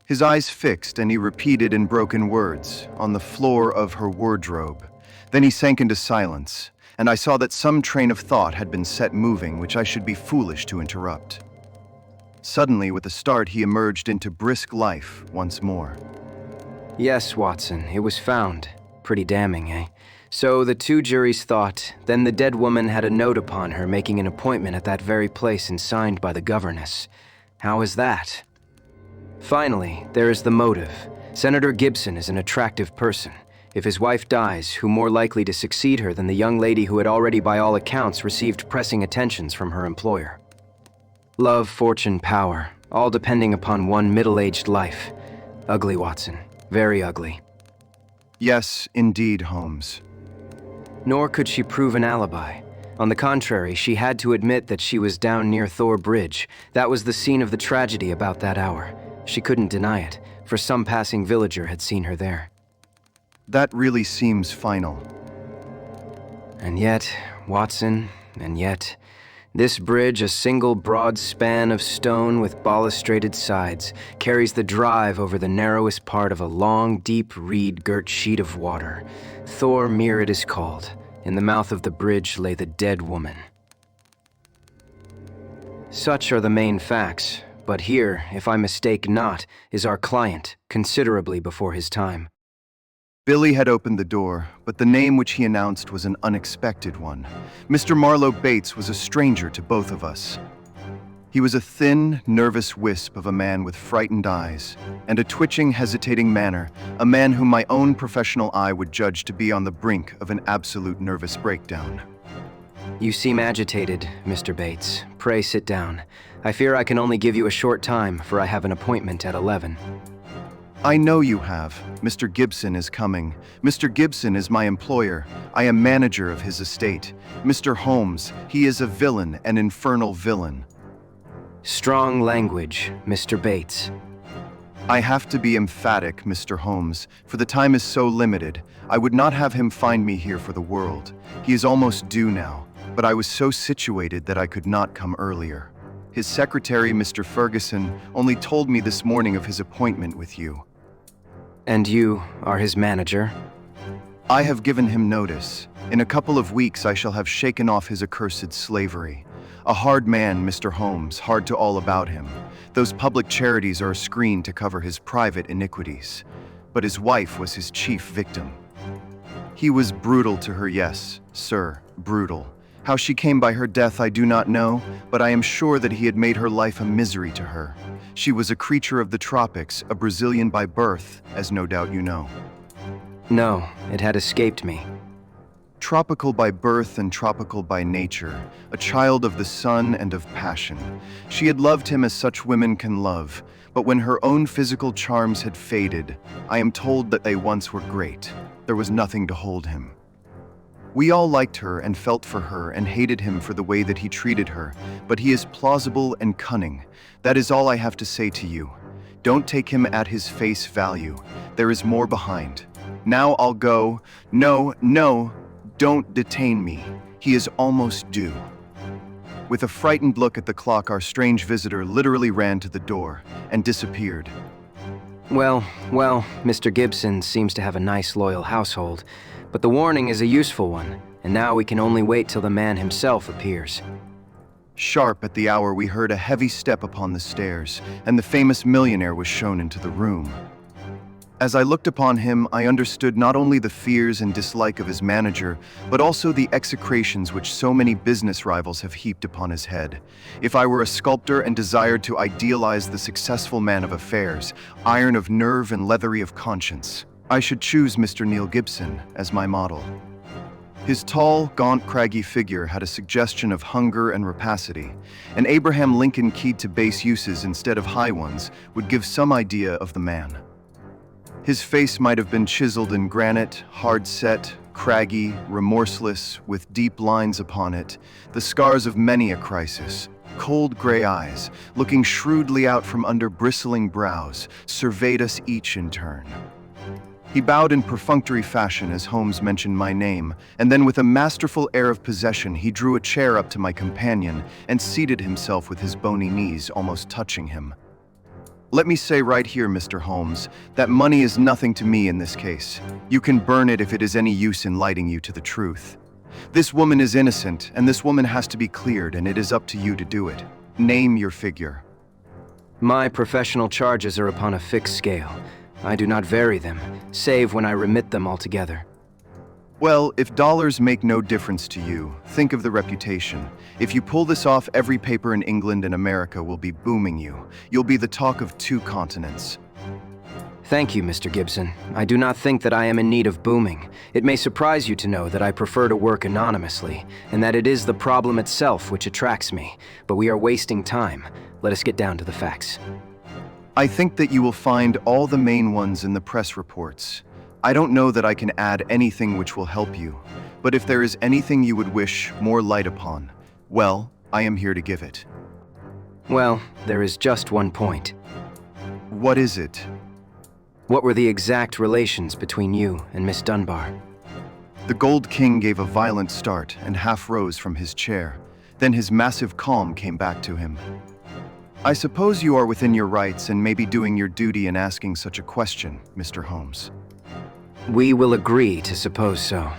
His eyes fixed, and he repeated in broken words, "On the floor of her wardrobe." Then he sank into silence, and I saw that some train of thought had been set moving which I should be foolish to interrupt. Suddenly, with a start, he emerged into brisk life once more. Yes, Watson, it was found. Pretty damning, eh? So the two juries thought, then the dead woman had a note upon her making an appointment at that very place and signed by the governess. How is that? Finally, there is the motive. Senator Gibson is an attractive person. If his wife dies, who more likely to succeed her than the young lady who had already by all accounts received pressing attentions from her employer? Love, fortune, power, all depending upon one middle-aged life. Ugly, Watson. Very ugly. Yes, indeed, Holmes. Nor could she prove an alibi. On the contrary, she had to admit that she was down near Thor Bridge. That was the scene of the tragedy about that hour. She couldn't deny it, for some passing villager had seen her there. That really seems final. And yet, Watson, this bridge, a single broad span of stone with balustrated sides, carries the drive over the narrowest part of a long, deep reed-girt sheet of water. Thor Mere it is called. In the mouth of the bridge lay the dead woman. Such are the main facts, but here, if I mistake not, is our client, considerably before his time. Billy had opened the door, but the name which he announced was an unexpected one. Mr. Marlowe Bates was a stranger to both of us. He was a thin, nervous wisp of a man with frightened eyes, and a twitching, hesitating manner, a man whom my own professional eye would judge to be on the brink of an absolute nervous breakdown. You seem agitated, Mr. Bates. Pray sit down. I fear I can only give you a short time, for I have an appointment at 11. I know you have. Mr. Gibson is coming. Mr. Gibson is my employer. I am manager of his estate. Mr. Holmes, he is a villain, an infernal villain. Strong language, Mr. Bates. I have to be emphatic, Mr. Holmes, for the time is so limited. I would not have him find me here for the world. He is almost due now, but I was so situated that I could not come earlier. His secretary, Mr. Ferguson, only told me this morning of his appointment with you. And you are his manager? I have given him notice. In a couple of weeks I shall have shaken off his accursed slavery. A hard man, Mr. Holmes, hard to all about him. Those public charities are a screen to cover his private iniquities. But his wife was his chief victim. He was brutal to her, yes, sir, brutal. How she came by her death I do not know, but I am sure that he had made her life a misery to her. She was a creature of the tropics, a Brazilian by birth, as no doubt you know. No, it had escaped me. Tropical by birth and tropical by nature, a child of the sun and of passion. She had loved him as such women can love, but when her own physical charms had faded, I am told that they once were great. There was nothing to hold him. We all liked her and felt for her and hated him for the way that he treated her, but he is plausible and cunning. That is all I have to say to you. Don't take him at his face value. There is more behind. Now I'll go. No, don't detain me. He is almost due. With a frightened look at the clock, our strange visitor literally ran to the door and disappeared. Well, Mr. Gibson seems to have a nice, loyal household, but the warning is a useful one, and now we can only wait till the man himself appears. Sharp at the hour we heard a heavy step upon the stairs, and the famous millionaire was shown into the room. As I looked upon him, I understood not only the fears and dislike of his manager, but also the execrations which so many business rivals have heaped upon his head. If I were a sculptor and desired to idealize the successful man of affairs, iron of nerve and leathery of conscience, I should choose Mr. Neil Gibson as my model. His tall, gaunt, craggy figure had a suggestion of hunger and rapacity, and Abraham Lincoln keyed to base uses instead of high ones would give some idea of the man. His face might have been chiseled in granite, hard-set, craggy, remorseless, with deep lines upon it, the scars of many a crisis. Cold gray eyes, looking shrewdly out from under bristling brows, surveyed us each in turn. He bowed in perfunctory fashion as Holmes mentioned my name, and then with a masterful air of possession he drew a chair up to my companion and seated himself with his bony knees almost touching him. Let me say right here, Mr. Holmes, that money is nothing to me in this case. You can burn it if it is any use in lighting you to the truth. This woman is innocent, and this woman has to be cleared, and it is up to you to do it. Name your figure. My professional charges are upon a fixed scale. I do not vary them, save when I remit them altogether. Well, if dollars make no difference to you, think of the reputation. If you pull this off, every paper in England and America will be booming you. You'll be the talk of 2 continents. Thank you, Mr. Gibson. I do not think that I am in need of booming. It may surprise you to know that I prefer to work anonymously, and that it is the problem itself which attracts me. But we are wasting time. Let us get down to the facts. I think that you will find all the main ones in the press reports. I don't know that I can add anything which will help you, but if there is anything you would wish more light upon, well, I am here to give it. Well, there is just one point. What is it? What were the exact relations between you and Miss Dunbar? The Gold King gave a violent start and half rose from his chair. Then his massive calm came back to him. I suppose you are within your rights and may be doing your duty in asking such a question, Mr. Holmes. We will agree to suppose so.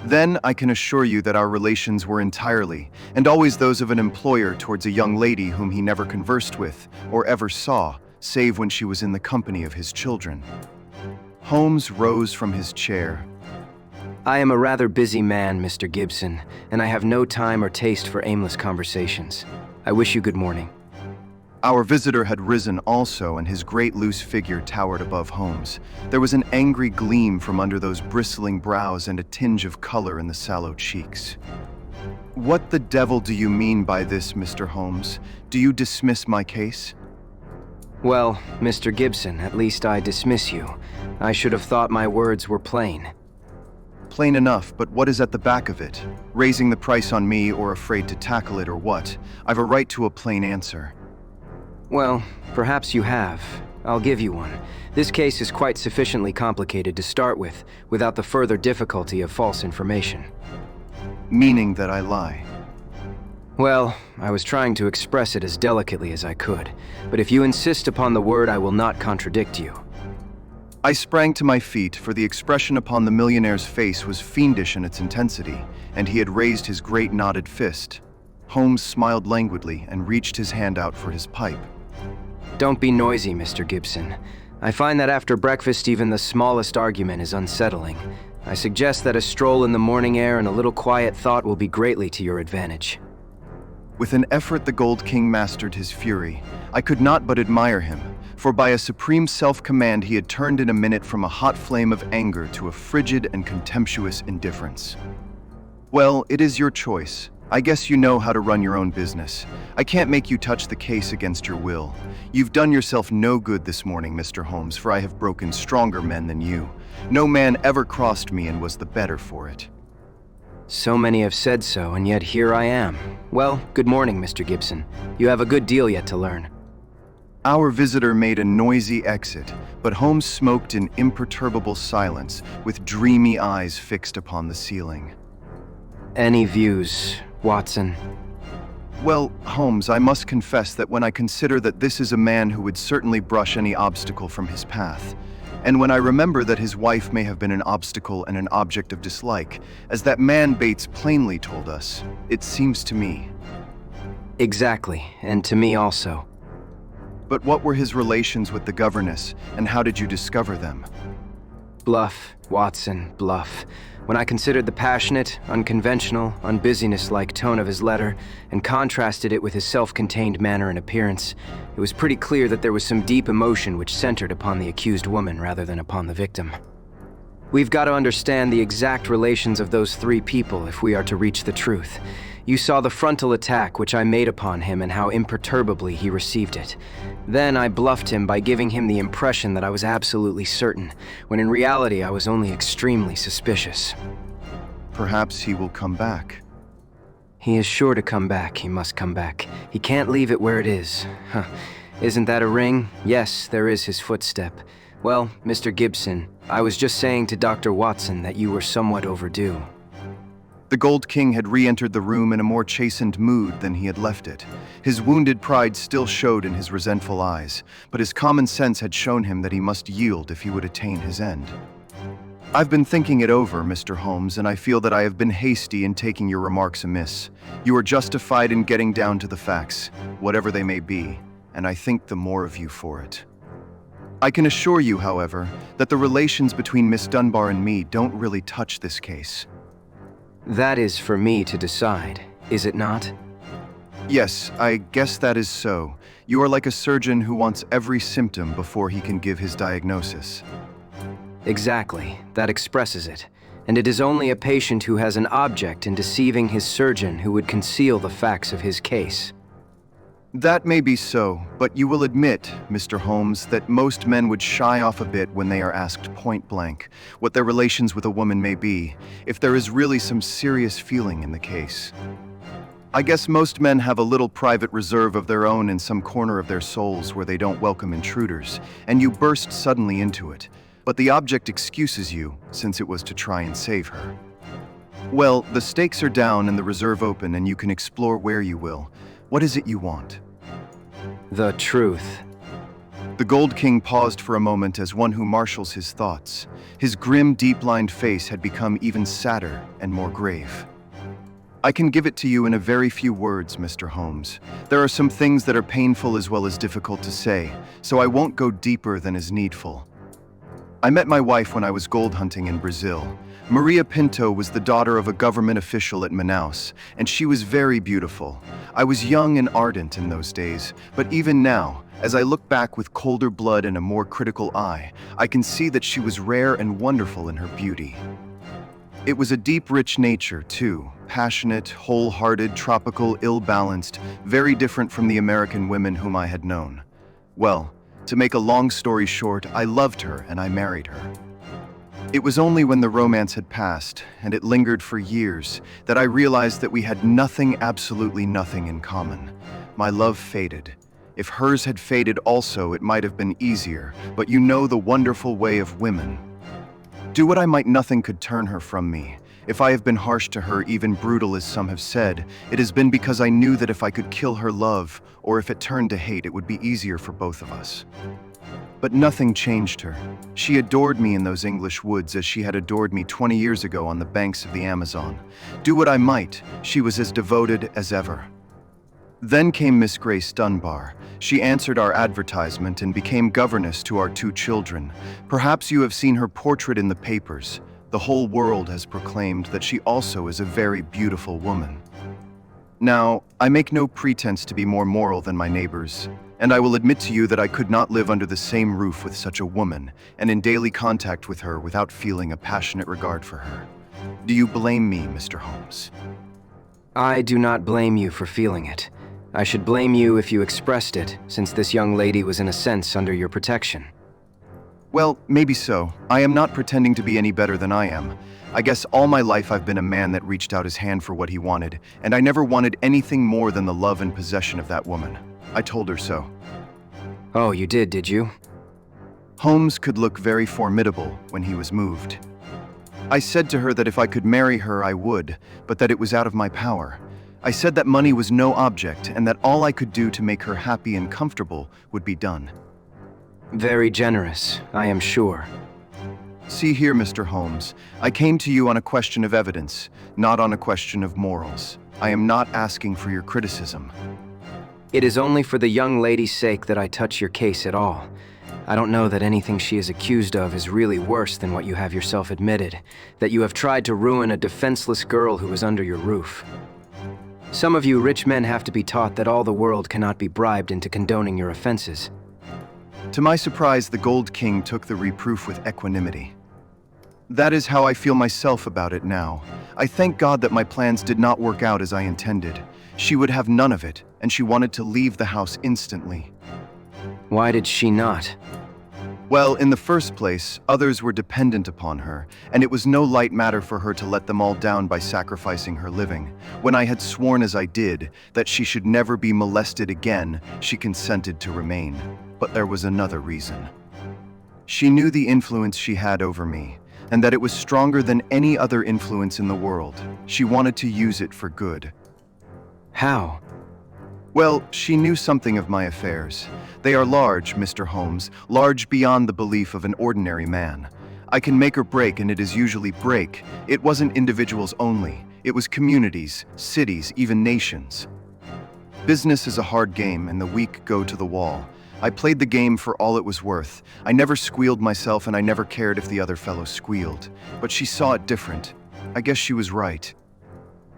Then I can assure you that our relations were entirely, and always those of an employer towards a young lady whom he never conversed with, or ever saw, save when she was in the company of his children. Holmes rose from his chair. I am a rather busy man, Mr. Gibson, and I have no time or taste for aimless conversations. I wish you good morning. Our visitor had risen also, and his great loose figure towered above Holmes. There was an angry gleam from under those bristling brows and a tinge of color in the sallow cheeks. What the devil do you mean by this, Mr. Holmes? Do you dismiss my case? Well, Mr. Gibson, at least I dismiss you. I should have thought my words were plain. Plain enough, but what is at the back of it? Raising the price on me or afraid to tackle it or what? I've a right to a plain answer. Well, perhaps you have. I'll give you one. This case is quite sufficiently complicated to start with, without the further difficulty of false information. Meaning that I lie. Well, I was trying to express it as delicately as I could, but if you insist upon the word, I will not contradict you. I sprang to my feet, for the expression upon the millionaire's face was fiendish in its intensity, and he had raised his great knotted fist. Holmes smiled languidly and reached his hand out for his pipe. Don't be noisy, Mr. Gibson. I find that after breakfast, even the smallest argument is unsettling. I suggest that a stroll in the morning air and a little quiet thought will be greatly to your advantage. With an effort, the Gold King mastered his fury. I could not but admire him, for by a supreme self-command he had turned in a minute from a hot flame of anger to a frigid and contemptuous indifference. Well, it is your choice. I guess you know how to run your own business. I can't make you touch the case against your will. You've done yourself no good this morning, Mr. Holmes, for I have broken stronger men than you. No man ever crossed me and was the better for it. So many have said so, and yet here I am. Well, good morning, Mr. Gibson. You have a good deal yet to learn. Our visitor made a noisy exit, but Holmes smoked in imperturbable silence, with dreamy eyes fixed upon the ceiling. Any views, Watson? Well, Holmes, I must confess that when I consider that this is a man who would certainly brush any obstacle from his path, and when I remember that his wife may have been an obstacle and an object of dislike, as that man Bates plainly told us, it seems to me. Exactly, and to me also. But what were his relations with the governess, and how did you discover them? Bluff, Watson, bluff. When I considered the passionate, unconventional, unbusiness-like tone of his letter and contrasted it with his self-contained manner and appearance, it was pretty clear that there was some deep emotion which centered upon the accused woman rather than upon the victim. We've got to understand the exact relations of those three people if we are to reach the truth. You saw the frontal attack which I made upon him and how imperturbably he received it. Then I bluffed him by giving him the impression that I was absolutely certain, when in reality I was only extremely suspicious. Perhaps he will come back. He is sure to come back, he must come back. He can't leave it where it is. Isn't that a ring? Yes, there is his footstep. Well, Mr. Gibson, I was just saying to Dr. Watson that you were somewhat overdue. The Gold King had re-entered the room in a more chastened mood than he had left it. His wounded pride still showed in his resentful eyes, but his common sense had shown him that he must yield if he would attain his end. I've been thinking it over, Mr. Holmes, and I feel that I have been hasty in taking your remarks amiss. You are justified in getting down to the facts, whatever they may be, and I think the more of you for it. I can assure you, however, that the relations between Miss Dunbar and me don't really touch this case. That is for me to decide, is it not? Yes, I guess that is so. You are like a surgeon who wants every symptom before he can give his diagnosis. Exactly, that expresses it. And it is only a patient who has an object in deceiving his surgeon who would conceal the facts of his case. That may be so, but you will admit, Mr. Holmes, that most men would shy off a bit when they are asked point blank what their relations with a woman may be, if there is really some serious feeling in the case. I guess most men have a little private reserve of their own in some corner of their souls where they don't welcome intruders, and you burst suddenly into it. But the object excuses you, since it was to try and save her. Well, the stakes are down and the reserve open, and you can explore where you will. What is it you want? The truth. The Gold King paused for a moment as one who marshals his thoughts. His grim, deep-lined face had become even sadder and more grave. I can give it to you in a very few words, Mr. Holmes. There are some things that are painful as well as difficult to say, so I won't go deeper than is needful. I met my wife when I was gold hunting in Brazil. Maria Pinto was the daughter of a government official at Manaus, and she was very beautiful. I was young and ardent in those days, but even now, as I look back with colder blood and a more critical eye, I can see that she was rare and wonderful in her beauty. It was a deep, rich nature, too. Passionate, wholehearted, tropical, ill-balanced, very different from the American women whom I had known. Well, to make a long story short, I loved her and I married her. It was only when the romance had passed, and it lingered for years, that I realized that we had nothing, absolutely nothing in common. My love faded. If hers had faded also, it might have been easier, but you know the wonderful way of women. Do what I might, nothing could turn her from me. If I have been harsh to her, even brutal as some have said, it has been because I knew that if I could kill her love, or if it turned to hate, it would be easier for both of us. But nothing changed her. She adored me in those English woods as she had adored me 20 years ago on the banks of the Amazon. Do what I might, she was as devoted as ever. Then came Miss Grace Dunbar. She answered our advertisement and became governess to our 2 children. Perhaps you have seen her portrait in the papers. The whole world has proclaimed that she also is a very beautiful woman. Now, I make no pretense to be more moral than my neighbors, and I will admit to you that I could not live under the same roof with such a woman, and in daily contact with her without feeling a passionate regard for her. Do you blame me, Mr. Holmes? I do not blame you for feeling it. I should blame you if you expressed it, since this young lady was in a sense under your protection. Well, maybe so. I am not pretending to be any better than I am. I guess all my life I've been a man that reached out his hand for what he wanted, and I never wanted anything more than the love and possession of that woman. I told her so. Oh, you did you? Holmes could look very formidable when he was moved. I said to her that if I could marry her, I would, but that it was out of my power. I said that money was no object, and that all I could do to make her happy and comfortable would be done. Very generous, I am sure. See here, Mr. Holmes, I came to you on a question of evidence, not on a question of morals. I am not asking for your criticism. It is only for the young lady's sake that I touch your case at all. I don't know that anything she is accused of is really worse than what you have yourself admitted, that you have tried to ruin a defenseless girl who is under your roof. Some of you rich men have to be taught that all the world cannot be bribed into condoning your offenses. To my surprise, the Gold King took the reproof with equanimity. That is how I feel myself about it now. I thank God that my plans did not work out as I intended. She would have none of it, and she wanted to leave the house instantly. Why did she not? Well, in the first place, others were dependent upon her, and it was no light matter for her to let them all down by sacrificing her living. When I had sworn, as I did, that she should never be molested again, she consented to remain. But there was another reason. She knew the influence she had over me, and that it was stronger than any other influence in the world. She wanted to use it for good. How? Well, she knew something of my affairs. They are large, Mr. Holmes, large beyond the belief of an ordinary man. I can make or break, and it is usually break. It wasn't individuals only. It was communities, cities, even nations. Business is a hard game, and the weak go to the wall. I played the game for all it was worth. I never squealed myself, and I never cared if the other fellow squealed. But she saw it different. I guess she was right.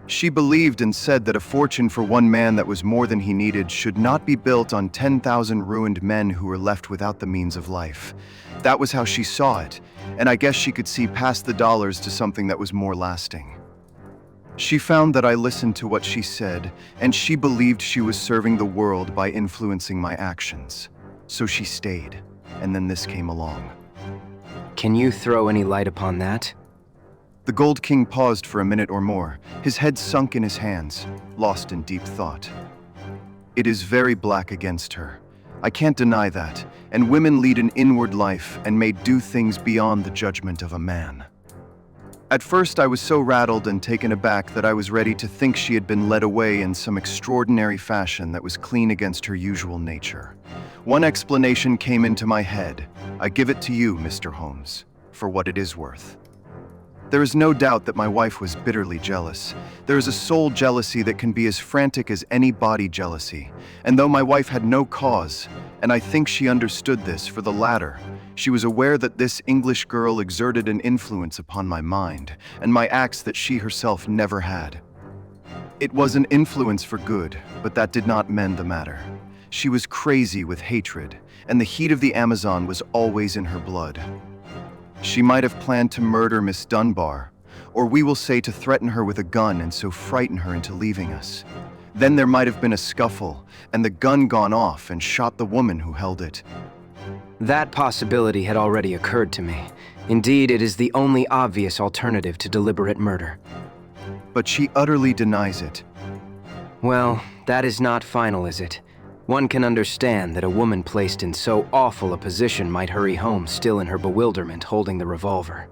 She believed and said that a fortune for one man that was more than he needed should not be built on 10,000 ruined men who were left without the means of life. That was how she saw it, and I guess she could see past the dollars to something that was more lasting. She found that I listened to what she said, and she believed she was serving the world by influencing my actions. So she stayed, and then this came along. Can you throw any light upon that? The Gold King paused for a minute or more, his head sunk in his hands, lost in deep thought. It is very black against her. I can't deny that, and women lead an inward life and may do things beyond the judgment of a man. At first I was so rattled and taken aback that I was ready to think she had been led away in some extraordinary fashion that was clean against her usual nature. One explanation came into my head. I give it to you, Mr. Holmes, for what it is worth. There is no doubt that my wife was bitterly jealous. There is a soul jealousy that can be as frantic as any body jealousy. And though my wife had no cause, and I think she understood this for the latter, she was aware that this English girl exerted an influence upon my mind, and my acts that she herself never had. It was an influence for good, but that did not mend the matter. She was crazy with hatred, and the heat of the Amazon was always in her blood. She might have planned to murder Miss Dunbar, or we will say to threaten her with a gun and so frighten her into leaving us. Then there might have been a scuffle, and the gun gone off and shot the woman who held it. That possibility had already occurred to me. Indeed, it is the only obvious alternative to deliberate murder. But she utterly denies it. Well, that is not final, is it? One can understand that a woman placed in so awful a position might hurry home still in her bewilderment, holding the revolver.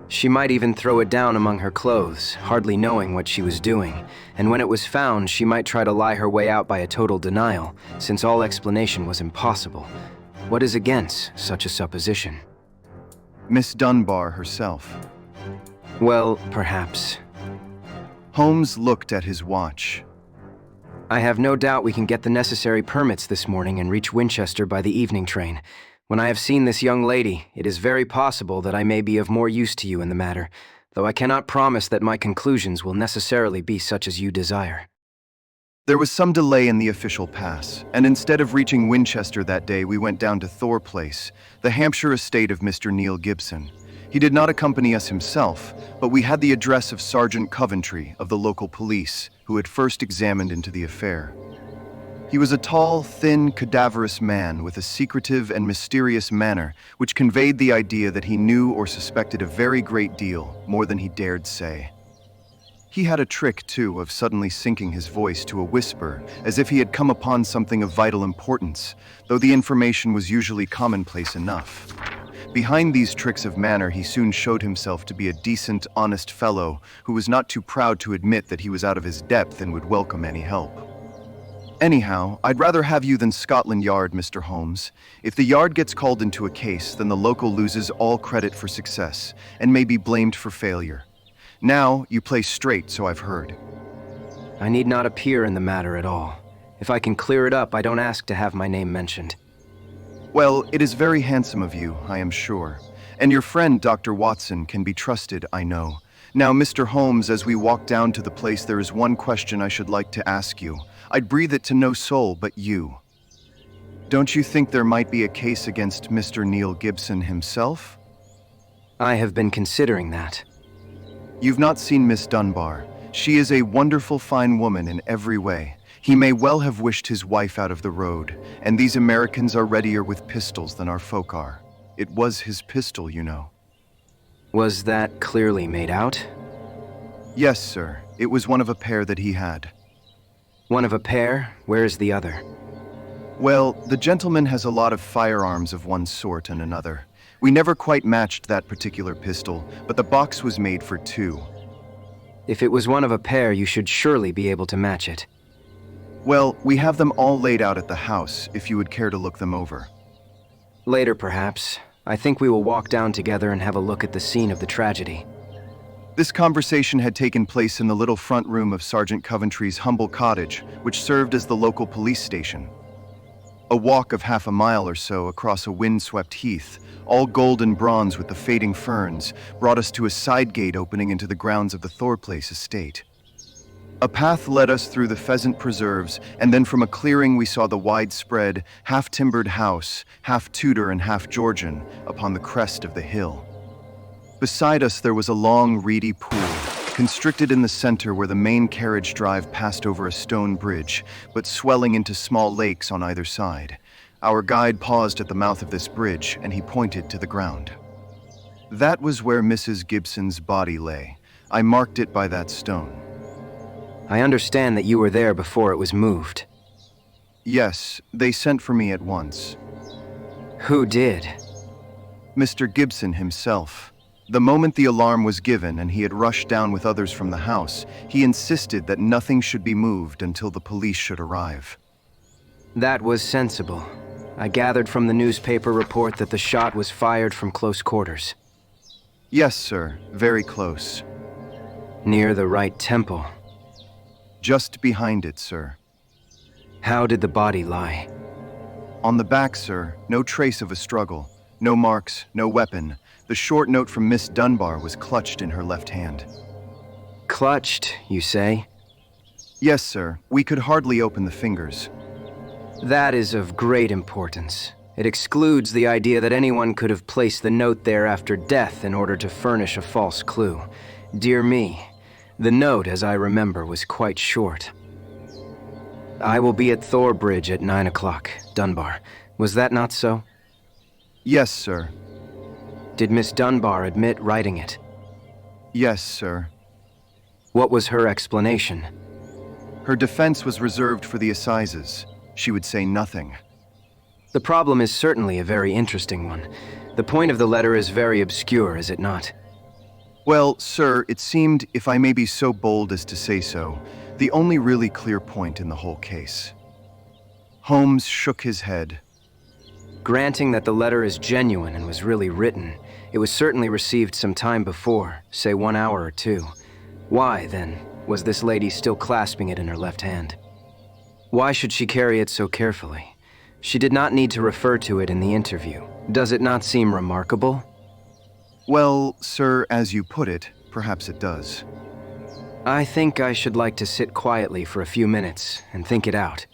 She might even throw it down among her clothes, hardly knowing what she was doing, and when it was found, she might try to lie her way out by a total denial, since all explanation was impossible. What is against such a supposition? Miss Dunbar herself. Well, perhaps. Holmes looked at his watch. I have no doubt we can get the necessary permits this morning and reach Winchester by the evening train. When I have seen this young lady, it is very possible that I may be of more use to you in the matter, though I cannot promise that my conclusions will necessarily be such as you desire. There was some delay in the official pass, and instead of reaching Winchester that day, we went down to Thor Place, the Hampshire estate of Mr. Neil Gibson. He did not accompany us himself, but we had the address of Sergeant Coventry of the local police, who had first examined into the affair. He was a tall, thin, cadaverous man with a secretive and mysterious manner which conveyed the idea that he knew or suspected a very great deal, more than he dared say. He had a trick, too, of suddenly sinking his voice to a whisper, as if he had come upon something of vital importance, though the information was usually commonplace enough. Behind these tricks of manner, he soon showed himself to be a decent, honest fellow who was not too proud to admit that he was out of his depth and would welcome any help. Anyhow, I'd rather have you than Scotland Yard, Mr. Holmes. If the Yard gets called into a case, then the local loses all credit for success and may be blamed for failure. Now, you play straight, so I've heard. I need not appear in the matter at all. If I can clear it up, I don't ask to have my name mentioned. Well, it is very handsome of you, I am sure. And your friend, Dr. Watson, can be trusted, I know. Now, Mr. Holmes, as we walk down to the place, there is one question I should like to ask you. I'd breathe it to no soul but you. Don't you think there might be a case against Mr. Neil Gibson himself? I have been considering that. You've not seen Miss Dunbar. She is a wonderful fine woman in every way. He may well have wished his wife out of the road, and these Americans are readier with pistols than our folk are. It was his pistol, you know. Was that clearly made out? Yes, sir. It was one of a pair that he had. One of a pair? Where's the other? Well, the gentleman has a lot of firearms of one sort and another. We never quite matched that particular pistol, but the box was made for two. If it was one of a pair, you should surely be able to match it. Well, we have them all laid out at the house, if you would care to look them over. Later, perhaps. I think we will walk down together and have a look at the scene of the tragedy. This conversation had taken place in the little front room of Sergeant Coventry's humble cottage, which served as the local police station. A walk of half a mile or so across a windswept heath, all gold and bronze with the fading ferns, brought us to a side gate opening into the grounds of the Thor Place estate. A path led us through the pheasant preserves, and then from a clearing we saw the widespread, half-timbered house, half Tudor and half Georgian, upon the crest of the hill. Beside us there was a long, reedy pool, constricted in the center where the main carriage drive passed over a stone bridge, but swelling into small lakes on either side. Our guide paused at the mouth of this bridge, and he pointed to the ground. That was where Mrs. Gibson's body lay. I marked it by that stone. I understand that you were there before it was moved. Yes, they sent for me at once. Who did? Mr. Gibson himself. The moment the alarm was given and he had rushed down with others from the house, he insisted that nothing should be moved until the police should arrive. That was sensible. I gathered from the newspaper report that the shot was fired from close quarters. Yes, sir, very close. Near the right temple. Just behind it, sir. How did the body lie? On the back, sir, no trace of a struggle. No marks, no weapon. The short note from Miss Dunbar was clutched in her left hand. Clutched, you say? Yes, sir. We could hardly open the fingers. That is of great importance. It excludes the idea that anyone could have placed the note there after death in order to furnish a false clue. Dear me, the note, as I remember, was quite short. I will be at Thor Bridge at 9 o'clock, Dunbar. Was that not so? Yes, sir. Did Miss Dunbar admit writing it? Yes, sir. What was her explanation? Her defense was reserved for the assizes. She would say nothing. The problem is certainly a very interesting one. The point of the letter is very obscure, is it not? Well, sir, it seemed, if I may be so bold as to say so, the only really clear point in the whole case. Holmes shook his head. Granting that the letter is genuine and was really written, it was certainly received some time before, say 1 hour or two. Why, then, was this lady still clasping it in her left hand? Why should she carry it so carefully? She did not need to refer to it in the interview. Does it not seem remarkable? Well, sir, as you put it, perhaps it does. I think I should like to sit quietly for a few minutes and think it out.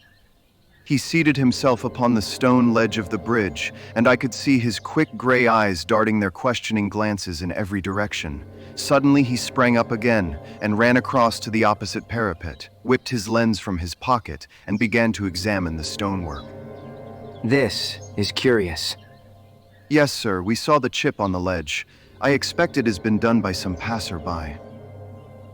He seated himself upon the stone ledge of the bridge, and I could see his quick gray eyes darting their questioning glances in every direction. Suddenly he sprang up again and ran across to the opposite parapet, whipped his lens from his pocket, and began to examine the stonework. This is curious. Yes, sir, we saw the chip on the ledge. I expect it has been done by some passer-by.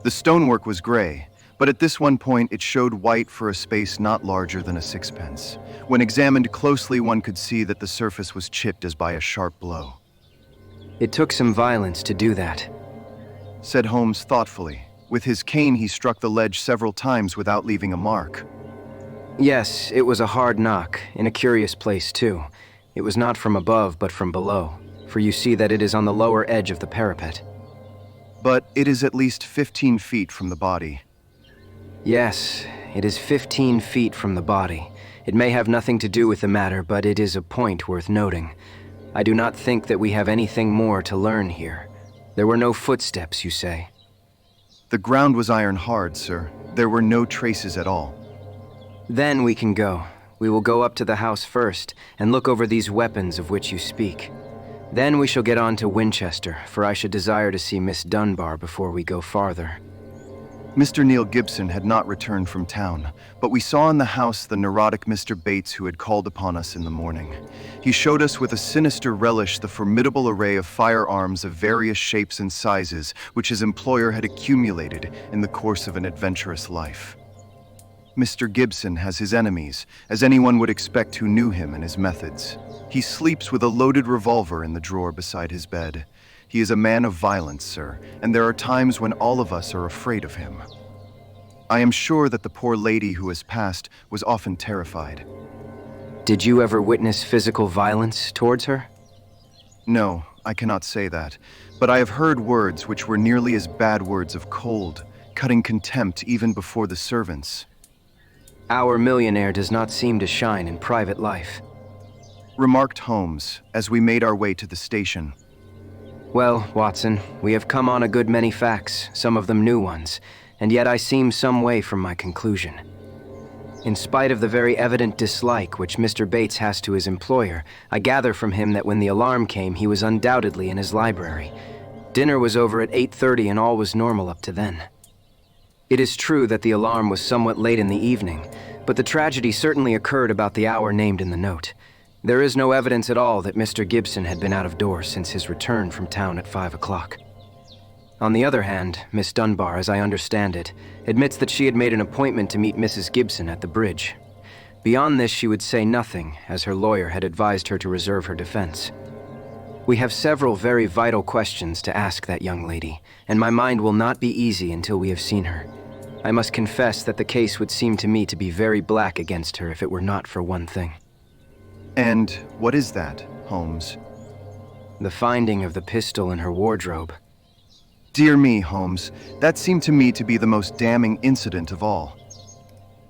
The stonework was gray, but at this one point it showed white for a space not larger than a sixpence. When examined closely, one could see that the surface was chipped as by a sharp blow. It took some violence to do that, said Holmes thoughtfully. With his cane he struck the ledge several times without leaving a mark. Yes, it was a hard knock, in a curious place too. It was not from above, but from below, for you see that it is on the lower edge of the parapet. But it is at least 15 feet from the body. Yes, It is 15 feet from the body. It may have nothing to do with the matter, but it is a point worth noting. I do not think that we have anything more to learn here. There were no footsteps, you say? The ground was iron hard, sir. There were no traces at all. Then we can go. We will go up to the house first and look over these weapons of which you speak. Then we shall get on to Winchester, for I should desire to see Miss Dunbar before we go farther. Mr. Neil Gibson had not returned from town, but we saw in the house the neurotic Mr. Bates who had called upon us in the morning. He showed us with a sinister relish the formidable array of firearms of various shapes and sizes which his employer had accumulated in the course of an adventurous life. Mr. Gibson has his enemies, as anyone would expect who knew him and his methods. He sleeps with a loaded revolver in the drawer beside his bed. He is a man of violence, sir, and there are times when all of us are afraid of him. I am sure that the poor lady who has passed was often terrified. Did you ever witness physical violence towards her? No, I cannot say that, but I have heard words which were nearly as bad words of cold, cutting contempt even before the servants. Our millionaire does not seem to shine in private life, Remarked Holmes as we made our way to the station. Well, Watson, we have come on a good many facts, some of them new ones, and yet I seem some way from my conclusion. In spite of the very evident dislike which Mr. Bates has to his employer, I gather from him that when the alarm came, he was undoubtedly in his library. Dinner was over at 8:30 and all was normal up to then. It is true that the alarm was somewhat late in the evening, but the tragedy certainly occurred about the hour named in the note. There is no evidence at all that Mr. Gibson had been out of doors since his return from town at 5 o'clock. On the other hand, Miss Dunbar, as I understand it, admits that she had made an appointment to meet Mrs. Gibson at the bridge. Beyond this, she would say nothing, as her lawyer had advised her to reserve her defense. We have several very vital questions to ask that young lady, and my mind will not be easy until we have seen her. I must confess that the case would seem to me to be very black against her if it were not for one thing. And what is that, Holmes? The finding of the pistol in her wardrobe. Dear me, Holmes, that seemed to me to be the most damning incident of all.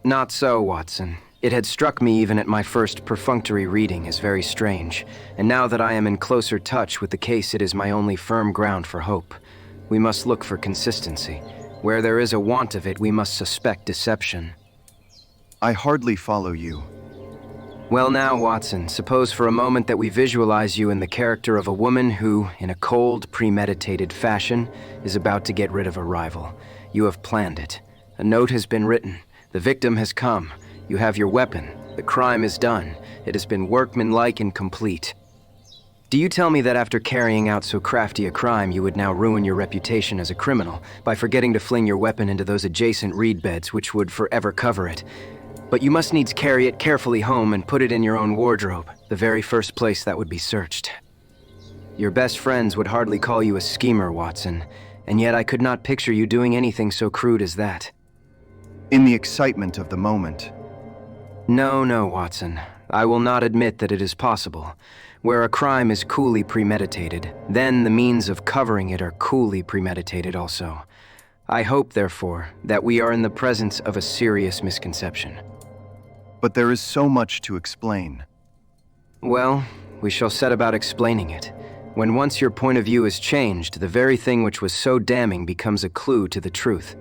Not so, Watson. It had struck me even at my first perfunctory reading as very strange, and now that I am in closer touch with the case, it is my only firm ground for hope. We must look for consistency. Where there is a want of it, we must suspect deception. I hardly follow you. Well now, Watson, suppose for a moment that we visualize you in the character of a woman who, in a cold, premeditated fashion, is about to get rid of a rival. You have planned it. A note has been written. The victim has come. You have your weapon. The crime is done. It has been workmanlike and complete. Do you tell me that after carrying out so crafty a crime, you would now ruin your reputation as a criminal by forgetting to fling your weapon into those adjacent reed beds which would forever cover it? But you must needs carry it carefully home and put it in your own wardrobe, the very first place that would be searched. Your best friends would hardly call you a schemer, Watson, and yet I could not picture you doing anything so crude as that. In the excitement of the moment. No, Watson. I will not admit that it is possible. Where a crime is coolly premeditated, then the means of covering it are coolly premeditated also. I hope, therefore, that we are in the presence of a serious misconception. But there is so much to explain. Well, we shall set about explaining it. When once your point of view is changed, the very thing which was so damning becomes a clue to the truth.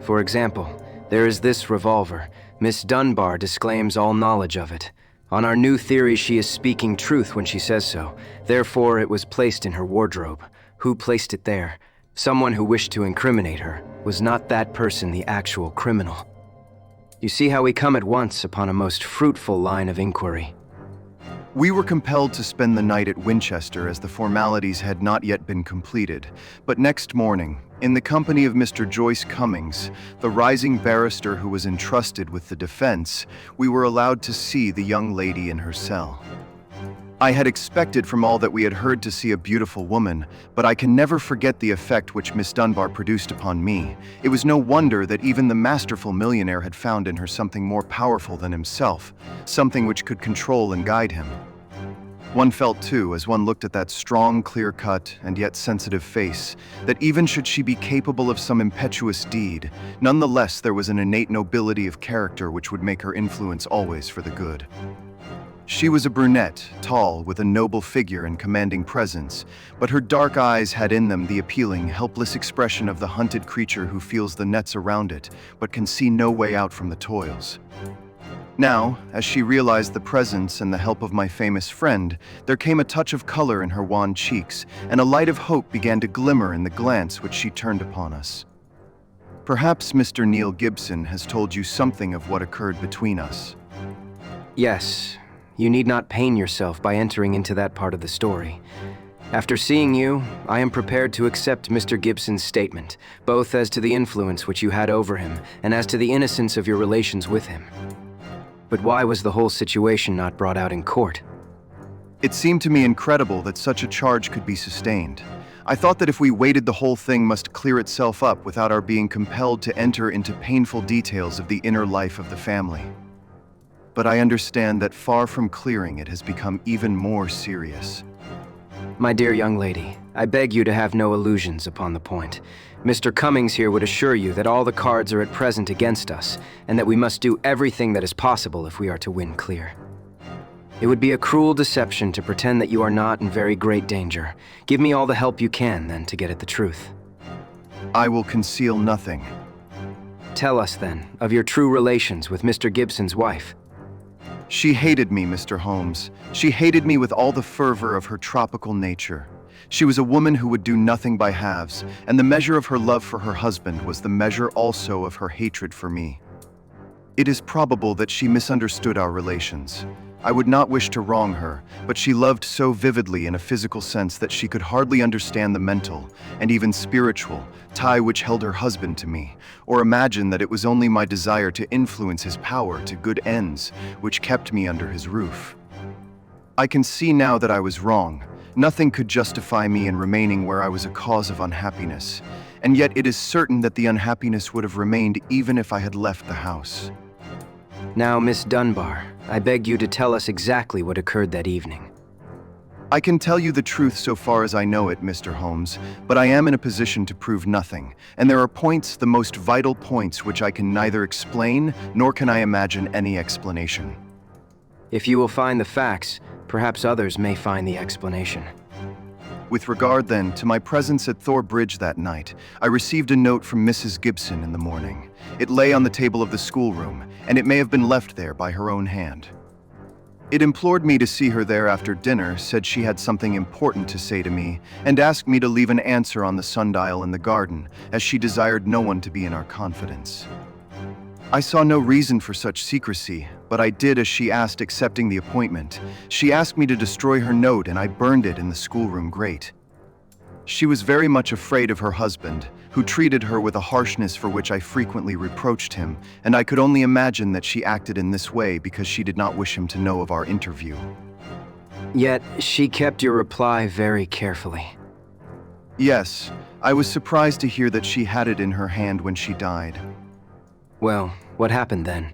For example, there is this revolver. Miss Dunbar disclaims all knowledge of it. On our new theory, she is speaking truth when she says so. Therefore, it was placed in her wardrobe. Who placed it there? Someone who wished to incriminate her. Was not that person the actual criminal? You see how we come at once upon a most fruitful line of inquiry. We were compelled to spend the night at Winchester as the formalities had not yet been completed, but next morning, in the company of Mr. Joyce Cummings, the rising barrister who was entrusted with the defense, we were allowed to see the young lady in her cell. I had expected from all that we had heard to see a beautiful woman, but I can never forget the effect which Miss Dunbar produced upon me. It was no wonder that even the masterful millionaire had found in her something more powerful than himself, something which could control and guide him. One felt too, as one looked at that strong, clear-cut, and yet sensitive face, that even should she be capable of some impetuous deed, nonetheless there was an innate nobility of character which would make her influence always for the good. She was a brunette, tall, with a noble figure and commanding presence, but her dark eyes had in them the appealing, helpless expression of the hunted creature who feels the nets around it, but can see no way out from the toils. Now, as she realized the presence and the help of my famous friend, there came a touch of color in her wan cheeks, and a light of hope began to glimmer in the glance which she turned upon us. Perhaps Mr. Neil Gibson has told you something of what occurred between us. Yes, you need not pain yourself by entering into that part of the story. After seeing you, I am prepared to accept Mr. Gibson's statement, both as to the influence which you had over him and as to the innocence of your relations with him. But why was the whole situation not brought out in court? It seemed to me incredible that such a charge could be sustained. I thought that if we waited, the whole thing must clear itself up without our being compelled to enter into painful details of the inner life of the family. But I understand that far from clearing, it has become even more serious. My dear young lady, I beg you to have no illusions upon the point. Mr. Cummings here would assure you that all the cards are at present against us, and that we must do everything that is possible if we are to win clear. It would be a cruel deception to pretend that you are not in very great danger. Give me all the help you can, then, to get at the truth. I will conceal nothing. Tell us, then, of your true relations with Mr. Gibson's wife. She hated me, Mr. Holmes. She hated me with all the fervor of her tropical nature. She was a woman who would do nothing by halves, and the measure of her love for her husband was the measure also of her hatred for me. It is probable that she misunderstood our relations. I would not wish to wrong her, but she loved so vividly in a physical sense that she could hardly understand the mental, and even spiritual, tie which held her husband to me, or imagine that it was only my desire to influence his power to good ends which kept me under his roof. I can see now that I was wrong. Nothing could justify me in remaining where I was a cause of unhappiness, and yet it is certain that the unhappiness would have remained even if I had left the house. Now, Miss Dunbar, I beg you to tell us exactly what occurred that evening. I can tell you the truth so far as I know it, Mr. Holmes, but I am in a position to prove nothing, and there are points, the most vital points, which I can neither explain nor can I imagine any explanation. If you will find the facts, perhaps others may find the explanation. With regard, then, to my presence at Thor Bridge that night, I received a note from Mrs. Gibson in the morning. It lay on the table of the schoolroom, and it may have been left there by her own hand. It implored me to see her there after dinner, said she had something important to say to me, and asked me to leave an answer on the sundial in the garden, as she desired no one to be in our confidence. I saw no reason for such secrecy, but I did as she asked, accepting the appointment. She asked me to destroy her note, and I burned it in the schoolroom grate. She was very much afraid of her husband, who treated her with a harshness for which I frequently reproached him, and I could only imagine that she acted in this way because she did not wish him to know of our interview. Yet, she kept your reply very carefully. Yes, I was surprised to hear that she had it in her hand when she died. Well, what happened then?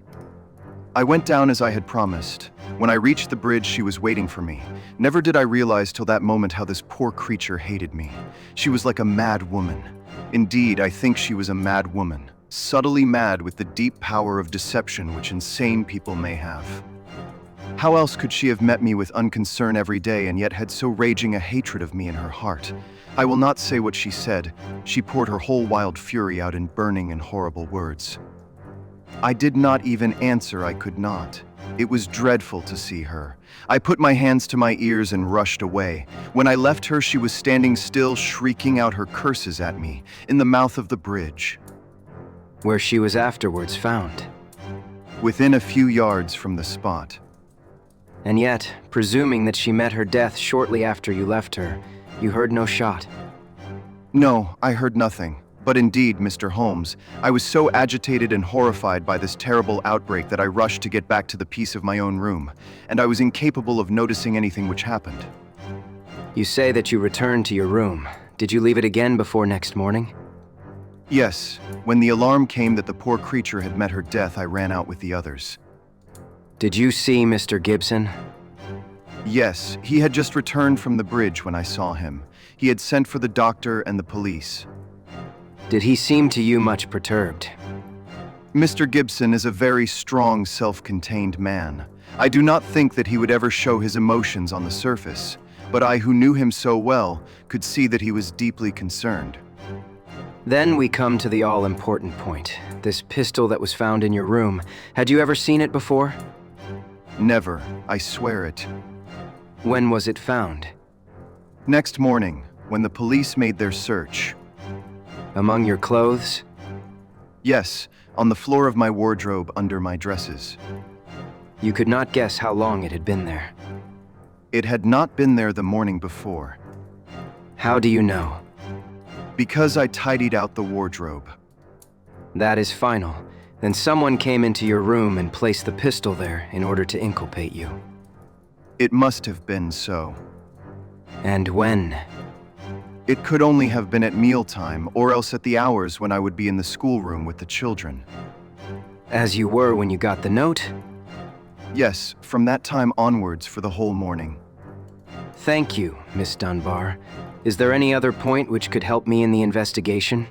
I went down as I had promised. When I reached the bridge, she was waiting for me. Never did I realize till that moment how this poor creature hated me. She was like a mad woman. Indeed, I think she was a mad woman, subtly mad with the deep power of deception which insane people may have. How else could she have met me with unconcern every day and yet had so raging a hatred of me in her heart? I will not say what she said. She poured her whole wild fury out in burning and horrible words. I did not even answer. I could not. It was dreadful to see her. I put my hands to my ears and rushed away. When I left her, she was standing still, shrieking out her curses at me, in the mouth of the bridge. Where she was afterwards found. Within a few yards from the spot. And yet, presuming that she met her death shortly after you left her, you heard no shot. No, I heard nothing. But indeed, Mr. Holmes, I was so agitated and horrified by this terrible outbreak that I rushed to get back to the peace of my own room, and I was incapable of noticing anything which happened. You say that you returned to your room. Did you leave it again before next morning? Yes. When the alarm came that the poor creature had met her death, I ran out with the others. Did you see Mr. Gibson? Yes, he had just returned from the bridge when I saw him. He had sent for the doctor and the police. Did he seem to you much perturbed? Mr. Gibson is a very strong, self-contained man. I do not think that he would ever show his emotions on the surface, but I, who knew him so well, could see that he was deeply concerned. Then we come to the all-important point. This pistol that was found in your room. Had you ever seen it before? Never, I swear it. When was it found? Next morning, when the police made their search. Among your clothes? Yes, on the floor of my wardrobe under my dresses. You could not guess how long it had been there. It had not been there the morning before. How do you know? Because I tidied out the wardrobe. That is final. Then someone came into your room and placed the pistol there in order to inculpate you. It must have been so. And when? It could only have been at mealtime, or else at the hours when I would be in the schoolroom with the children. As you were when you got the note? Yes, from that time onwards for the whole morning. Thank you, Miss Dunbar. Is there any other point which could help me in the investigation?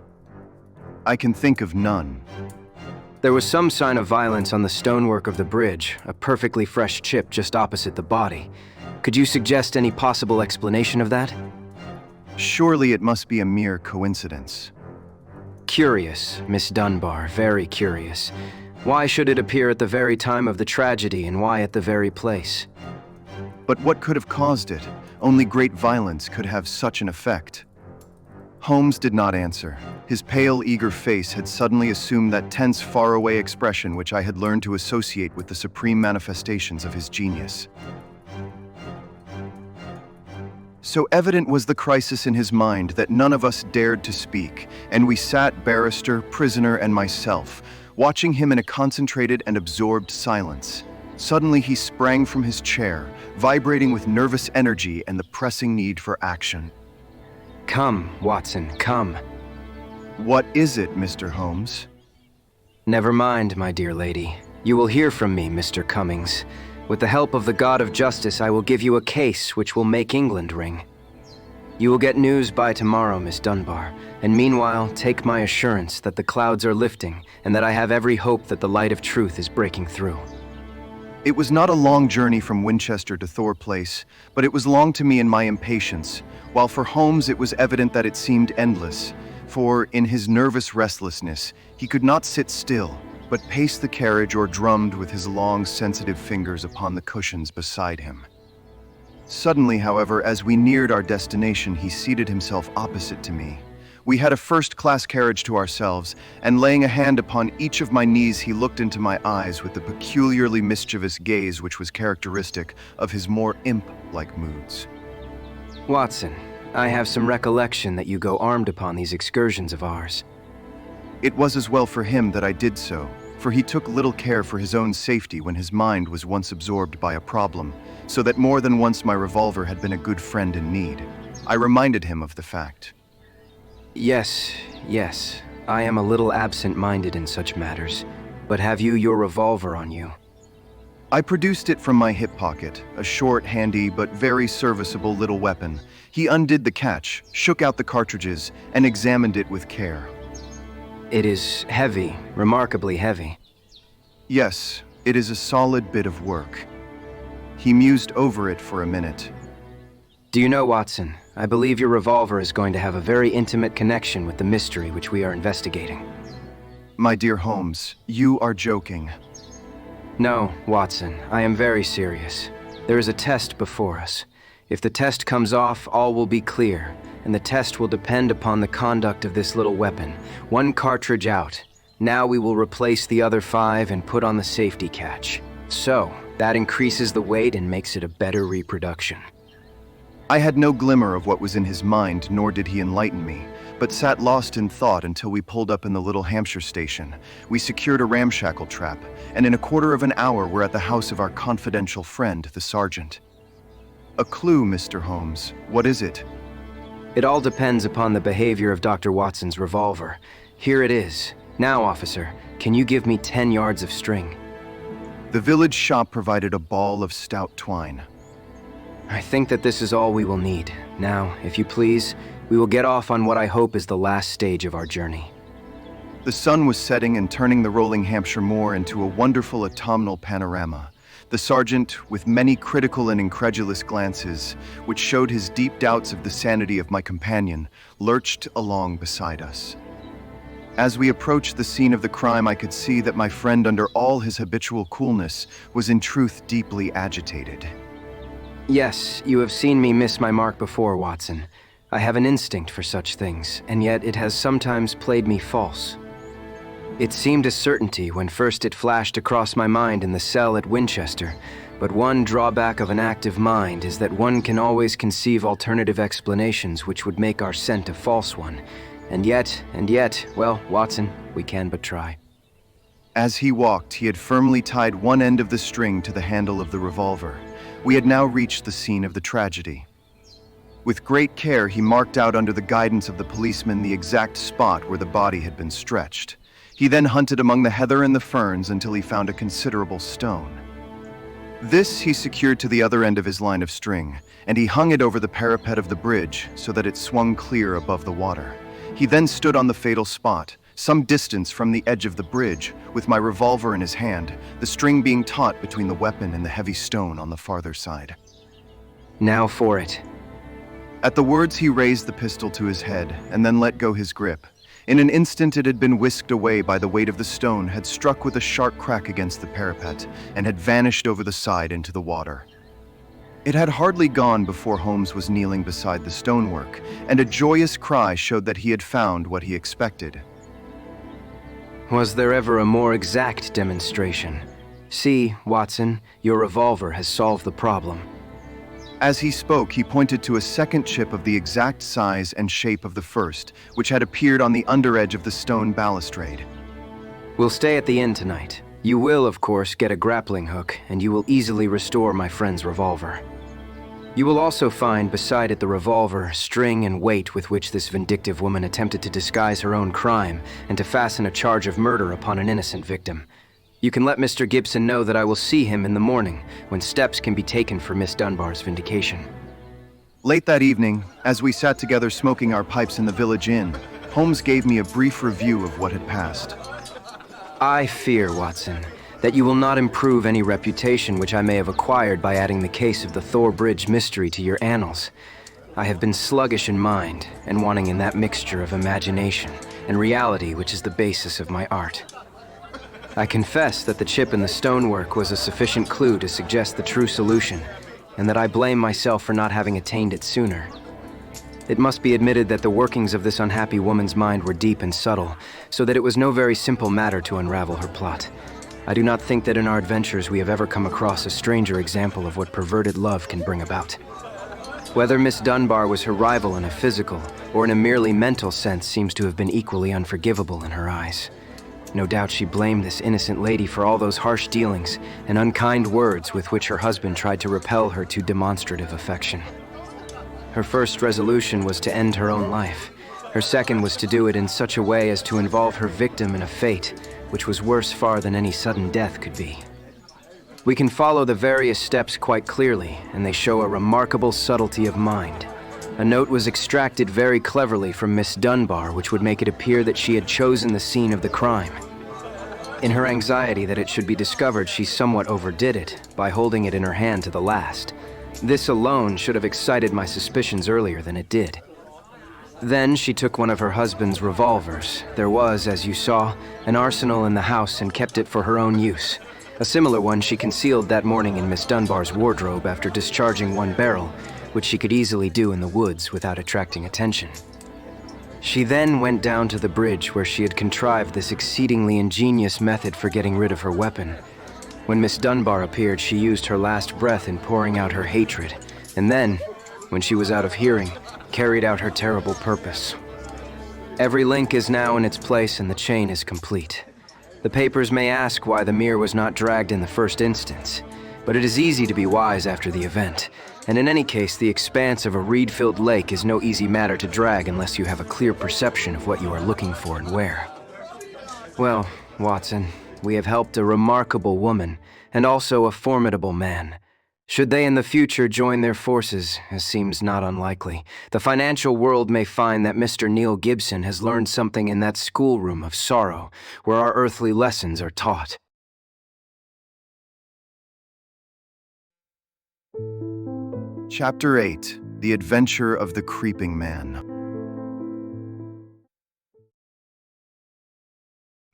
I can think of none. There was some sign of violence on the stonework of the bridge, a perfectly fresh chip just opposite the body. Could you suggest any possible explanation of that? Surely it must be a mere coincidence. Curious, Miss Dunbar, very curious. Why should it appear at the very time of the tragedy, and why at the very place? But what could have caused it? Only great violence could have such an effect. Holmes did not answer. His pale, eager face had suddenly assumed that tense, faraway expression which I had learned to associate with the supreme manifestations of his genius. So evident was the crisis in his mind that none of us dared to speak, and we sat, barrister, prisoner, and myself, watching him in a concentrated and absorbed silence. Suddenly he sprang from his chair, vibrating with nervous energy and the pressing need for action. Come, Watson, come. What is it, Mr. Holmes? Never mind, my dear lady. You will hear from me, Mr. Cummings. With the help of the God of Justice, I will give you a case which will make England ring. You will get news by tomorrow, Miss Dunbar, and meanwhile, take my assurance that the clouds are lifting and that I have every hope that the light of truth is breaking through. It was not a long journey from Winchester to Thor Place, but it was long to me in my impatience, while for Holmes it was evident that it seemed endless, for, in his nervous restlessness, he could not sit still, but paced the carriage or drummed with his long, sensitive fingers upon the cushions beside him. Suddenly, however, as we neared our destination, he seated himself opposite to me. We had a first-class carriage to ourselves, and laying a hand upon each of my knees, he looked into my eyes with the peculiarly mischievous gaze which was characteristic of his more imp-like moods. Watson, I have some recollection that you go armed upon these excursions of ours. It was as well for him that I did so, for he took little care for his own safety when his mind was once absorbed by a problem, so that more than once my revolver had been a good friend in need. I reminded him of the fact. Yes, I am a little absent-minded in such matters, but have you your revolver on you? I produced it from my hip pocket, a short, handy, but very serviceable little weapon. He undid the catch, shook out the cartridges, and examined it with care. It is heavy, remarkably heavy. Yes, it is a solid bit of work. He mused over it for a minute. Do you know, Watson, I believe your revolver is going to have a very intimate connection with the mystery which we are investigating. My dear Holmes, you are joking. No, Watson, I am very serious. There is a test before us. If the test comes off, all will be clear, and the test will depend upon the conduct of this little weapon. One cartridge out. Now we will replace the other 5 and put on the safety catch. So, that increases the weight and makes it a better reproduction. I had no glimmer of what was in his mind, nor did he enlighten me, but sat lost in thought until we pulled up in the little Hampshire station. We secured a ramshackle trap, and in a quarter of an hour were at the house of our confidential friend, the sergeant. A clue, Mr. Holmes. What is it? It all depends upon the behavior of Dr. Watson's revolver. Here it is. Now, officer, can you give me 10 yards of string? The village shop provided a ball of stout twine. I think that this is all we will need. Now, if you please, we will get off on what I hope is the last stage of our journey. The sun was setting and turning the rolling Hampshire moor into a wonderful autumnal panorama. The sergeant, with many critical and incredulous glances, which showed his deep doubts of the sanity of my companion, lurched along beside us. As we approached the scene of the crime, I could see that my friend, under all his habitual coolness, was in truth deeply agitated. Yes, you have seen me miss my mark before, Watson. I have an instinct for such things, and yet it has sometimes played me false. It seemed a certainty when first it flashed across my mind in the cell at Winchester, but one drawback of an active mind is that one can always conceive alternative explanations which would make our scent a false one. And yet, well, Watson, we can but try. As he walked, he had firmly tied one end of the string to the handle of the revolver. We had now reached the scene of the tragedy. With great care, he marked out under the guidance of the policeman the exact spot where the body had been stretched. He then hunted among the heather and the ferns until he found a considerable stone. This he secured to the other end of his line of string, and he hung it over the parapet of the bridge so that it swung clear above the water. He then stood on the fatal spot, some distance from the edge of the bridge, with my revolver in his hand, the string being taut between the weapon and the heavy stone on the farther side. Now for it. At the words, he raised the pistol to his head and then let go his grip. In an instant it had been whisked away by the weight of the stone, had struck with a sharp crack against the parapet, and had vanished over the side into the water. It had hardly gone before Holmes was kneeling beside the stonework, and a joyous cry showed that he had found what he expected. Was there ever a more exact demonstration? See, Watson, your revolver has solved the problem. As he spoke, he pointed to a second chip of the exact size and shape of the first, which had appeared on the underedge of the stone balustrade. We'll stay at the inn tonight. You will, of course, get a grappling hook, and you will easily restore my friend's revolver. You will also find beside it the revolver, string, and weight with which this vindictive woman attempted to disguise her own crime and to fasten a charge of murder upon an innocent victim. You can let Mr. Gibson know that I will see him in the morning, when steps can be taken for Miss Dunbar's vindication. Late that evening, as we sat together smoking our pipes in the village inn, Holmes gave me a brief review of what had passed. I fear, Watson, that you will not improve any reputation which I may have acquired by adding the case of the Thor Bridge mystery to your annals. I have been sluggish in mind, and wanting in that mixture of imagination and reality which is the basis of my art. I confess that the chip in the stonework was a sufficient clue to suggest the true solution, and that I blame myself for not having attained it sooner. It must be admitted that the workings of this unhappy woman's mind were deep and subtle, so that it was no very simple matter to unravel her plot. I do not think that in our adventures we have ever come across a stranger example of what perverted love can bring about. Whether Miss Dunbar was her rival in a physical or in a merely mental sense seems to have been equally unforgivable in her eyes. No doubt she blamed this innocent lady for all those harsh dealings and unkind words with which her husband tried to repel her to demonstrative affection. Her first resolution was to end her own life. Her second was to do it in such a way as to involve her victim in a fate which was worse far than any sudden death could be. We can follow the various steps quite clearly, and they show a remarkable subtlety of mind. A note was extracted very cleverly from Miss Dunbar, which would make it appear that she had chosen the scene of the crime. In her anxiety that it should be discovered, she somewhat overdid it by holding it in her hand to the last. This alone should have excited my suspicions earlier than it did. Then she took one of her husband's revolvers. There was, as you saw, an arsenal in the house and kept it for her own use. A similar one she concealed that morning in Miss Dunbar's wardrobe after discharging one barrel, which she could easily do in the woods without attracting attention. She then went down to the bridge where she had contrived this exceedingly ingenious method for getting rid of her weapon. When Miss Dunbar appeared, she used her last breath in pouring out her hatred, and then, when she was out of hearing, carried out her terrible purpose. Every link is now in its place and the chain is complete. The papers may ask why the mirror was not dragged in the first instance, but it is easy to be wise after the event. And in any case, the expanse of a reed-filled lake is no easy matter to drag unless you have a clear perception of what you are looking for and where. Well, Watson, we have helped a remarkable woman, and also a formidable man. Should they in the future join their forces, as seems not unlikely, the financial world may find that Mr. Neil Gibson has learned something in that schoolroom of sorrow, where our earthly lessons are taught. Chapter 8: The Adventure of the Creeping Man.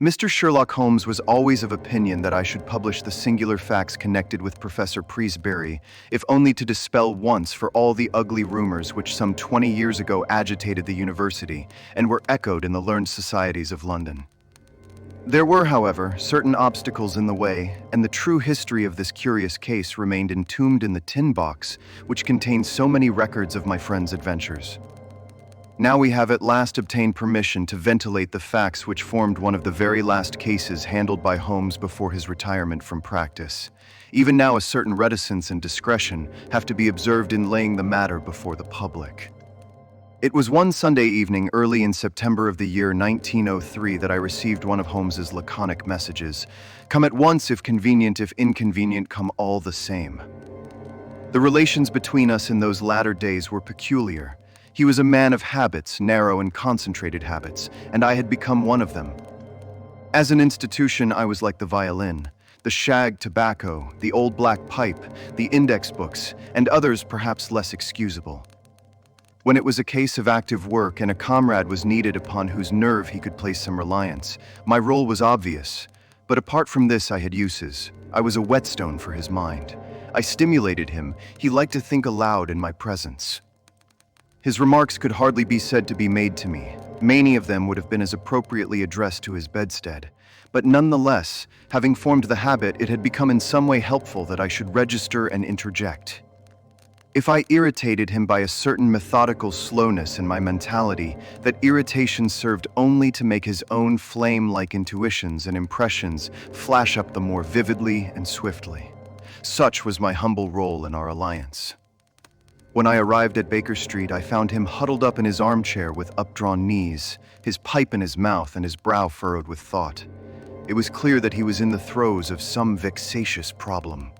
Mr. Sherlock Holmes was always of opinion that I should publish the singular facts connected with Professor Presbury, if only to dispel once for all the ugly rumors which some 20 years ago agitated the university and were echoed in the learned societies of London. There were, however, certain obstacles in the way, and the true history of this curious case remained entombed in the tin box which contained so many records of my friend's adventures. Now we have at last obtained permission to ventilate the facts which formed one of the very last cases handled by Holmes before his retirement from practice. Even now a certain reticence and discretion have to be observed in laying the matter before the public. It was one Sunday evening early in September of the year 1903 that I received one of Holmes's laconic messages. Come at once, if convenient, if inconvenient, come all the same. The relations between us in those latter days were peculiar. He was a man of habits, narrow and concentrated habits, and I had become one of them. As an institution, I was like the violin, the shag tobacco, the old black pipe, the index books, and others perhaps less excusable. When it was a case of active work and a comrade was needed upon whose nerve he could place some reliance, my role was obvious. But apart from this, I had uses. I was a whetstone for his mind. I stimulated him. He liked to think aloud in my presence. His remarks could hardly be said to be made to me. Many of them would have been as appropriately addressed to his bedstead. But nonetheless, having formed the habit, it had become in some way helpful that I should register and interject. If I irritated him by a certain methodical slowness in my mentality, that irritation served only to make his own flame-like intuitions and impressions flash up the more vividly and swiftly. Such was my humble role in our alliance. When I arrived at Baker Street, I found him huddled up in his armchair with updrawn knees, his pipe in his mouth and his brow furrowed with thought. It was clear that he was in the throes of some vexatious problem.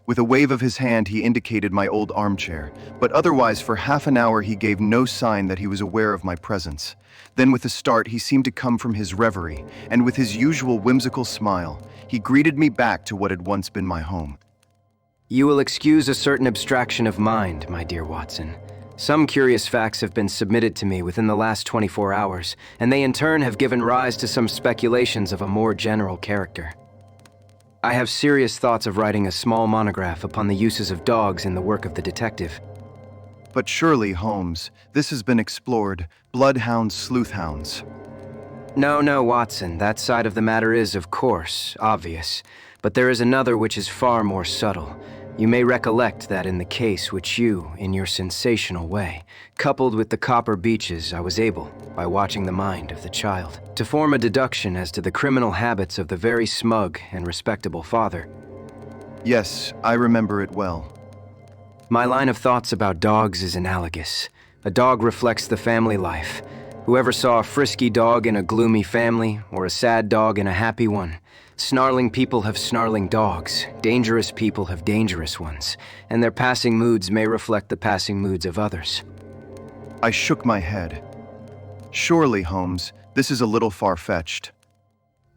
With a wave of his hand, he indicated my old armchair, but otherwise for half an hour he gave no sign that he was aware of my presence. Then with a start, he seemed to come from his reverie, and with his usual whimsical smile, he greeted me back to what had once been my home. You will excuse a certain abstraction of mind, my dear Watson. Some curious facts have been submitted to me within the last 24 hours, and they in turn have given rise to some speculations of a more general character. I have serious thoughts of writing a small monograph upon the uses of dogs in the work of the detective. But surely, Holmes, this has been explored. Bloodhounds, sleuthhounds. No, Watson, that side of the matter is, of course, obvious. But there is another which is far more subtle. You may recollect that in the case which you, in your sensational way, coupled with the copper beeches, I was able, by watching the mind of the child, to form a deduction as to the criminal habits of the very smug and respectable father. Yes, I remember it well. My line of thoughts about dogs is analogous. A dog reflects the family life. Whoever saw a frisky dog in a gloomy family, or a sad dog in a happy one? Snarling people have snarling dogs, dangerous people have dangerous ones, and their passing moods may reflect the passing moods of others. I shook my head. Surely, Holmes, this is a little far-fetched.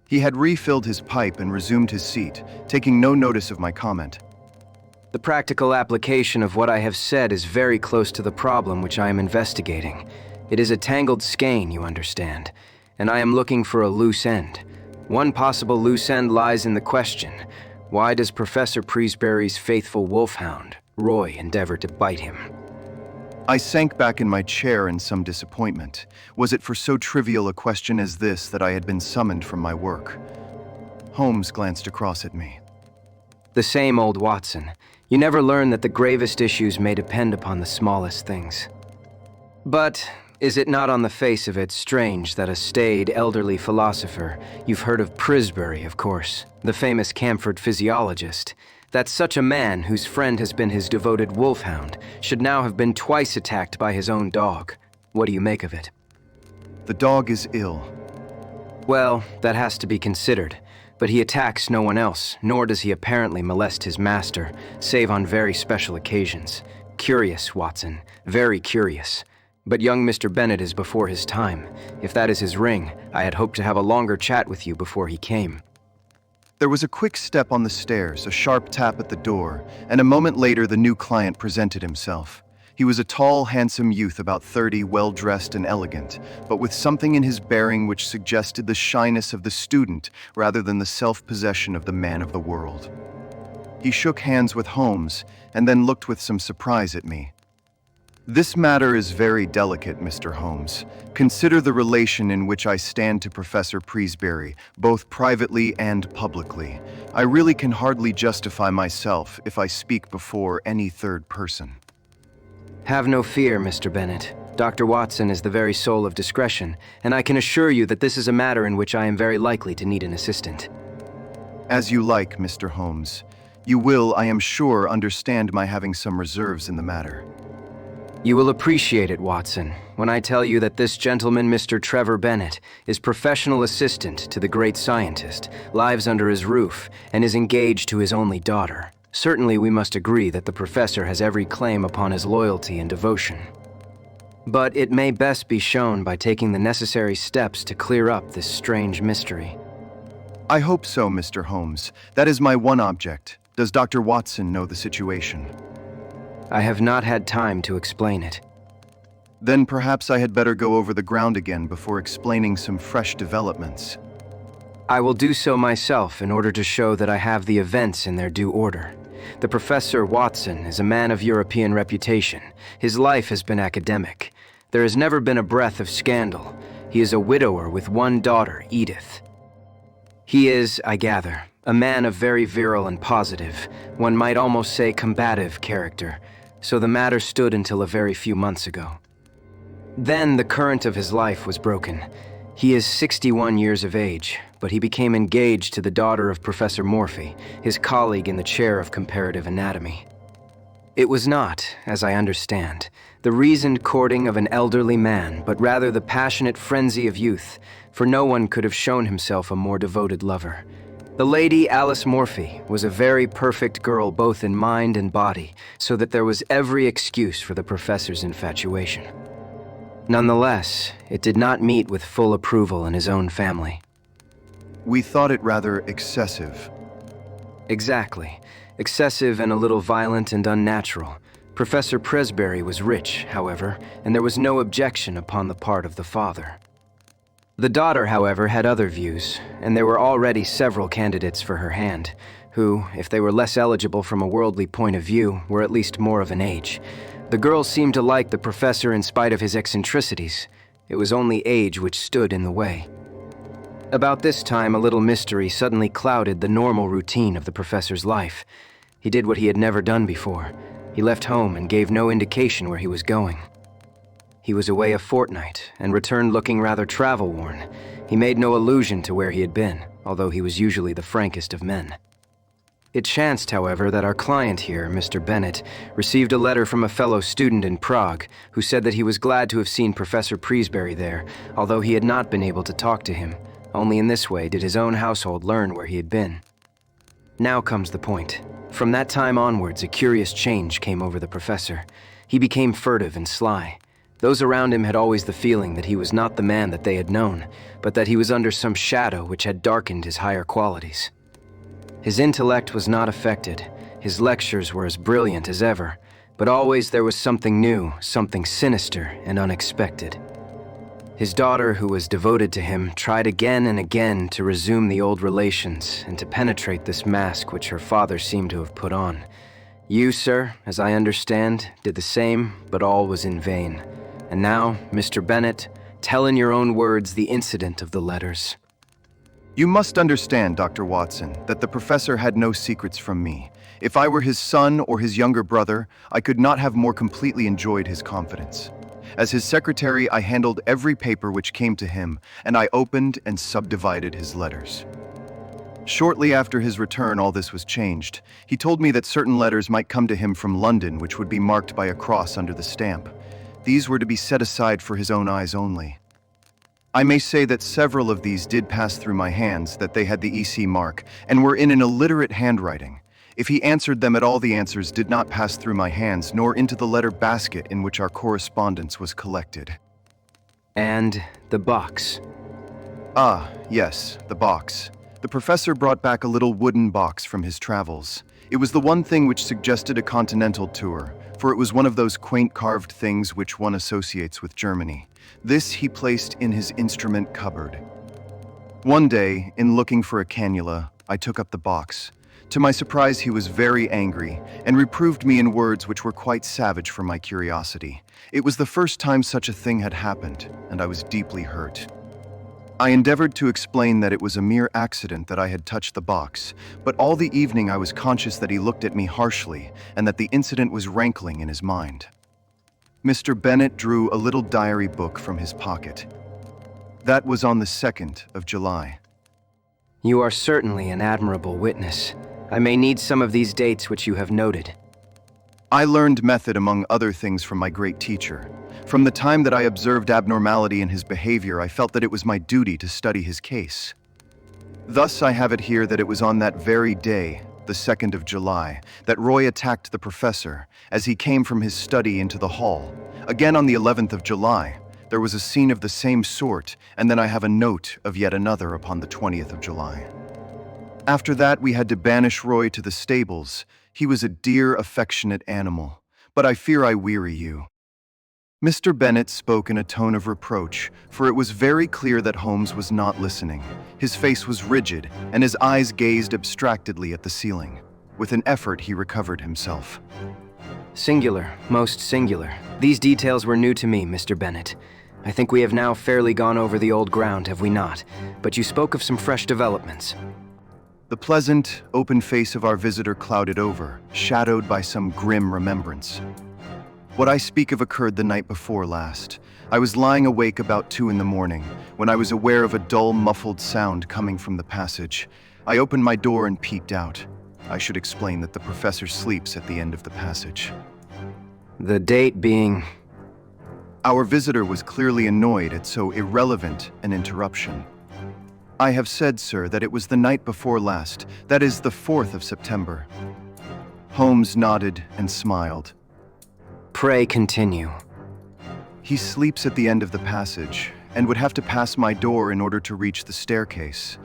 He had refilled his pipe and resumed his seat, taking no notice of my comment. The practical application of what I have said is very close to the problem which I am investigating. It is a tangled skein, you understand, and I am looking for a loose end. One possible loose end lies in the question: why does Professor Presbury's faithful wolfhound, Roy, endeavor to bite him? I sank back in my chair in some disappointment. Was it for so trivial a question as this that I had been summoned from my work? Holmes glanced across at me. The same old Watson. You never learn that the gravest issues may depend upon the smallest things. But is it not on the face of it strange that a staid, elderly philosopher, you've heard of Presbury, of course, the famous Camford physiologist, that such a man whose friend has been his devoted wolfhound should now have been twice attacked by his own dog? What do you make of it? The dog is ill. Well, that has to be considered. But he attacks no one else, nor does he apparently molest his master, save on very special occasions. Curious, Watson, very curious. But young Mr. Bennet is before his time. If that is his ring, I had hoped to have a longer chat with you before he came." There was a quick step on the stairs, a sharp tap at the door, and a moment later the new client presented himself. He was a tall, handsome youth about 30, well-dressed and elegant, but with something in his bearing which suggested the shyness of the student rather than the self-possession of the man of the world. He shook hands with Holmes and then looked with some surprise at me. "This matter is very delicate, Mr. Holmes. Consider the relation in which I stand to Professor Presbury, both privately and publicly. I really can hardly justify myself if I speak before any third person." "Have no fear, Mr. Bennet. Dr. Watson is the very soul of discretion, and I can assure you that this is a matter in which I am very likely to need an assistant." "As you like, Mr. Holmes. You will, I am sure, understand my having some reserves in the matter." "You will appreciate it, Watson, when I tell you that this gentleman, Mr. Trevor Bennet, is professional assistant to the great scientist, lives under his roof, and is engaged to his only daughter. Certainly we must agree that the professor has every claim upon his loyalty and devotion. But it may best be shown by taking the necessary steps to clear up this strange mystery." "I hope so, Mr. Holmes. That is my one object. Does Dr. Watson know the situation?" "I have not had time to explain it." "Then perhaps I had better go over the ground again before explaining some fresh developments." "I will do so myself in order to show that I have the events in their due order. The Professor Watson is a man of European reputation. His life has been academic. There has never been a breath of scandal. He is a widower with one daughter, Edith. He is, I gather, a man of very virile and positive, one might almost say combative character, so the matter stood until a very few months ago. Then the current of his life was broken. He is 61 years of age, but he became engaged to the daughter of Professor Morphy, his colleague in the chair of comparative anatomy. It was not, as I understand, the reasoned courting of an elderly man, but rather the passionate frenzy of youth, for no one could have shown himself a more devoted lover. The Lady Alice Morphy was a very perfect girl both in mind and body, so that there was every excuse for the professor's infatuation. Nonetheless, it did not meet with full approval in his own family. "We thought it rather excessive." Exactly. Excessive and a little violent and unnatural. Professor Presbury was rich, however, and there was no objection upon the part of the father. The daughter, however, had other views, and there were already several candidates for her hand, who, if they were less eligible from a worldly point of view, were at least more of an age. The girls seemed to like the professor in spite of his eccentricities. It was only age which stood in the way. About this time, a little mystery suddenly clouded the normal routine of the professor's life. He did what he had never done before. He left home and gave no indication where he was going. He was away a fortnight and returned looking rather travel-worn. He made no allusion to where he had been, although he was usually the frankest of men. It chanced, however, that our client here, Mr. Bennet, received a letter from a fellow student in Prague who said that he was glad to have seen Professor Presbury there, although he had not been able to talk to him. Only in this way did his own household learn where he had been. Now comes the point. From that time onwards, a curious change came over the professor. He became furtive and sly. Those around him had always the feeling that he was not the man that they had known, but that he was under some shadow which had darkened his higher qualities. His intellect was not affected. His lectures were as brilliant as ever, but always there was something new, something sinister and unexpected. His daughter, who was devoted to him, tried again and again to resume the old relations and to penetrate this mask which her father seemed to have put on. You, sir, as I understand, did the same, but all was in vain. And now, Mr. Bennet, tell in your own words the incident of the letters. "You must understand, Dr. Watson, that the professor had no secrets from me. If I were his son or his younger brother, I could not have more completely enjoyed his confidence. As his secretary, I handled every paper which came to him, and I opened and subdivided his letters. Shortly after his return, all this was changed. He told me that certain letters might come to him from London which would be marked by a cross under the stamp. These were to be set aside for his own eyes only. I may say that several of these did pass through my hands, that they had the EC mark, and were in an illiterate handwriting. If he answered them at all, the answers did not pass through my hands, nor into the letter basket in which our correspondence was collected. And the box. Ah, yes, the box. The professor brought back a little wooden box from his travels. It was the one thing which suggested a continental tour, for it was one of those quaint carved things which one associates with Germany. This he placed in his instrument cupboard. One day, in looking for a cannula, I took up the box. To my surprise, he was very angry and reproved me in words which were quite savage for my curiosity. It was the first time such a thing had happened, and I was deeply hurt. I endeavored to explain that it was a mere accident that I had touched the box, but all the evening I was conscious that he looked at me harshly and that the incident was rankling in his mind. Mr. Bennet drew a little diary book from his pocket. That was on the 2nd of July. You are certainly an admirable witness. I may need some of these dates which you have noted. I learned method among other things from my great teacher. From the time that I observed abnormality in his behavior, I felt that it was my duty to study his case. Thus I have it here that it was on that very day, the 2nd of July, that Roy attacked the professor as he came from his study into the hall. Again on the 11th of July, there was a scene of the same sort, and then I have a note of yet another upon the 20th of July. After that, we had to banish Roy to the stables. He was a dear, affectionate animal, but I fear I weary you. Mr. Bennet spoke in a tone of reproach, for it was very clear that Holmes was not listening. His face was rigid, and his eyes gazed abstractedly at the ceiling. With an effort, he recovered himself. Singular, most singular. These details were new to me, Mr. Bennet. I think we have now fairly gone over the old ground, have we not? But you spoke of some fresh developments. The pleasant, open face of our visitor clouded over, shadowed by some grim remembrance. What I speak of occurred the night before last. I was lying awake about 2 in the morning, when I was aware of a dull, muffled sound coming from the passage. I opened my door and peeked out. I should explain that the professor sleeps at the end of the passage. The date being... Our visitor was clearly annoyed at so irrelevant an interruption. I have said, sir, that it was the night before last, that is, the 4th of September. Holmes nodded and smiled. Pray continue. He sleeps at the end of the passage, and would have to pass my door in order to reach the staircase.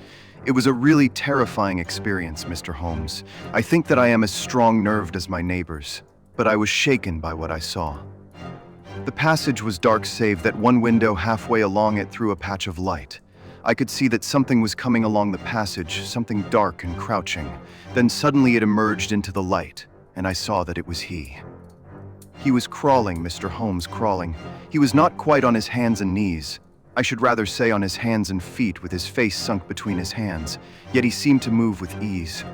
It was a really terrifying experience, Mr. Holmes. I think that I am as strong-nerved as my neighbors, but I was shaken by what I saw. The passage was dark save that one window halfway along it threw a patch of light. I could see that something was coming along the passage, something dark and crouching. Then suddenly it emerged into the light, and I saw that it was he. He was crawling, Mr. Holmes, crawling. He was not quite on his hands and knees. I should rather say on his hands and feet, with his face sunk between his hands, yet he seemed to move with ease.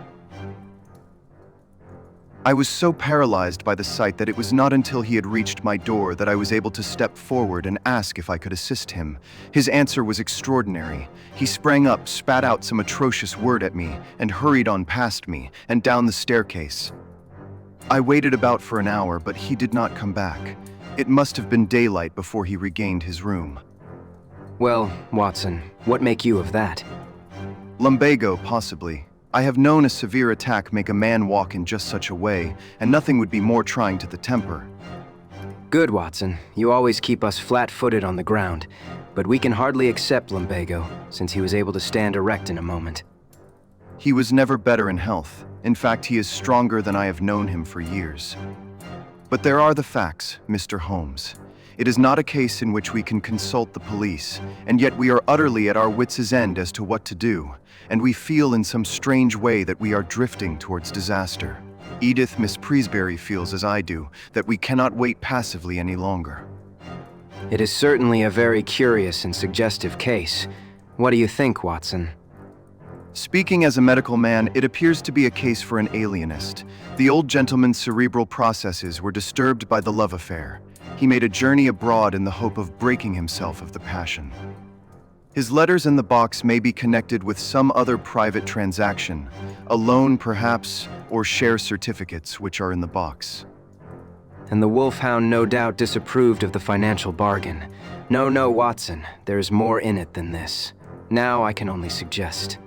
I was so paralyzed by the sight that it was not until he had reached my door that I was able to step forward and ask if I could assist him. His answer was extraordinary. He sprang up, spat out some atrocious word at me, and hurried on past me and down the staircase. I waited about for an hour, but he did not come back. It must have been daylight before he regained his room. Well, Watson, what make you of that? Lumbago, possibly. I have known a severe attack make a man walk in just such a way, and nothing would be more trying to the temper. Good, Watson. You always keep us flat-footed on the ground, but we can hardly accept lumbago, since he was able to stand erect in a moment. He was never better in health. In fact, he is stronger than I have known him for years. But there are the facts, Mr. Holmes. It is not a case in which we can consult the police, and yet we are utterly at our wits' end as to what to do, and we feel in some strange way that we are drifting towards disaster. Edith, Miss Presbury feels as I do, that we cannot wait passively any longer. It is certainly a very curious and suggestive case. What do you think, Watson? Speaking as a medical man, it appears to be a case for an alienist. The old gentleman's cerebral processes were disturbed by the love affair. He made a journey abroad in the hope of breaking himself of the passion. His letters in the box may be connected with some other private transaction, a loan perhaps, or share certificates which are in the box. and the wolfhound no doubt disapproved of the financial bargain. No, Watson, there's more in it than this. Now I can only suggest.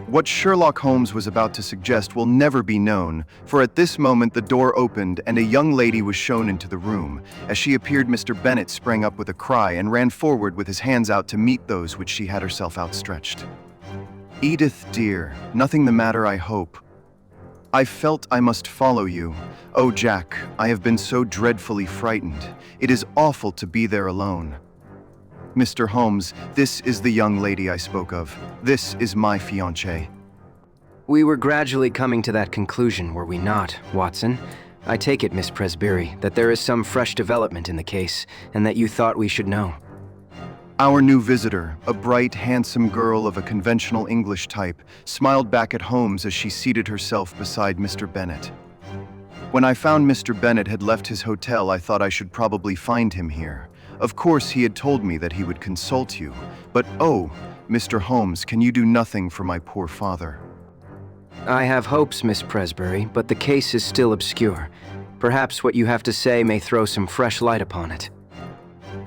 What Sherlock Holmes was about to suggest will never be known, for at this moment the door opened and a young lady was shown into the room. As she appeared, Mr. Bennet sprang up with a cry and ran forward with his hands out to meet those which she had herself outstretched. "Edith, dear, nothing the matter, I hope. I felt I must follow you. Oh, Jack, I have been so dreadfully frightened. It is awful to be there alone. Mr. Holmes, this is the young lady I spoke of. This is my fiancée." We were gradually coming to that conclusion, were we not, Watson? I take it, Miss Presbyry, that there is some fresh development in the case, and that you thought we should know. Our new visitor, a bright, handsome girl of a conventional English type, smiled back at Holmes as she seated herself beside Mr. Bennet. When I found Mr. Bennet had left his hotel, I thought I should probably find him here. Of course, he had told me that he would consult you, but oh, Mr. Holmes, can you do nothing for my poor father? I have hopes, Miss Presbyry, but the case is still obscure. Perhaps what you have to say may throw some fresh light upon it.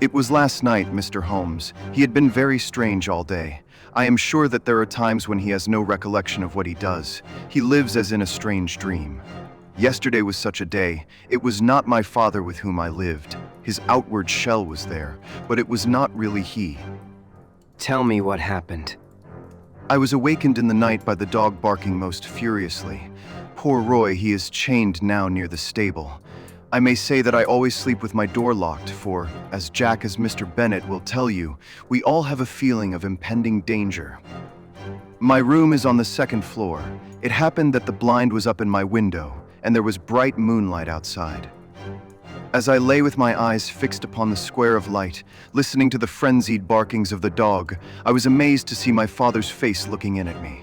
It was last night, Mr. Holmes. He had been very strange all day. I am sure that there are times when he has no recollection of what he does. He lives as in a strange dream. Yesterday was such a day. It was not my father with whom I lived. His outward shell was there, but it was not really he. Tell me what happened. I was awakened in the night by the dog barking most furiously. Poor Roy, he is chained now near the stable. I may say that I always sleep with my door locked, for, as Mr. Bennet will tell you, we all have a feeling of impending danger. My room is on the second floor. It happened that the blind was up in my window, and there was bright moonlight outside. As I lay with my eyes fixed upon the square of light, listening to the frenzied barkings of the dog, I was amazed to see my father's face looking in at me.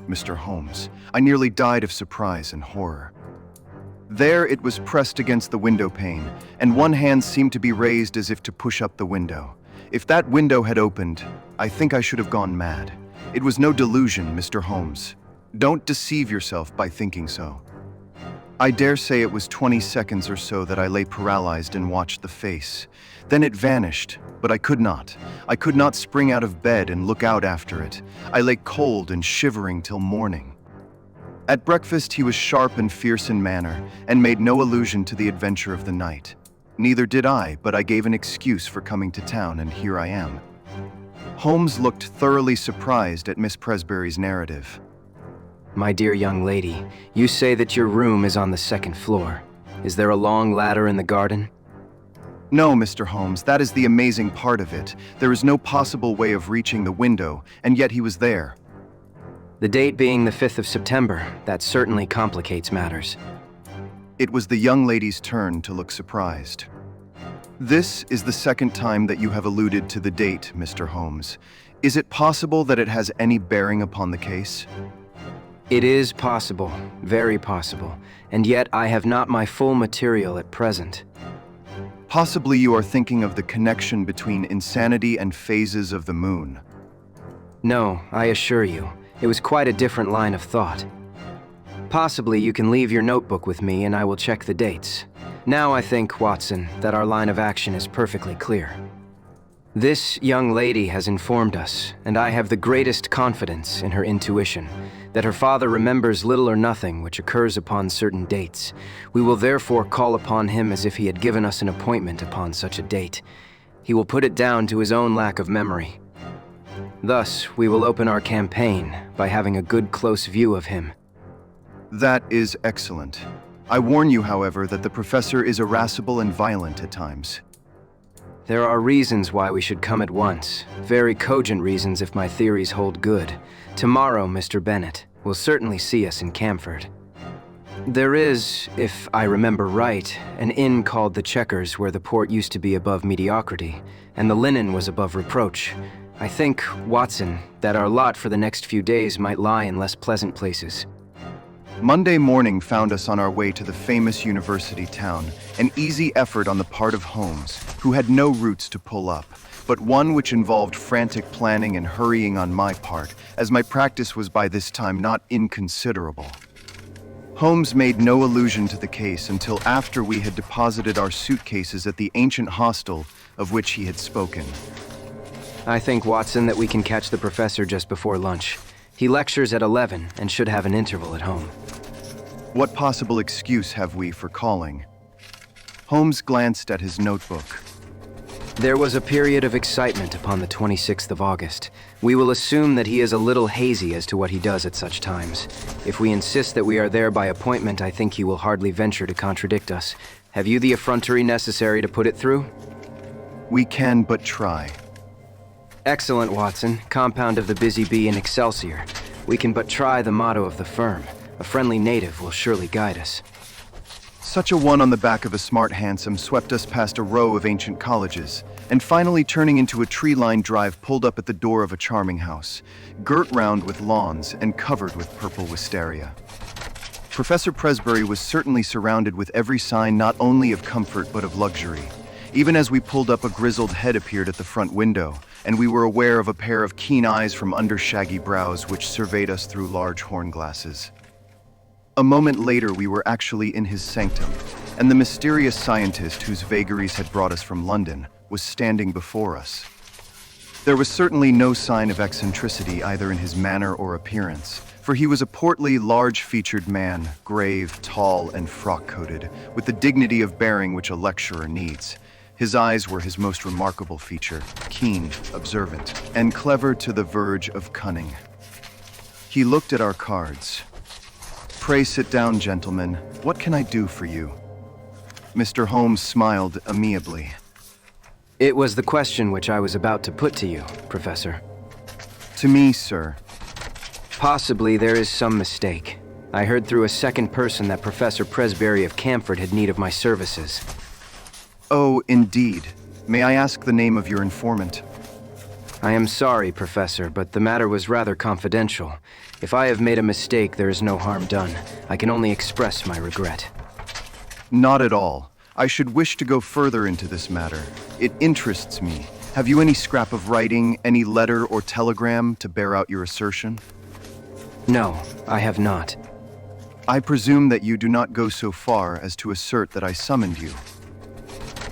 Mr. Holmes, I nearly died of surprise and horror. There it was pressed against the window pane, and one hand seemed to be raised as if to push up the window. If that window had opened, I think I should have gone mad. It was no delusion, Mr. Holmes. Don't deceive yourself by thinking so. I dare say it was 20 seconds or so that I lay paralyzed and watched the face. Then it vanished, but I could not. I could not spring out of bed and look out after it. I lay cold and shivering till morning. At breakfast, he was sharp and fierce in manner, and made no allusion to the adventure of the night. Neither did I, but I gave an excuse for coming to town, and here I am. Holmes looked thoroughly surprised at Miss Presbyry's narrative. My dear young lady, you say that your room is on the second floor. Is there a long ladder in the garden? No, Mr. Holmes, that is the amazing part of it. There is no possible way of reaching the window, and yet he was there. The date being the 5th of September, that certainly complicates matters. It was the young lady's turn to look surprised. This is the second time that you have alluded to the date, Mr. Holmes. Is it possible that it has any bearing upon the case? It is possible, very possible, and yet I have not my full material at present. Possibly you are thinking of the connection between insanity and phases of the moon. No, I assure you. It was quite a different line of thought. Possibly you can leave your notebook with me and I will check the dates. Now I think, Watson, that our line of action is perfectly clear. This young lady has informed us, and I have the greatest confidence in her intuition, that her father remembers little or nothing which occurs upon certain dates. We will therefore call upon him as if he had given us an appointment upon such a date. He will put it down to his own lack of memory. Thus, we will open our campaign by having a good close view of him. That is excellent. I warn you, however, that the professor is irascible and violent at times. There are reasons why we should come at once. Very cogent reasons if my theories hold good. Tomorrow, Mr. Bennet will certainly see us in Camford. There is, if I remember right, an inn called the Checkers where the port used to be above mediocrity, and the linen was above reproach. I think, Watson, that our lot for the next few days might lie in less pleasant places. Monday morning found us on our way to the famous university town, an easy effort on the part of Holmes, who had no routes to pull up, but one which involved frantic planning and hurrying on my part, as my practice was by this time not inconsiderable. Holmes made no allusion to the case until after we had deposited our suitcases at the ancient hostel of which he had spoken. I think, Watson, that we can catch the professor just before lunch. He lectures at 11 and should have an interval at home. What possible excuse have we for calling? Holmes glanced at his notebook. There was a period of excitement upon the 26th of August. We will assume that he is a little hazy as to what he does at such times. If we insist that we are there by appointment, I think he will hardly venture to contradict us. Have you the effrontery necessary to put it through? We can but try. Excellent, Watson. Compound of the Busy Bee and Excelsior. We can but try the motto of the firm. A friendly native will surely guide us. Such a one on the back of a smart hansom swept us past a row of ancient colleges, and finally turning into a tree-lined drive pulled up at the door of a charming house, girt round with lawns and covered with purple wisteria. Professor Presbury was certainly surrounded with every sign not only of comfort but of luxury. Even as we pulled up, a grizzled head appeared at the front window, and we were aware of a pair of keen eyes from under shaggy brows which surveyed us through large horn glasses. A moment later, we were actually in his sanctum, and the mysterious scientist whose vagaries had brought us from London was standing before us. There was certainly no sign of eccentricity either in his manner or appearance, for he was a portly, large-featured man, grave, tall, and frock-coated, with the dignity of bearing which a lecturer needs. His eyes were his most remarkable feature, keen, observant, and clever to the verge of cunning. He looked at our cards. "Pray sit down, gentlemen. What can I do for you?" Mr. Holmes smiled amiably. It was the question which I was about to put to you, Professor. To me, sir. Possibly there is some mistake. I heard through a second person that Professor Presbury of Camford had need of my services. Oh, indeed. May I ask the name of your informant? I am sorry, Professor, but the matter was rather confidential. If I have made a mistake, there is no harm done. I can only express my regret. Not at all. I should wish to go further into this matter. It interests me. Have you any scrap of writing, any letter or telegram to bear out your assertion? No, I have not. I presume that you do not go so far as to assert that I summoned you.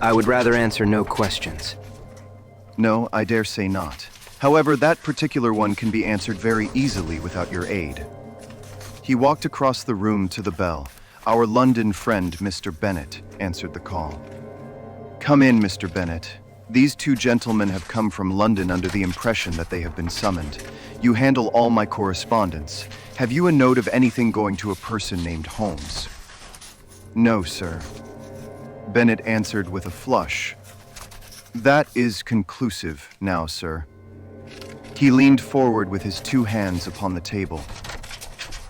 I would rather answer no questions. No, I dare say not. However, that particular one can be answered very easily without your aid. He walked across the room to the bell. Our London friend, Mr. Bennet, answered the call. Come in, Mr. Bennet. These two gentlemen have come from London under the impression that they have been summoned. You handle all my correspondence. Have you a note of anything going to a person named Holmes? No, sir. Bennet answered with a flush. That is conclusive now, sir. He leaned forward with his two hands upon the table.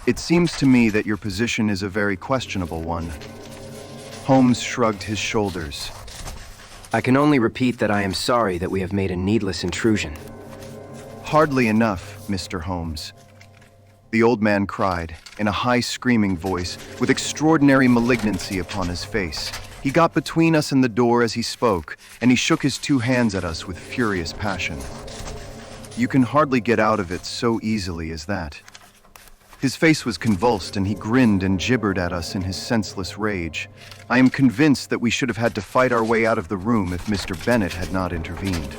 It seems to me that your position is a very questionable one. Holmes shrugged his shoulders. I can only repeat that I am sorry that we have made a needless intrusion. Hardly enough, Mr. Holmes. The old man cried, in a high screaming voice, with extraordinary malignancy upon his face. He got between us and the door as he spoke, and he shook his two hands at us with furious passion. You can hardly get out of it so easily as that. His face was convulsed, and he grinned and gibbered at us in his senseless rage. I am convinced that we should have had to fight our way out of the room if Mr. Bennet had not intervened.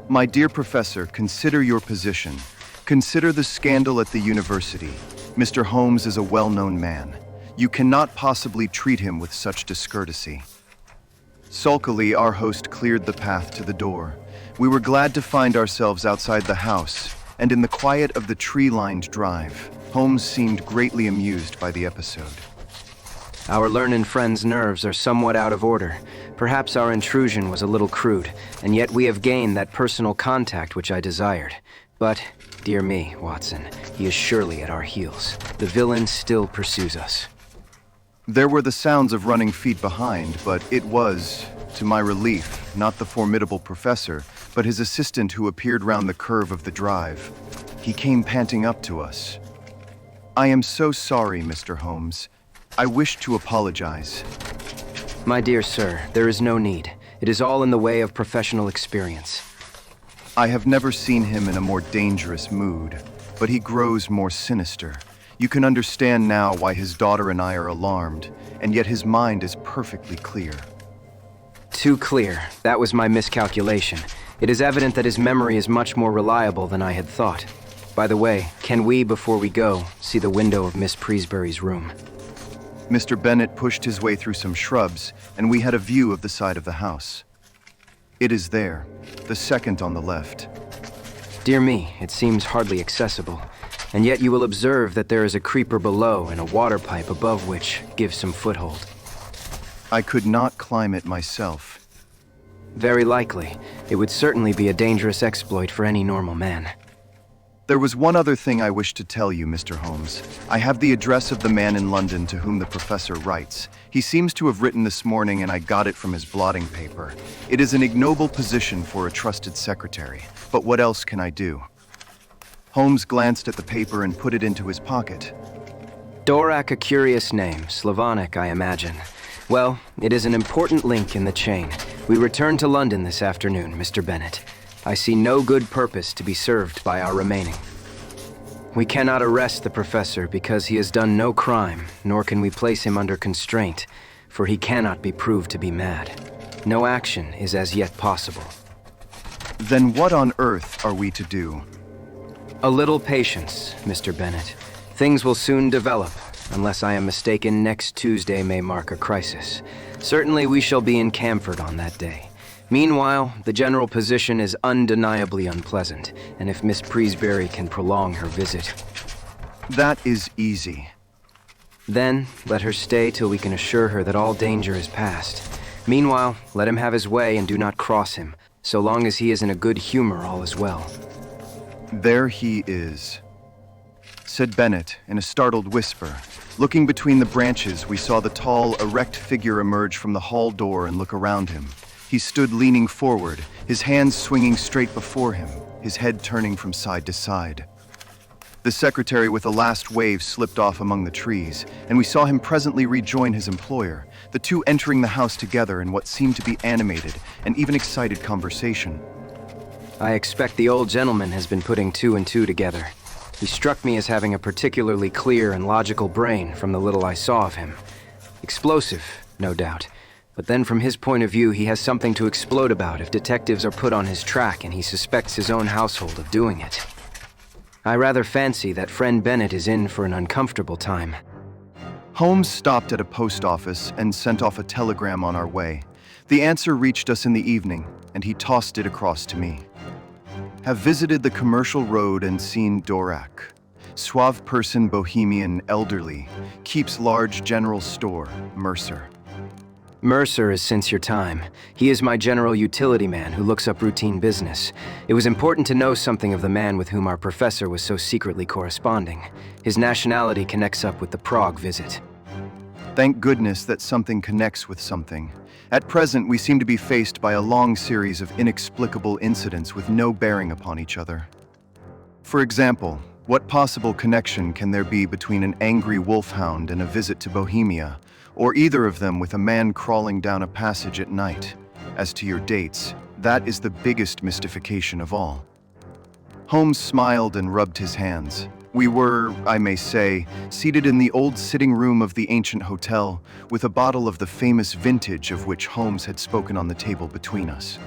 My dear Professor, consider your position. Consider the scandal at the university. Mr. Holmes is a well-known man. You cannot possibly treat him with such discourtesy. Sulkily, our host cleared the path to the door. We were glad to find ourselves outside the house, and in the quiet of the tree-lined drive. Holmes seemed greatly amused by the episode. Our learned friend's nerves are somewhat out of order. Perhaps our intrusion was a little crude, and yet we have gained that personal contact which I desired. But, dear me, Watson, he is surely at our heels. The villain still pursues us. There were the sounds of running feet behind, but it was, to my relief, not the formidable professor, but his assistant who appeared round the curve of the drive. He came panting up to us. I am so sorry, Mr. Holmes. I wish to apologize. My dear sir, there is no need. It is all in the way of professional experience. I have never seen him in a more dangerous mood, but he grows more sinister. You can understand now why his daughter and I are alarmed, and yet his mind is perfectly clear. Too clear. That was my miscalculation. It is evident that his memory is much more reliable than I had thought. By the way, can we, before we go, see the window of Miss Preesbury's room? Mr. Bennet pushed his way through some shrubs, and we had a view of the side of the house. It is there, the second on the left. Dear me, it seems hardly accessible. And yet you will observe that there is a creeper below and a water pipe above which gives some foothold. I could not climb it myself. Very likely. It would certainly be a dangerous exploit for any normal man. There was one other thing I wish to tell you, Mr. Holmes. I have the address of the man in London to whom the professor writes. He seems to have written this morning, and I got it from his blotting paper. It is an ignoble position for a trusted secretary, but what else can I do? Holmes glanced at the paper and put it into his pocket. Dorak, a curious name, Slavonic, I imagine. Well, it is an important link in the chain. We return to London this afternoon, Mr. Bennet. I see no good purpose to be served by our remaining. We cannot arrest the professor because he has done no crime, nor can we place him under constraint, for he cannot be proved to be mad. No action is as yet possible. Then what on earth are we to do? A little patience, Mr. Bennet. Things will soon develop. Unless I am mistaken, next Tuesday may mark a crisis. Certainly we shall be in Camford on that day. Meanwhile, the general position is undeniably unpleasant, and if Miss Preesbury can prolong her visit... That is easy. Then, let her stay till we can assure her that all danger is past. Meanwhile, let him have his way and do not cross him. So long as he is in a good humor, all is well. There he is, said Bennet in a startled whisper. Looking between the branches, we saw the tall, erect figure emerge from the hall door and look around him. He stood leaning forward, his hands swinging straight before him, his head turning from side to side. The secretary with a last wave slipped off among the trees, and we saw him presently rejoin his employer, the two entering the house together in what seemed to be animated and even excited conversation. I expect the old gentleman has been putting two and two together. He struck me as having a particularly clear and logical brain from the little I saw of him. Explosive, no doubt. But then from his point of view, he has something to explode about if detectives are put on his track and he suspects his own household of doing it. I rather fancy that friend Bennet is in for an uncomfortable time. Holmes stopped at a post office and sent off a telegram on our way. The answer reached us in the evening, and he tossed it across to me. Have visited the commercial road and seen Dorak. Suave person, bohemian, elderly. Keeps large general store, Mercer. Mercer is since your time. He is my general utility man who looks up routine business. It was important to know something of the man with whom our professor was so secretly corresponding. His nationality connects up with the Prague visit. Thank goodness that something connects with something. At present, we seem to be faced by a long series of inexplicable incidents with no bearing upon each other. For example, what possible connection can there be between an angry wolfhound and a visit to Bohemia, or either of them with a man crawling down a passage at night? As to your dates, that is the biggest mystification of all. Holmes smiled and rubbed his hands. We were, I may say, seated in the old sitting room of the ancient hotel, with a bottle of the famous vintage of which Holmes had spoken on the table between us.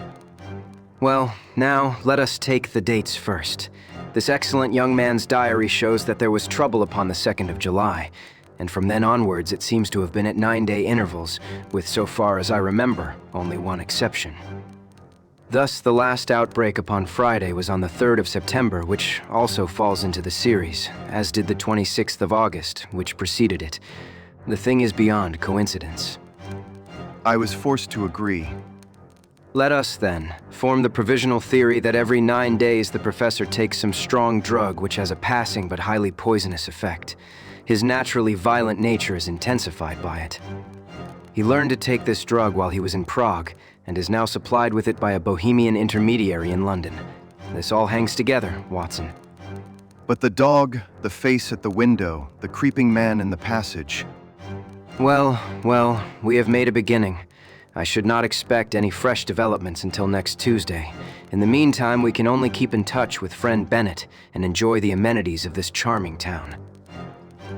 Well, now let us take the dates first. This excellent young man's diary shows that there was trouble upon the 2nd of July, and from then onwards it seems to have been at 9-day intervals, with, so far as I remember, only one exception. Thus, the last outbreak upon Friday was on the 3rd of September, which also falls into the series, as did the 26th of August, which preceded it. The thing is beyond coincidence. I was forced to agree. Let us, then, form the provisional theory that every 9 days the professor takes some strong drug which has a passing but highly poisonous effect. His naturally violent nature is intensified by it. He learned to take this drug while he was in Prague, and is now supplied with it by a Bohemian intermediary in London. This all hangs together, Watson. But the dog, the face at the window, the creeping man in the passage. Well, we have made a beginning. I should not expect any fresh developments until next Tuesday. In the meantime, we can only keep in touch with friend Bennet and enjoy the amenities of this charming town.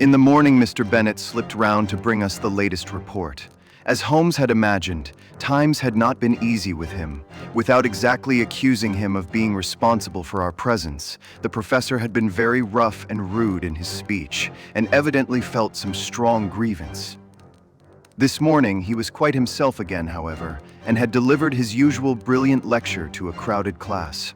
In the morning, Mr. Bennet slipped round to bring us the latest report. As Holmes had imagined, times had not been easy with him. Without exactly accusing him of being responsible for our presence, the professor had been very rough and rude in his speech, and evidently felt some strong grievance. This morning, he was quite himself again, however, and had delivered his usual brilliant lecture to a crowded class.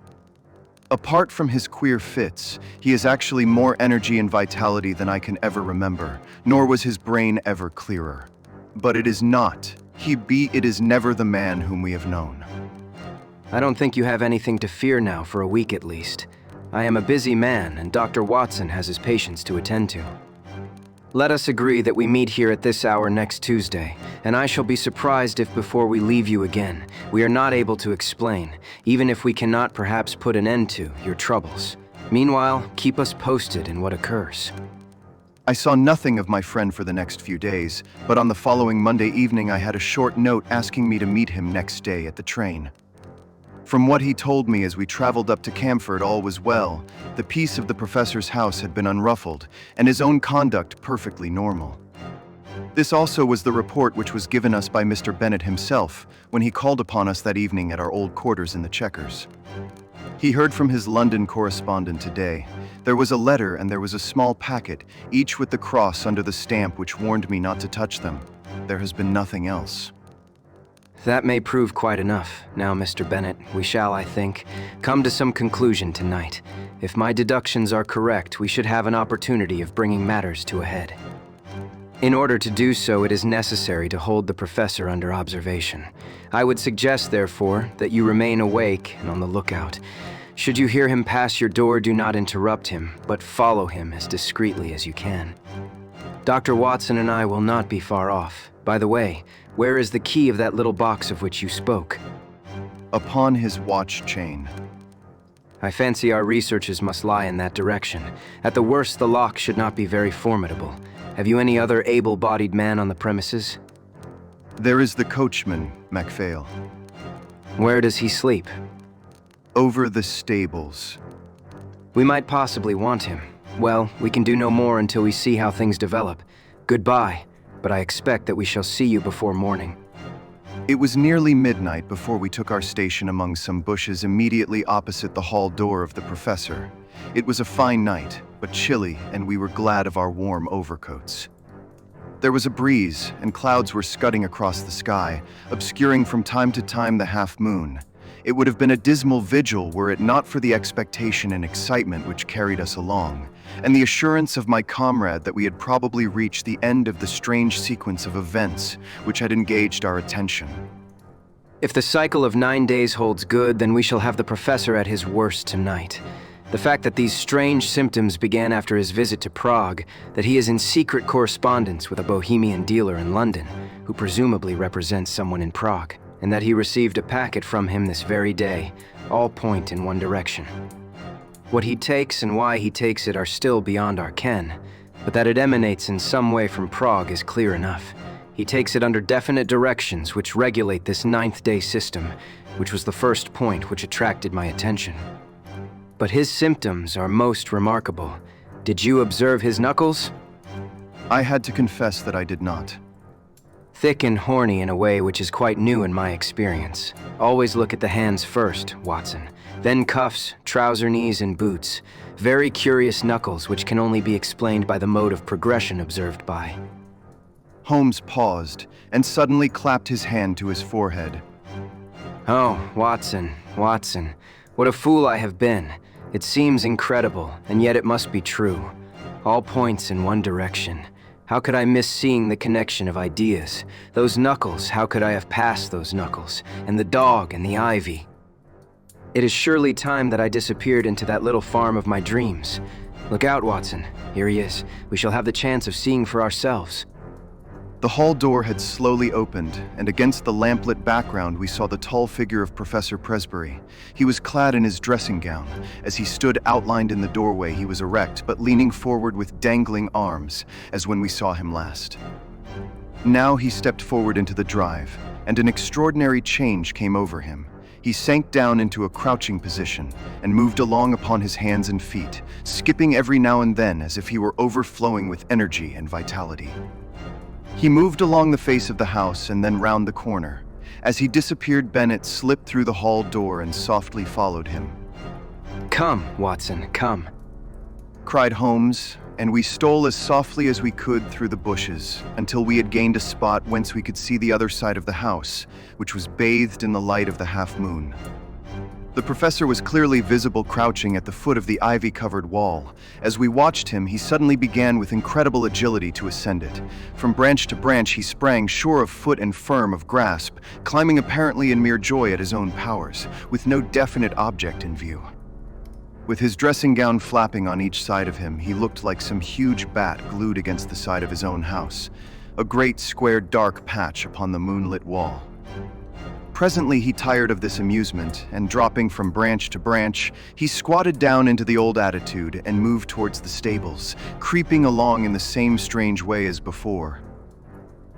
Apart from his queer fits, he has actually more energy and vitality than I can ever remember, nor was his brain ever clearer. But it is not. It is never the man whom we have known. I don't think you have anything to fear now for a week at least. I am a busy man, and Dr. Watson has his patients to attend to. Let us agree that we meet here at this hour next Tuesday, and I shall be surprised if before we leave you again, we are not able to explain, even if we cannot perhaps put an end to, your troubles. Meanwhile, keep us posted in what occurs. I saw nothing of my friend for the next few days, but on the following Monday evening I had a short note asking me to meet him next day at the train. From what he told me as we traveled up to Camford, all was well. The peace of the professor's house had been unruffled, and his own conduct perfectly normal. This also was the report which was given us by Mr. Bennet himself when he called upon us that evening at our old quarters in the Chequers. He heard from his London correspondent today. There was a letter and there was a small packet, each with the cross under the stamp which warned me not to touch them. There has been nothing else. That may prove quite enough. Now, Mr. Bennet, we shall, I think, come to some conclusion tonight. If my deductions are correct, we should have an opportunity of bringing matters to a head. In order to do so, it is necessary to hold the professor under observation. I would suggest, therefore, that you remain awake and on the lookout. Should you hear him pass your door, do not interrupt him, but follow him as discreetly as you can. Dr. Watson and I will not be far off. By the way, where is the key of that little box of which you spoke? Upon his watch chain. I fancy our researches must lie in that direction. At the worst, the lock should not be very formidable. Have you any other able-bodied man on the premises? There is the coachman, MacPhail. Where does he sleep? Over the stables. We might possibly want him. Well, we can do no more until we see how things develop. Goodbye, but I expect that we shall see you before morning. It was nearly midnight before we took our station among some bushes immediately opposite the hall door of the professor. It was a fine night, but chilly, and we were glad of our warm overcoats. There was a breeze, and clouds were scudding across the sky, obscuring from time to time the half-moon. It would have been a dismal vigil were it not for the expectation and excitement which carried us along, and the assurance of my comrade that we had probably reached the end of the strange sequence of events which had engaged our attention. If the cycle of 9 days holds good, then we shall have the professor at his worst tonight. The fact that these strange symptoms began after his visit to Prague, that he is in secret correspondence with a Bohemian dealer in London, who presumably represents someone in Prague, and that he received a packet from him this very day, all point in one direction. What he takes and why he takes it are still beyond our ken, but that it emanates in some way from Prague is clear enough. He takes it under definite directions which regulate this 9th-day system, which was the first point which attracted my attention. But his symptoms are most remarkable. Did you observe his knuckles? I had to confess that I did not. Thick and horny in a way which is quite new in my experience. Always look at the hands first, Watson. Then cuffs, trouser knees, and boots. Very curious knuckles which can only be explained by the mode of progression observed by. Holmes paused and suddenly clapped his hand to his forehead. Oh, Watson, Watson. What a fool I have been. It seems incredible, and yet it must be true. All points in one direction. How could I miss seeing the connection of ideas? Those knuckles, how could I have passed those knuckles? And the dog and the ivy. It is surely time that I disappeared into that little farm of my dreams. Look out, Watson. Here he is. We shall have the chance of seeing for ourselves. The hall door had slowly opened, and against the lamplit background we saw the tall figure of Professor Presbury. He was clad in his dressing gown. As he stood outlined in the doorway, he was erect, but leaning forward with dangling arms, as when we saw him last. Now he stepped forward into the drive, and an extraordinary change came over him. He sank down into a crouching position and moved along upon his hands and feet, skipping every now and then as if he were overflowing with energy and vitality. He moved along the face of the house and then round the corner. As he disappeared, Bennett slipped through the hall door and softly followed him. "Come, Watson, come," cried Holmes, and we stole as softly as we could through the bushes until we had gained a spot whence we could see the other side of the house, which was bathed in the light of the half-moon. The professor was clearly visible crouching at the foot of the ivy-covered wall. As we watched him, he suddenly began with incredible agility to ascend it. From branch to branch he sprang, sure of foot and firm of grasp, climbing apparently in mere joy at his own powers, with no definite object in view. With his dressing gown flapping on each side of him, he looked like some huge bat glued against the side of his own house, a great square dark patch upon the moonlit wall. Presently he tired of this amusement, and dropping from branch to branch, he squatted down into the old attitude and moved towards the stables, creeping along in the same strange way as before.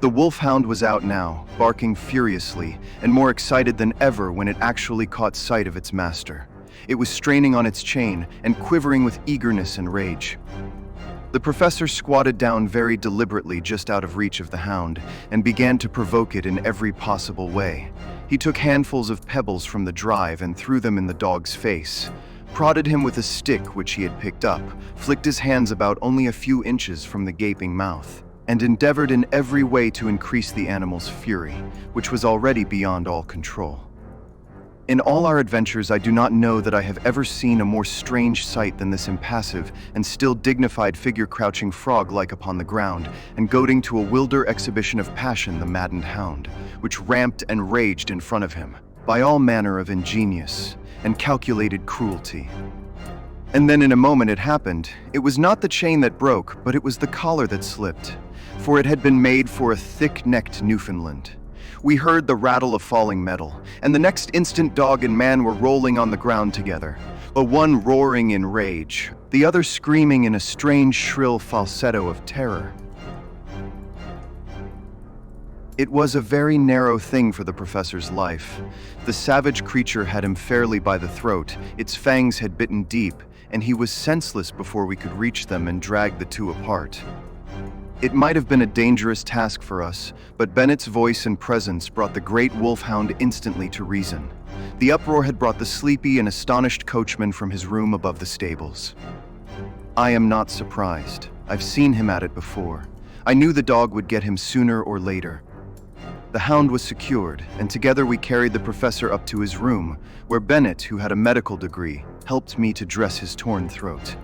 The wolfhound was out now, barking furiously, and more excited than ever when it actually caught sight of its master. It was straining on its chain and quivering with eagerness and rage. The professor squatted down very deliberately just out of reach of the hound and began to provoke it in every possible way. He took handfuls of pebbles from the drive and threw them in the dog's face, prodded him with a stick which he had picked up, flicked his hands about only a few inches from the gaping mouth, and endeavored in every way to increase the animal's fury, which was already beyond all control. In all our adventures, I do not know that I have ever seen a more strange sight than this impassive and still dignified figure crouching frog-like upon the ground and goading to a wilder exhibition of passion the maddened hound, which ramped and raged in front of him, by all manner of ingenious and calculated cruelty. And then in a moment it happened. It was not the chain that broke, but it was the collar that slipped, for it had been made for a thick-necked Newfoundland. We heard the rattle of falling metal, and the next instant dog and man were rolling on the ground together, but one roaring in rage, the other screaming in a strange shrill falsetto of terror. It was a very narrow thing for the professor's life. The savage creature had him fairly by the throat, its fangs had bitten deep, and he was senseless before we could reach them and drag the two apart. It might have been a dangerous task for us, but Bennett's voice and presence brought the great wolfhound instantly to reason. The uproar had brought the sleepy and astonished coachman from his room above the stables. I am not surprised. I've seen him at it before. I knew the dog would get him sooner or later. The hound was secured, and together we carried the professor up to his room, where Bennett, who had a medical degree, helped me to dress his torn throat.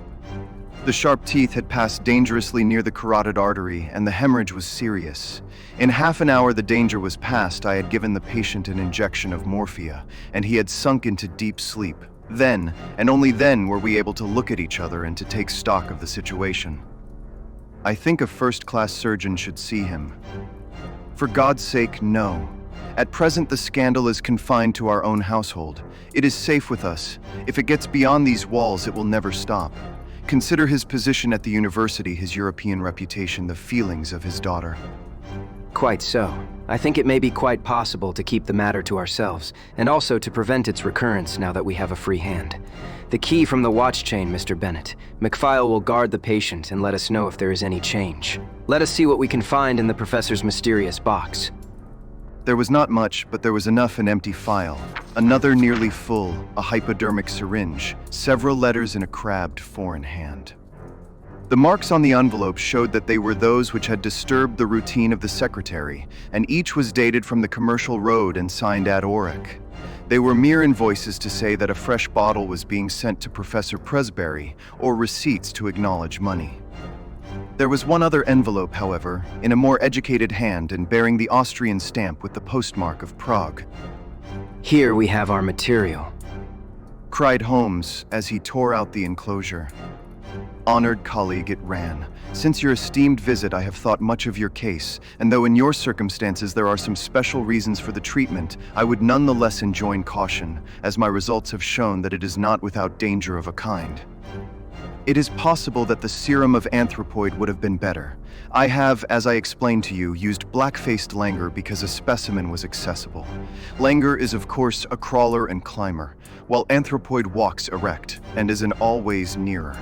The sharp teeth had passed dangerously near the carotid artery, and the hemorrhage was serious. In half an hour the danger was past. I had given the patient an injection of morphia, and he had sunk into deep sleep. Then, and only then, were we able to look at each other and to take stock of the situation. I think a first-class surgeon should see him. For God's sake, no. At present the scandal is confined to our own household. It is safe with us. If it gets beyond these walls, it will never stop. Consider his position at the university, his European reputation, the feelings of his daughter. Quite so. I think it may be quite possible to keep the matter to ourselves, and also to prevent its recurrence now that we have a free hand. The key from the watch chain, Mr. Bennett. McPhail will guard the patient and let us know if there is any change. Let us see what we can find in the professor's mysterious box. There was not much, but there was enough: an empty phial, another nearly full, a hypodermic syringe, several letters in a crabbed foreign hand. The marks on the envelope showed that they were those which had disturbed the routine of the secretary, and each was dated from the Commercial Road and signed Ad Auric. They were mere invoices to say that a fresh bottle was being sent to Professor Presbury, or receipts to acknowledge money. There was one other envelope, however, in a more educated hand and bearing the Austrian stamp with the postmark of Prague. Here we have our material, cried Holmes as he tore out the enclosure. Honored colleague, it ran. Since your esteemed visit, I have thought much of your case, and though in your circumstances there are some special reasons for the treatment, I would nonetheless enjoin caution, as my results have shown that it is not without danger of a kind. It is possible that the serum of anthropoid would have been better. I have, as I explained to you, used black-faced langur because a specimen was accessible. Langur is of course a crawler and climber, while anthropoid walks erect and is in all ways nearer.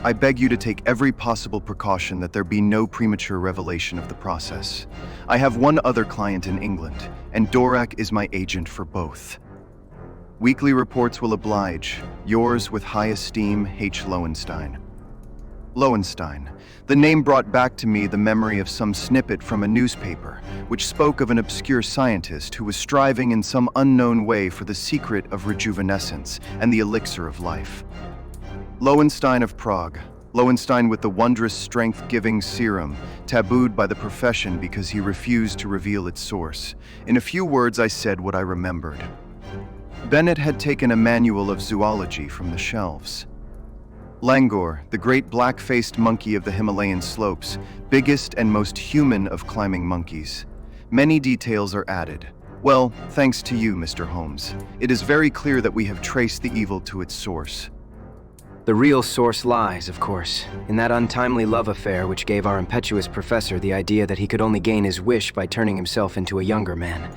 I beg you to take every possible precaution that there be no premature revelation of the process. I have one other client in England, and Dorak is my agent for both. Weekly reports will oblige. Yours with high esteem, H. Lowenstein. Lowenstein. The name brought back to me the memory of some snippet from a newspaper, which spoke of an obscure scientist who was striving in some unknown way for the secret of rejuvenescence and the elixir of life. Lowenstein of Prague. Lowenstein with the wondrous strength-giving serum, tabooed by the profession because he refused to reveal its source. In a few words, I said what I remembered. Bennett had taken a manual of zoology from the shelves. Langur, the great black-faced monkey of the Himalayan slopes, biggest and most human of climbing monkeys. Many details are added. Well, thanks to you, Mr. Holmes. It is very clear that we have traced the evil to its source. The real source lies, of course, in that untimely love affair which gave our impetuous professor the idea that he could only gain his wish by turning himself into a younger man.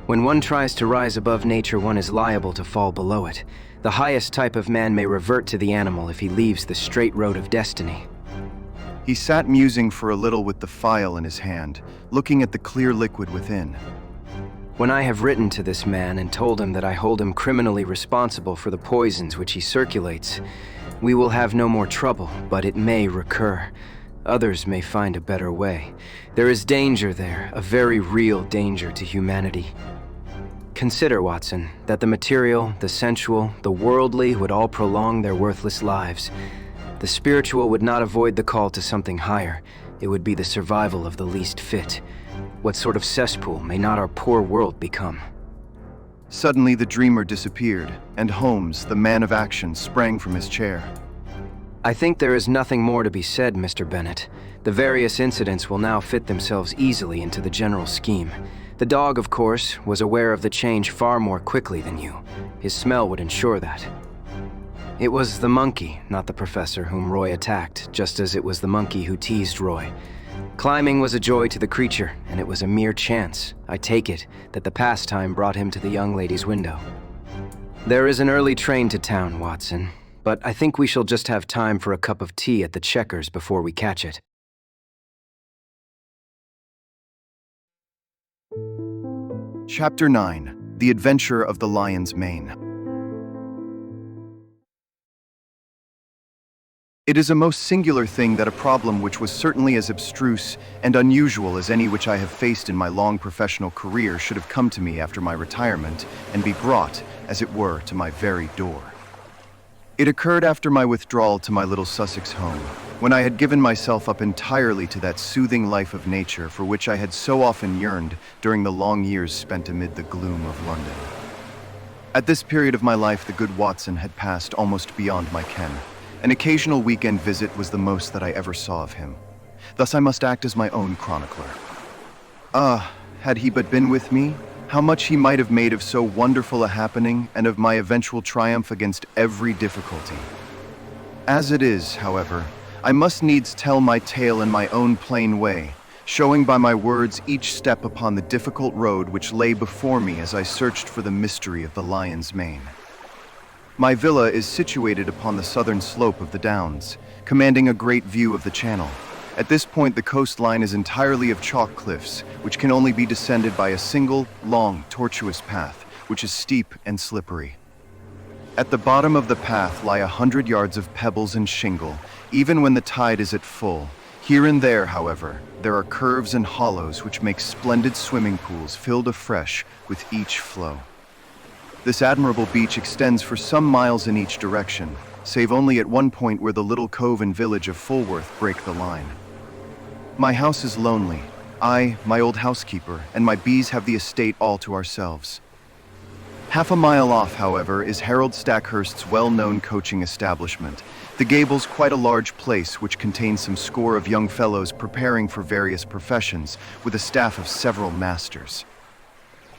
When one tries to rise above nature, one is liable to fall below it. The highest type of man may revert to the animal if he leaves the straight road of destiny. He sat musing for a little with the phial in his hand, looking at the clear liquid within. When I have written to this man and told him that I hold him criminally responsible for the poisons which he circulates, we will have no more trouble, but it may recur. Others may find a better way. There is danger there, a very real danger to humanity. Consider, Watson, that the material, the sensual, the worldly would all prolong their worthless lives. The spiritual would not avoid the call to something higher. It would be the survival of the least fit. What sort of cesspool may not our poor world become? Suddenly the dreamer disappeared, and Holmes, the man of action, sprang from his chair. I think there is nothing more to be said, Mr. Bennett. The various incidents will now fit themselves easily into the general scheme. The dog, of course, was aware of the change far more quickly than you. His smell would ensure that. It was the monkey, not the professor, whom Roy attacked, just as it was the monkey who teased Roy. Climbing was a joy to the creature, and it was a mere chance, I take it, that the pastime brought him to the young lady's window. There is an early train to town, Watson, but I think we shall just have time for a cup of tea at the Checkers before we catch it. Chapter 9. The Adventure of the Lion's Mane. It is a most singular thing that a problem which was certainly as abstruse and unusual as any which I have faced in my long professional career should have come to me after my retirement and be brought, as it were, to my very door. It occurred after my withdrawal to my little Sussex home, when I had given myself up entirely to that soothing life of nature for which I had so often yearned during the long years spent amid the gloom of London. At this period of my life, the good Watson had passed almost beyond my ken. An occasional weekend visit was the most that I ever saw of him. Thus I must act as my own chronicler. Had he but been with me, how much he might have made of so wonderful a happening and of my eventual triumph against every difficulty. As it is, however, I must needs tell my tale in my own plain way, showing by my words each step upon the difficult road which lay before me as I searched for the mystery of the lion's mane. My villa is situated upon the southern slope of the Downs, commanding a great view of the Channel. At this point, the coastline is entirely of chalk cliffs, which can only be descended by a single, long, tortuous path, which is steep and slippery. At the bottom of the path lie 100 yards of pebbles and shingle, even when the tide is at full. Here and there, however, there are curves and hollows which make splendid swimming pools filled afresh with each flow. This admirable beach extends for some miles in each direction, save only at one point where the little cove and village of Fulworth break the line. My house is lonely. I, my old housekeeper, and my bees have the estate all to ourselves. Half a mile off, however, is Harold Stackhurst's well-known coaching establishment, the Gables, quite a large place which contains some score of young fellows preparing for various professions, with a staff of several masters.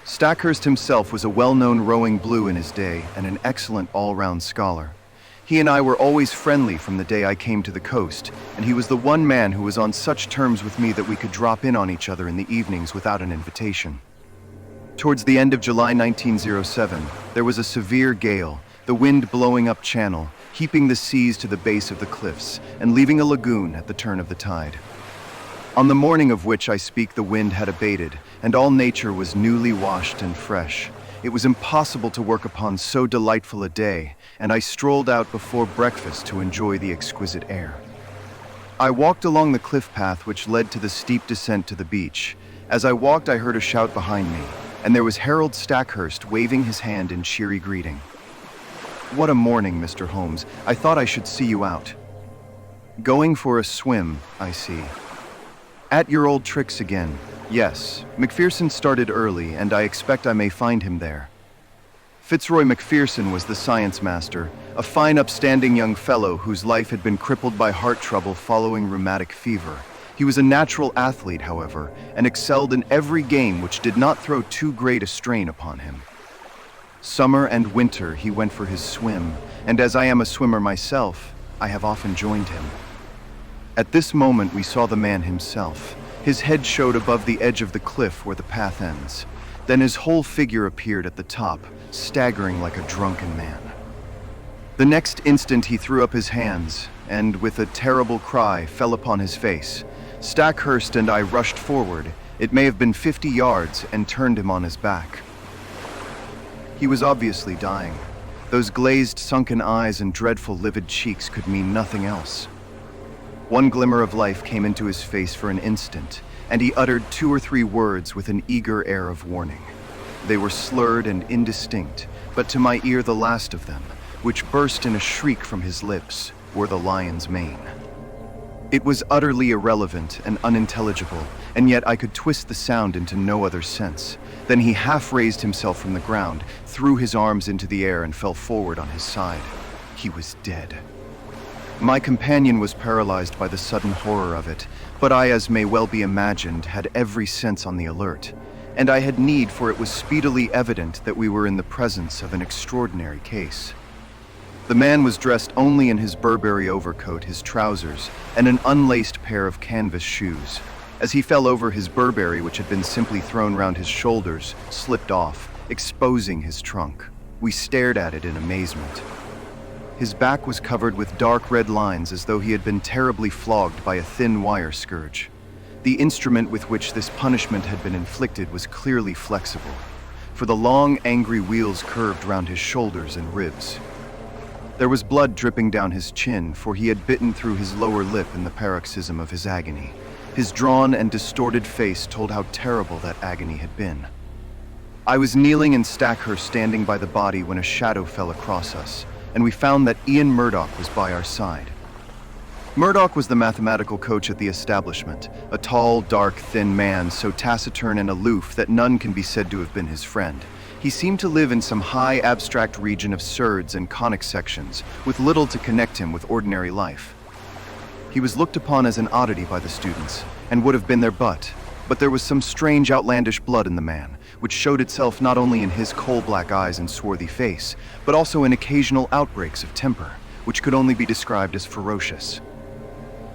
Stackhurst himself was a well-known rowing blue in his day and an excellent all-round scholar. He and I were always friendly from the day I came to the coast, and he was the one man who was on such terms with me that we could drop in on each other in the evenings without an invitation. Towards the end of July 1907, there was a severe gale, the wind blowing up channel, heaping the seas to the base of the cliffs, and leaving a lagoon at the turn of the tide. On the morning of which I speak, the wind had abated, and all nature was newly washed and fresh. It was impossible to work upon so delightful a day, and I strolled out before breakfast to enjoy the exquisite air. I walked along the cliff path which led to the steep descent to the beach. As I walked, I heard a shout behind me, and there was Harold Stackhurst waving his hand in cheery greeting. "What a morning, Mr. Holmes. I thought I should see you out." "Going for a swim, I see." "At your old tricks again." "Yes, Macpherson started early, and I expect I may find him there." Fitzroy Macpherson was the science master, a fine upstanding young fellow whose life had been crippled by heart trouble following rheumatic fever. He was a natural athlete, however, and excelled in every game which did not throw too great a strain upon him. Summer and winter he went for his swim, and as I am a swimmer myself, I have often joined him. At this moment we saw the man himself. His head showed above the edge of the cliff where the path ends. Then his whole figure appeared at the top, staggering like a drunken man. The next instant he threw up his hands, and with a terrible cry fell upon his face. Stackhurst and I rushed forward, it may have been 50 yards, and turned him on his back. He was obviously dying. Those glazed, sunken eyes and dreadful livid cheeks could mean nothing else. One glimmer of life came into his face for an instant, and he uttered 2 or 3 words with an eager air of warning. They were slurred and indistinct, but to my ear the last of them, which burst in a shriek from his lips, were the lion's mane. It was utterly irrelevant and unintelligible, and yet I could twist the sound into no other sense. Then he half raised himself from the ground, threw his arms into the air, and fell forward on his side. He was dead. My companion was paralyzed by the sudden horror of it, but I, as may well be imagined, had every sense on the alert, and I had need, for it was speedily evident that we were in the presence of an extraordinary case. The man was dressed only in his Burberry overcoat, his trousers, and an unlaced pair of canvas shoes. As he fell over, his Burberry, which had been simply thrown round his shoulders, slipped off, exposing his trunk. We stared at it in amazement. His back was covered with dark red lines as though he had been terribly flogged by a thin wire scourge. The instrument with which this punishment had been inflicted was clearly flexible, for the long, angry wheels curved round his shoulders and ribs. There was blood dripping down his chin, for he had bitten through his lower lip in the paroxysm of his agony. His drawn and distorted face told how terrible that agony had been. I was kneeling and Stackhurst standing by the body when a shadow fell across us, and we found that Ian Murdoch was by our side. Murdoch was the mathematical coach at the establishment, a tall, dark, thin man, so taciturn and aloof that none can be said to have been his friend. He seemed to live in some high, abstract region of surds and conic sections, with little to connect him with ordinary life. He was looked upon as an oddity by the students, and would have been their butt, but there was some strange, outlandish blood in the man, which showed itself not only in his coal-black eyes and swarthy face, but also in occasional outbreaks of temper, which could only be described as ferocious.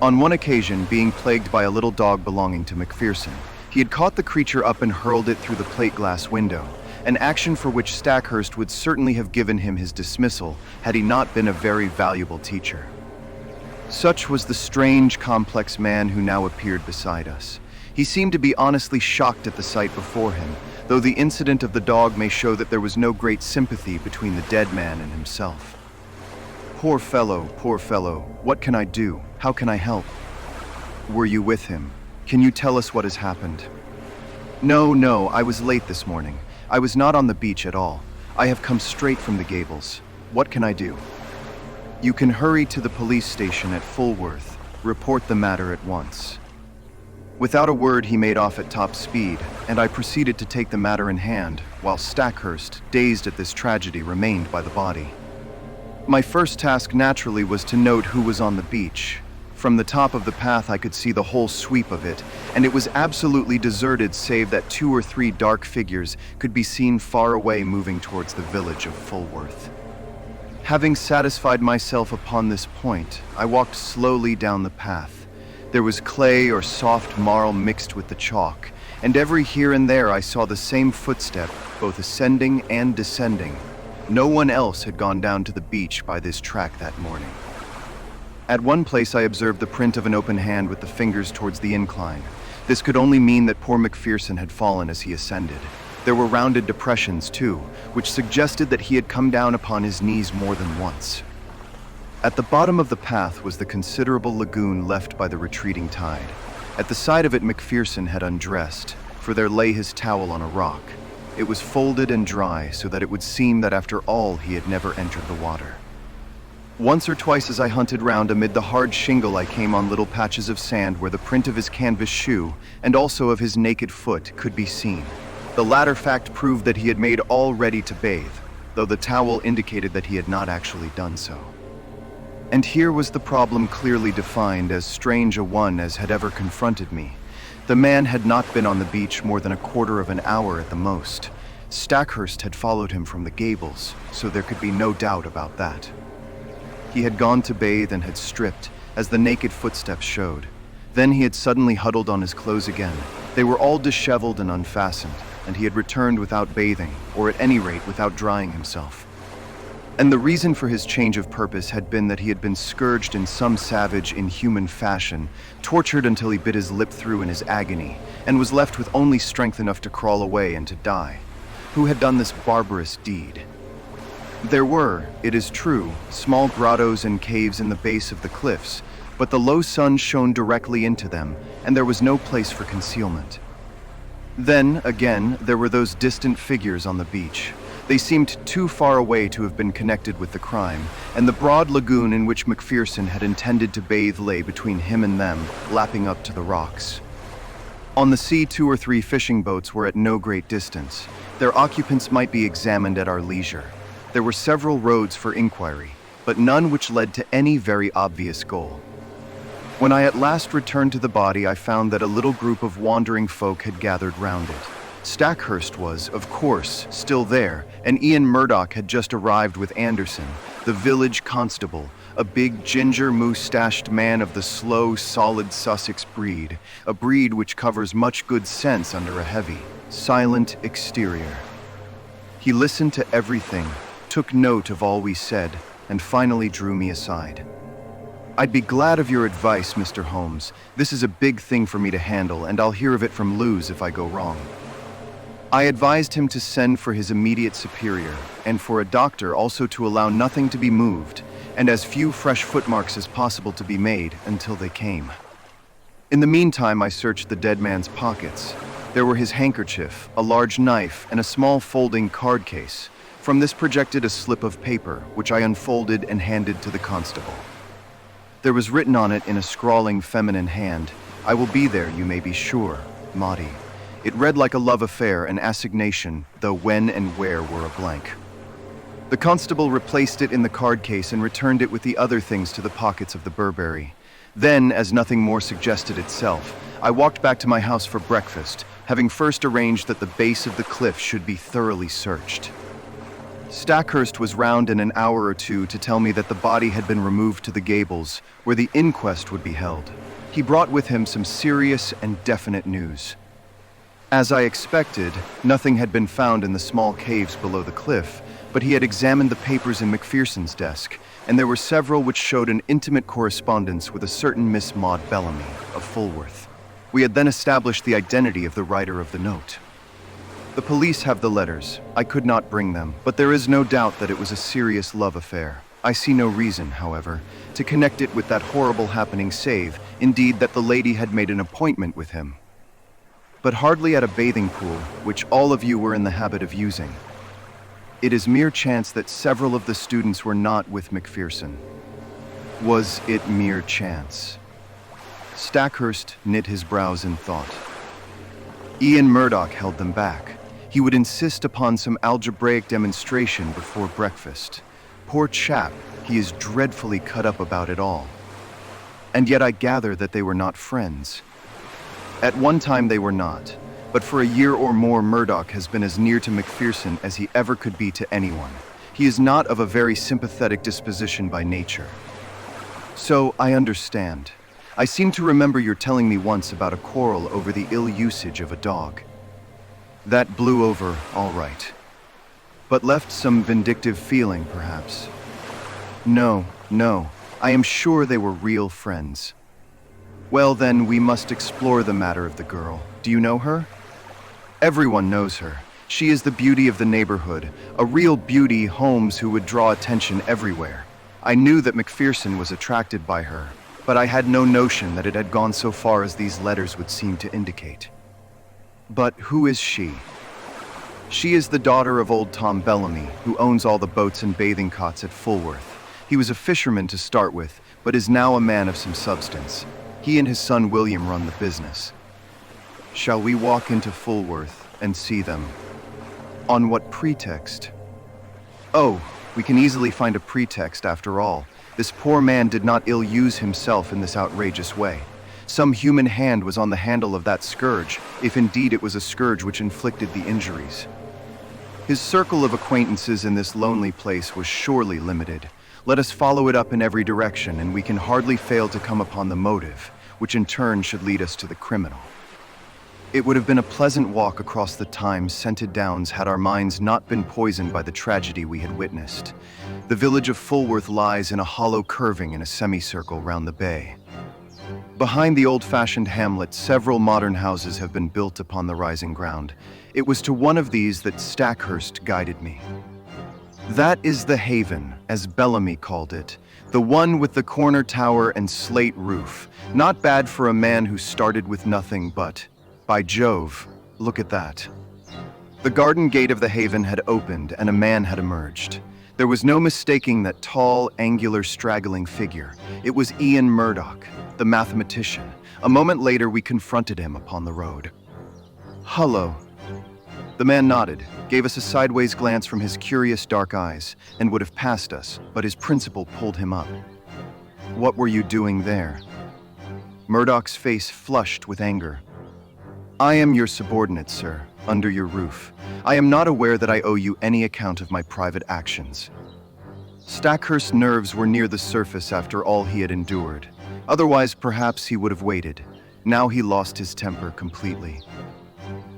On one occasion, being plagued by a little dog belonging to Macpherson, he had caught the creature up and hurled it through the plate glass window, an action for which Stackhurst would certainly have given him his dismissal had he not been a very valuable teacher. Such was the strange, complex man who now appeared beside us. He seemed to be honestly shocked at the sight before him, though the incident of the dog may show that there was no great sympathy between the dead man and himself. Poor fellow, what can I do? How can I help? Were you with him? Can you tell us what has happened? No, I was late this morning. I was not on the beach at all. I have come straight from the Gables. What can I do? You can hurry to the police station at Fulworth. Report the matter at once. Without a word, he made off at top speed, and I proceeded to take the matter in hand, while Stackhurst, dazed at this tragedy, remained by the body. My first task naturally was to note who was on the beach. From the top of the path I could see the whole sweep of it, and it was absolutely deserted save that 2 or 3 dark figures could be seen far away moving towards the village of Fulworth. Having satisfied myself upon this point, I walked slowly down the path. There was clay or soft marl mixed with the chalk, and every here and there I saw the same footstep, both ascending and descending. No one else had gone down to the beach by this track that morning. At one place I observed the print of an open hand with the fingers towards the incline. This could only mean that poor Macpherson had fallen as he ascended. There were rounded depressions, too, which suggested that he had come down upon his knees more than once. At the bottom of the path was the considerable lagoon left by the retreating tide. At the side of it Macpherson had undressed, for there lay his towel on a rock. It was folded and dry, so that it would seem that after all he had never entered the water. Once or twice as I hunted round amid the hard shingle I came on little patches of sand where the print of his canvas shoe, and also of his naked foot, could be seen. The latter fact proved that he had made all ready to bathe, though the towel indicated that he had not actually done so. And here was the problem clearly defined, as strange a one as had ever confronted me. The man had not been on the beach more than a quarter of an hour at the most. Stackhurst had followed him from the Gables, so there could be no doubt about that. He had gone to bathe and had stripped, as the naked footsteps showed. Then he had suddenly huddled on his clothes again. They were all disheveled and unfastened, and he had returned without bathing, or at any rate without drying himself. And the reason for his change of purpose had been that he had been scourged in some savage, inhuman fashion, tortured until he bit his lip through in his agony, and was left with only strength enough to crawl away and to die. Who had done this barbarous deed? There were, it is true, small grottos and caves in the base of the cliffs, but the low sun shone directly into them, and there was no place for concealment. Then, again, there were those distant figures on the beach. They seemed too far away to have been connected with the crime, and the broad lagoon in which Macpherson had intended to bathe lay between him and them, lapping up to the rocks. On the sea, 2 or 3 fishing boats were at no great distance. Their occupants might be examined at our leisure. There were several roads for inquiry, but none which led to any very obvious goal. When I at last returned to the body, I found that a little group of wandering folk had gathered round it. Stackhurst was, of course, still there, and Ian Murdoch had just arrived with Anderson, the village constable, a big ginger-moustached man of the slow, solid Sussex breed, a breed which covers much good sense under a heavy, silent exterior. He listened to everything, took note of all we said, and finally drew me aside. "I'd be glad of your advice, Mr. Holmes. This is a big thing for me to handle, and I'll hear of it from Lewes if I go wrong." I advised him to send for his immediate superior, and for a doctor also to allow nothing to be moved, and as few fresh footmarks as possible to be made until they came. In the meantime, I searched the dead man's pockets. There were his handkerchief, a large knife, and a small folding card case. From this projected a slip of paper, which I unfolded and handed to the constable. There was written on it in a scrawling feminine hand, "I will be there, you may be sure, Maudie." It read like a love affair, an assignation, though when and where were a blank. The constable replaced it in the card case and returned it with the other things to the pockets of the Burberry. Then, as nothing more suggested itself, I walked back to my house for breakfast, having first arranged that the base of the cliff should be thoroughly searched. Stackhurst was round in an hour or two to tell me that the body had been removed to the Gables, where the inquest would be held. He brought with him some serious and definite news. As I expected, nothing had been found in the small caves below the cliff, but he had examined the papers in Macpherson's desk, and there were several which showed an intimate correspondence with a certain Miss Maud Bellamy, of Fulworth. We had then established the identity of the writer of the note. The police have the letters. I could not bring them, but there is no doubt that it was a serious love affair. I see no reason, however, to connect it with that horrible happening, save, indeed, that the lady had made an appointment with him. But hardly at a bathing pool, which all of you were in the habit of using. It is mere chance that several of the students were not with Macpherson. Was it mere chance? Stackhurst knit his brows in thought. Ian Murdoch held them back. He would insist upon some algebraic demonstration before breakfast. Poor chap, he is dreadfully cut up about it all. And yet I gather that they were not friends. At one time they were not, but for a year or more Murdoch has been as near to Macpherson as he ever could be to anyone. He is not of a very sympathetic disposition by nature. So, I understand. I seem to remember your telling me once about a quarrel over the ill usage of a dog. That blew over all right. But left some vindictive feeling, perhaps. No, I am sure they were real friends. Well then, we must explore the matter of the girl. Do you know her? Everyone knows her. She is the beauty of the neighborhood, a real beauty, Holmes, who would draw attention everywhere. I knew that Macpherson was attracted by her, but I had no notion that it had gone so far as these letters would seem to indicate. But who is she? She is the daughter of old Tom Bellamy, who owns all the boats and bathing cots at Fulworth. He was a fisherman to start with, but is now a man of some substance. He and his son William run the business. Shall we walk into Fulworth and see them? On what pretext? Oh, we can easily find a pretext after all. This poor man did not ill-use himself in this outrageous way. Some human hand was on the handle of that scourge, if indeed it was a scourge which inflicted the injuries. His circle of acquaintances in this lonely place was surely limited. Let us follow it up in every direction, and we can hardly fail to come upon the motive, which in turn should lead us to the criminal. It would have been a pleasant walk across the thyme-scented downs had our minds not been poisoned by the tragedy we had witnessed. The village of Fulworth lies in a hollow curving in a semicircle round the bay. Behind the old-fashioned hamlet, several modern houses have been built upon the rising ground. It was to one of these that Stackhurst guided me. That is the Haven, as Bellamy called it, the one with the corner tower and slate roof. Not bad for a man who started with nothing, but, by Jove, look at that. The garden gate of the Haven had opened and a man had emerged. There was no mistaking that tall, angular, straggling figure. It was Ian Murdoch, the mathematician. A moment later, we confronted him upon the road. "Hullo." The man nodded, gave us a sideways glance from his curious dark eyes, and would have passed us, but his principal pulled him up. "What were you doing there?" Murdoch's face flushed with anger. "I am your subordinate, sir, under your roof. I am not aware that I owe you any account of my private actions." Stackhurst's nerves were near the surface after all he had endured. Otherwise, perhaps he would have waited. Now he lost his temper completely.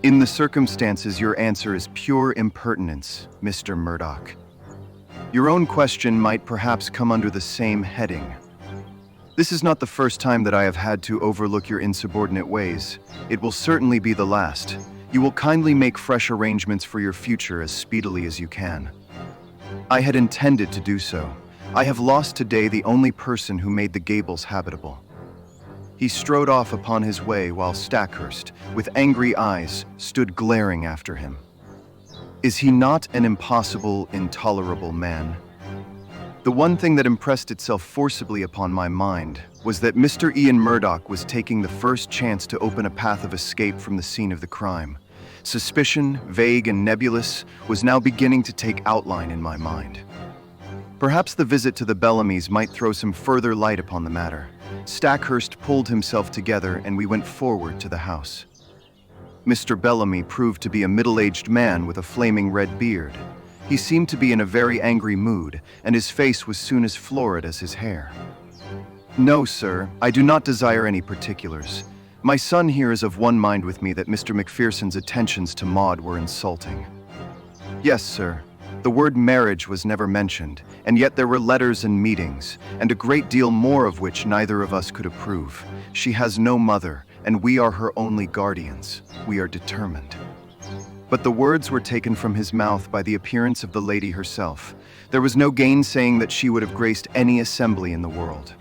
"In the circumstances, your answer is pure impertinence, Mr. Murdoch. Your own question might perhaps come under the same heading. This is not the first time that I have had to overlook your insubordinate ways. It will certainly be the last. You will kindly make fresh arrangements for your future as speedily as you can." I had intended to do so. I have lost today the only person who made the Gables habitable. He strode off upon his way while Stackhurst, with angry eyes, stood glaring after him. Is he not an impossible, intolerable man? The one thing that impressed itself forcibly upon my mind was that Mr. Ian Murdoch was taking the first chance to open a path of escape from the scene of the crime. Suspicion, vague and nebulous, was now beginning to take outline in my mind. Perhaps the visit to the Bellamys might throw some further light upon the matter. Stackhurst pulled himself together and we went forward to the house. Mr. Bellamy proved to be a middle-aged man with a flaming red beard. He seemed to be in a very angry mood, and his face was soon as florid as his hair. "No, sir, I do not desire any particulars. My son here is of one mind with me that Mr. Macpherson's attentions to Maud were insulting." "Yes, sir. The word marriage was never mentioned, and yet there were letters and meetings, and a great deal more of which neither of us could approve. She has no mother, and we are her only guardians. We are determined." But the words were taken from his mouth by the appearance of the lady herself. There was no gainsaying that she would have graced any assembly in the world.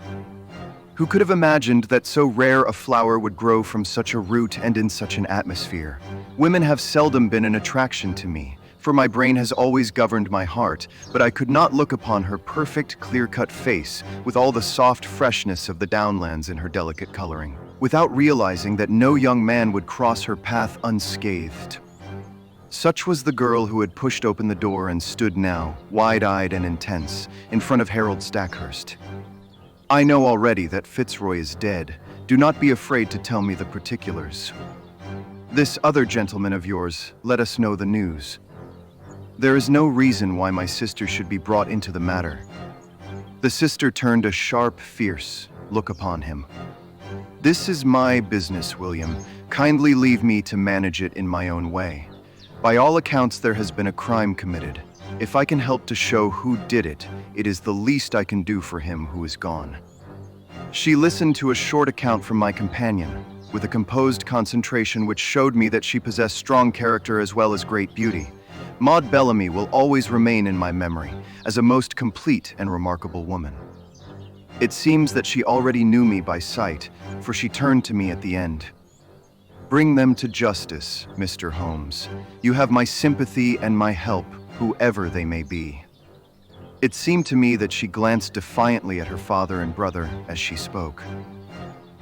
Who could have imagined that so rare a flower would grow from such a root and in such an atmosphere? Women have seldom been an attraction to me, for my brain has always governed my heart, but I could not look upon her perfect, clear-cut face, with all the soft freshness of the downlands in her delicate coloring, without realizing that no young man would cross her path unscathed. Such was the girl who had pushed open the door and stood now, wide-eyed and intense, in front of Harold Stackhurst. "I know already that Fitzroy is dead. Do not be afraid to tell me the particulars. This other gentleman of yours, let us know the news." There is no reason why my sister should be brought into the matter. The sister turned a sharp, fierce look upon him. This is my business, William. Kindly leave me to manage it in my own way. By all accounts, there has been a crime committed. If I can help to show who did it, it is the least I can do for him who is gone. She listened to a short account from my companion, with a composed concentration which showed me that she possessed strong character as well as great beauty. Maud Bellamy will always remain in my memory as a most complete and remarkable woman. It seems that she already knew me by sight, for she turned to me at the end. Bring them to justice, Mr. Holmes. You have my sympathy and my help, whoever they may be. It seemed to me that she glanced defiantly at her father and brother as she spoke.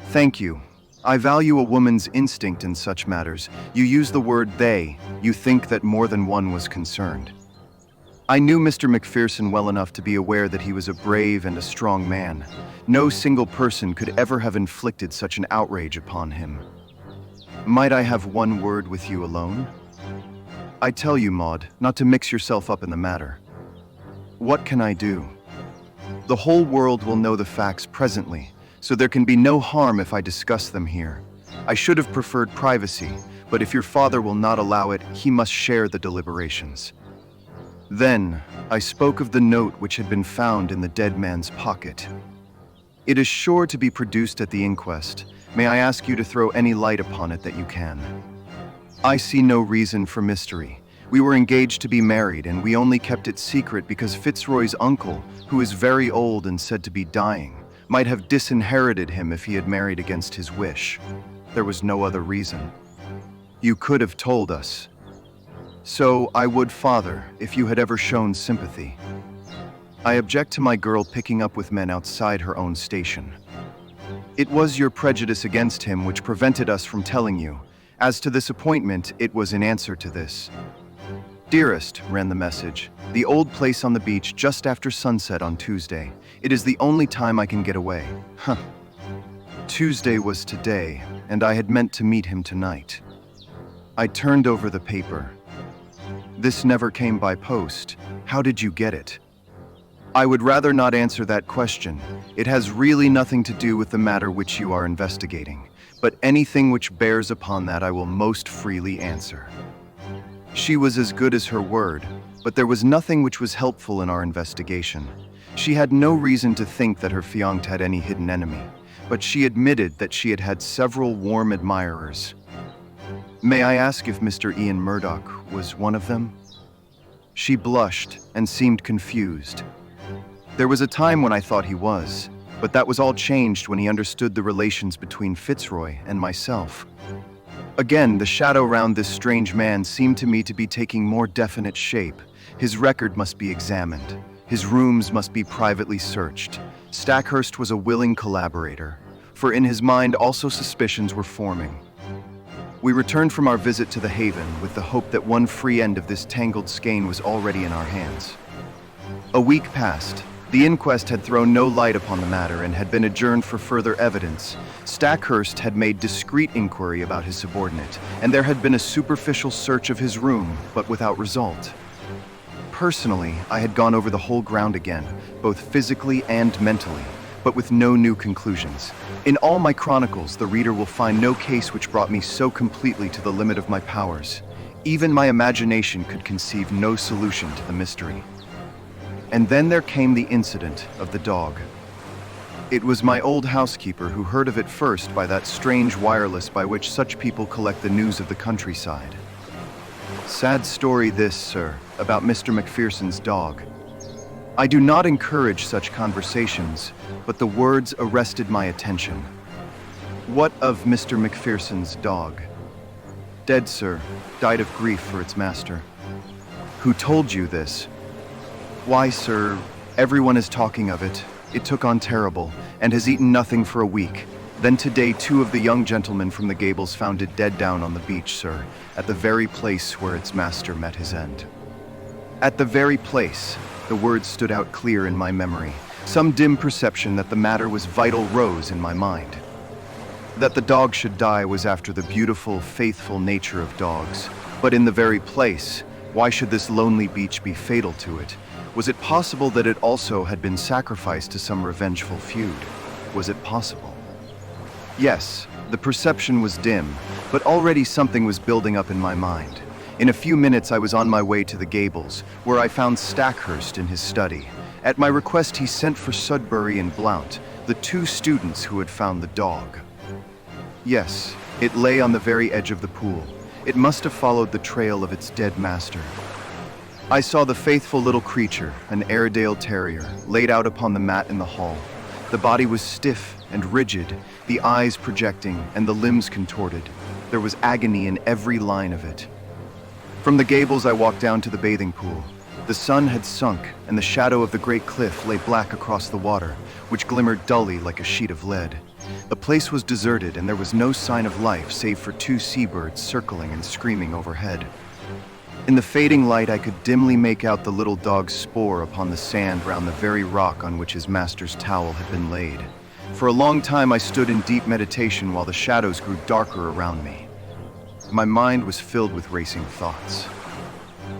Thank you. I value a woman's instinct in such matters. You use the word they. You think that more than one was concerned. I knew Mr. Macpherson well enough to be aware that he was a brave and a strong man. No single person could ever have inflicted such an outrage upon him. Might I have one word with you alone? I tell you, Maud, not to mix yourself up in the matter. What can I do? The whole world will know the facts presently, so there can be no harm if I discuss them here. I should have preferred privacy, but if your father will not allow it, he must share the deliberations. Then, I spoke of the note which had been found in the dead man's pocket. It is sure to be produced at the inquest. May I ask you to throw any light upon it that you can? I see no reason for mystery. We were engaged to be married, and we only kept it secret because Fitzroy's uncle, who is very old and said to be dying, might have disinherited him if he had married against his wish. There was no other reason. You could have told us. So I would, Father, if you had ever shown sympathy. I object to my girl picking up with men outside her own station. It was your prejudice against him which prevented us from telling you. As to this appointment, it was in answer to this. Dearest, ran the message, the old place on the beach just after sunset on Tuesday. It is the only time I can get away. Tuesday was today, and I had meant to meet him tonight. I turned over the paper. This never came by post. How did you get it? I would rather not answer that question. It has really nothing to do with the matter which you are investigating, but anything which bears upon that I will most freely answer. She was as good as her word, but there was nothing which was helpful in our investigation. She had no reason to think that her fiancé had any hidden enemy, but she admitted that she had had several warm admirers. May I ask if Mr. Ian Murdoch was one of them? She blushed and seemed confused. There was a time when I thought he was, but that was all changed when he understood the relations between Fitzroy and myself. Again, the shadow round this strange man seemed to me to be taking more definite shape. His record must be examined. His rooms must be privately searched. Stackhurst was a willing collaborator, for in his mind also suspicions were forming. We returned from our visit to the Haven with the hope that one free end of this tangled skein was already in our hands. A week passed. The inquest had thrown no light upon the matter and had been adjourned for further evidence. Stackhurst had made discreet inquiry about his subordinate, and there had been a superficial search of his room, but without result. Personally, I had gone over the whole ground again, both physically and mentally, but with no new conclusions. In all my chronicles, the reader will find no case which brought me so completely to the limit of my powers. Even my imagination could conceive no solution to the mystery. And then there came the incident of the dog. It was my old housekeeper who heard of it first by that strange wireless by which such people collect the news of the countryside. Sad story this, sir, about Mr. Macpherson's dog. I do not encourage such conversations, but the words arrested my attention. What of Mr. Macpherson's dog? Dead, sir. Died of grief for its master. Who told you this? Why, sir, everyone is talking of it. It took on terrible, and has eaten nothing for a week. Then today, 2 of the young gentlemen from the Gables found it dead down on the beach, sir, at the very place where its master met his end. At the very place, the words stood out clear in my memory. Some dim perception that the matter was vital rose in my mind. That the dog should die was after the beautiful, faithful nature of dogs, but in the very place, Why should this lonely beach be fatal to it? Was it possible that it also had been sacrificed to some revengeful feud? Was it possible? Yes, the perception was dim, but already something was building up in my mind. In a few minutes I was on my way to the Gables, where I found Stackhurst in his study. At my request he sent for Sudbury and Blount, the two students who had found the dog. Yes, it lay on the very edge of the pool. It must have followed the trail of its dead master. I saw the faithful little creature, an Airedale terrier, laid out upon the mat in the hall. The body was stiff and rigid, the eyes projecting and the limbs contorted. There was agony in every line of it. From the Gables I walked down to the bathing pool. The sun had sunk, and the shadow of the great cliff lay black across the water, which glimmered dully like a sheet of lead. The place was deserted, and there was no sign of life save for two seabirds circling and screaming overhead. In the fading light, I could dimly make out the little dog's spoor upon the sand round the very rock on which his master's towel had been laid. For a long time I stood in deep meditation while the shadows grew darker around me. My mind was filled with racing thoughts.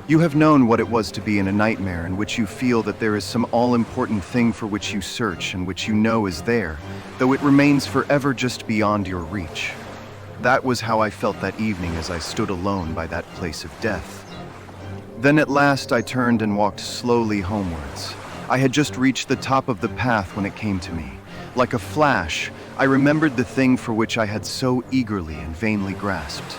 You have known what it was to be in a nightmare in which you feel that there is some all-important thing for which you search and which you know is there, though it remains forever just beyond your reach. That was how I felt that evening as I stood alone by that place of death. Then at last I turned and walked slowly homewards. I had just reached the top of the path when it came to me. Like a flash, I remembered the thing for which I had so eagerly and vainly grasped.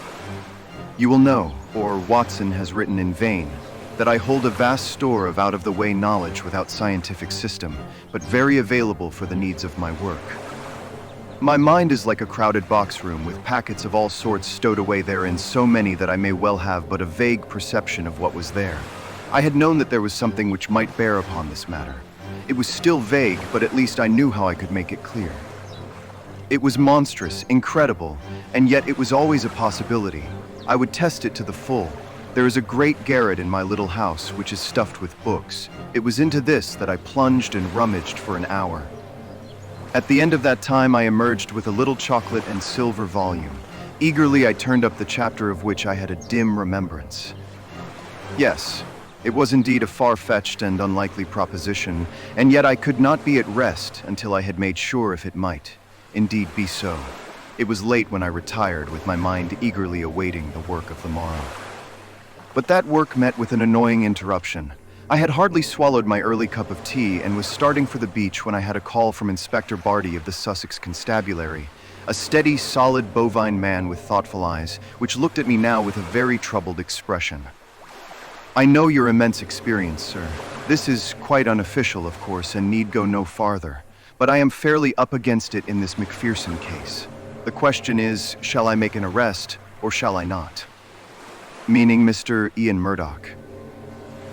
You will know, or Watson has written in vain, that I hold a vast store of out-of-the-way knowledge without scientific system, but very available for the needs of my work. My mind is like a crowded box room with packets of all sorts stowed away therein, so many that I may well have but a vague perception of what was there. I had known that there was something which might bear upon this matter. It was still vague, but at least I knew how I could make it clear. It was monstrous, incredible, and yet it was always a possibility. I would test it to the full. There is a great garret in my little house which is stuffed with books. It was into this that I plunged and rummaged for an hour. At the end of that time I emerged with a little chocolate and silver volume. Eagerly I turned up the chapter of which I had a dim remembrance. Yes, it was indeed a far-fetched and unlikely proposition, and yet I could not be at rest until I had made sure if it might indeed be so. It was late when I retired, with my mind eagerly awaiting the work of the morrow. But that work met with an annoying interruption. I had hardly swallowed my early cup of tea and was starting for the beach when I had a call from Inspector Barty of the Sussex Constabulary, a steady, solid, bovine man with thoughtful eyes, which looked at me now with a very troubled expression. I know your immense experience, sir. This is quite unofficial, of course, and need go no farther, but I am fairly up against it in this Macpherson case. The question is, shall I make an arrest, or shall I not? Meaning Mr. Ian Murdoch.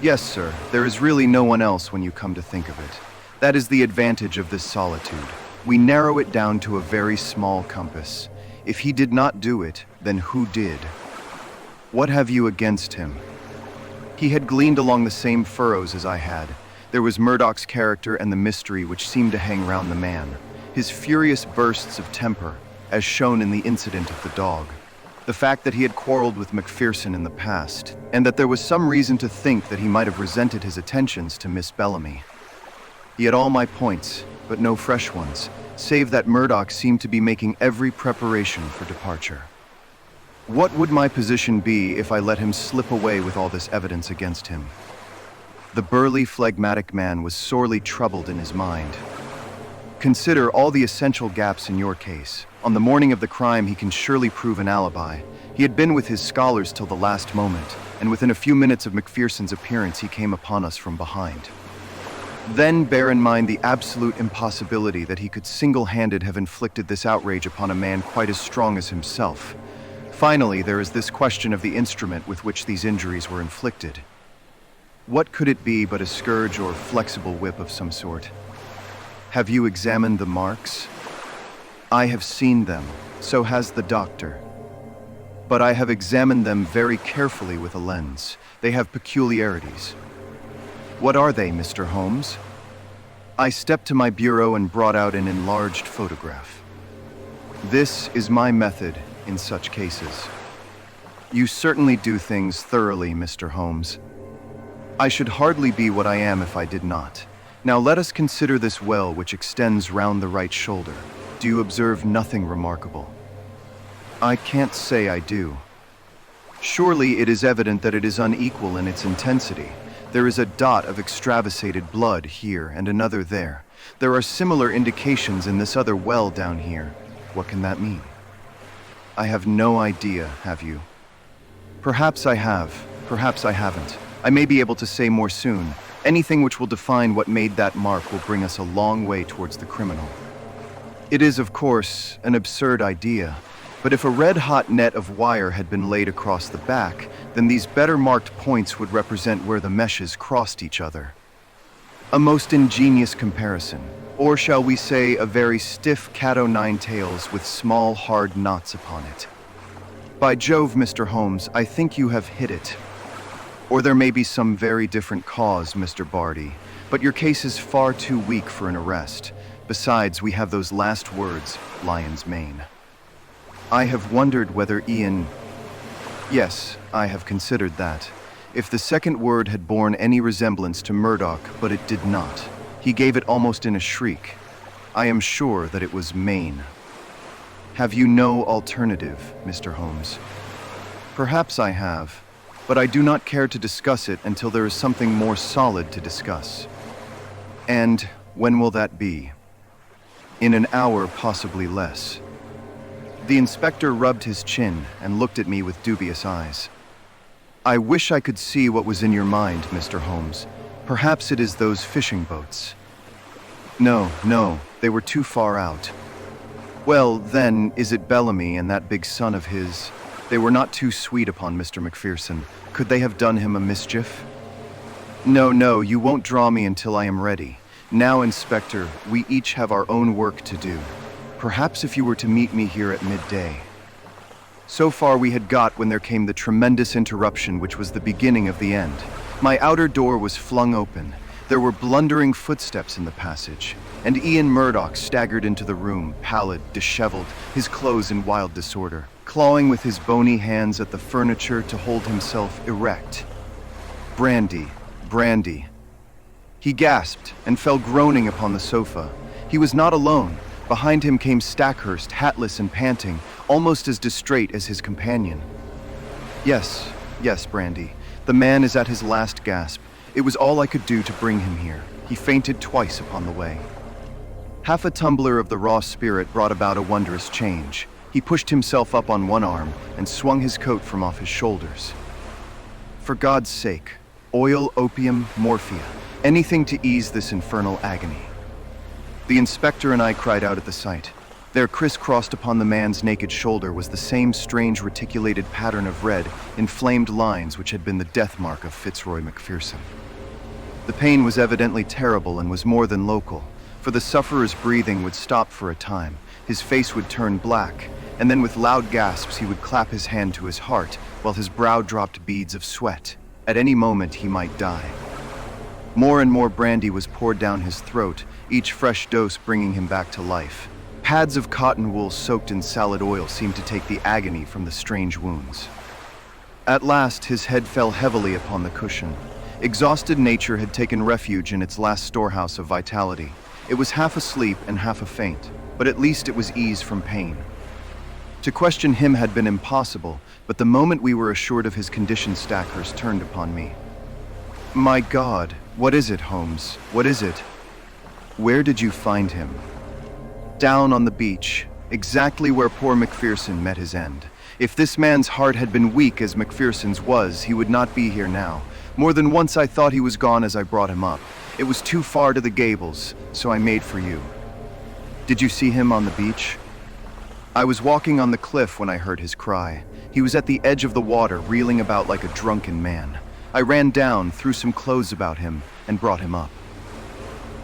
Yes, sir, there is really no one else when you come to think of it. That is the advantage of this solitude. We narrow it down to a very small compass. If he did not do it, then who did? What have you against him? He had gleaned along the same furrows as I had. There was Murdoch's character and the mystery which seemed to hang round the man. His furious bursts of temper, as shown in the incident of the dog. The fact that he had quarreled with Macpherson in the past, and that there was some reason to think that he might have resented his attentions to Miss Bellamy. He had all my points, but no fresh ones, save that Murdoch seemed to be making every preparation for departure. What would my position be if I let him slip away with all this evidence against him? The burly, phlegmatic man was sorely troubled in his mind. Consider all the essential gaps in your case. On the morning of the crime, he can surely prove an alibi. He had been with his scholars till the last moment, and within a few minutes of Macpherson's appearance, he came upon us from behind. Then bear in mind the absolute impossibility that he could single-handed have inflicted this outrage upon a man quite as strong as himself. Finally, there is this question of the instrument with which these injuries were inflicted. What could it be but a scourge or flexible whip of some sort? Have you examined the marks? I have seen them, so has the doctor. But I have examined them very carefully with a lens. They have peculiarities. What are they, Mr. Holmes? I stepped to my bureau and brought out an enlarged photograph. This is my method in such cases. You certainly do things thoroughly, Mr. Holmes. I should hardly be what I am if I did not. Now let us consider this well which extends round the right shoulder. Do you observe nothing remarkable? I can't say I do. Surely it is evident that it is unequal in its intensity. There is a dot of extravasated blood here and another there. There are similar indications in this other well down here. What can that mean? I have no idea, have you? Perhaps I have, perhaps I haven't. I may be able to say more soon. Anything which will define what made that mark will bring us a long way towards the criminal. It is, of course, an absurd idea, but if a red-hot net of wire had been laid across the back, then these better marked points would represent where the meshes crossed each other. A most ingenious comparison, or shall we say a very stiff cat-o'-nine-tails with small hard knots upon it. By Jove, Mr. Holmes, I think you have hit it. Or there may be some very different cause, Mr. Barty, but your case is far too weak for an arrest. Besides, we have those last words, lion's mane. I have wondered whether Ian... Yes, I have considered that. If the second word had borne any resemblance to Murdoch, but it did not. He gave it almost in a shriek. I am sure that it was Maine. Have you no alternative, Mr. Holmes? Perhaps I have, but I do not care to discuss it until there is something more solid to discuss. And when will that be? In an hour, possibly less. The inspector rubbed his chin and looked at me with dubious eyes. I wish I could see what was in your mind, Mr. Holmes. Perhaps it is those fishing boats. No, they were too far out. Well, then, is it Bellamy and that big son of his? They were not too sweet upon Mr. Macpherson. Could they have done him a mischief? No, you won't draw me until I am ready. Now, Inspector, we each have our own work to do. Perhaps if you were to meet me here at midday. So far we had got when there came the tremendous interruption which was the beginning of the end. My outer door was flung open. There were blundering footsteps in the passage, and Ian Murdoch staggered into the room, pallid, disheveled, his clothes in wild disorder, clawing with his bony hands at the furniture to hold himself erect. Brandy. He gasped and fell groaning upon the sofa. He was not alone. Behind him came Stackhurst, hatless and panting, almost as distrait as his companion. Yes, Brandy. The man is at his last gasp. It was all I could do to bring him here. He fainted twice upon the way. Half a tumbler of the raw spirit brought about a wondrous change. He pushed himself up on one arm and swung his coat from off his shoulders. For God's sake, oil, opium, morphia, anything to ease this infernal agony. The inspector and I cried out at the sight. There, crisscrossed upon the man's naked shoulder, was the same strange reticulated pattern of red, inflamed lines which had been the death mark of Fitzroy Macpherson. The pain was evidently terrible and was more than local, for the sufferer's breathing would stop for a time, his face would turn black, and then with loud gasps he would clap his hand to his heart, while his brow dropped beads of sweat. At any moment he might die. More and more brandy was poured down his throat, each fresh dose bringing him back to life. Pads of cotton wool soaked in salad oil seemed to take the agony from the strange wounds. At last his head fell heavily upon the cushion. Exhausted nature had taken refuge in its last storehouse of vitality. It was half asleep and half a faint, but at least it was ease from pain. To question him had been impossible, but the moment we were assured of his condition, Stackhurst turned upon me. My God, what is it, Holmes? What is it? Where did you find him? Down on the beach, exactly where poor Macpherson met his end. If this man's heart had been weak as Macpherson's was, he would not be here now. More than once I thought he was gone as I brought him up. It was too far to the Gables, so I made for you. Did you see him on the beach? I was walking on the cliff when I heard his cry. He was at the edge of the water, reeling about like a drunken man. I ran down, threw some clothes about him, and brought him up.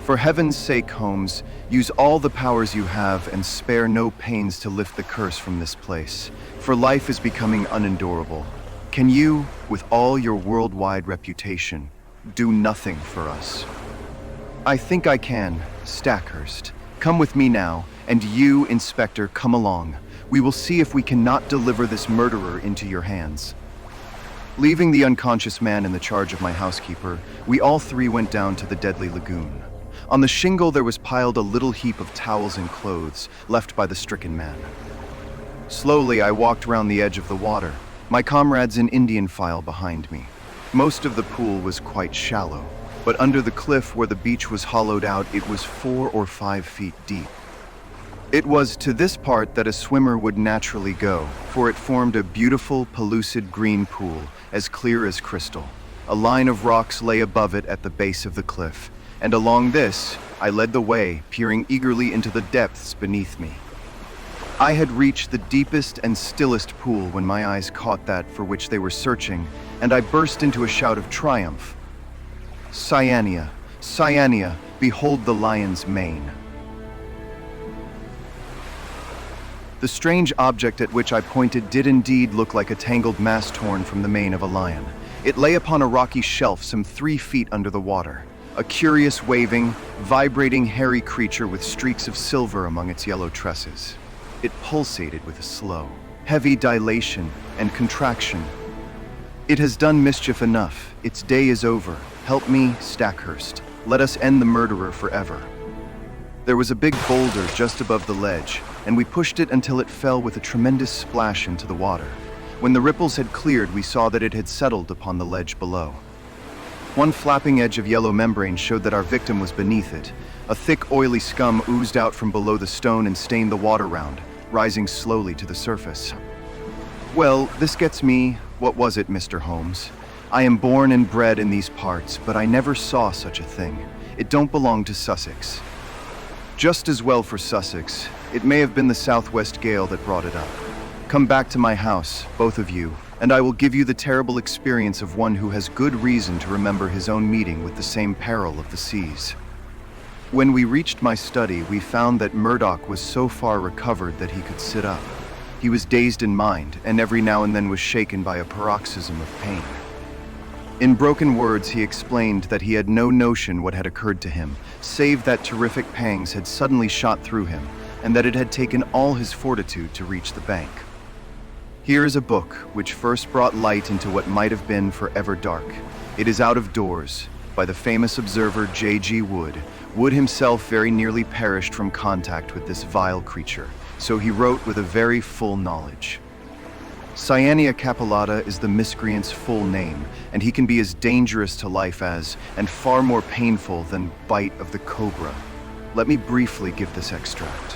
For heaven's sake, Holmes, use all the powers you have and spare no pains to lift the curse from this place, for life is becoming unendurable. Can you, with all your worldwide reputation, do nothing for us? I think I can, Stackhurst. Come with me now, and you, Inspector, come along. We will see if we cannot deliver this murderer into your hands." Leaving the unconscious man in the charge of my housekeeper, we all three went down to the deadly lagoon. On the shingle there was piled a little heap of towels and clothes left by the stricken man. Slowly I walked round the edge of the water, my comrades in Indian file behind me. Most of the pool was quite shallow, but under the cliff where the beach was hollowed out, it was 4 or 5 feet deep. It was to this part that a swimmer would naturally go, for it formed a beautiful, pellucid green pool, as clear as crystal. A line of rocks lay above it at the base of the cliff, and along this, I led the way, peering eagerly into the depths beneath me. I had reached the deepest and stillest pool when my eyes caught that for which they were searching, and I burst into a shout of triumph. "Cyania, Cyania, behold the lion's mane." The strange object at which I pointed did indeed look like a tangled mass torn from the mane of a lion. It lay upon a rocky shelf some 3 feet under the water, a curious waving, vibrating hairy creature with streaks of silver among its yellow tresses. It pulsated with a slow, heavy dilation and contraction. "It has done mischief enough. Its day is over. Help me, Stackhurst. Let us end the murderer forever." There was a big boulder just above the ledge, and we pushed it until it fell with a tremendous splash into the water. When the ripples had cleared, we saw that it had settled upon the ledge below. One flapping edge of yellow membrane showed that our victim was beneath it. A thick, oily scum oozed out from below the stone and stained the water round, rising slowly to the surface. "Well, this gets me. What was it, Mr. Holmes? I am born and bred in these parts, but I never saw such a thing. It don't belong to Sussex." "Just as well for Sussex. It may have been the southwest gale that brought it up. Come back to my house, both of you, and I will give you the terrible experience of one who has good reason to remember his own meeting with the same peril of the seas." When we reached my study, we found that Murdoch was so far recovered that he could sit up. He was dazed in mind, and every now and then was shaken by a paroxysm of pain. In broken words, he explained that he had no notion what had occurred to him, save that terrific pangs had suddenly shot through him, and that it had taken all his fortitude to reach the bank. Here is a book which first brought light into what might have been forever dark. It is Out of Doors, by the famous observer J.G. Wood. Wood himself very nearly perished from contact with this vile creature, so he wrote with a very full knowledge. Cyania capillata is the miscreant's full name, and he can be as dangerous to life as, and far more painful than, bite of the cobra. Let me briefly give this extract.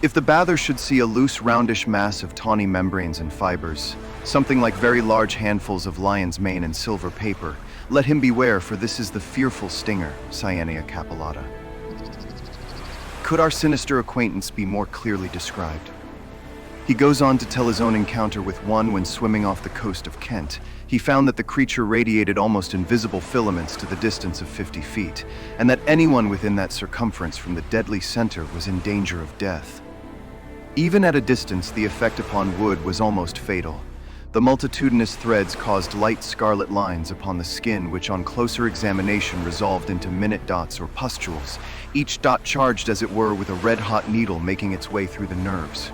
If the bather should see a loose roundish mass of tawny membranes and fibers, something like very large handfuls of lion's mane and silver paper, let him beware, for this is the fearful stinger, Cyania capillata. Could our sinister acquaintance be more clearly described? He goes on to tell his own encounter with one when swimming off the coast of Kent. He found that the creature radiated almost invisible filaments to the distance of 50 feet, and that anyone within that circumference from the deadly center was in danger of death. Even at a distance, the effect upon Wood was almost fatal. The multitudinous threads caused light scarlet lines upon the skin, which on closer examination resolved into minute dots or pustules, each dot charged as it were with a red-hot needle making its way through the nerves.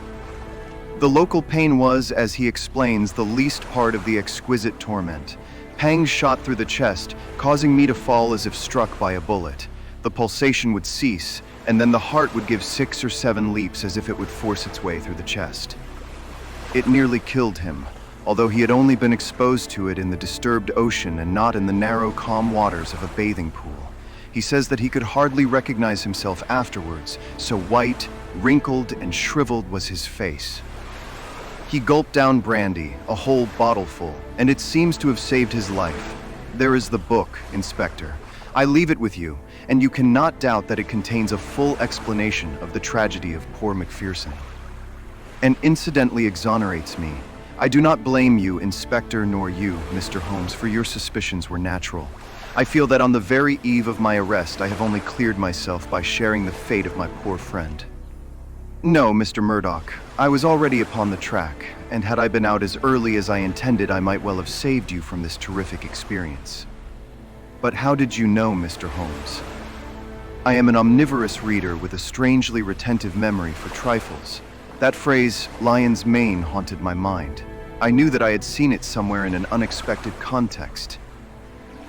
The local pain was, as he explains, the least part of the exquisite torment. Pangs shot through the chest, causing me to fall as if struck by a bullet. The pulsation would cease, and then the heart would give 6 or 7 leaps as if it would force its way through the chest. It nearly killed him, although he had only been exposed to it in the disturbed ocean and not in the narrow, calm waters of a bathing pool. He says that he could hardly recognize himself afterwards, so white, wrinkled, and shriveled was his face. He gulped down brandy, a whole bottleful, and it seems to have saved his life. There is the book, Inspector. I leave it with you, and you cannot doubt that it contains a full explanation of the tragedy of poor Macpherson. And incidentally exonerates me. I do not blame you, Inspector, nor you, Mr. Holmes, for your suspicions were natural. I feel that on the very eve of my arrest, I have only cleared myself by sharing the fate of my poor friend. No, Mr. Murdoch, I was already upon the track, and had I been out as early as I intended, I might well have saved you from this terrific experience. But how did you know, Mr. Holmes? I am an omnivorous reader with a strangely retentive memory for trifles. That phrase, lion's mane, haunted my mind. I knew that I had seen it somewhere in an unexpected context.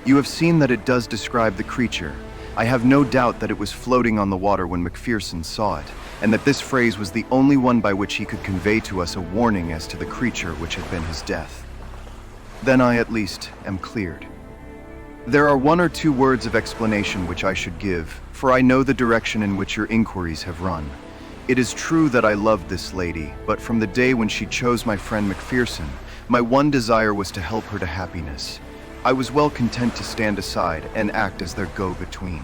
You have seen that it does describe the creature. I have no doubt that it was floating on the water when Macpherson saw it, and that this phrase was the only one by which he could convey to us a warning as to the creature which had been his death. Then I, at least, am cleared. There are one or two words of explanation which I should give, for I know the direction in which your inquiries have run. It is true that I loved this lady, but from the day when she chose my friend Macpherson, my one desire was to help her to happiness. I was well content to stand aside and act as their go-between.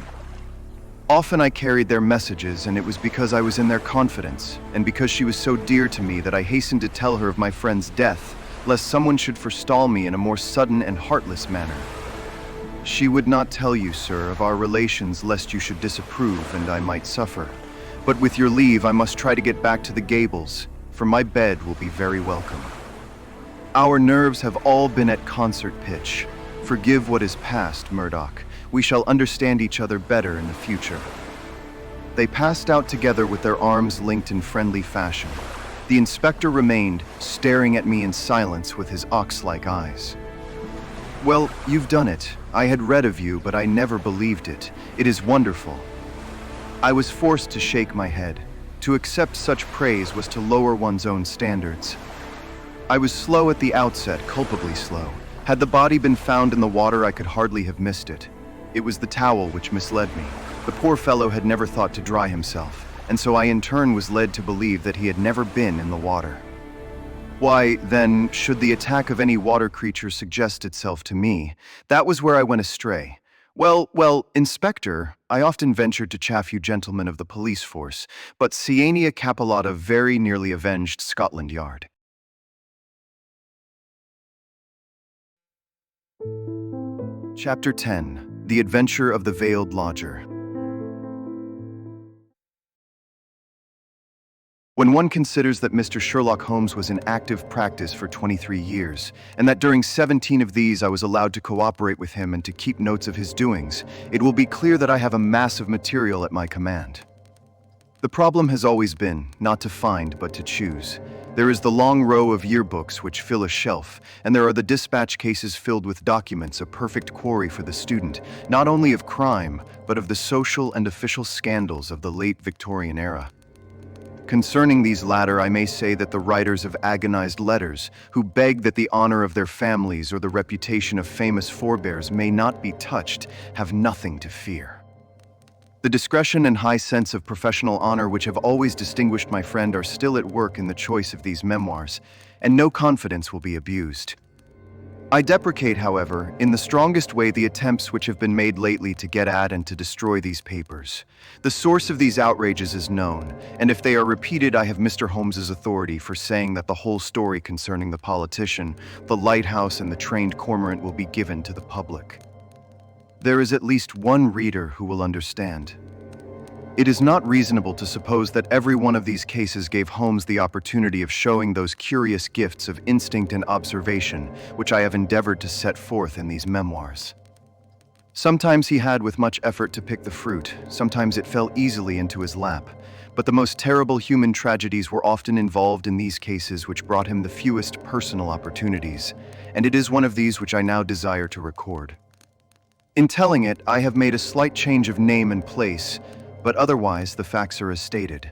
Often I carried their messages, and it was because I was in their confidence, and because she was so dear to me that I hastened to tell her of my friend's death, lest someone should forestall me in a more sudden and heartless manner. She would not tell you, sir, of our relations lest you should disapprove and I might suffer. But with your leave, I must try to get back to the Gables, for my bed will be very welcome. Our nerves have all been at concert pitch. Forgive what is past, Murdoch. We shall understand each other better in the future. They passed out together with their arms linked in friendly fashion. The inspector remained, staring at me in silence with his ox-like eyes. Well, you've done it. I had read of you, but I never believed it. It is wonderful. I was forced to shake my head. To accept such praise was to lower one's own standards. I was slow at the outset, culpably slow. Had the body been found in the water, I could hardly have missed it. It was the towel which misled me. The poor fellow had never thought to dry himself, and so I in turn was led to believe that he had never been in the water. Why, then, should the attack of any water creature suggest itself to me? That was where I went astray. Well, Inspector, I often ventured to chaff you gentlemen of the police force, but Sienia Capillata very nearly avenged Scotland Yard. Chapter 10. The Adventure of the Veiled Lodger. When one considers that Mr. Sherlock Holmes was in active practice for 23 years, and that during 17 of these I was allowed to cooperate with him and to keep notes of his doings, it will be clear that I have a mass of material at my command. The problem has always been, not to find, but to choose. There is the long row of yearbooks which fill a shelf, and there are the dispatch cases filled with documents, a perfect quarry for the student, not only of crime, but of the social and official scandals of the late Victorian era. Concerning these latter, I may say that the writers of agonized letters, who beg that the honor of their families or the reputation of famous forebears may not be touched, have nothing to fear. The discretion and high sense of professional honor which have always distinguished my friend are still at work in the choice of these memoirs, and no confidence will be abused. I deprecate, however, in the strongest way the attempts which have been made lately to get at and to destroy these papers. The source of these outrages is known, and if they are repeated, I have Mr. Holmes's authority for saying that the whole story concerning the politician, the lighthouse, and the trained cormorant will be given to the public. There is at least one reader who will understand. It is not reasonable to suppose that every one of these cases gave Holmes the opportunity of showing those curious gifts of instinct and observation which I have endeavored to set forth in these memoirs. Sometimes he had with much effort to pick the fruit, sometimes it fell easily into his lap, but the most terrible human tragedies were often involved in these cases which brought him the fewest personal opportunities, and it is one of these which I now desire to record. In telling it, I have made a slight change of name and place, but otherwise the facts are as stated.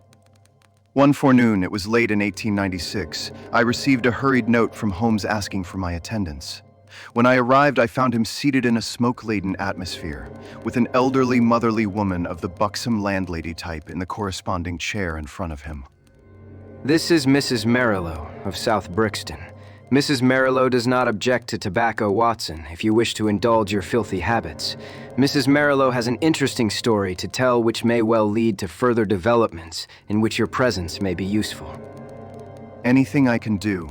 One forenoon, it was late in 1896, I received a hurried note from Holmes asking for my attendance. When I arrived, I found him seated in a smoke-laden atmosphere, with an elderly, motherly woman of the buxom landlady type in the corresponding chair in front of him. This is Mrs. Marilow of South Brixton. Mrs. Marilow does not object to tobacco, Watson, if you wish to indulge your filthy habits. Mrs. Marilow has an interesting story to tell which may well lead to further developments in which your presence may be useful. Anything I can do.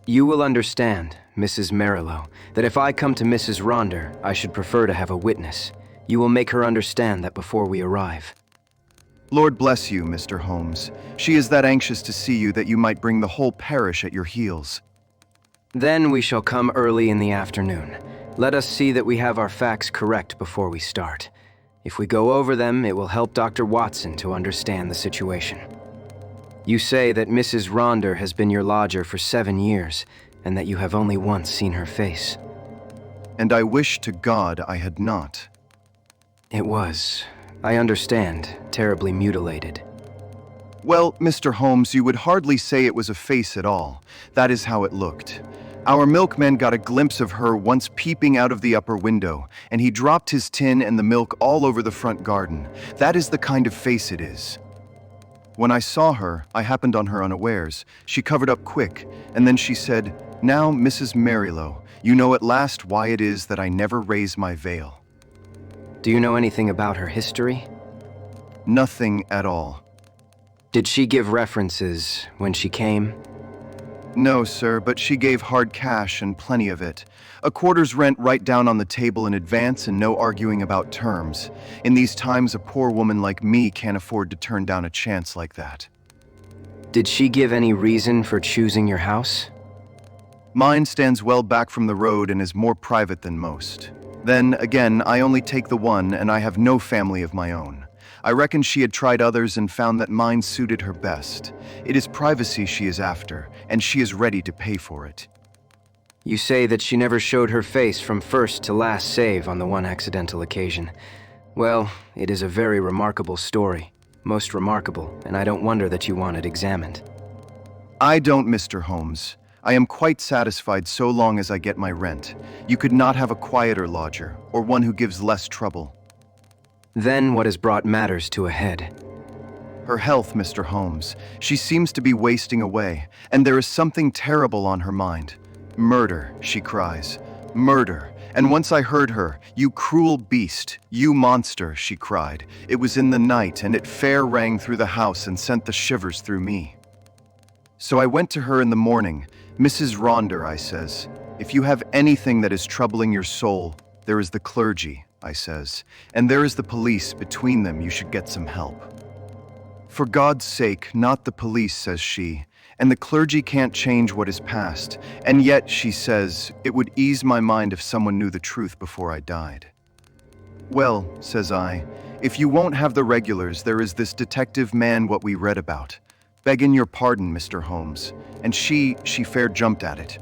You will understand, Mrs. Marilow, that if I come to Mrs. Ronder, I should prefer to have a witness. You will make her understand that before we arrive. Lord bless you, Mr. Holmes. She is that anxious to see you that you might bring the whole parish at your heels. Then we shall come early in the afternoon. Let us see that we have our facts correct before we start. If we go over them, it will help Dr. Watson to understand the situation. You say that Mrs. Ronder has been your lodger for 7 years, and that you have only once seen her face. And I wish to God I had not. It was, I understand, terribly mutilated. Well, Mr. Holmes, you would hardly say it was a face at all. That is how it looked. Our milkman got a glimpse of her once peeping out of the upper window, and he dropped his tin and the milk all over the front garden. That is the kind of face it is. When I saw her, I happened on her unawares. She covered up quick, and then she said, "Now, Mrs. Marilow, you know at last why it is that I never raise my veil." Do you know anything about her history? Nothing at all. Did she give references when she came? No, sir, but she gave hard cash and plenty of it. A quarter's rent right down on the table in advance and no arguing about terms. In these times, a poor woman like me can't afford to turn down a chance like that. Did she give any reason for choosing your house? Mine stands well back from the road and is more private than most. Then, again, I only take the one and I have no family of my own. I reckon she had tried others and found that mine suited her best. It is privacy she is after, and she is ready to pay for it. You say that she never showed her face from first to last save on the one accidental occasion. Well, it is a very remarkable story. Most remarkable, and I don't wonder that you want it examined. I don't, Mr. Holmes. I am quite satisfied so long as I get my rent. You could not have a quieter lodger, or one who gives less trouble. Then what has brought matters to a head? Her health, Mr. Holmes. She seems to be wasting away, and there is something terrible on her mind. "Murder," she cries. "Murder." And once I heard her, "You cruel beast, you monster," she cried. It was in the night, and it fair rang through the house and sent the shivers through me. So I went to her in the morning. "Mrs. Ronder," I says, "if you have anything that is troubling your soul, there is the clergy," I says, "and there is the police. Between them you should get some help." "For God's sake, not the police," says she, "and the clergy can't change what is past, and yet," she says, "it would ease my mind if someone knew the truth before I died." "Well," says I, "if you won't have the regulars, there is this detective man what we read about. Beggin' your pardon, Mr. Holmes," and she fair jumped at it.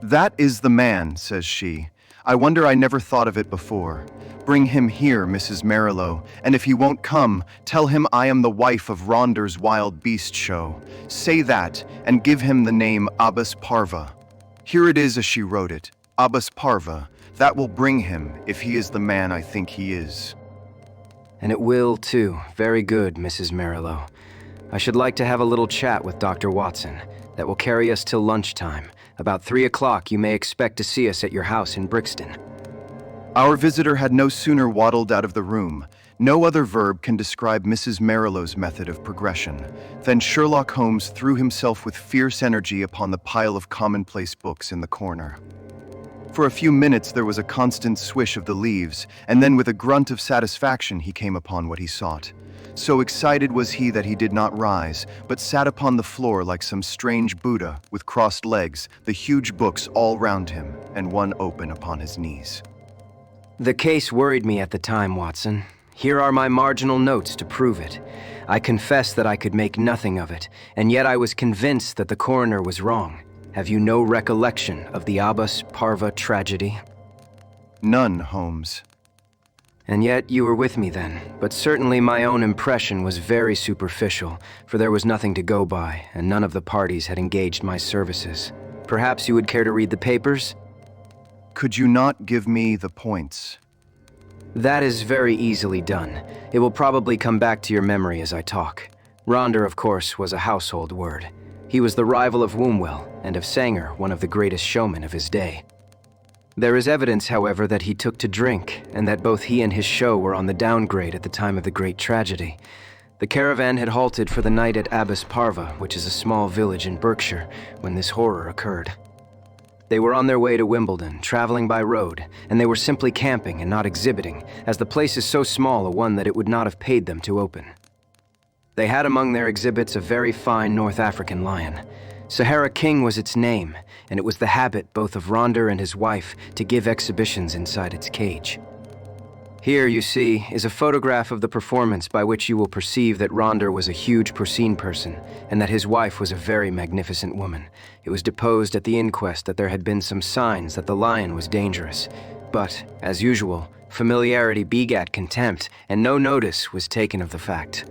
"That is the man," says she. "I wonder I never thought of it before. Bring him here, Mrs. Marilow, and if he won't come, tell him I am the wife of Ronder's wild beast show. Say that, and give him the name Abbas Parva. Here it is as she wrote it, Abbas Parva. That will bring him, if he is the man I think he is." And it will, too. Very good, Mrs. Marilow. I should like to have a little chat with Dr. Watson. That will carry us till lunchtime. About 3 o'clock, you may expect to see us at your house in Brixton. Our visitor had no sooner waddled out of the room. No other verb can describe Mrs. Marilow's method of progression. Then Sherlock Holmes threw himself with fierce energy upon the pile of commonplace books in the corner. For a few minutes there was a constant swish of the leaves, and then with a grunt of satisfaction he came upon what he sought. So excited was he that he did not rise, but sat upon the floor like some strange Buddha, with crossed legs, the huge books all round him, and one open upon his knees. The case worried me at the time, Watson. Here are my marginal notes to prove it. I confess that I could make nothing of it, and yet I was convinced that the coroner was wrong. Have you no recollection of the Abbas Parva tragedy? None, Holmes. And yet you were with me then, but certainly my own impression was very superficial, for there was nothing to go by, and none of the parties had engaged my services. Perhaps you would care to read the papers? Could you not give me the points? That is very easily done. It will probably come back to your memory as I talk. Ronder, of course, was a household word. He was the rival of Wombwell, and of Sanger, one of the greatest showmen of his day. There is evidence, however, that he took to drink, and that both he and his show were on the downgrade at the time of the great tragedy. The caravan had halted for the night at Abbas Parva, which is a small village in Berkshire, when this horror occurred. They were on their way to Wimbledon, traveling by road, and they were simply camping and not exhibiting, as the place is so small a one that it would not have paid them to open. They had among their exhibits a very fine North African lion. Sahara King was its name, and it was the habit both of Ronder and his wife to give exhibitions inside its cage. Here, you see, is a photograph of the performance by which you will perceive that Ronder was a huge porcine person, and that his wife was a very magnificent woman. It was deposed at the inquest that there had been some signs that the lion was dangerous. But, as usual, familiarity begat contempt, and no notice was taken of the fact.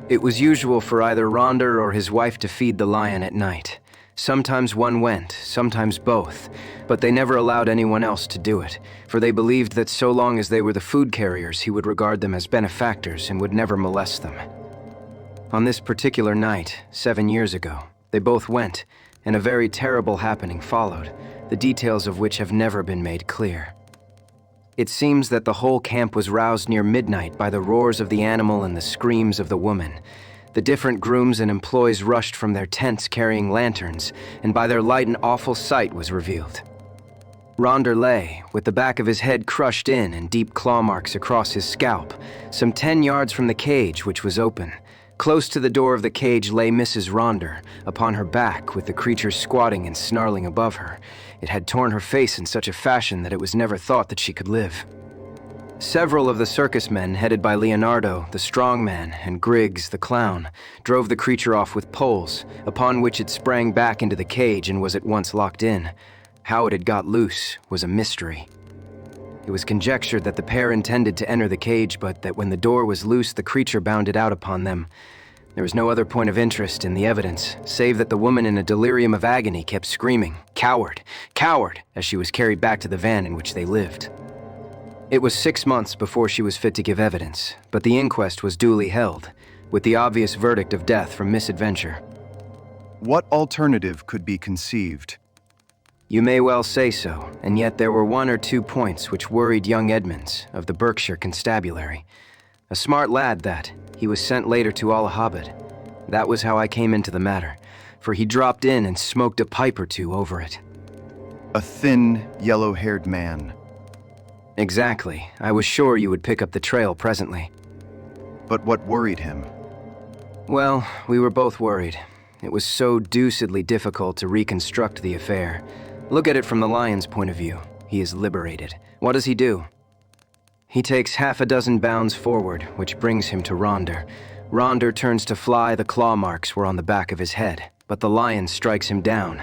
It was usual for either Ronder or his wife to feed the lion at night. Sometimes one went, sometimes both, but they never allowed anyone else to do it, for they believed that so long as they were the food carriers, he would regard them as benefactors and would never molest them. On this particular night, 7 years ago, they both went, and a very terrible happening followed, the details of which have never been made clear. It seems that the whole camp was roused near midnight by the roars of the animal and the screams of the woman. The different grooms and employees rushed from their tents carrying lanterns, and by their light an awful sight was revealed. Ronder lay, with the back of his head crushed in and deep claw marks across his scalp, some 10 yards from the cage, which was open. Close to the door of the cage lay Mrs. Ronder, upon her back, with the creature squatting and snarling above her. It had torn her face in such a fashion that it was never thought that she could live. Several of the circus men, headed by Leonardo, the strong man, and Griggs, the clown, drove the creature off with poles, upon which it sprang back into the cage and was at once locked in. How it had got loose was a mystery. It was conjectured that the pair intended to enter the cage, but that when the door was loose, the creature bounded out upon them. There was no other point of interest in the evidence, save that the woman in a delirium of agony kept screaming, "Coward! Coward!" as she was carried back to the van in which they lived. It was 6 months before she was fit to give evidence, but the inquest was duly held, with the obvious verdict of death from misadventure. What alternative could be conceived? You may well say so, and yet there were 1 or 2 points which worried young Edmonds, of the Berkshire Constabulary. A smart lad that, he was sent later to Allahabad. That was how I came into the matter, for he dropped in and smoked a pipe or two over it. A thin, yellow-haired man. Exactly. I was sure you would pick up the trail presently. But what worried him? Well, we were both worried. It was so deucedly difficult to reconstruct the affair. Look at it from the lion's point of view. He is liberated. What does he do? He takes 6 bounds forward, which brings him to Ronder. Ronder turns to fly, the claw marks were on the back of his head, but the lion strikes him down.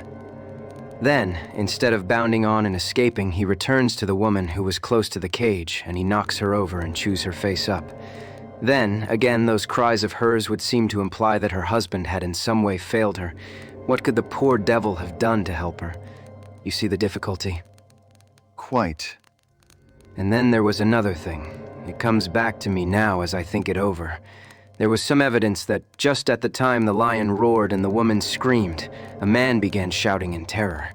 Then, instead of bounding on and escaping, he returns to the woman who was close to the cage, and he knocks her over and chews her face up. Then, again, those cries of hers would seem to imply that her husband had in some way failed her. What could the poor devil have done to help her? You see the difficulty? Quite. And then there was another thing. It comes back to me now as I think it over. There was some evidence that just at the time the lion roared and the woman screamed, a man began shouting in terror.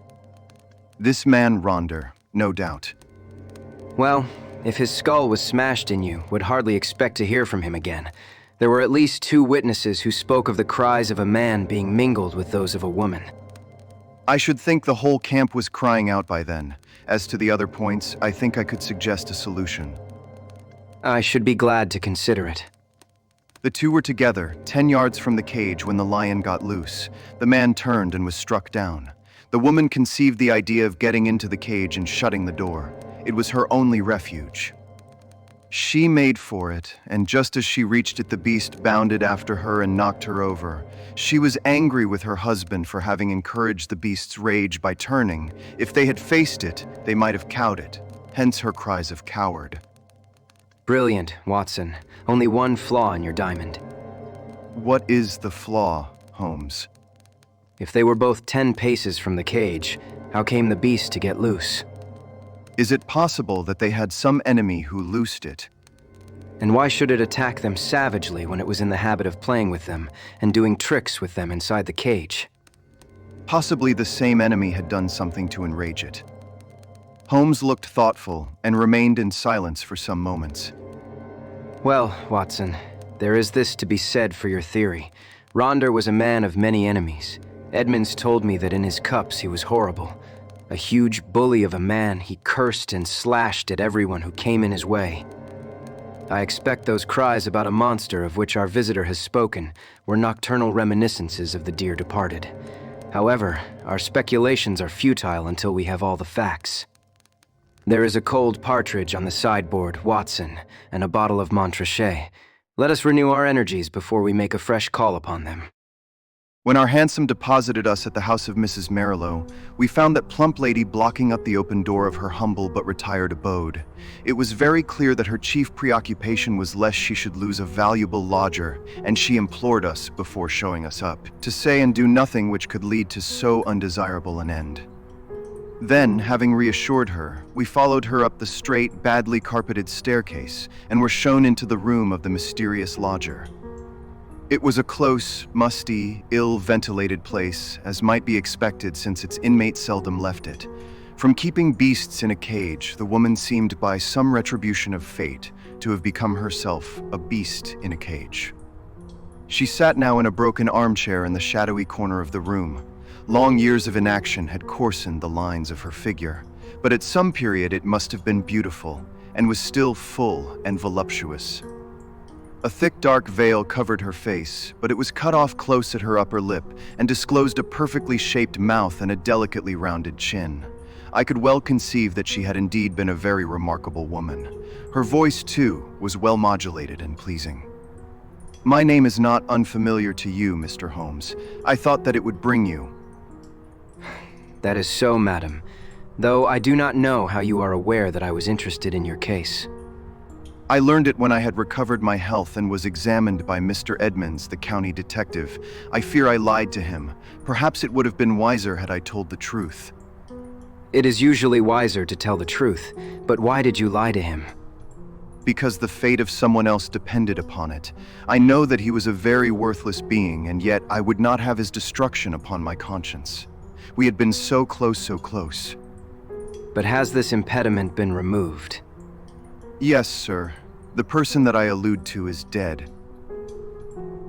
This man Ronder, no doubt. Well, if his skull was smashed in, you would hardly expect to hear from him again. There were at least 2 witnesses who spoke of the cries of a man being mingled with those of a woman. I should think the whole camp was crying out by then. As to the other points, I think I could suggest a solution. I should be glad to consider it. The 2 were together, 10 yards from the cage when the lion got loose. The man turned and was struck down. The woman conceived the idea of getting into the cage and shutting the door. It was her only refuge. She made for it, and just as she reached it, the beast bounded after her and knocked her over. She was angry with her husband for having encouraged the beast's rage by turning. If they had faced it, they might have cowed it. Hence her cries of coward. Brilliant, Watson. Only one flaw in your diamond. What is the flaw, Holmes? If they were both 10 paces from the cage, how came the beast to get loose? Is it possible that they had some enemy who loosed it? And why should it attack them savagely when it was in the habit of playing with them and doing tricks with them inside the cage? Possibly the same enemy had done something to enrage it. Holmes looked thoughtful and remained in silence for some moments. Well, Watson, there is this to be said for your theory. Ronder was a man of many enemies. Edmonds told me that in his cups he was horrible. A huge bully of a man, he cursed and slashed at everyone who came in his way. I expect those cries about a monster of which our visitor has spoken were nocturnal reminiscences of the dear departed. However, our speculations are futile until we have all the facts. There is a cold partridge on the sideboard, Watson, and a bottle of Montrachet. Let us renew our energies before we make a fresh call upon them. When our hansom deposited us at the house of Mrs. Marilow, we found that plump lady blocking up the open door of her humble but retired abode. It was very clear that her chief preoccupation was lest she should lose a valuable lodger, and she implored us, before showing us up, to say and do nothing which could lead to so undesirable an end. Then, having reassured her, we followed her up the straight, badly carpeted staircase and were shown into the room of the mysterious lodger. It was a close, musty, ill-ventilated place, as might be expected since its inmates seldom left it. From keeping beasts in a cage, the woman seemed by some retribution of fate to have become herself a beast in a cage. She sat now in a broken armchair in the shadowy corner of the room. Long years of inaction had coarsened the lines of her figure, but at some period it must have been beautiful, and was still full and voluptuous. A thick dark veil covered her face, but it was cut off close at her upper lip and disclosed a perfectly shaped mouth and a delicately rounded chin. I could well conceive that she had indeed been a very remarkable woman. Her voice, too, was well modulated and pleasing. "My name is not unfamiliar to you, Mr. Holmes. I thought that it would bring you." That is so, madam, though I do not know how you are aware that I was interested in your case. I learned it when I had recovered my health and was examined by Mr. Edmonds, the county detective. I fear I lied to him. Perhaps it would have been wiser had I told the truth. It is usually wiser to tell the truth, but why did you lie to him? Because the fate of someone else depended upon it. I know that he was a very worthless being, and yet I would not have his destruction upon my conscience. We had been so close, so close. But has this impediment been removed? Yes, sir. The person that I allude to is dead.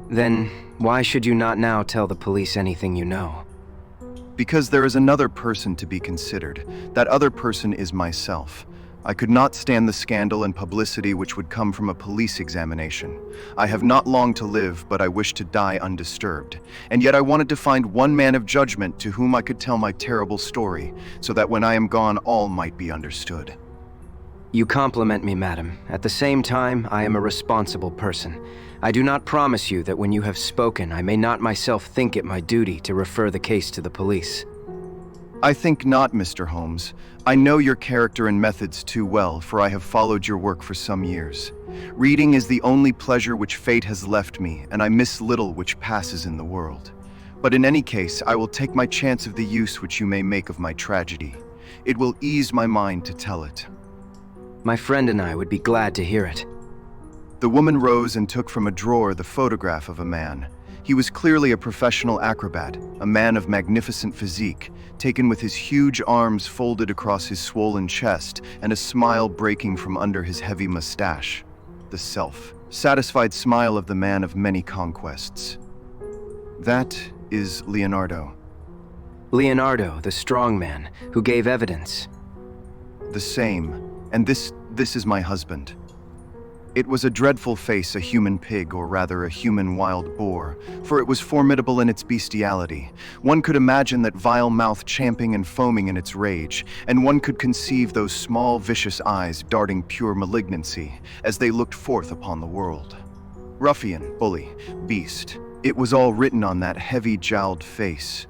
Then, why should you not now tell the police anything you know? Because there is another person to be considered. That other person is myself. I could not stand the scandal and publicity which would come from a police examination. I have not long to live, but I wish to die undisturbed. And yet I wanted to find one man of judgment to whom I could tell my terrible story, so that when I am gone all might be understood. You compliment me, madam. At the same time, I am a responsible person. I do not promise you that when you have spoken, I may not myself think it my duty to refer the case to the police. I think not, Mr. Holmes. I know your character and methods too well, for I have followed your work for some years. Reading is the only pleasure which fate has left me, and I miss little which passes in the world. But in any case, I will take my chance of the use which you may make of my tragedy. It will ease my mind to tell it. My friend and I would be glad to hear it. The woman rose and took from a drawer the photograph of a man. He was clearly a professional acrobat, a man of magnificent physique, taken with his huge arms folded across his swollen chest and a smile breaking from under his heavy mustache. The self-satisfied smile of the man of many conquests. That is Leonardo. Leonardo, the strong man, who gave evidence. The same. And this is my husband. It was a dreadful face, a human pig, or rather a human wild boar, for it was formidable in its bestiality. One could imagine that vile mouth champing and foaming in its rage, and one could conceive those small, vicious eyes darting pure malignancy as they looked forth upon the world. Ruffian, bully, beast, it was all written on that heavy-jowled face.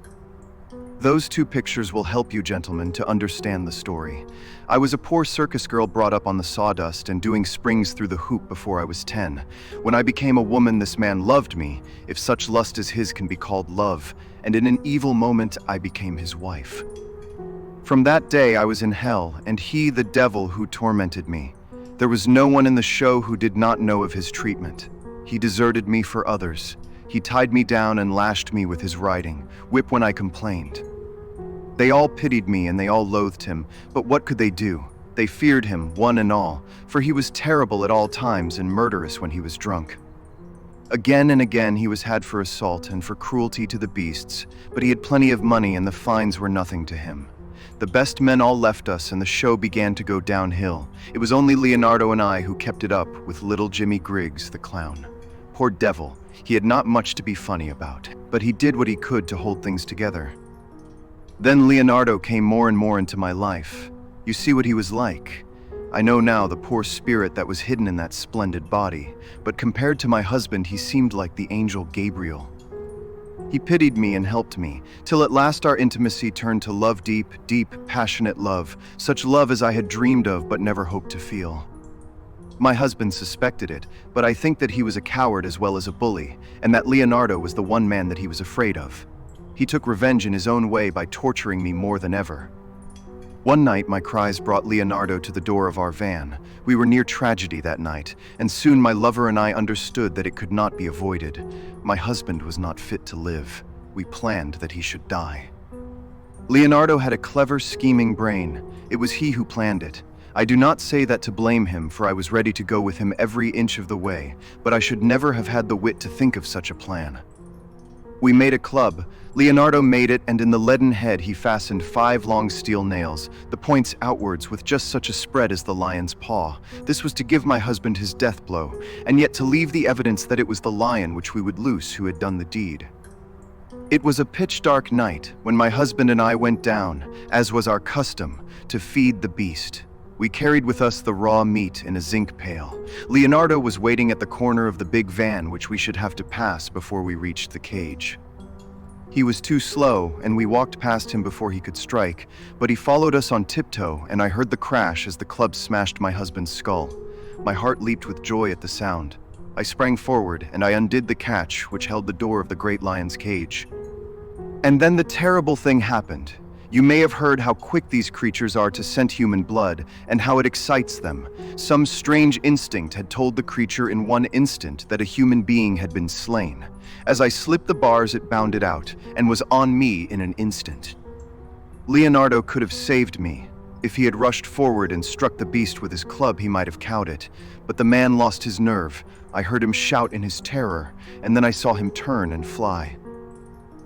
Those two pictures will help you, gentlemen, to understand the story. I was a poor circus girl brought up on the sawdust and doing springs through the hoop before I was 10. When I became a woman, this man loved me, if such lust as his can be called love, and in an evil moment I became his wife. From that day I was in hell, and he the devil who tormented me. There was no one in the show who did not know of his treatment. He deserted me for others. He tied me down and lashed me with his riding, whip when I complained. They all pitied me and they all loathed him, but what could they do? They feared him, one and all, for he was terrible at all times and murderous when he was drunk. Again and again he was had for assault and for cruelty to the beasts, but he had plenty of money and the fines were nothing to him. The best men all left us and the show began to go downhill. It was only Leonardo and I who kept it up with little Jimmy Griggs, the clown. Poor devil, he had not much to be funny about, but he did what he could to hold things together. Then Leonardo came more and more into my life. You see what he was like. I know now the poor spirit that was hidden in that splendid body, but compared to my husband, he seemed like the angel Gabriel. He pitied me and helped me, till at last our intimacy turned to love, deep, passionate love, such love as I had dreamed of but never hoped to feel. My husband suspected it, but I think that he was a coward as well as a bully, and that Leonardo was the one man that he was afraid of. He took revenge in his own way by torturing me more than ever. One night, my cries brought Leonardo to the door of our van. We were near tragedy that night, and soon my lover and I understood that it could not be avoided. My husband was not fit to live. We planned that he should die. Leonardo had a clever, scheming brain. It was he who planned it. I do not say that to blame him, for I was ready to go with him every inch of the way, but I should never have had the wit to think of such a plan. We made a club. Leonardo made it, and in the leaden head he fastened 5 long steel nails, the points outwards with just such a spread as the lion's paw. This was to give my husband his death blow, and yet to leave the evidence that it was the lion which we would loose who had done the deed. It was a pitch-dark night when my husband and I went down, as was our custom, to feed the beast. We carried with us the raw meat in a zinc pail. Leonardo was waiting at the corner of the big van which we should have to pass before we reached the cage. He was too slow, and we walked past him before he could strike, but he followed us on tiptoe, and I heard the crash as the club smashed my husband's skull. My heart leaped with joy at the sound. I sprang forward, and I undid the catch which held the door of the great lion's cage. And then the terrible thing happened. You may have heard how quick these creatures are to scent human blood, and how it excites them. Some strange instinct had told the creature in one instant that a human being had been slain. As I slipped the bars, it bounded out, and was on me in an instant. Leonardo could have saved me. If he had rushed forward and struck the beast with his club, he might have cowed it. But the man lost his nerve. I heard him shout in his terror, and then I saw him turn and fly.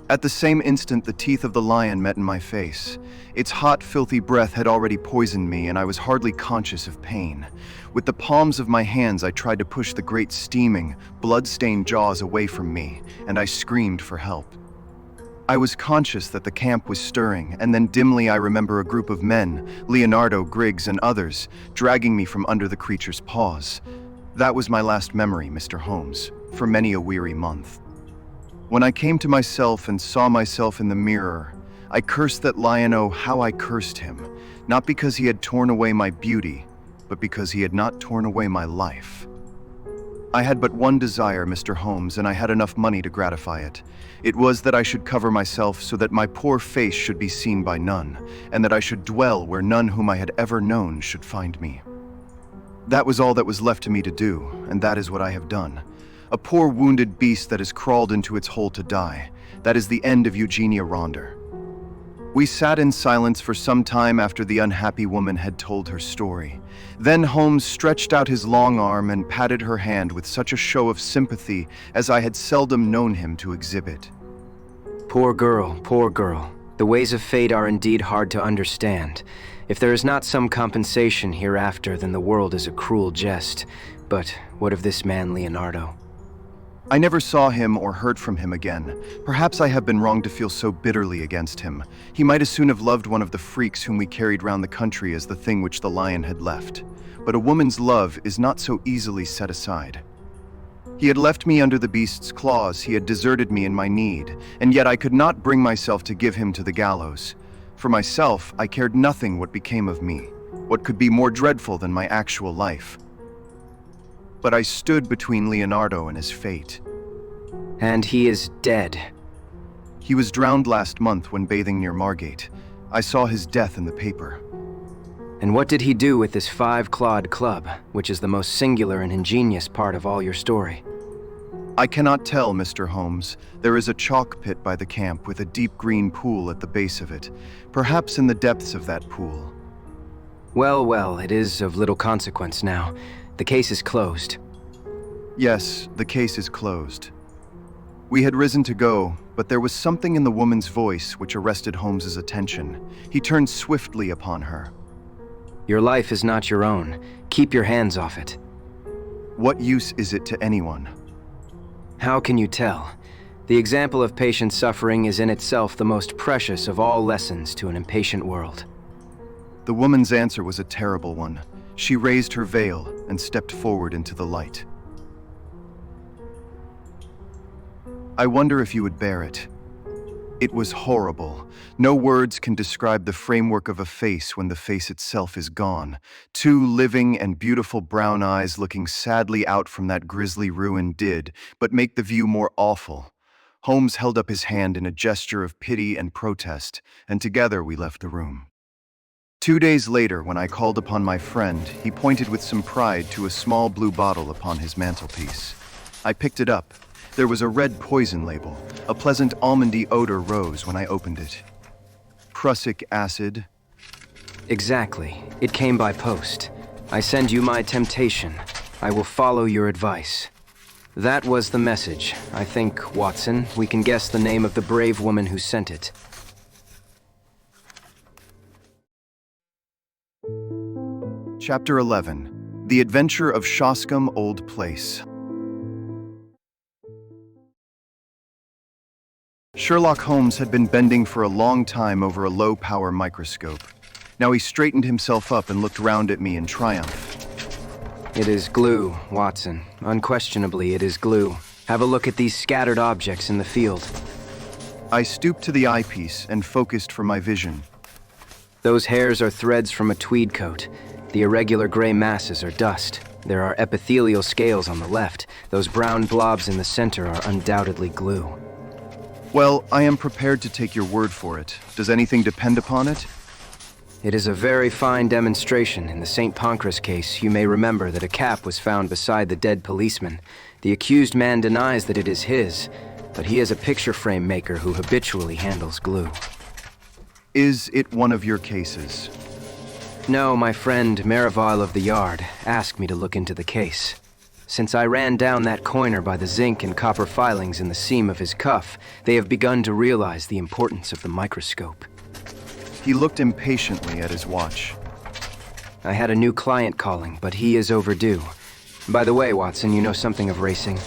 At the same instant, the teeth of the lion met in my face. Its hot, filthy breath had already poisoned me, and I was hardly conscious of pain. With the palms of my hands, I tried to push the great steaming, blood-stained jaws away from me, and I screamed for help. I was conscious that the camp was stirring, and then dimly I remember a group of men, Leonardo, Griggs, and others, dragging me from under the creature's paws. That was my last memory, Mr. Holmes, for many a weary month. When I came to myself and saw myself in the mirror, I cursed that lion. Oh, how I cursed him, not because he had torn away my beauty, but because he had not torn away my life. I had but one desire, Mr. Holmes, and I had enough money to gratify it. It was that I should cover myself so that my poor face should be seen by none, and that I should dwell where none whom I had ever known should find me. That was all that was left to me to do, and that is what I have done. A poor wounded beast that has crawled into its hole to die. That is the end of Eugenia Ronder. We sat in silence for some time after the unhappy woman had told her story. Then Holmes stretched out his long arm and patted her hand with such a show of sympathy as I had seldom known him to exhibit. Poor girl, poor girl. The ways of fate are indeed hard to understand. If there is not some compensation hereafter, then the world is a cruel jest. But what of this man, Leonardo? I never saw him or heard from him again. Perhaps I have been wrong to feel so bitterly against him. He might as soon have loved one of the freaks whom we carried round the country as the thing which the lion had left. But a woman's love is not so easily set aside. He had left me under the beast's claws, he had deserted me in my need, and yet I could not bring myself to give him to the gallows. For myself, I cared nothing what became of me. What could be more dreadful than my actual life? But I stood between Leonardo and his fate. And he is dead. He was drowned last month when bathing near Margate. I saw his death in the paper. And what did he do with this 5-clawed club, which is the most singular and ingenious part of all your story? I cannot tell, Mr. Holmes. There is a chalk pit by the camp with a deep green pool at the base of it. Perhaps in the depths of that pool. Well, well, it is of little consequence now. The case is closed. Yes, the case is closed. We had risen to go, but there was something in the woman's voice which arrested Holmes's attention. He turned swiftly upon her. Your life is not your own. Keep your hands off it. What use is it to anyone? How can you tell? The example of patient suffering is in itself the most precious of all lessons to an impatient world. The woman's answer was a terrible one. She raised her veil and stepped forward into the light. I wonder if you would bear it. It was horrible. No words can describe the framework of a face when the face itself is gone. Two living and beautiful brown eyes looking sadly out from that grisly ruin did but make the view more awful. Holmes held up his hand in a gesture of pity and protest, and together we left the room. 2 days later, when I called upon my friend, he pointed with some pride to a small blue bottle upon his mantelpiece. I picked it up. There was a red poison label. A pleasant almondy odor rose when I opened it. Prussic acid. Exactly. It came by post. I send you my temptation. I will follow your advice. That was the message. I think, Watson, we can guess the name of the brave woman who sent it. Chapter 11. The Adventure of Shoscombe Old Place. Sherlock Holmes had been bending for a long time over a low-power microscope. Now he straightened himself up and looked round at me in triumph. It is glue, Watson. Unquestionably, it is glue. Have a look at these scattered objects in the field. I stooped to the eyepiece and focused for my vision. Those hairs are threads from a tweed coat. The irregular gray masses are dust. There are epithelial scales on the left. Those brown blobs in the center are undoubtedly glue. Well, I am prepared to take your word for it. Does anything depend upon it? It is a very fine demonstration. In the St. Pancras case, you may remember that a cap was found beside the dead policeman. The accused man denies that it is his, but he is a picture frame maker who habitually handles glue. Is it one of your cases? No, my friend Merival of the Yard asked me to look into the case. Since I ran down that coiner by the zinc and copper filings in the seam of his cuff, they have begun to realize the importance of the microscope. He looked impatiently at his watch. I had a new client calling, but he is overdue. By the way, Watson, you know something of racing?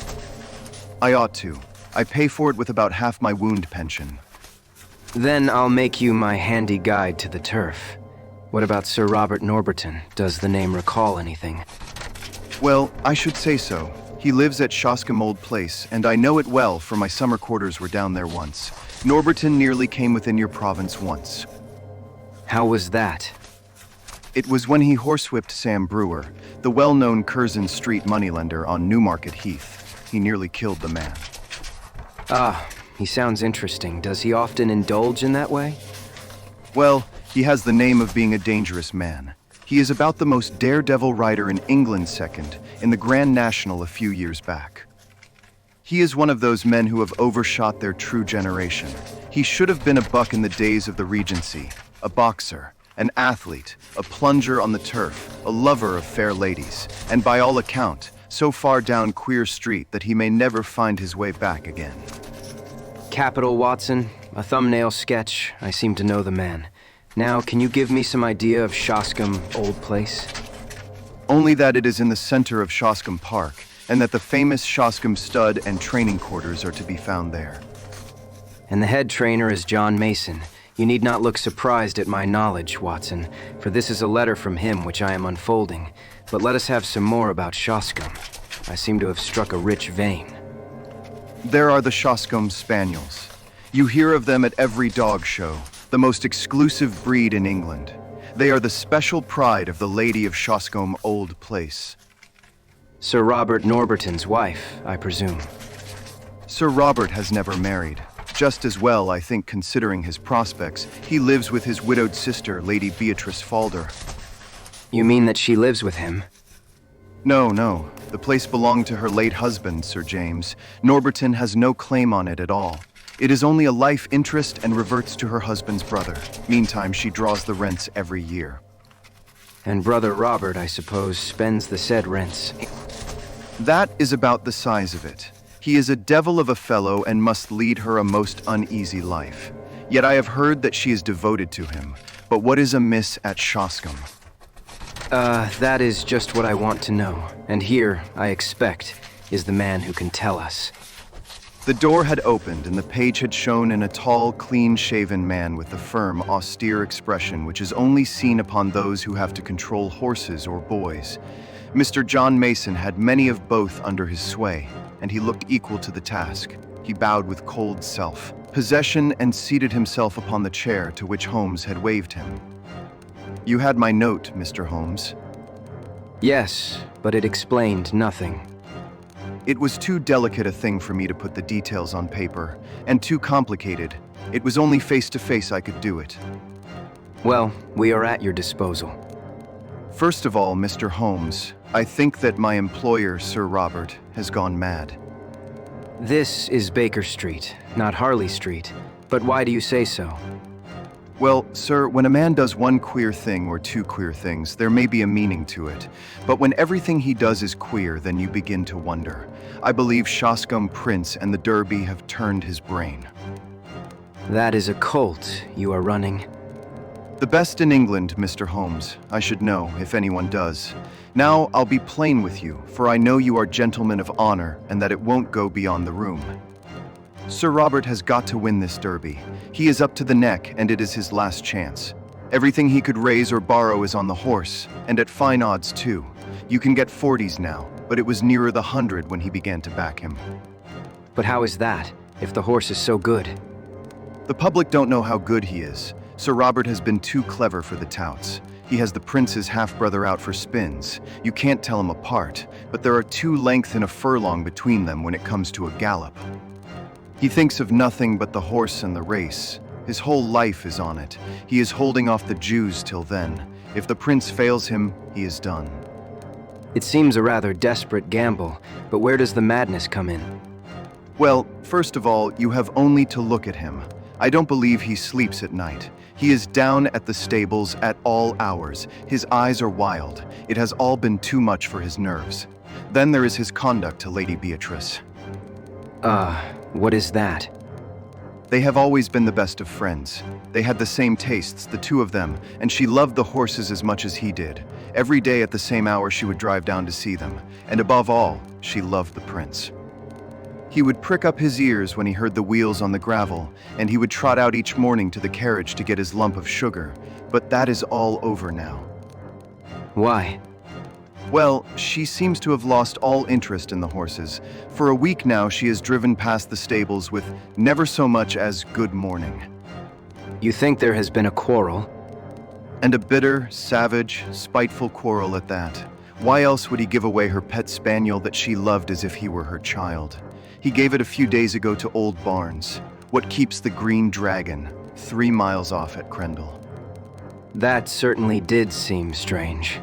I ought to. I pay for it with about half my wound pension. Then I'll make you my handy guide to the turf. What about Sir Robert Norberton? Does the name recall anything? Well, I should say so. He lives at Shoscombe Old Place, and I know it well, for my summer quarters were down there once. Norberton nearly came within your province once. How was that? It was when he horsewhipped Sam Brewer, the well-known Curzon Street moneylender on Newmarket Heath. He nearly killed the man. Ah, he sounds interesting. Does he often indulge in that way? Well, he has the name of being a dangerous man. He is about the most daredevil rider in England second, in the Grand National a few years back. He is one of those men who have overshot their true generation. He should have been a buck in the days of the Regency, a boxer, an athlete, a plunger on the turf, a lover of fair ladies, and by all account, so far down Queer Street that he may never find his way back again. Capital, Watson. A thumbnail sketch. I seem to know the man. Now, can you give me some idea of Shoscombe Old Place? Only that it is in the center of Shoscombe Park, and that the famous Shoscombe stud and training quarters are to be found there. And the head trainer is John Mason. You need not look surprised at my knowledge, Watson, for this is a letter from him which I am unfolding. But let us have some more about Shoscombe. I seem to have struck a rich vein. There are the Shoscombe Spaniels. You hear of them at every dog show, the most exclusive breed in England. They are the special pride of the Lady of Shoscombe Old Place. Sir Robert Norberton's wife, I presume. Sir Robert has never married. Just as well, I think, considering his prospects. He lives with his widowed sister, Lady Beatrice Falder. You mean that she lives with him? No. The place belonged to her late husband, Sir James. Norberton has no claim on it at all. It is only a life interest and reverts to her husband's brother. Meantime, she draws the rents every year. And Brother Robert, I suppose, spends the said rents. That is about the size of it. He is a devil of a fellow and must lead her a most uneasy life. Yet I have heard that she is devoted to him. But what is amiss at Shoscombe? That is just what I want to know. And here, I expect, is the man who can tell us. The door had opened, and the page had shown in a tall, clean-shaven man with the firm, austere expression which is only seen upon those who have to control horses or boys. Mr. John Mason had many of both under his sway, and he looked equal to the task. He bowed with cold self-possession and seated himself upon the chair to which Holmes had waved him. "You had my note, Mr. Holmes." Yes, but it explained nothing. "It was too delicate a thing for me to put the details on paper, and too complicated. It was only face-to-face I could do it." Well, we are at your disposal. "First of all, Mr. Holmes, I think that my employer, Sir Robert, has gone mad." This is Baker Street, not Harley Street. But why do you say so? "Well, sir, when a man does one queer thing or two queer things, there may be a meaning to it. But when everything he does is queer, then you begin to wonder. I believe Shoscombe Prince and the Derby have turned his brain." That is a cult you are running. "The best in England, Mr. Holmes. I should know, if anyone does. Now, I'll be plain with you, for I know you are gentlemen of honor and that it won't go beyond the room. Sir Robert has got to win this Derby. He is up to the neck, and it is his last chance. Everything he could raise or borrow is on the horse, and at fine odds too. You can get 40s now, but it was nearer the 100 when he began to back him." But how is that, if the horse is so good? "The public don't know how good he is. Sir Robert has been too clever for the touts. He has the prince's half-brother out for spins. You can't tell them apart, but there are 2 lengths and a furlong between them when it comes to a gallop. He thinks of nothing but the horse and the race. His whole life is on it. He is holding off the Jews till then. If the prince fails him, he is done." It seems a rather desperate gamble, but where does the madness come in? "Well, first of all, you have only to look at him. I don't believe he sleeps at night. He is down at the stables at all hours. His eyes are wild. It has all been too much for his nerves. Then there is his conduct to Lady Beatrice. What is that? They have always been the best of friends. They had the same tastes, the two of them, and she loved the horses as much as he did. Every day at the same hour she would drive down to see them, and above all, she loved the prince. He would prick up his ears when he heard the wheels on the gravel, and he would trot out each morning to the carriage to get his lump of sugar. But that is all over now." Why? "Well, she seems to have lost all interest in the horses. For a week now she has driven past the stables with never so much as good morning. You think there has been a quarrel? And a bitter, savage, spiteful quarrel at that. Why else would he give away her pet spaniel that she loved as if he were her child? He gave it a few days ago to Old Barnes, what keeps the Green Dragon, 3 miles off at Crendell." That certainly did seem strange.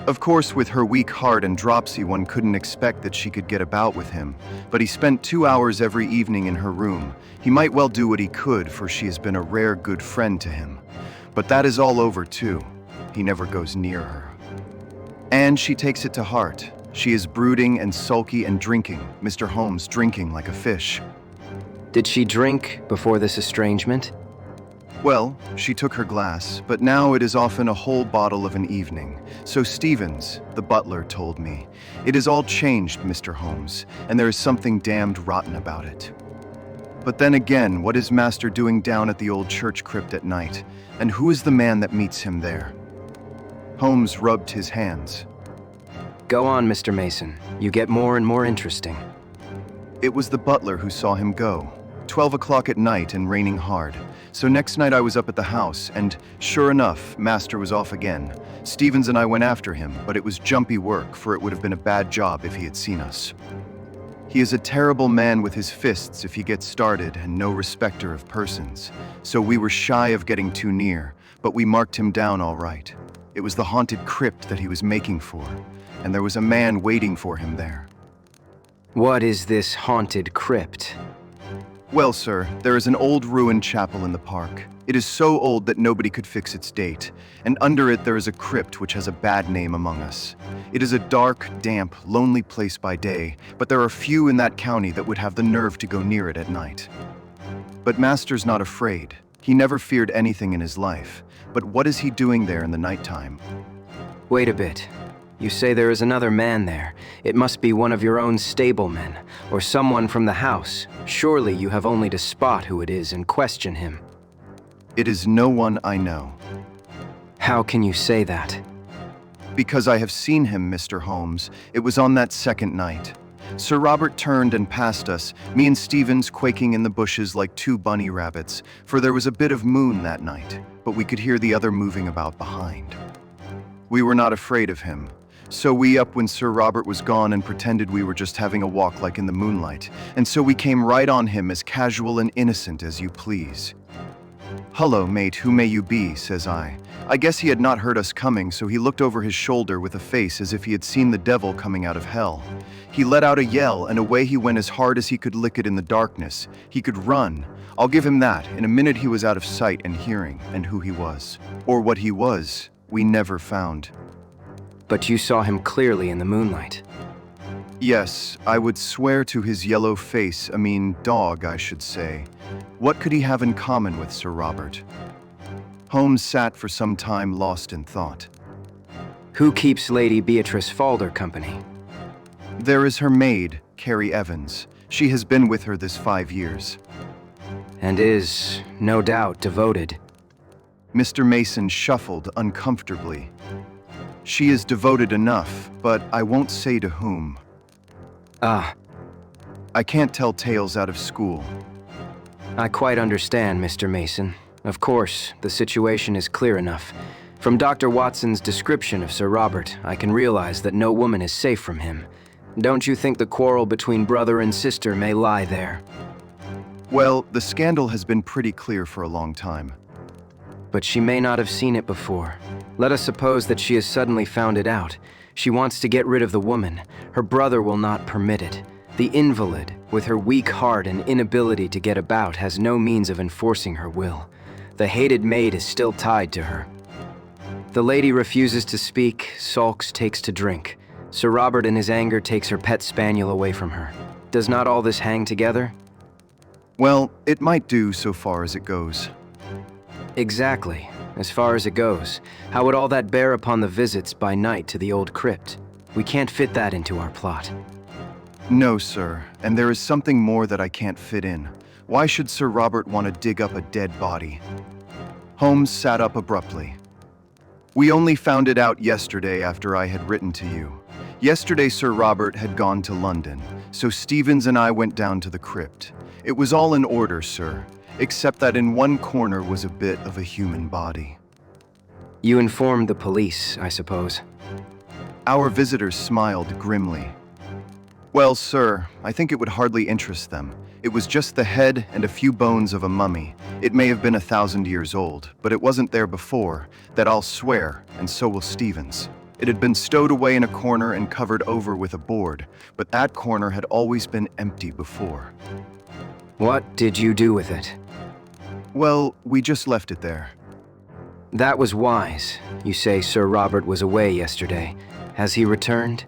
Of course, with her weak heart and dropsy, one couldn't expect that she could get about with him, but he spent 2 hours every evening in her room. He might well do what he could, for she has been a rare good friend to him. But that is all over too. He never goes near her. And she takes it to heart. She is brooding and sulky and drinking, Mr. Holmes drinking like a fish. Did she drink before this estrangement? Well, she took her glass, but now it is often a whole bottle of an evening. So Stevens, the butler, told me. It is all changed, Mr. Holmes, and there is something damned rotten about it. But then again, what is Master doing down at the old church crypt at night? And who is the man that meets him there? Holmes rubbed his hands. Go on, Mr. Mason. You get more and more interesting. It was the butler who saw him go. 12 o'clock at night and raining hard. So next night I was up at the house, and sure enough, Master was off again. Stevens and I went after him, but it was jumpy work, for it would have been a bad job if he had seen us. He is a terrible man with his fists if he gets started, and no respecter of persons. So we were shy of getting too near, but we marked him down all right. It was the haunted crypt that he was making for, and there was a man waiting for him there. What is this haunted crypt? Well, sir, there is an old ruined chapel in the park. It is so old that nobody could fix its date, and under it there is a crypt which has a bad name among us. It is a dark, damp, lonely place by day, but there are few in that county that would have the nerve to go near it at night. But Master's not afraid. He never feared anything in his life. But what is he doing there in the nighttime? Wait a bit. You say there is another man there. It must be one of your own stablemen, or someone from the house. Surely you have only to spot who it is and question him. It is no one I know. How can you say that? Because I have seen him, Mr. Holmes. It was on that second night. Sir Robert turned and passed us, me and Stevens quaking in the bushes like two bunny rabbits, for there was a bit of moon that night, but we could hear the other moving about behind. We were not afraid of him, so we up when Sir Robert was gone and pretended we were just having a walk like in the moonlight, and so we came right on him as casual and innocent as you please. "Hullo, mate, who may you be?" says I. I guess he had not heard us coming, so he looked over his shoulder with a face as if he had seen the devil coming out of hell. He let out a yell, and away he went as hard as he could lick it in the darkness. He could run. I'll give him that. In a minute he was out of sight and hearing, and who he was, or what he was, we never found. But you saw him clearly in the moonlight. Yes, I would swear to his yellow face, dog, I should say. What could he have in common with Sir Robert? Holmes sat for some time lost in thought. Who keeps Lady Beatrice Falder company? There is her maid, Carrie Evans. She has been with her this 5 years. And is, no doubt, devoted. Mr. Mason shuffled uncomfortably. She is devoted enough, but I won't say to whom. Ah. I can't tell tales out of school. I quite understand, Mr. Mason. Of course, the situation is clear enough. From Dr. Watson's description of Sir Robert, I can realize that no woman is safe from him. Don't you think the quarrel between brother and sister may lie there? Well, the scandal has been pretty clear for a long time. But she may not have seen it before. Let us suppose that she has suddenly found it out. She wants to get rid of the woman. Her brother will not permit it. The invalid, with her weak heart and inability to get about, has no means of enforcing her will. The hated maid is still tied to her. The lady refuses to speak, sulks, takes to drink. Sir Robert in his anger takes her pet spaniel away from her. Does not all this hang together? Well, it might do so far as it goes. Exactly. As far as it goes. How would all that bear upon the visits by night to the old crypt? We can't fit that into our plot. No, sir, and there is something more that I can't fit in. Why should Sir Robert want to dig up a dead body? Holmes sat up abruptly. We only found it out yesterday after I had written to you. Yesterday Sir Robert had gone to London, so Stevens and I went down to the crypt. It was all in order, sir, except that in one corner was a bit of a human body. You informed the police, I suppose. Our visitors smiled grimly. Well, sir, I think it would hardly interest them. It was just the head and a few bones of a mummy. It may have been 1,000 years old, but it wasn't there before, that I'll swear, and so will Stevens. It had been stowed away in a corner and covered over with a board, but that corner had always been empty before. What did you do with it? Well, we just left it there. That was wise. You say Sir Robert was away yesterday. Has he returned?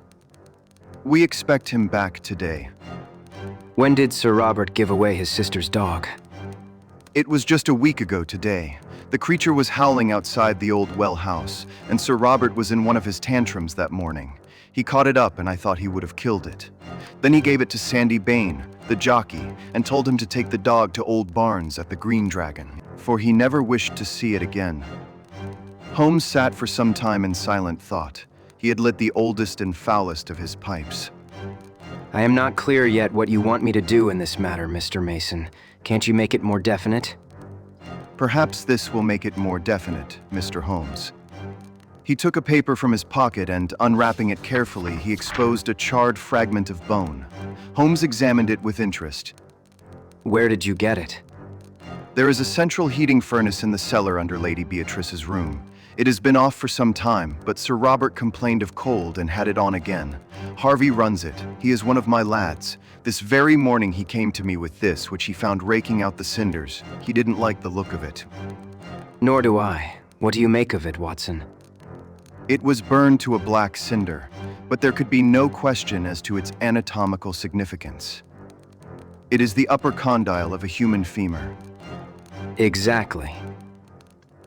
We expect him back today. When did Sir Robert give away his sister's dog? It was just a week ago today. The creature was howling outside the old well house, and Sir Robert was in one of his tantrums that morning. He caught it up and I thought he would have killed it. Then he gave it to Sandy Bain, the jockey, and told him to take the dog to Old Barnes at the Green Dragon, for he never wished to see it again. Holmes sat for some time in silent thought. He had lit the oldest and foulest of his pipes. I am not clear yet what you want me to do in this matter, Mr. Mason. Can't you make it more definite? Perhaps this will make it more definite, Mr. Holmes. He took a paper from his pocket and, unwrapping it carefully, he exposed a charred fragment of bone. Holmes examined it with interest. Where did you get it? There is a central heating furnace in the cellar under Lady Beatrice's room. It has been off for some time, but Sir Robert complained of cold and had it on again. Harvey runs it. He is one of my lads. This very morning he came to me with this, which he found raking out the cinders. He didn't like the look of it. Nor do I. What do you make of it, Watson? It was burned to a black cinder, but there could be no question as to its anatomical significance. It is the upper condyle of a human femur. Exactly.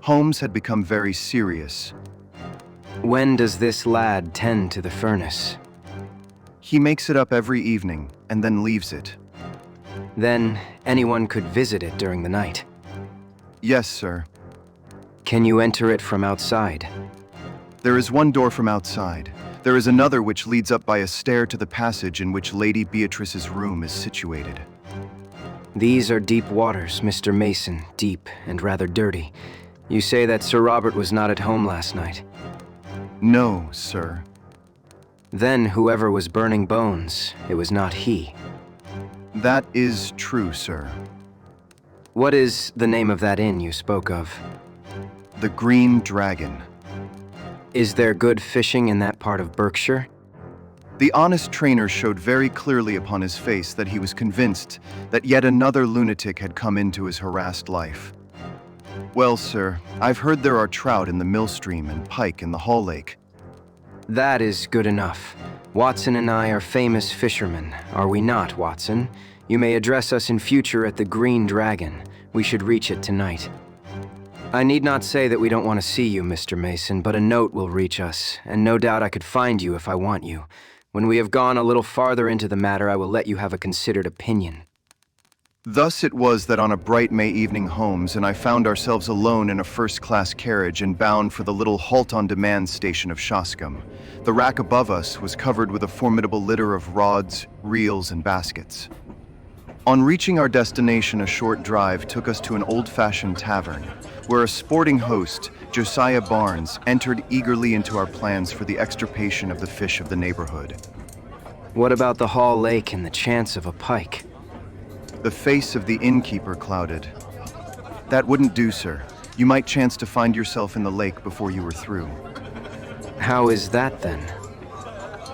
Holmes had become very serious. When does this lad tend to the furnace? He makes it up every evening and then leaves it. Then anyone could visit it during the night. Yes, sir. Can you enter it from outside? There is one door from outside. There is another which leads up by a stair to the passage in which Lady Beatrice's room is situated. These are deep waters, Mr. Mason, deep and rather dirty. You say that Sir Robert was not at home last night. No, sir. Then whoever was burning bones, it was not he. That is true, sir. What is the name of that inn you spoke of? The Green Dragon. Is there good fishing in that part of Berkshire? The honest trainer showed very clearly upon his face that he was convinced that yet another lunatic had come into his harassed life. Well, sir, I've heard there are trout in the Millstream and pike in the Hall Lake. That is good enough. Watson and I are famous fishermen, are we not, Watson? You may address us in future at the Green Dragon. We should reach it tonight. I need not say that we don't want to see you, Mr. Mason, but a note will reach us, and no doubt I could find you if I want you. When we have gone a little farther into the matter, I will let you have a considered opinion. Thus it was that on a bright May evening Holmes and I found ourselves alone in a first-class carriage and bound for the little halt-on-demand station of Shoscombe. The rack above us was covered with a formidable litter of rods, reels, and baskets. On reaching our destination, a short drive took us to an old-fashioned tavern, where a sporting host, Josiah Barnes, entered eagerly into our plans for the extirpation of the fish of the neighborhood. What about the Hall Lake and the chance of a pike? The face of the innkeeper clouded. That wouldn't do, sir. You might chance to find yourself in the lake before you were through. How is that, then?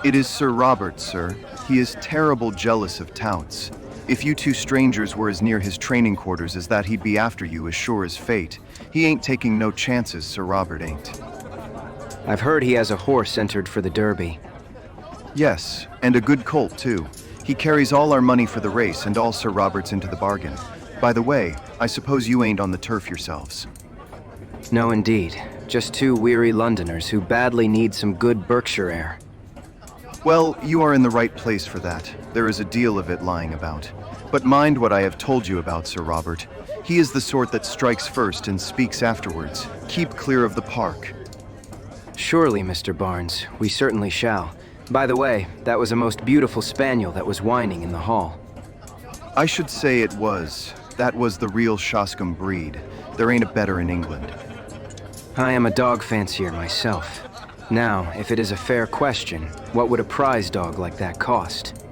It is Sir Robert, sir. He is terrible jealous of touts. If you two strangers were as near his training quarters as that, he'd be after you as sure as fate. He ain't taking no chances, Sir Robert ain't. I've heard he has a horse entered for the Derby. Yes, and a good colt, too. He carries all our money for the race and all Sir Robert's into the bargain. By the way, I suppose you ain't on the turf yourselves. No, indeed. Just two weary Londoners who badly need some good Berkshire air. Well, you are in the right place for that. There is a deal of it lying about. But mind what I have told you about Sir Robert. He is the sort that strikes first and speaks afterwards. Keep clear of the park. Surely, Mr. Barnes, we certainly shall. By the way, that was a most beautiful spaniel that was whining in the hall. I should say it was. That was the real Shoscombe breed. There ain't a better in England. I am a dog fancier myself. Now, if it is a fair question, what would a prize dog like that cost?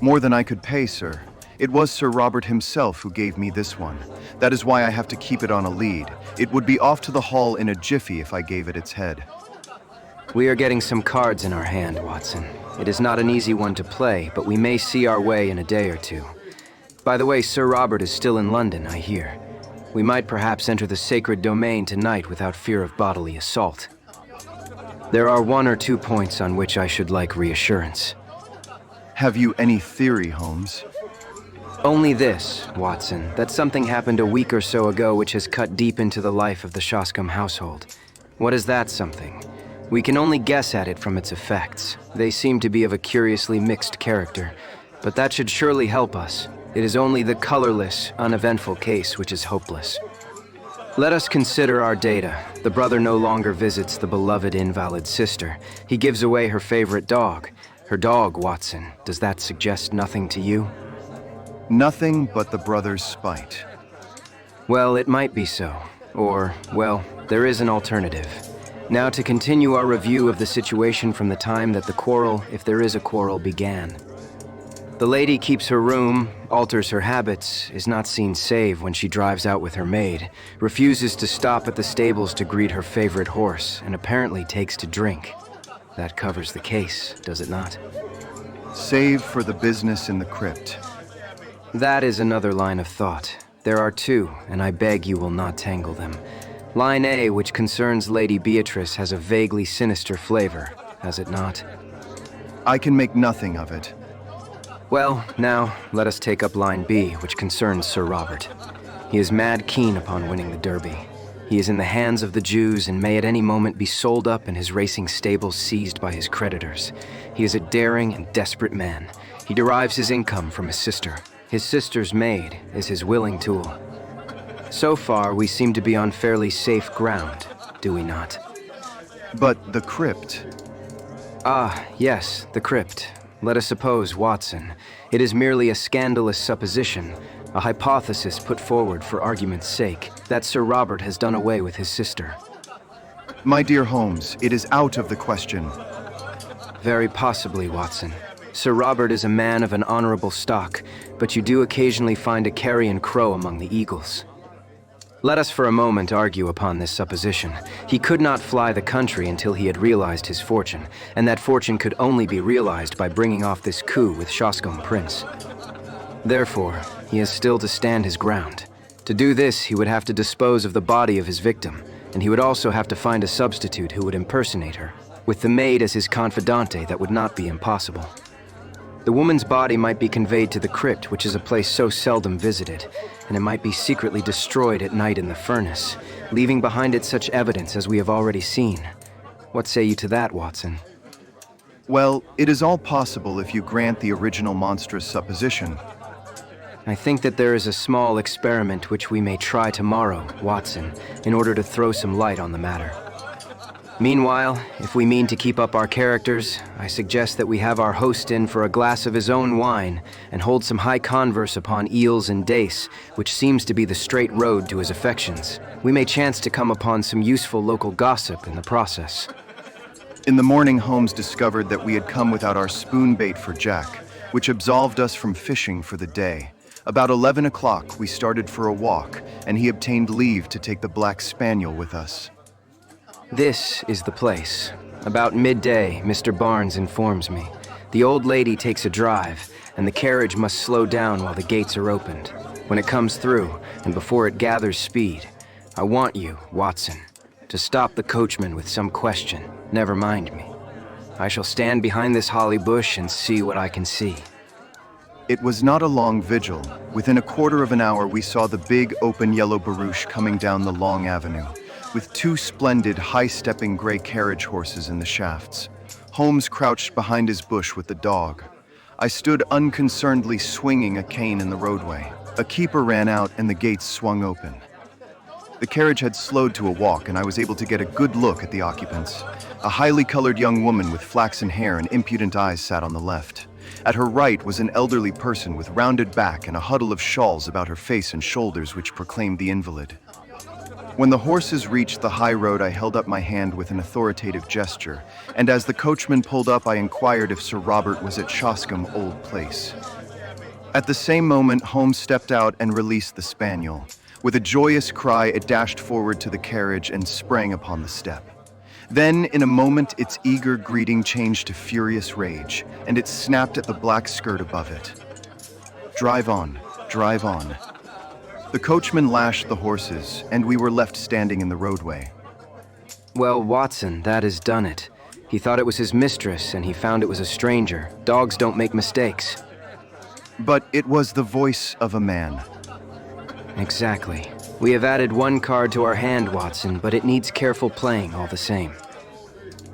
More than I could pay, sir. It was Sir Robert himself who gave me this one. That is why I have to keep it on a lead. It would be off to the hall in a jiffy if I gave it its head. We are getting some cards in our hand, Watson. It is not an easy one to play, but we may see our way in a day or two. By the way, Sir Robert is still in London, I hear. We might perhaps enter the sacred domain tonight without fear of bodily assault. There are one or two points on which I should like reassurance. Have you any theory, Holmes? Only this, Watson, that something happened a week or so ago which has cut deep into the life of the Shoscombe household. What is that something? We can only guess at it from its effects. They seem to be of a curiously mixed character, but that should surely help us. It is only the colorless, uneventful case which is hopeless. Let us consider our data. The brother no longer visits the beloved invalid sister. He gives away her favorite dog. Her dog, Watson. Does that suggest nothing to you? Nothing but the brother's spite. Well, it might be so. Or, well, there is an alternative. Now to continue our review of the situation from the time that the quarrel, if there is a quarrel, began. The lady keeps her room, alters her habits, is not seen save when she drives out with her maid, refuses to stop at the stables to greet her favorite horse, and apparently takes to drink. That covers the case, does it not? Save for the business in the crypt. That is another line of thought. There are two, and I beg you will not tangle them. Line A, which concerns Lady Beatrice, has a vaguely sinister flavor, has it not? I can make nothing of it. Well, now, let us take up line B, which concerns Sir Robert. He is mad keen upon winning the Derby. He is in the hands of the Jews and may at any moment be sold up and his racing stables seized by his creditors. He is a daring and desperate man. He derives his income from his sister. His sister's maid is his willing tool. So far, we seem to be on fairly safe ground, do we not? But the crypt. Ah, yes, the crypt. Let us suppose, Watson. It is merely a scandalous supposition, a hypothesis put forward for argument's sake, that Sir Robert has done away with his sister. My dear Holmes, it is out of the question. Very possibly, Watson. Sir Robert is a man of an honorable stock, but you do occasionally find a carrion crow among the eagles. Let us for a moment argue upon this supposition. He could not fly the country until he had realized his fortune, and that fortune could only be realized by bringing off this coup with Shoscombe Prince. Therefore, he has still to stand his ground. To do this, he would have to dispose of the body of his victim, and he would also have to find a substitute who would impersonate her. With the maid as his confidante, that would not be impossible. The woman's body might be conveyed to the crypt, which is a place so seldom visited, and it might be secretly destroyed at night in the furnace, leaving behind it such evidence as we have already seen. What say you to that, Watson? Well, it is all possible if you grant the original monstrous supposition. I think that there is a small experiment which we may try tomorrow, Watson, in order to throw some light on the matter. Meanwhile, if we mean to keep up our characters, I suggest that we have our host in for a glass of his own wine and hold some high converse upon eels and dace, which seems to be the straight road to his affections. We may chance to come upon some useful local gossip in the process. In the morning, Holmes discovered that we had come without our spoon bait for Jack, which absolved us from fishing for the day. About 11 o'clock, we started for a walk, and he obtained leave to take the black spaniel with us. This is the place. About midday, Mr. Barnes informs me. The old lady takes a drive, and the carriage must slow down while the gates are opened. When it comes through, and before it gathers speed, I want you, Watson, to stop the coachman with some question. Never mind me. I shall stand behind this holly bush and see what I can see. It was not a long vigil. Within a quarter of an hour, we saw the big, open yellow barouche coming down the long avenue, with two splendid, high-stepping gray carriage horses in the shafts. Holmes crouched behind his bush with the dog. I stood unconcernedly swinging a cane in the roadway. A keeper ran out and the gates swung open. The carriage had slowed to a walk and I was able to get a good look at the occupants. A highly colored young woman with flaxen hair and impudent eyes sat on the left. At her right was an elderly person with rounded back and a huddle of shawls about her face and shoulders which proclaimed the invalid. When the horses reached the high road, I held up my hand with an authoritative gesture, and as the coachman pulled up, I inquired if Sir Robert was at Shoscombe Old Place. At the same moment, Holmes stepped out and released the spaniel. With a joyous cry, it dashed forward to the carriage and sprang upon the step. Then, in a moment, its eager greeting changed to furious rage, and it snapped at the black skirt above it. "Drive on, drive on." The coachman lashed the horses, and we were left standing in the roadway. Well, Watson, that has done it. He thought it was his mistress, and he found it was a stranger. Dogs don't make mistakes. But it was the voice of a man. Exactly. We have added one card to our hand, Watson, but it needs careful playing all the same.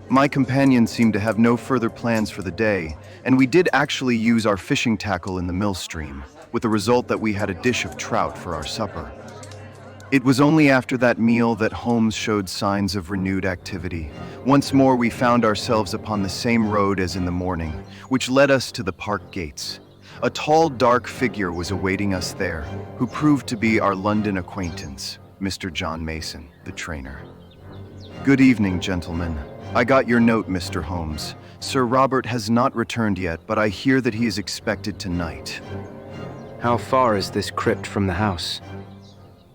My companion seemed to have no further plans for the day, and we did actually use our fishing tackle in the mill stream, with the result that we had a dish of trout for our supper. It was only after that meal that Holmes showed signs of renewed activity. Once more we found ourselves upon the same road as in the morning, which led us to the park gates. A tall, dark figure was awaiting us there, who proved to be our London acquaintance, Mr. John Mason, the trainer. "Good evening, gentlemen. I got your note, Mr. Holmes. Sir Robert has not returned yet, but I hear that he is expected tonight." How far is this crypt from the house?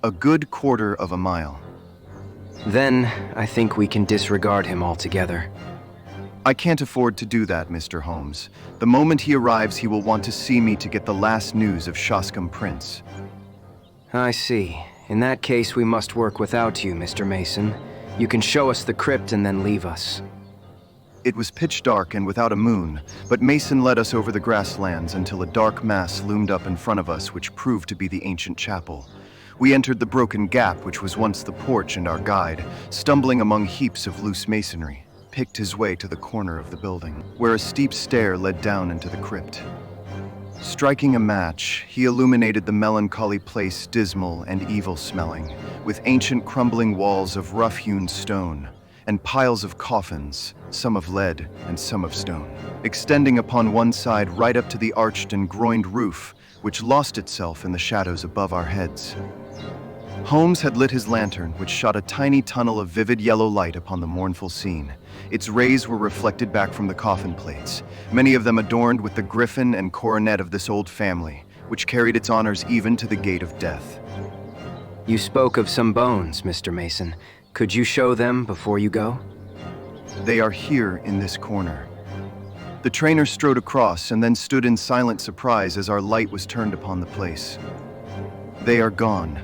"A good quarter of a mile." Then, I think we can disregard him altogether. "I can't afford to do that, Mr. Holmes. The moment he arrives, he will want to see me to get the last news of Shoscombe Prince." I see. In that case, we must work without you, Mr. Mason. You can show us the crypt and then leave us. It was pitch dark and without a moon, but Mason led us over the grasslands until a dark mass loomed up in front of us, which proved to be the ancient chapel. We entered the broken gap which was once the porch, and our guide, stumbling among heaps of loose masonry, picked his way to the corner of the building, where a steep stair led down into the crypt. Striking a match, he illuminated the melancholy place, dismal and evil-smelling, with ancient crumbling walls of rough-hewn stone, and piles of coffins, some of lead and some of stone, extending upon one side right up to the arched and groined roof, which lost itself in the shadows above our heads. Holmes had lit his lantern, which shot a tiny tunnel of vivid yellow light upon the mournful scene. Its rays were reflected back from the coffin plates, many of them adorned with the griffin and coronet of this old family, which carried its honors even to the gate of death. You spoke of some bones, Mr. Mason. Could you show them before you go? They are here in this corner. The trainer strode across and then stood in silent surprise as our light was turned upon the place. They are gone.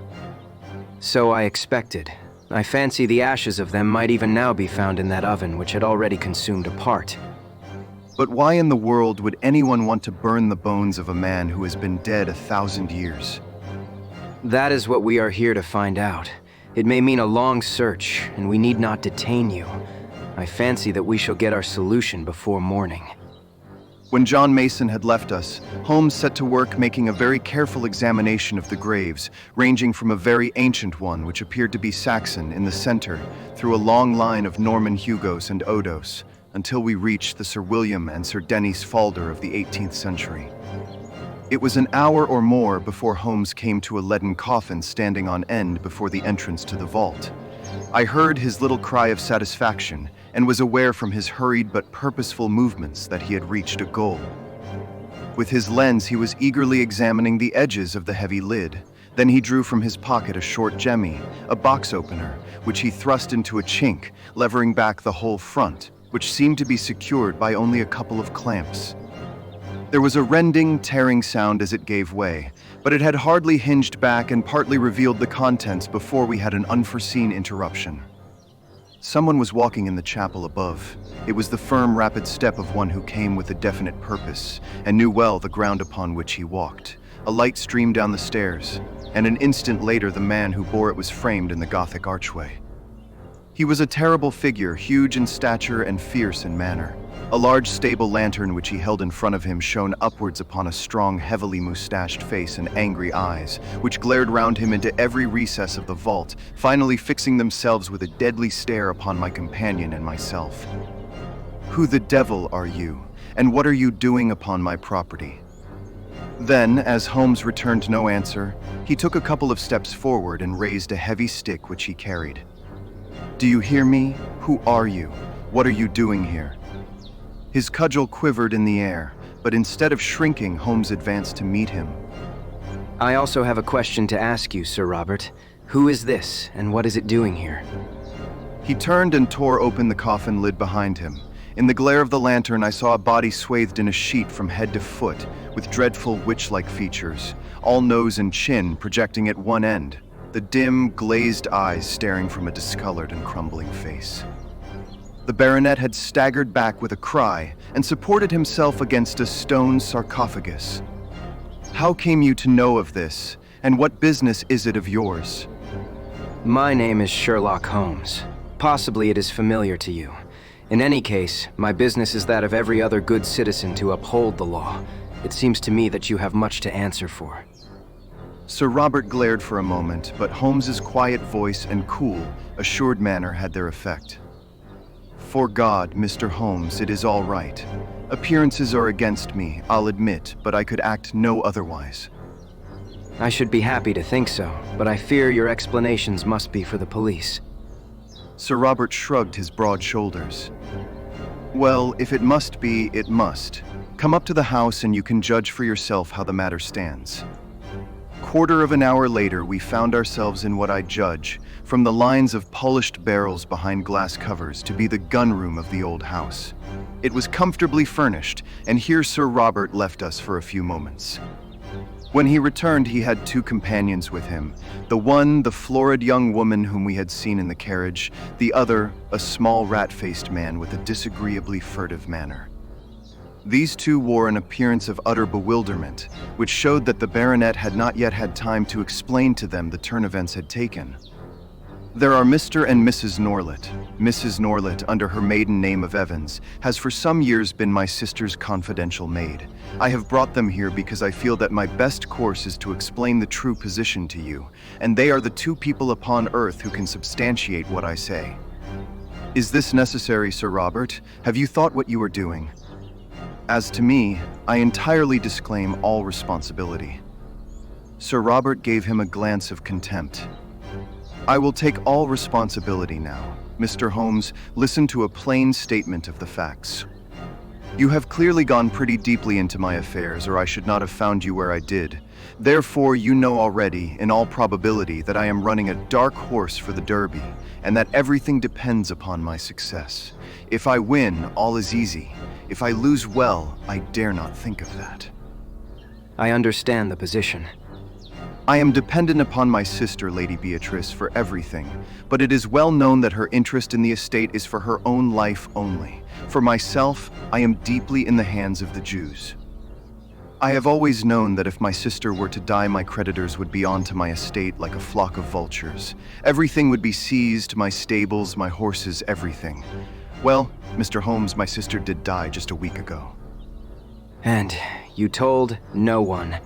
So I expected. I fancy the ashes of them might even now be found in that oven which had already consumed a part. But why in the world would anyone want to burn the bones of a man who has been dead 1,000 years? That is what we are here to find out. It may mean a long search, and we need not detain you. I fancy that we shall get our solution before morning. When John Mason had left us, Holmes set to work making a very careful examination of the graves, ranging from a very ancient one, which appeared to be Saxon, in the center, through a long line of Norman Hugos and Odos, until we reached the Sir William and Sir Denys Falder of the 18th century. It was an hour or more before Holmes came to a leaden coffin standing on end before the entrance to the vault. I heard his little cry of satisfaction, and was aware from his hurried but purposeful movements that he had reached a goal. With his lens, he was eagerly examining the edges of the heavy lid. Then he drew from his pocket a short jemmy, a box opener, which he thrust into a chink, levering back the whole front, which seemed to be secured by only a couple of clamps. There was a rending, tearing sound as it gave way, but it had hardly hinged back and partly revealed the contents before we had an unforeseen interruption. Someone was walking in the chapel above. It was the firm, rapid step of one who came with a definite purpose, and knew well the ground upon which he walked. A light streamed down the stairs, and an instant later the man who bore it was framed in the Gothic archway. He was a terrible figure, huge in stature and fierce in manner. A large stable lantern which he held in front of him shone upwards upon a strong, heavily moustached face and angry eyes, which glared round him into every recess of the vault, finally fixing themselves with a deadly stare upon my companion and myself. "Who the devil are you, and what are you doing upon my property?" Then, as Holmes returned no answer, he took a couple of steps forward and raised a heavy stick which he carried. "Do you hear me? Who are you? What are you doing here?" His cudgel quivered in the air, but instead of shrinking, Holmes advanced to meet him. I also have a question to ask you, Sir Robert. Who is this, and what is it doing here? He turned and tore open the coffin lid behind him. In the glare of the lantern, I saw a body swathed in a sheet from head to foot, with dreadful witch-like features, all nose and chin projecting at one end, the dim, glazed eyes staring from a discolored and crumbling face. The baronet had staggered back with a cry and supported himself against a stone sarcophagus. "How came you to know of this, and what business is it of yours?" My name is Sherlock Holmes. Possibly it is familiar to you. In any case, my business is that of every other good citizen to uphold the law. It seems to me that you have much to answer for. Sir Robert glared for a moment, but Holmes's quiet voice and cool, assured manner had their effect. "For God, Mr. Holmes, it is all right. Appearances are against me, I'll admit, but I could act no otherwise." I should be happy to think so, but I fear your explanations must be for the police. Sir Robert shrugged his broad shoulders. "Well, if it must be, it must. Come up to the house and you can judge for yourself how the matter stands." Quarter of an hour later, we found ourselves in what I judge, from the lines of polished barrels behind glass covers, to be the gun room of the old house. It was comfortably furnished, and here Sir Robert left us for a few moments. When he returned, he had two companions with him. The one, the florid young woman whom we had seen in the carriage, the other, a small rat-faced man with a disagreeably furtive manner. These two wore an appearance of utter bewilderment, which showed that the baronet had not yet had time to explain to them the turn events had taken. There are Mr. and Mrs. Norlet. Mrs. Norlet, under her maiden name of Evans, has for some years been my sister's confidential maid. I have brought them here because I feel that my best course is to explain the true position to you, and they are the two people upon earth who can substantiate what I say. Is this necessary, Sir Robert? Have you thought what you are doing? As to me, I entirely disclaim all responsibility. Sir Robert gave him a glance of contempt. I will take all responsibility now. Mr. Holmes, listen to a plain statement of the facts. You have clearly gone pretty deeply into my affairs, or I should not have found you where I did. Therefore, you know already, in all probability, that I am running a dark horse for the Derby, and that everything depends upon my success. If I win, all is easy. If I lose, well, I dare not think of that. I understand the position. I am dependent upon my sister, Lady Beatrice, for everything, but it is well known that her interest in the estate is for her own life only. For myself, I am deeply in the hands of the Jews. I have always known that if my sister were to die, my creditors would be onto my estate like a flock of vultures. Everything would be seized, my stables, my horses, everything. Well, Mr. Holmes, my sister did die just a week ago. And you told no one.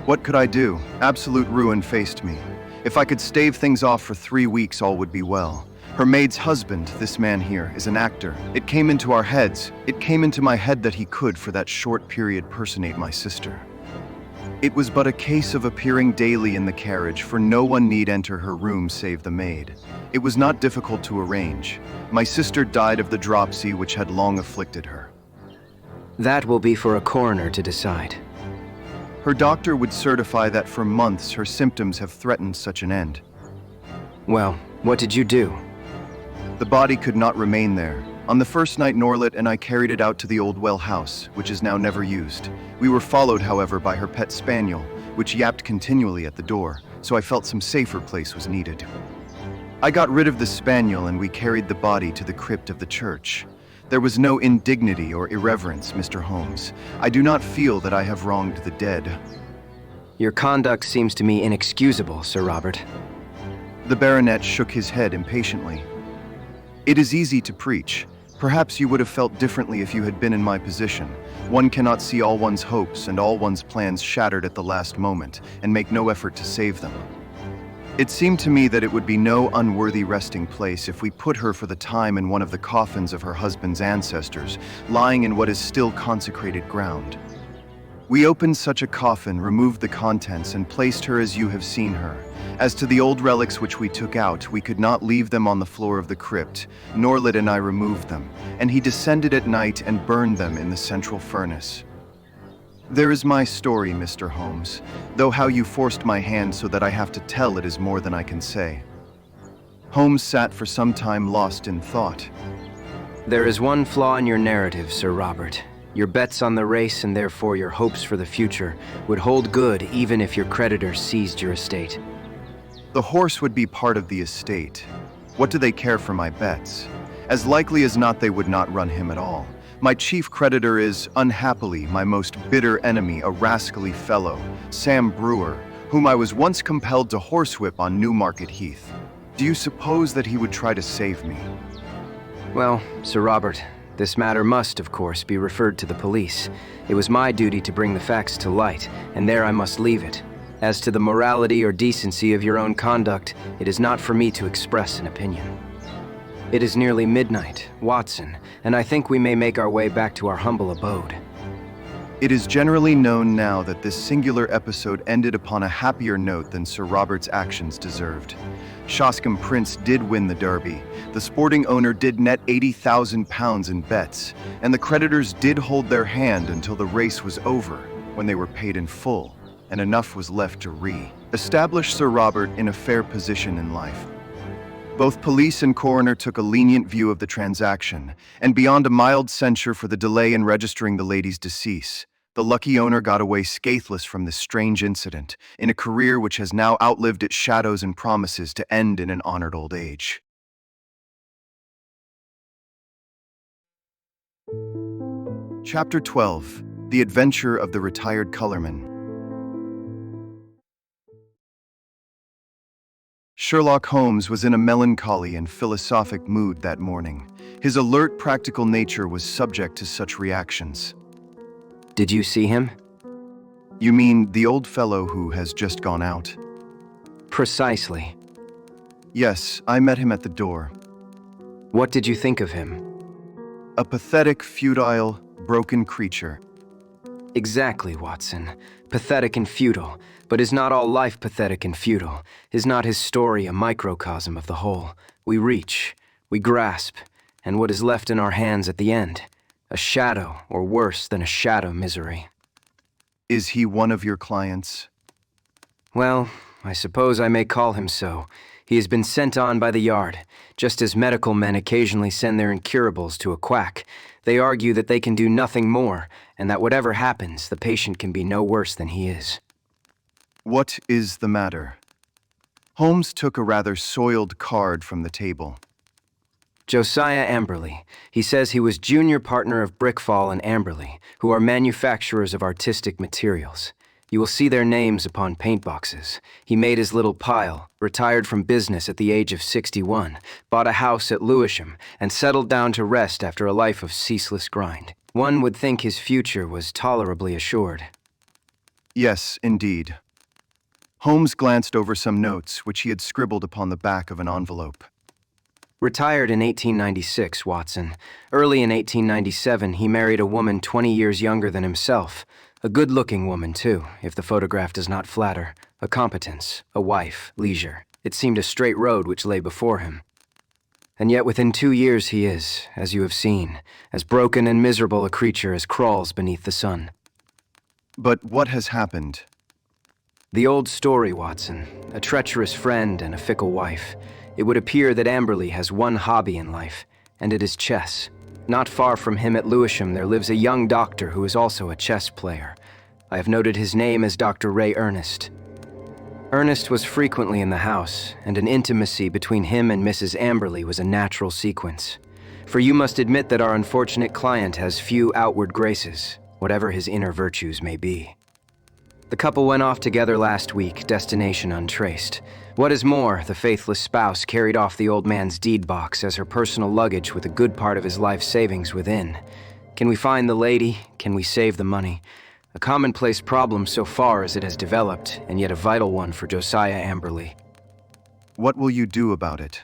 What could I do? Absolute ruin faced me. If I could stave things off for 3 weeks, all would be well. Her maid's husband, this man here, is an actor. It came into our heads. It came into my head that he could, for that short period, personate my sister. It was but a case of appearing daily in the carriage, for no one need enter her room save the maid. It was not difficult to arrange. My sister died of the dropsy which had long afflicted her. That will be for a coroner to decide. Her doctor would certify that for months her symptoms have threatened such an end. Well, what did you do? The body could not remain there. On the first night, Norlet and I carried it out to the old well house, which is now never used. We were followed, however, by her pet spaniel, which yapped continually at the door, so I felt some safer place was needed. I got rid of the spaniel and we carried the body to the crypt of the church. There was no indignity or irreverence, Mr. Holmes. I do not feel that I have wronged the dead. Your conduct seems to me inexcusable, Sir Robert. The baronet shook his head impatiently. It is easy to preach. Perhaps you would have felt differently if you had been in my position. One cannot see all one's hopes and all one's plans shattered at the last moment, and make no effort to save them. It seemed to me that it would be no unworthy resting place if we put her for the time in one of the coffins of her husband's ancestors, lying in what is still consecrated ground. We opened such a coffin, removed the contents, and placed her as you have seen her. As to the old relics which we took out, we could not leave them on the floor of the crypt. Norlet and I removed them, and he descended at night and burned them in the central furnace. There is my story, Mr. Holmes, though how you forced my hand so that I have to tell it is more than I can say. Holmes sat for some time lost in thought. There is one flaw in your narrative, Sir Robert. Your bets on the race and therefore your hopes for the future would hold good even if your creditors seized your estate. The horse would be part of the estate. What do they care for my bets? As likely as not, they would not run him at all. My chief creditor is, unhappily, my most bitter enemy, a rascally fellow, Sam Brewer, whom I was once compelled to horsewhip on Newmarket Heath. Do you suppose that he would try to save me? Well, Sir Robert, this matter must, of course, be referred to the police. It was my duty to bring the facts to light, and there I must leave it. As to the morality or decency of your own conduct, it is not for me to express an opinion. It is nearly midnight, Watson, and I think we may make our way back to our humble abode. It is generally known now that this singular episode ended upon a happier note than Sir Robert's actions deserved. Shoscombe Prince did win the Derby, the sporting owner did net £80,000 in bets, and the creditors did hold their hand until the race was over, when they were paid in full, and enough was left to re-establish Sir Robert in a fair position in life. Both police and coroner took a lenient view of the transaction, and beyond a mild censure for the delay in registering the lady's decease, the lucky owner got away scatheless from this strange incident, in a career which has now outlived its shadows and promises to end in an honored old age. Chapter 12: The Adventure of the Retired Colourman. Sherlock Holmes was in a melancholy and philosophic mood that morning. His alert, practical nature was subject to such reactions. Did you see him? You mean the old fellow who has just gone out? Precisely. Yes, I met him at the door. What did you think of him? A pathetic, futile, broken creature. Exactly, Watson. Pathetic and futile. But is not all life pathetic and futile? Is not his story a microcosm of the whole? We reach, we grasp, and what is left in our hands at the end? A shadow, or worse than a shadow misery. Is he one of your clients? Well, I suppose I may call him so. He has been sent on by the Yard. Just as medical men occasionally send their incurables to a quack, they argue that they can do nothing more, and that whatever happens, the patient can be no worse than he is. What is the matter? Holmes took a rather soiled card from the table. Josiah Amberley. He says he was junior partner of Brickfall and Amberley, who are manufacturers of artistic materials. You will see their names upon paint boxes. He made his little pile, retired from business at the age of 61, bought a house at Lewisham, and settled down to rest after a life of ceaseless grind. One would think his future was tolerably assured. Yes, indeed. Holmes glanced over some notes which he had scribbled upon the back of an envelope. Retired in 1896, Watson. Early in 1897, he married a woman 20 years younger than himself. A good-looking woman, too, if the photograph does not flatter. A competence, a wife, leisure. It seemed a straight road which lay before him. And yet within 2 years he is, as you have seen, as broken and miserable a creature as crawls beneath the sun. But what has happened? The old story, Watson. A treacherous friend and a fickle wife. It would appear that Amberley has one hobby in life, and it is chess. Not far from him at Lewisham there lives a young doctor who is also a chess player. I have noted his name as Dr. Ray Ernest. Ernest was frequently in the house, and an intimacy between him and Mrs. Amberley was a natural sequence. For you must admit that our unfortunate client has few outward graces, whatever his inner virtues may be. The couple went off together last week, destination untraced. What is more, the faithless spouse carried off the old man's deed box as her personal luggage with a good part of his life savings within. Can we find the lady? Can we save the money? A commonplace problem so far as it has developed, and yet a vital one for Josiah Amberley. What will you do about it?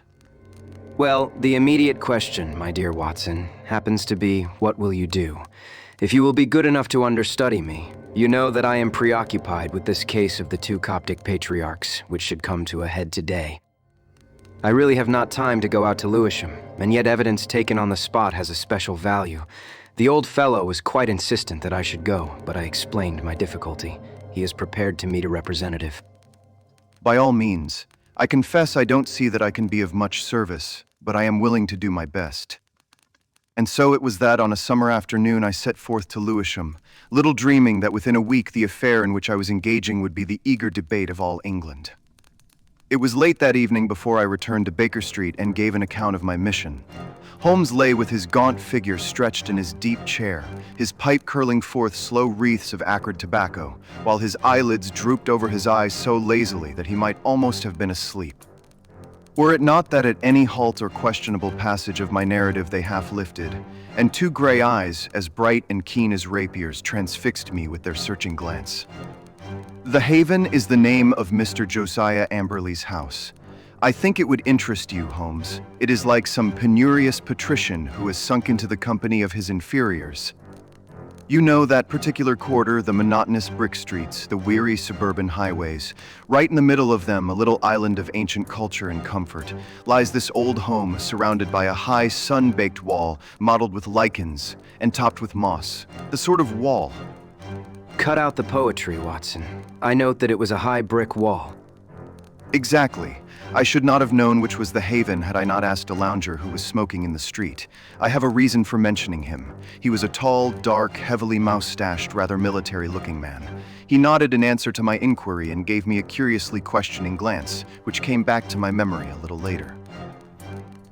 Well, the immediate question, my dear Watson, happens to be, what will you do? If you will be good enough to understudy me, you know that I am preoccupied with this case of the 2 Coptic patriarchs, which should come to a head today. I really have not time to go out to Lewisham, and yet evidence taken on the spot has a special value. The old fellow was quite insistent that I should go, but I explained my difficulty. He is prepared to meet a representative. By all means. I confess I don't see that I can be of much service, but I am willing to do my best. And so it was that on a summer afternoon I set forth to Lewisham, little dreaming that within a week the affair in which I was engaging would be the eager debate of all England. It was late that evening before I returned to Baker Street and gave an account of my mission. Holmes lay with his gaunt figure stretched in his deep chair, his pipe curling forth slow wreaths of acrid tobacco, while his eyelids drooped over his eyes so lazily that he might almost have been asleep. Were it not that at any halt or questionable passage of my narrative they half lifted, and 2 gray eyes, as bright and keen as rapiers, transfixed me with their searching glance. The Haven is the name of Mr. Josiah Amberley's house. I think it would interest you, Holmes. It is like some penurious patrician who has sunk into the company of his inferiors. You know that particular quarter, the monotonous brick streets, the weary suburban highways. Right in the middle of them, a little island of ancient culture and comfort, lies this old home surrounded by a high sun-baked wall mottled with lichens and topped with moss. The sort of wall. Cut out the poetry, Watson. I note that it was a high brick wall. Exactly. I should not have known which was the Haven had I not asked a lounger who was smoking in the street. I have a reason for mentioning him. He was a tall, dark, heavily moustached, rather military-looking man. He nodded in answer to my inquiry and gave me a curiously questioning glance, which came back to my memory a little later.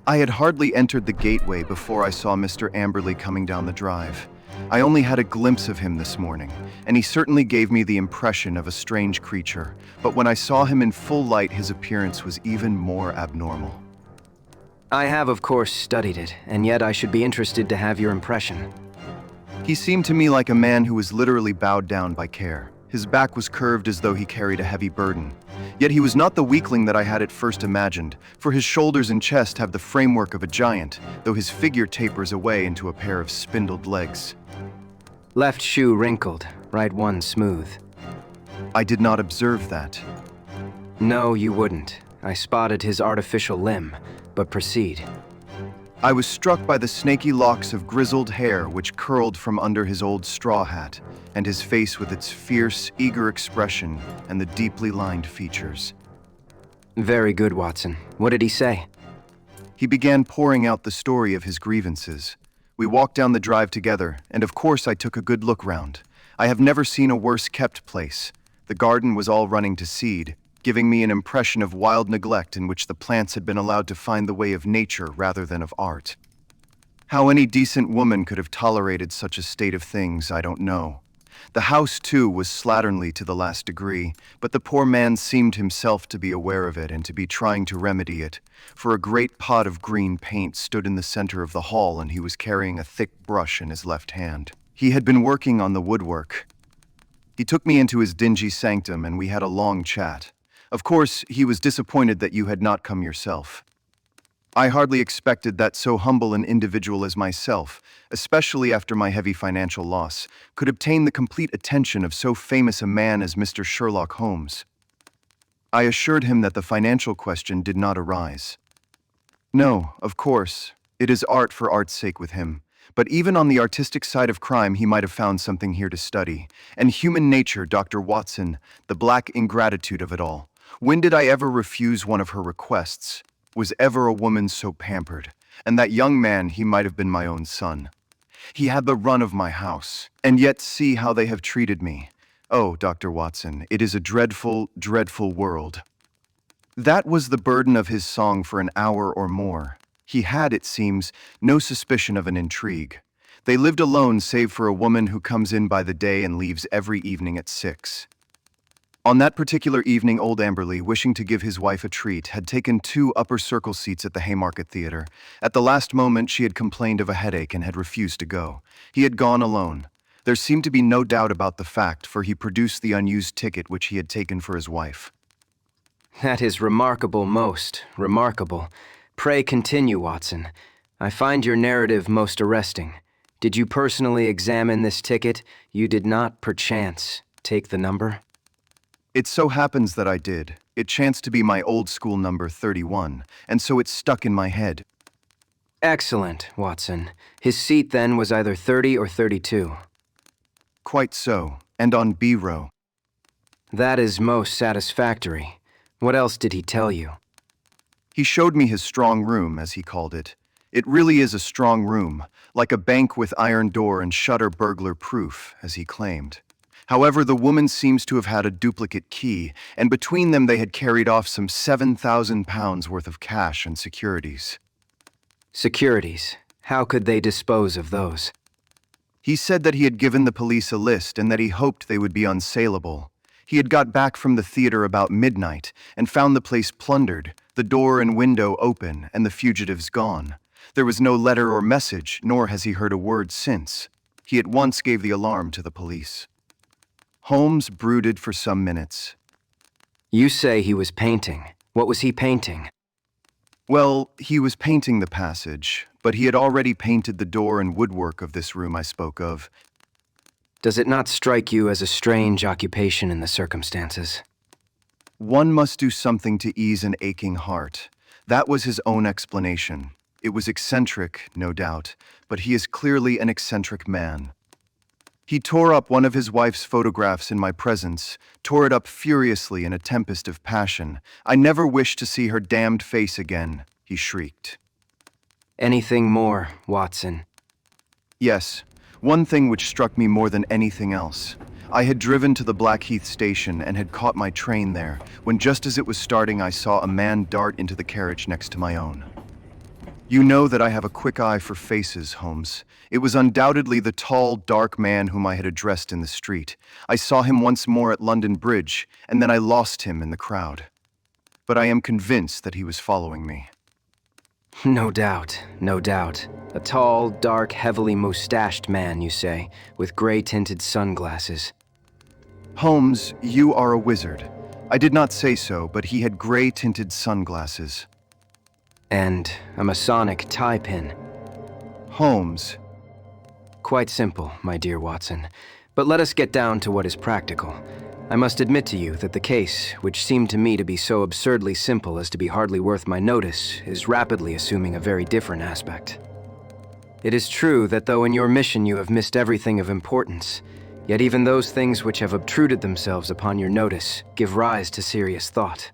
I had hardly entered the gateway before I saw Mr. Amberley coming down the drive. I only had a glimpse of him this morning, and he certainly gave me the impression of a strange creature, but when I saw him in full light, his appearance was even more abnormal. I have, of course, studied it, and yet I should be interested to have your impression. He seemed to me like a man who was literally bowed down by care. His back was curved as though he carried a heavy burden. Yet he was not the weakling that I had at first imagined, for his shoulders and chest have the framework of a giant, though his figure tapers away into a pair of spindled legs. Left shoe wrinkled, right one smooth. I did not observe that. No, you wouldn't. I spotted his artificial limb, but proceed. I was struck by the snaky locks of grizzled hair which curled from under his old straw hat, and his face with its fierce, eager expression and the deeply lined features. Very good, Watson. What did he say? He began pouring out the story of his grievances. We walked down the drive together, and of course I took a good look round. I have never seen a worse-kept place. The garden was all running to seed, giving me an impression of wild neglect in which the plants had been allowed to find the way of nature rather than of art. How any decent woman could have tolerated such a state of things, I don't know. The house, too, was slatternly to the last degree, but the poor man seemed himself to be aware of it and to be trying to remedy it, for a great pot of green paint stood in the center of the hall and he was carrying a thick brush in his left hand. He had been working on the woodwork. He took me into his dingy sanctum and we had a long chat. Of course, he was disappointed that you had not come yourself. I hardly expected that so humble an individual as myself, especially after my heavy financial loss, could obtain the complete attention of so famous a man as Mr. Sherlock Holmes. I assured him that the financial question did not arise. No, of course, it is art for art's sake with him, but even on the artistic side of crime he might have found something here to study. And human nature, Dr. Watson, the black ingratitude of it all. When did I ever refuse one of her requests? Was ever a woman so pampered? And that young man, he might have been my own son. He had the run of my house, and yet see how they have treated me. Oh, Dr. Watson, it is a dreadful, dreadful world. That was the burden of his song for an hour or more. He had, it seems, no suspicion of an intrigue. They lived alone save for a woman who comes in by the day and leaves every evening at 6. On that particular evening, old Amberley, wishing to give his wife a treat, had taken 2 upper circle seats at the Haymarket Theatre. At the last moment, she had complained of a headache and had refused to go. He had gone alone. There seemed to be no doubt about the fact, for he produced the unused ticket which he had taken for his wife. That is remarkable, most remarkable. Pray continue, Watson. I find your narrative most arresting. Did you personally examine this ticket? You did not, perchance, take the number? It so happens that I did. It chanced to be my old school number 31, and so it stuck in my head. Excellent, Watson. His seat then was either 30 or 32. Quite so, and on B row. That is most satisfactory. What else did he tell you? He showed me his strong room, as he called it. It really is a strong room, like a bank with iron door and shutter burglar-proof, as he claimed. However, the woman seems to have had a duplicate key, and between them they had carried off some £7,000 worth of cash and securities. Securities. How could they dispose of those? He said that he had given the police a list and that he hoped they would be unsaleable. He had got back from the theater about midnight and found the place plundered, the door and window open, and the fugitives gone. There was no letter or message, nor has he heard a word since. He at once gave the alarm to the police. Holmes brooded for some minutes. You say he was painting. What was he painting? Well, he was painting the passage, but he had already painted the door and woodwork of this room I spoke of. Does it not strike you as a strange occupation in the circumstances? One must do something to ease an aching heart. That was his own explanation. It was eccentric, no doubt, but he is clearly an eccentric man. He tore up one of his wife's photographs in my presence, tore it up furiously in a tempest of passion. I never wish to see her damned face again, he shrieked. Anything more, Watson? Yes, one thing which struck me more than anything else. I had driven to the Blackheath station and had caught my train there, when just as it was starting I saw a man dart into the carriage next to my own. You know that I have a quick eye for faces, Holmes. It was undoubtedly the tall, dark man whom I had addressed in the street. I saw him once more at London Bridge, and then I lost him in the crowd. But I am convinced that he was following me. No doubt, no doubt. A tall, dark, heavily mustached man, you say, with gray-tinted sunglasses. Holmes, you are a wizard. I did not say so, but he had gray-tinted sunglasses. And a Masonic tie pin. Holmes. Quite simple, my dear Watson. But let us get down to what is practical. I must admit to you that the case, which seemed to me to be so absurdly simple as to be hardly worth my notice, is rapidly assuming a very different aspect. It is true that though in your mission you have missed everything of importance, yet even those things which have obtruded themselves upon your notice give rise to serious thought.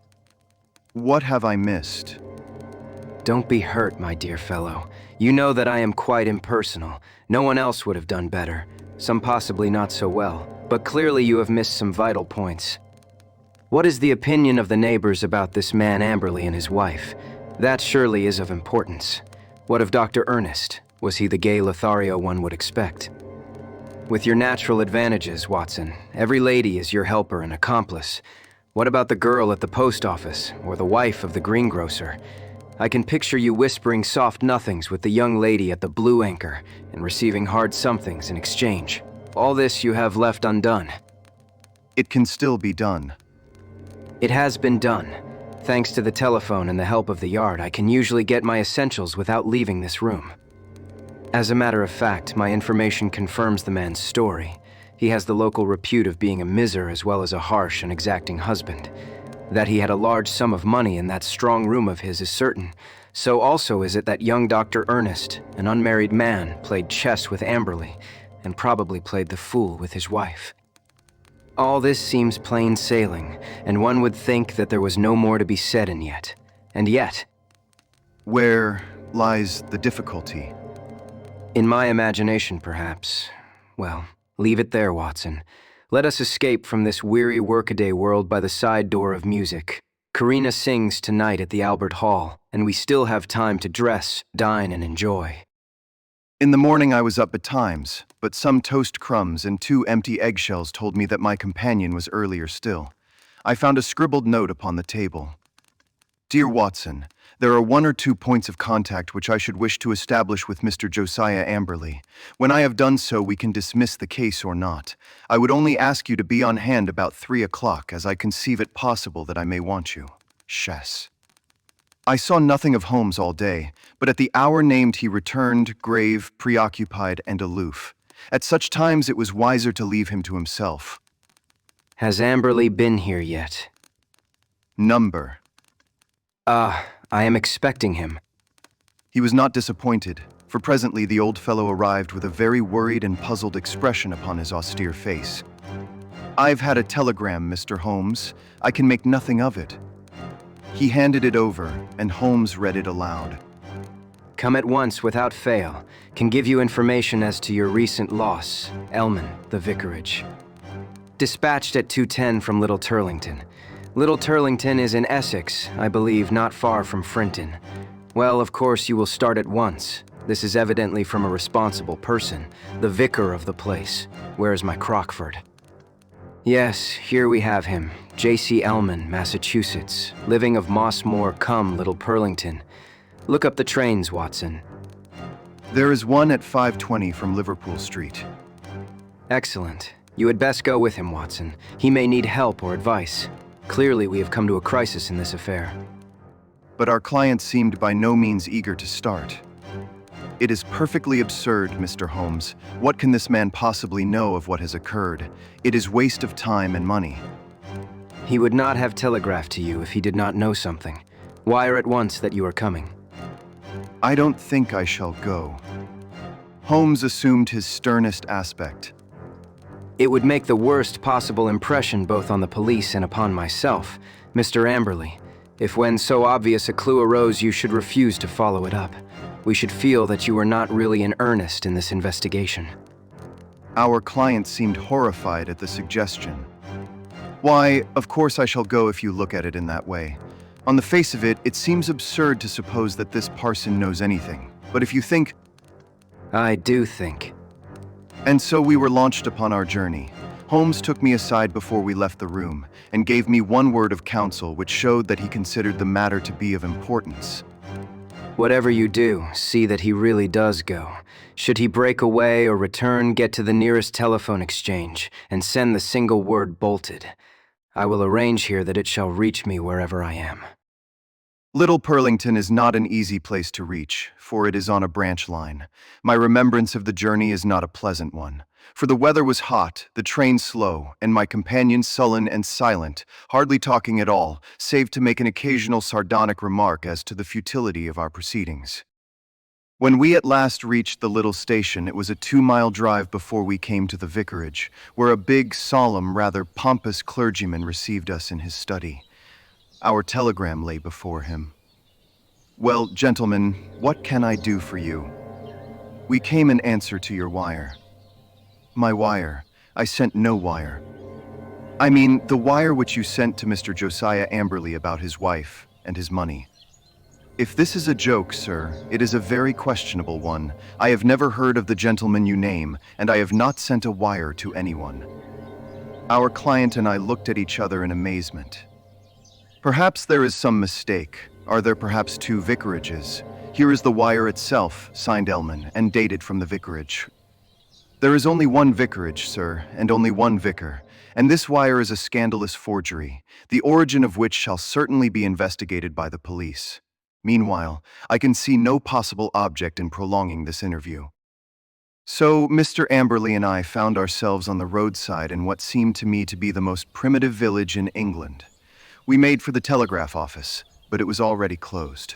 What have I missed? Don't be hurt, my dear fellow. You know that I am quite impersonal. No one else would have done better. Some possibly not so well. But clearly you have missed some vital points. What is the opinion of the neighbors about this man Amberley and his wife? That surely is of importance. What of Dr. Ernest? Was he the gay Lothario one would expect? With your natural advantages, Watson, every lady is your helper and accomplice. What about the girl at the post office, or the wife of the greengrocer? I can picture you whispering soft nothings with the young lady at the Blue Anchor and receiving hard somethings in exchange. All this you have left undone. It can still be done. It has been done. Thanks to the telephone and the help of the yard, I can usually get my essentials without leaving this room. As a matter of fact, my information confirms the man's story. He has the local repute of being a miser as well as a harsh and exacting husband. That he had a large sum of money in that strong room of his is certain. So also is it that young Dr. Ernest, an unmarried man, played chess with Amberley, and probably played the fool with his wife. All this seems plain sailing, and one would think that there was no more to be said and yet. And yet... Where lies the difficulty? In my imagination, perhaps. Well, leave it there, Watson. Let us escape from this weary workaday world by the side door of music. Karina sings tonight at the Albert Hall, and we still have time to dress, dine, and enjoy. In the morning I was up betimes, but some toast crumbs and 2 empty eggshells told me that my companion was earlier still. I found a scribbled note upon the table. Dear Watson, there are 1 or 2 points of contact which I should wish to establish with Mr. Josiah Amberley. When I have done so, we can dismiss the case or not. I would only ask you to be on hand about 3 o'clock, as I conceive it possible that I may want you. Chess. I saw nothing of Holmes all day, but at the hour named he returned, grave, preoccupied, and aloof. At such times it was wiser to leave him to himself. Has Amberley been here yet? Number. I am expecting him. He was not disappointed, for presently the old fellow arrived with a very worried and puzzled expression upon his austere face. I've had a telegram, Mr. Holmes. I can make nothing of it. He handed it over, and Holmes read it aloud. Come at once without fail. Can give you information as to your recent loss, Elman, the vicarage. Dispatched at 2:10 from Little Turlington. Little Turlington is in Essex, I believe, not far from Frinton. Well, of course you will start at once. This is evidently from a responsible person, the vicar of the place. Where is my Crockford? Yes, here we have him. J.C. Elman, Massachusetts, living of Mossmore, Little Purlington. Look up the trains, Watson. There is one at 5:20 from Liverpool Street. Excellent. You had best go with him, Watson. He may need help or advice. Clearly, we have come to a crisis in this affair. But our client seemed by no means eager to start. It is perfectly absurd, Mr. Holmes. What can this man possibly know of what has occurred? It is waste of time and money. He would not have telegraphed to you if he did not know something. Wire at once that you are coming. I don't think I shall go. Holmes assumed his sternest aspect. It would make the worst possible impression both on the police and upon myself, Mr. Amberley, if when so obvious a clue arose you should refuse to follow it up. We should feel that you were not really in earnest in this investigation. Our client seemed horrified at the suggestion. Why, of course I shall go if you look at it in that way. On the face of it, it seems absurd to suppose that this parson knows anything. But if you think, I do think. and so we were launched upon our journey. Holmes took me aside before we left the room and gave me one word of counsel which showed that he considered the matter to be of importance. Whatever you do, see that he really does go. Should he break away or return, get to the nearest telephone exchange and send the single word bolted. I will arrange here that it shall reach me wherever I am. Little Purlington is not an easy place to reach, for it is on a branch line. My remembrance of the journey is not a pleasant one, for the weather was hot, the train slow, and my companion sullen and silent, hardly talking at all, save to make an occasional sardonic remark as to the futility of our proceedings. When we at last reached the little station, it was a 2-mile drive before we came to the vicarage, where a big, solemn, rather pompous clergyman received us in his study. Our telegram lay before him. Well, gentlemen, what can I do for you? We came in answer to your wire. My wire? I sent no wire. I mean, the wire which you sent to Mr. Josiah Amberley about his wife and his money. If this is a joke, sir, it is a very questionable one. I have never heard of the gentleman you name, and I have not sent a wire to anyone. Our client and I looked at each other in amazement. Perhaps there is some mistake. Are there perhaps 2 vicarages? Here is the wire itself, signed Ellman, and dated from the vicarage. There is only one vicarage, sir, and only one vicar, and this wire is a scandalous forgery, the origin of which shall certainly be investigated by the police. Meanwhile, I can see no possible object in prolonging this interview. So, Mr. Amberley and I found ourselves on the roadside in what seemed to me to be the most primitive village in England. We made for the telegraph office, but it was already closed.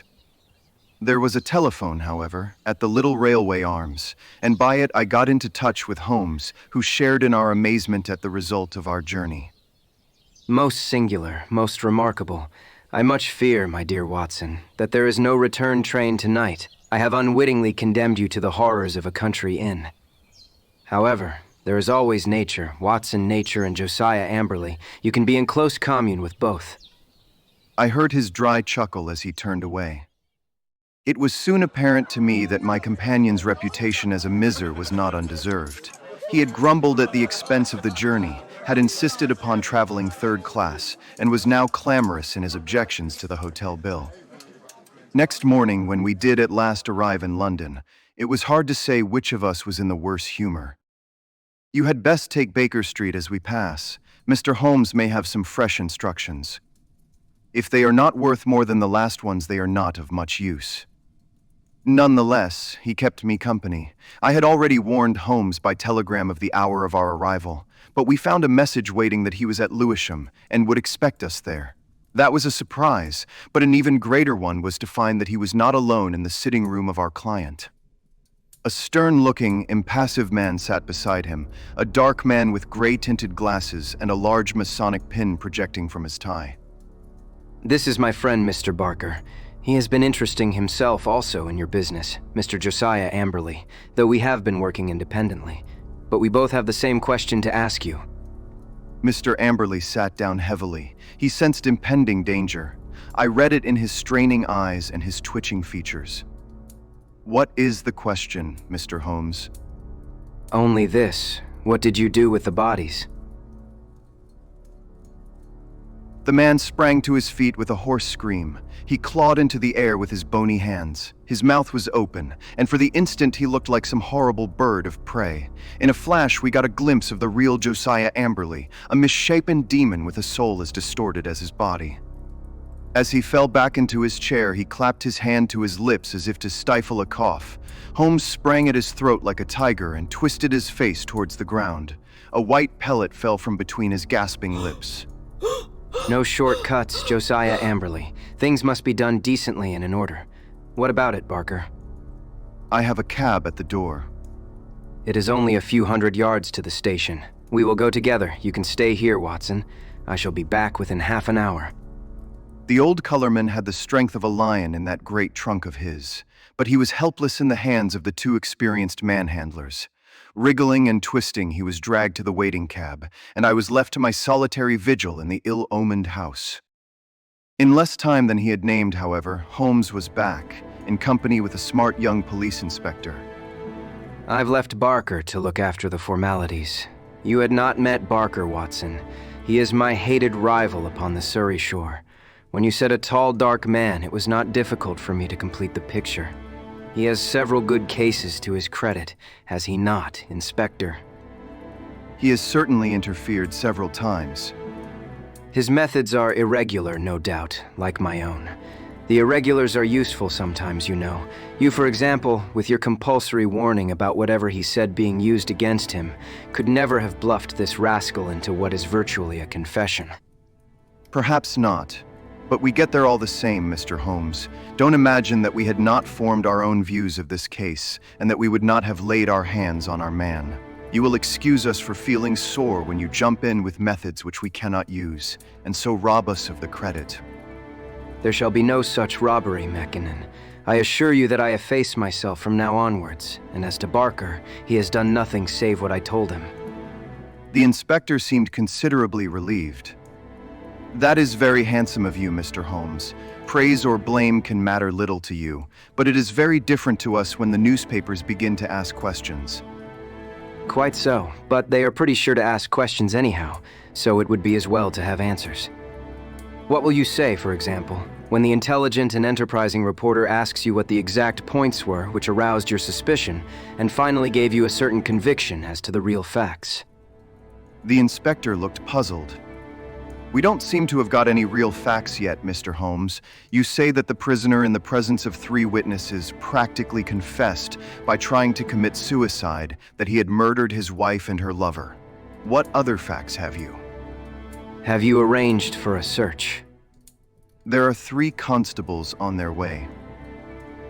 There was a telephone, however, at the little railway arms, and by it I got into touch with Holmes, who shared in our amazement at the result of our journey. Most singular, most remarkable. I much fear, my dear Watson, that there is no return train tonight. I have unwittingly condemned you to the horrors of a country inn. However, there is always nature, Watson Nature and Josiah Amberley. You can be in close commune with both. I heard his dry chuckle as he turned away. It was soon apparent to me that my companion's reputation as a miser was not undeserved. He had grumbled at the expense of the journey, had insisted upon traveling 3rd class, and was now clamorous in his objections to the hotel bill. Next morning, when we did at last arrive in London, it was hard to say which of us was in the worse humor. You had best take Baker Street as we pass. Mr. Holmes may have some fresh instructions. If they are not worth more than the last ones, they are not of much use. Nonetheless, he kept me company. I had already warned Holmes by telegram of the hour of our arrival, but we found a message waiting that he was at Lewisham and would expect us there. That was a surprise, but an even greater one was to find that he was not alone in the sitting room of our client. A stern-looking, impassive man sat beside him, a dark man with gray-tinted glasses and a large Masonic pin projecting from his tie. This is my friend, Mr. Barker. He has been interesting himself also in your business, Mr. Josiah Amberley, though we have been working independently. But we both have the same question to ask you. Mr. Amberley sat down heavily. He sensed impending danger. I read it in his straining eyes and his twitching features. What is the question, Mr. Holmes? Only this. What did you do with the bodies? The man sprang to his feet with a hoarse scream. He clawed into the air with his bony hands. His mouth was open, and for the instant he looked like some horrible bird of prey. In a flash we got a glimpse of the real Josiah Amberley, a misshapen demon with a soul as distorted as his body. As he fell back into his chair, he clapped his hand to his lips as if to stifle a cough. Holmes sprang at his throat like a tiger and twisted his face towards the ground. A white pellet fell from between his gasping lips. No shortcuts, Josiah Amberley. Things must be done decently and in order. What about it, Barker? I have a cab at the door. It is only a few hundred yards to the station. We will go together. You can stay here, Watson. I shall be back within half an hour. The old Colourman had the strength of a lion in that great trunk of his, but he was helpless in the hands of the 2 experienced manhandlers. Wriggling and twisting, he was dragged to the waiting cab, and I was left to my solitary vigil in the ill-omened house. In less time than he had named, however, Holmes was back, in company with a smart young police inspector. I've left Barker to look after the formalities. You had not met Barker, Watson. He is my hated rival upon the Surrey shore. When you said a tall, dark man, it was not difficult for me to complete the picture. He has several good cases to his credit, has he not, Inspector? He has certainly interfered several times. His methods are irregular, no doubt, like my own. The irregulars are useful sometimes, you know. You, for example, with your compulsory warning about whatever he said being used against him, could never have bluffed this rascal into what is virtually a confession. Perhaps not. But we get there all the same, Mr. Holmes. Don't imagine that we had not formed our own views of this case, and that we would not have laid our hands on our man. You will excuse us for feeling sore when you jump in with methods which we cannot use, and so rob us of the credit. There shall be no such robbery, Mackinnon. I assure you that I efface myself from now onwards, and as to Barker, he has done nothing save what I told him. The inspector seemed considerably relieved. That is very handsome of you, Mr. Holmes. Praise or blame can matter little to you, but it is very different to us when the newspapers begin to ask questions. Quite so, but they are pretty sure to ask questions anyhow, so it would be as well to have answers. What will you say, for example, when the intelligent and enterprising reporter asks you what the exact points were which aroused your suspicion and finally gave you a certain conviction as to the real facts? The inspector looked puzzled. We don't seem to have got any real facts yet, Mr. Holmes. You say that the prisoner, in the presence of 3 witnesses, practically confessed by trying to commit suicide that he had murdered his wife and her lover. What other facts have you? Have you arranged for a search? There are 3 constables on their way.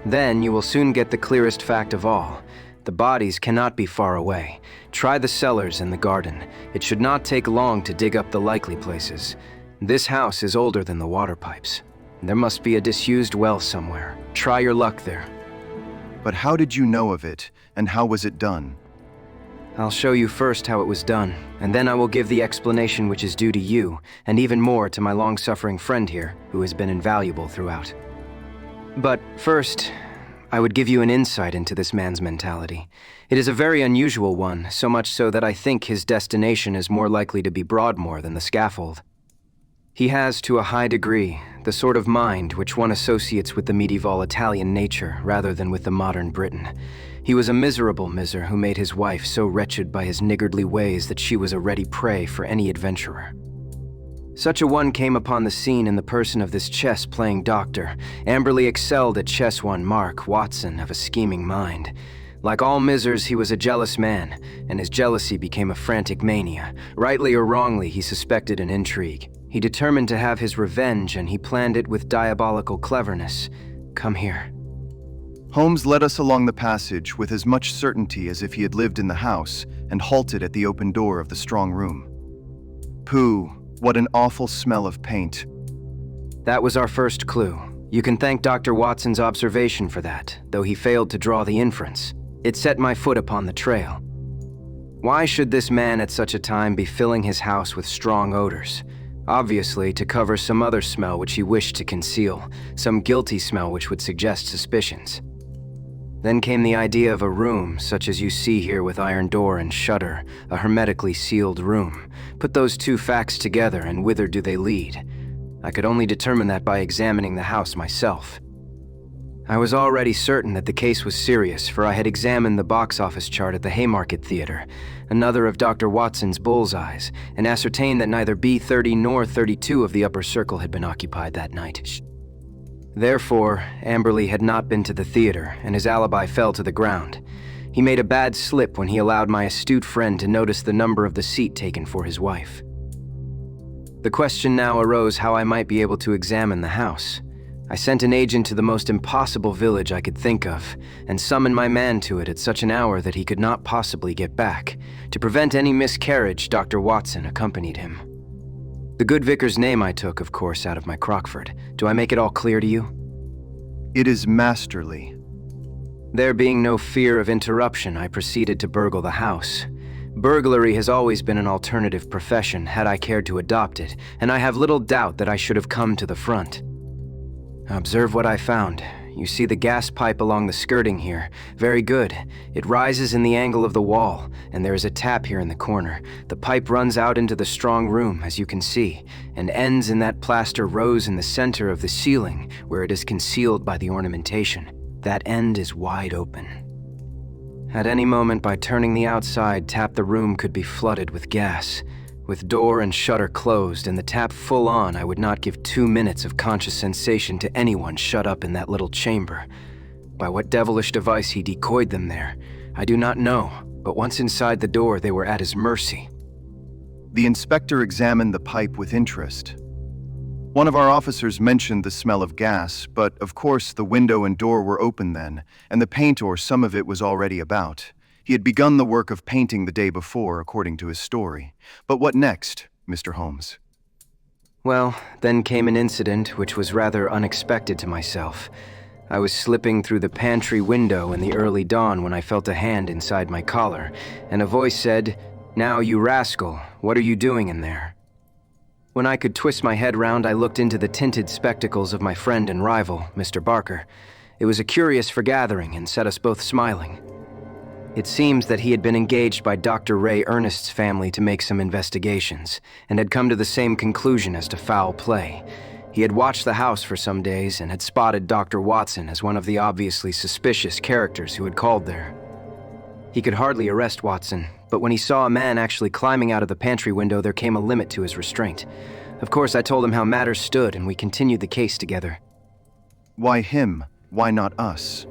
Then you will soon get the clearest fact of all. The bodies cannot be far away. Try the cellars and the garden. It should not take long to dig up the likely places. This house is older than the water pipes. There must be a disused well somewhere. Try your luck there. But how did you know of it, and how was it done? I'll show you first how it was done, and then I will give the explanation which is due to you, and even more to my long-suffering friend here, who has been invaluable throughout. But first, I would give you an insight into this man's mentality. It is a very unusual one, so much so that I think his destination is more likely to be Broadmoor than the scaffold. He has, to a high degree, the sort of mind which one associates with the medieval Italian nature rather than with the modern Briton. He was a miserable miser who made his wife so wretched by his niggardly ways that she was a ready prey for any adventurer. Such a one came upon the scene in the person of this chess-playing doctor. Amberley excelled at chess one Mark Watson of a scheming mind. Like all misers, he was a jealous man, and his jealousy became a frantic mania. Rightly or wrongly, he suspected an intrigue. He determined to have his revenge, and he planned it with diabolical cleverness. Come here. Holmes led us along the passage with as much certainty as if he had lived in the house, and halted at the open door of the strong room. Pooh! What an awful smell of paint. That was our first clue. You can thank Dr. Watson's observation for that, though he failed to draw the inference. It set my foot upon the trail. Why should this man at such a time be filling his house with strong odors? Obviously, to cover some other smell which he wished to conceal, some guilty smell which would suggest suspicions. Then came the idea of a room, such as you see here with iron door and shutter, a hermetically sealed room. Put those 2 facts together, and whither do they lead? I could only determine that by examining the house myself. I was already certain that the case was serious, for I had examined the box office chart at the Haymarket Theatre, another of Dr. Watson's bullseyes, and ascertained that neither B30 nor 32 of the upper circle had been occupied that night. Therefore, Amberley had not been to the theater, and his alibi fell to the ground. He made a bad slip when he allowed my astute friend to notice the number of the seat taken for his wife. The question now arose how I might be able to examine the house. I sent an agent to the most impossible village I could think of, and summoned my man to it at such an hour that he could not possibly get back. To prevent any miscarriage, Dr. Watson accompanied him. The good vicar's name I took, of course, out of my Crockford. Do I make it all clear to you? It is masterly. There being no fear of interruption, I proceeded to burgle the house. Burglary has always been an alternative profession had I cared to adopt it, and I have little doubt that I should have come to the front. Observe what I found. You see the gas pipe along the skirting here. Very good. It rises in the angle of the wall, and there is a tap here in the corner. The pipe runs out into the strong room, as you can see, and ends in that plaster rose in the center of the ceiling, where it is concealed by the ornamentation. That end is wide open. At any moment, by turning the outside tap, the room could be flooded with gas. With door and shutter closed and the tap full on, I would not give 2 minutes of conscious sensation to anyone shut up in that little chamber. By what devilish device he decoyed them there, I do not know, but once inside the door, they were at his mercy. The inspector examined the pipe with interest. One of our officers mentioned the smell of gas, but of course the window and door were open then, and the paint or some of it was already about. He had begun the work of painting the day before, according to his story. But what next, Mr. Holmes? Well, then came an incident which was rather unexpected to myself. I was slipping through the pantry window in the early dawn when I felt a hand inside my collar, and a voice said, "Now, you rascal, what are you doing in there?" When I could twist my head round, I looked into the tinted spectacles of my friend and rival, Mr. Barker. It was a curious forgathering and set us both smiling. It seems that he had been engaged by Dr. Ray Ernest's family to make some investigations, and had come to the same conclusion as to foul play. He had watched the house for some days and had spotted Dr. Watson as one of the obviously suspicious characters who had called there. He could hardly arrest Watson, but when he saw a man actually climbing out of the pantry window, there came a limit to his restraint. Of course, I told him how matters stood, and we continued the case together. Why him? Why not us?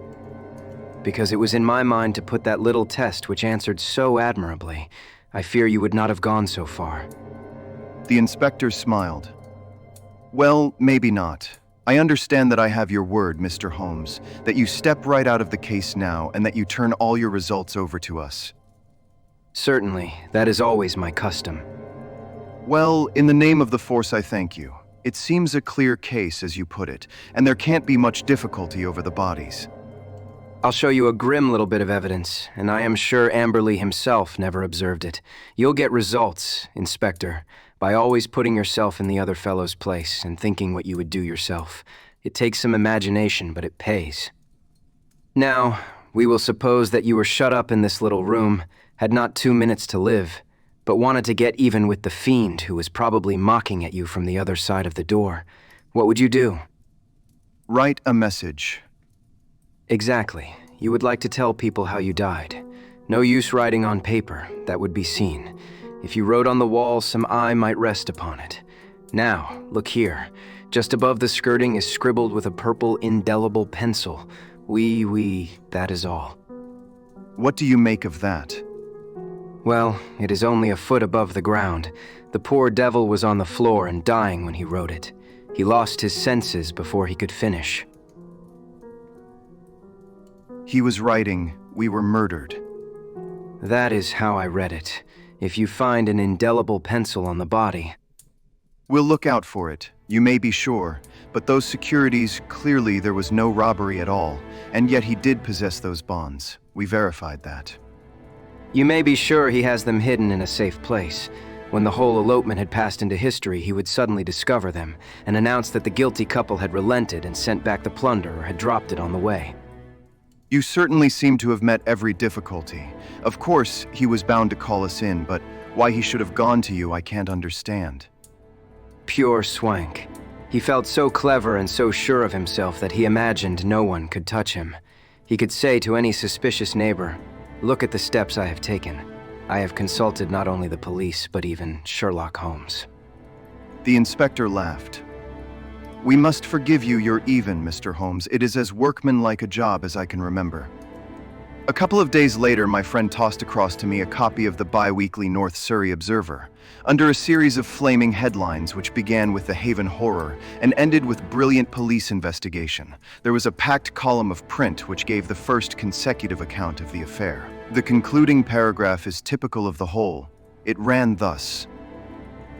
Because it was in my mind to put that little test which answered so admirably. I fear you would not have gone so far. The inspector smiled. Well, maybe not. I understand that I have your word, Mr. Holmes, that you step right out of the case now and that you turn all your results over to us. Certainly, that is always my custom. Well, in the name of the force, I thank you. It seems a clear case, as you put it, and there can't be much difficulty over the bodies. I'll show you a grim little bit of evidence, and I am sure Amberley himself never observed it. You'll get results, Inspector, by always putting yourself in the other fellow's place and thinking what you would do yourself. It takes some imagination, but it pays. Now, we will suppose that you were shut up in this little room, had not 2 minutes to live, but wanted to get even with the fiend who was probably mocking at you from the other side of the door. What would you do? Write a message. Exactly. You would like to tell people how you died. No use writing on paper, that would be seen. If you wrote on the wall, some eye might rest upon it. Now, look here. Just above the skirting is scribbled with a purple indelible pencil. Oui, that is all. What do you make of that? Well, it is only a foot above the ground. The poor devil was on the floor and dying when he wrote it. He lost his senses before he could finish. He was writing, "We were murdered." That is how I read it. If you find an indelible pencil on the body... We'll look out for it, you may be sure, but those securities, clearly there was no robbery at all, and yet he did possess those bonds. We verified that. You may be sure he has them hidden in a safe place. When the whole elopement had passed into history, he would suddenly discover them, and announce that the guilty couple had relented and sent back the plunder or had dropped it on the way. You certainly seem to have met every difficulty. Of course, he was bound to call us in, but why he should have gone to you, I can't understand. Pure swank. He felt so clever and so sure of himself that he imagined no one could touch him. He could say to any suspicious neighbor, "Look at the steps I have taken. I have consulted not only the police, but even Sherlock Holmes." The inspector laughed. We must forgive you your even, Mr. Holmes. It is as workmanlike a job as I can remember. A couple of days later, my friend tossed across to me a copy of the bi-weekly North Surrey Observer, under a series of flaming headlines which began with the Haven Horror and ended with brilliant police investigation. There was a packed column of print which gave the first consecutive account of the affair. The concluding paragraph is typical of the whole. It ran thus: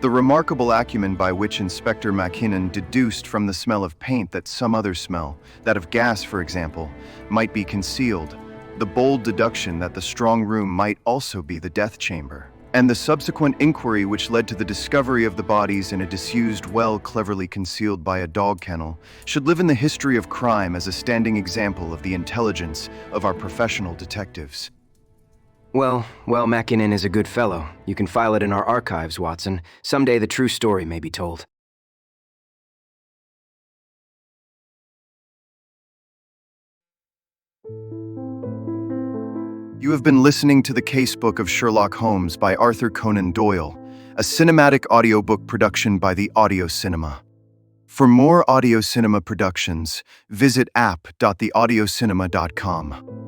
"The remarkable acumen by which Inspector Mackinnon deduced from the smell of paint that some other smell, that of gas, for example, might be concealed, the bold deduction that the strong room might also be the death chamber, and the subsequent inquiry which led to the discovery of the bodies in a disused well cleverly concealed by a dog kennel, should live in the history of crime as a standing example of the intelligence of our professional detectives. Well, Mackinnon is a good fellow. You can file it in our archives, Watson. Someday the true story may be told. You have been listening to the Case-Book of Sherlock Holmes by Arthur Conan Doyle, a cinematic audiobook production by the Audio Cinema. For more audio cinema productions, visit app.theaudiocinema.com.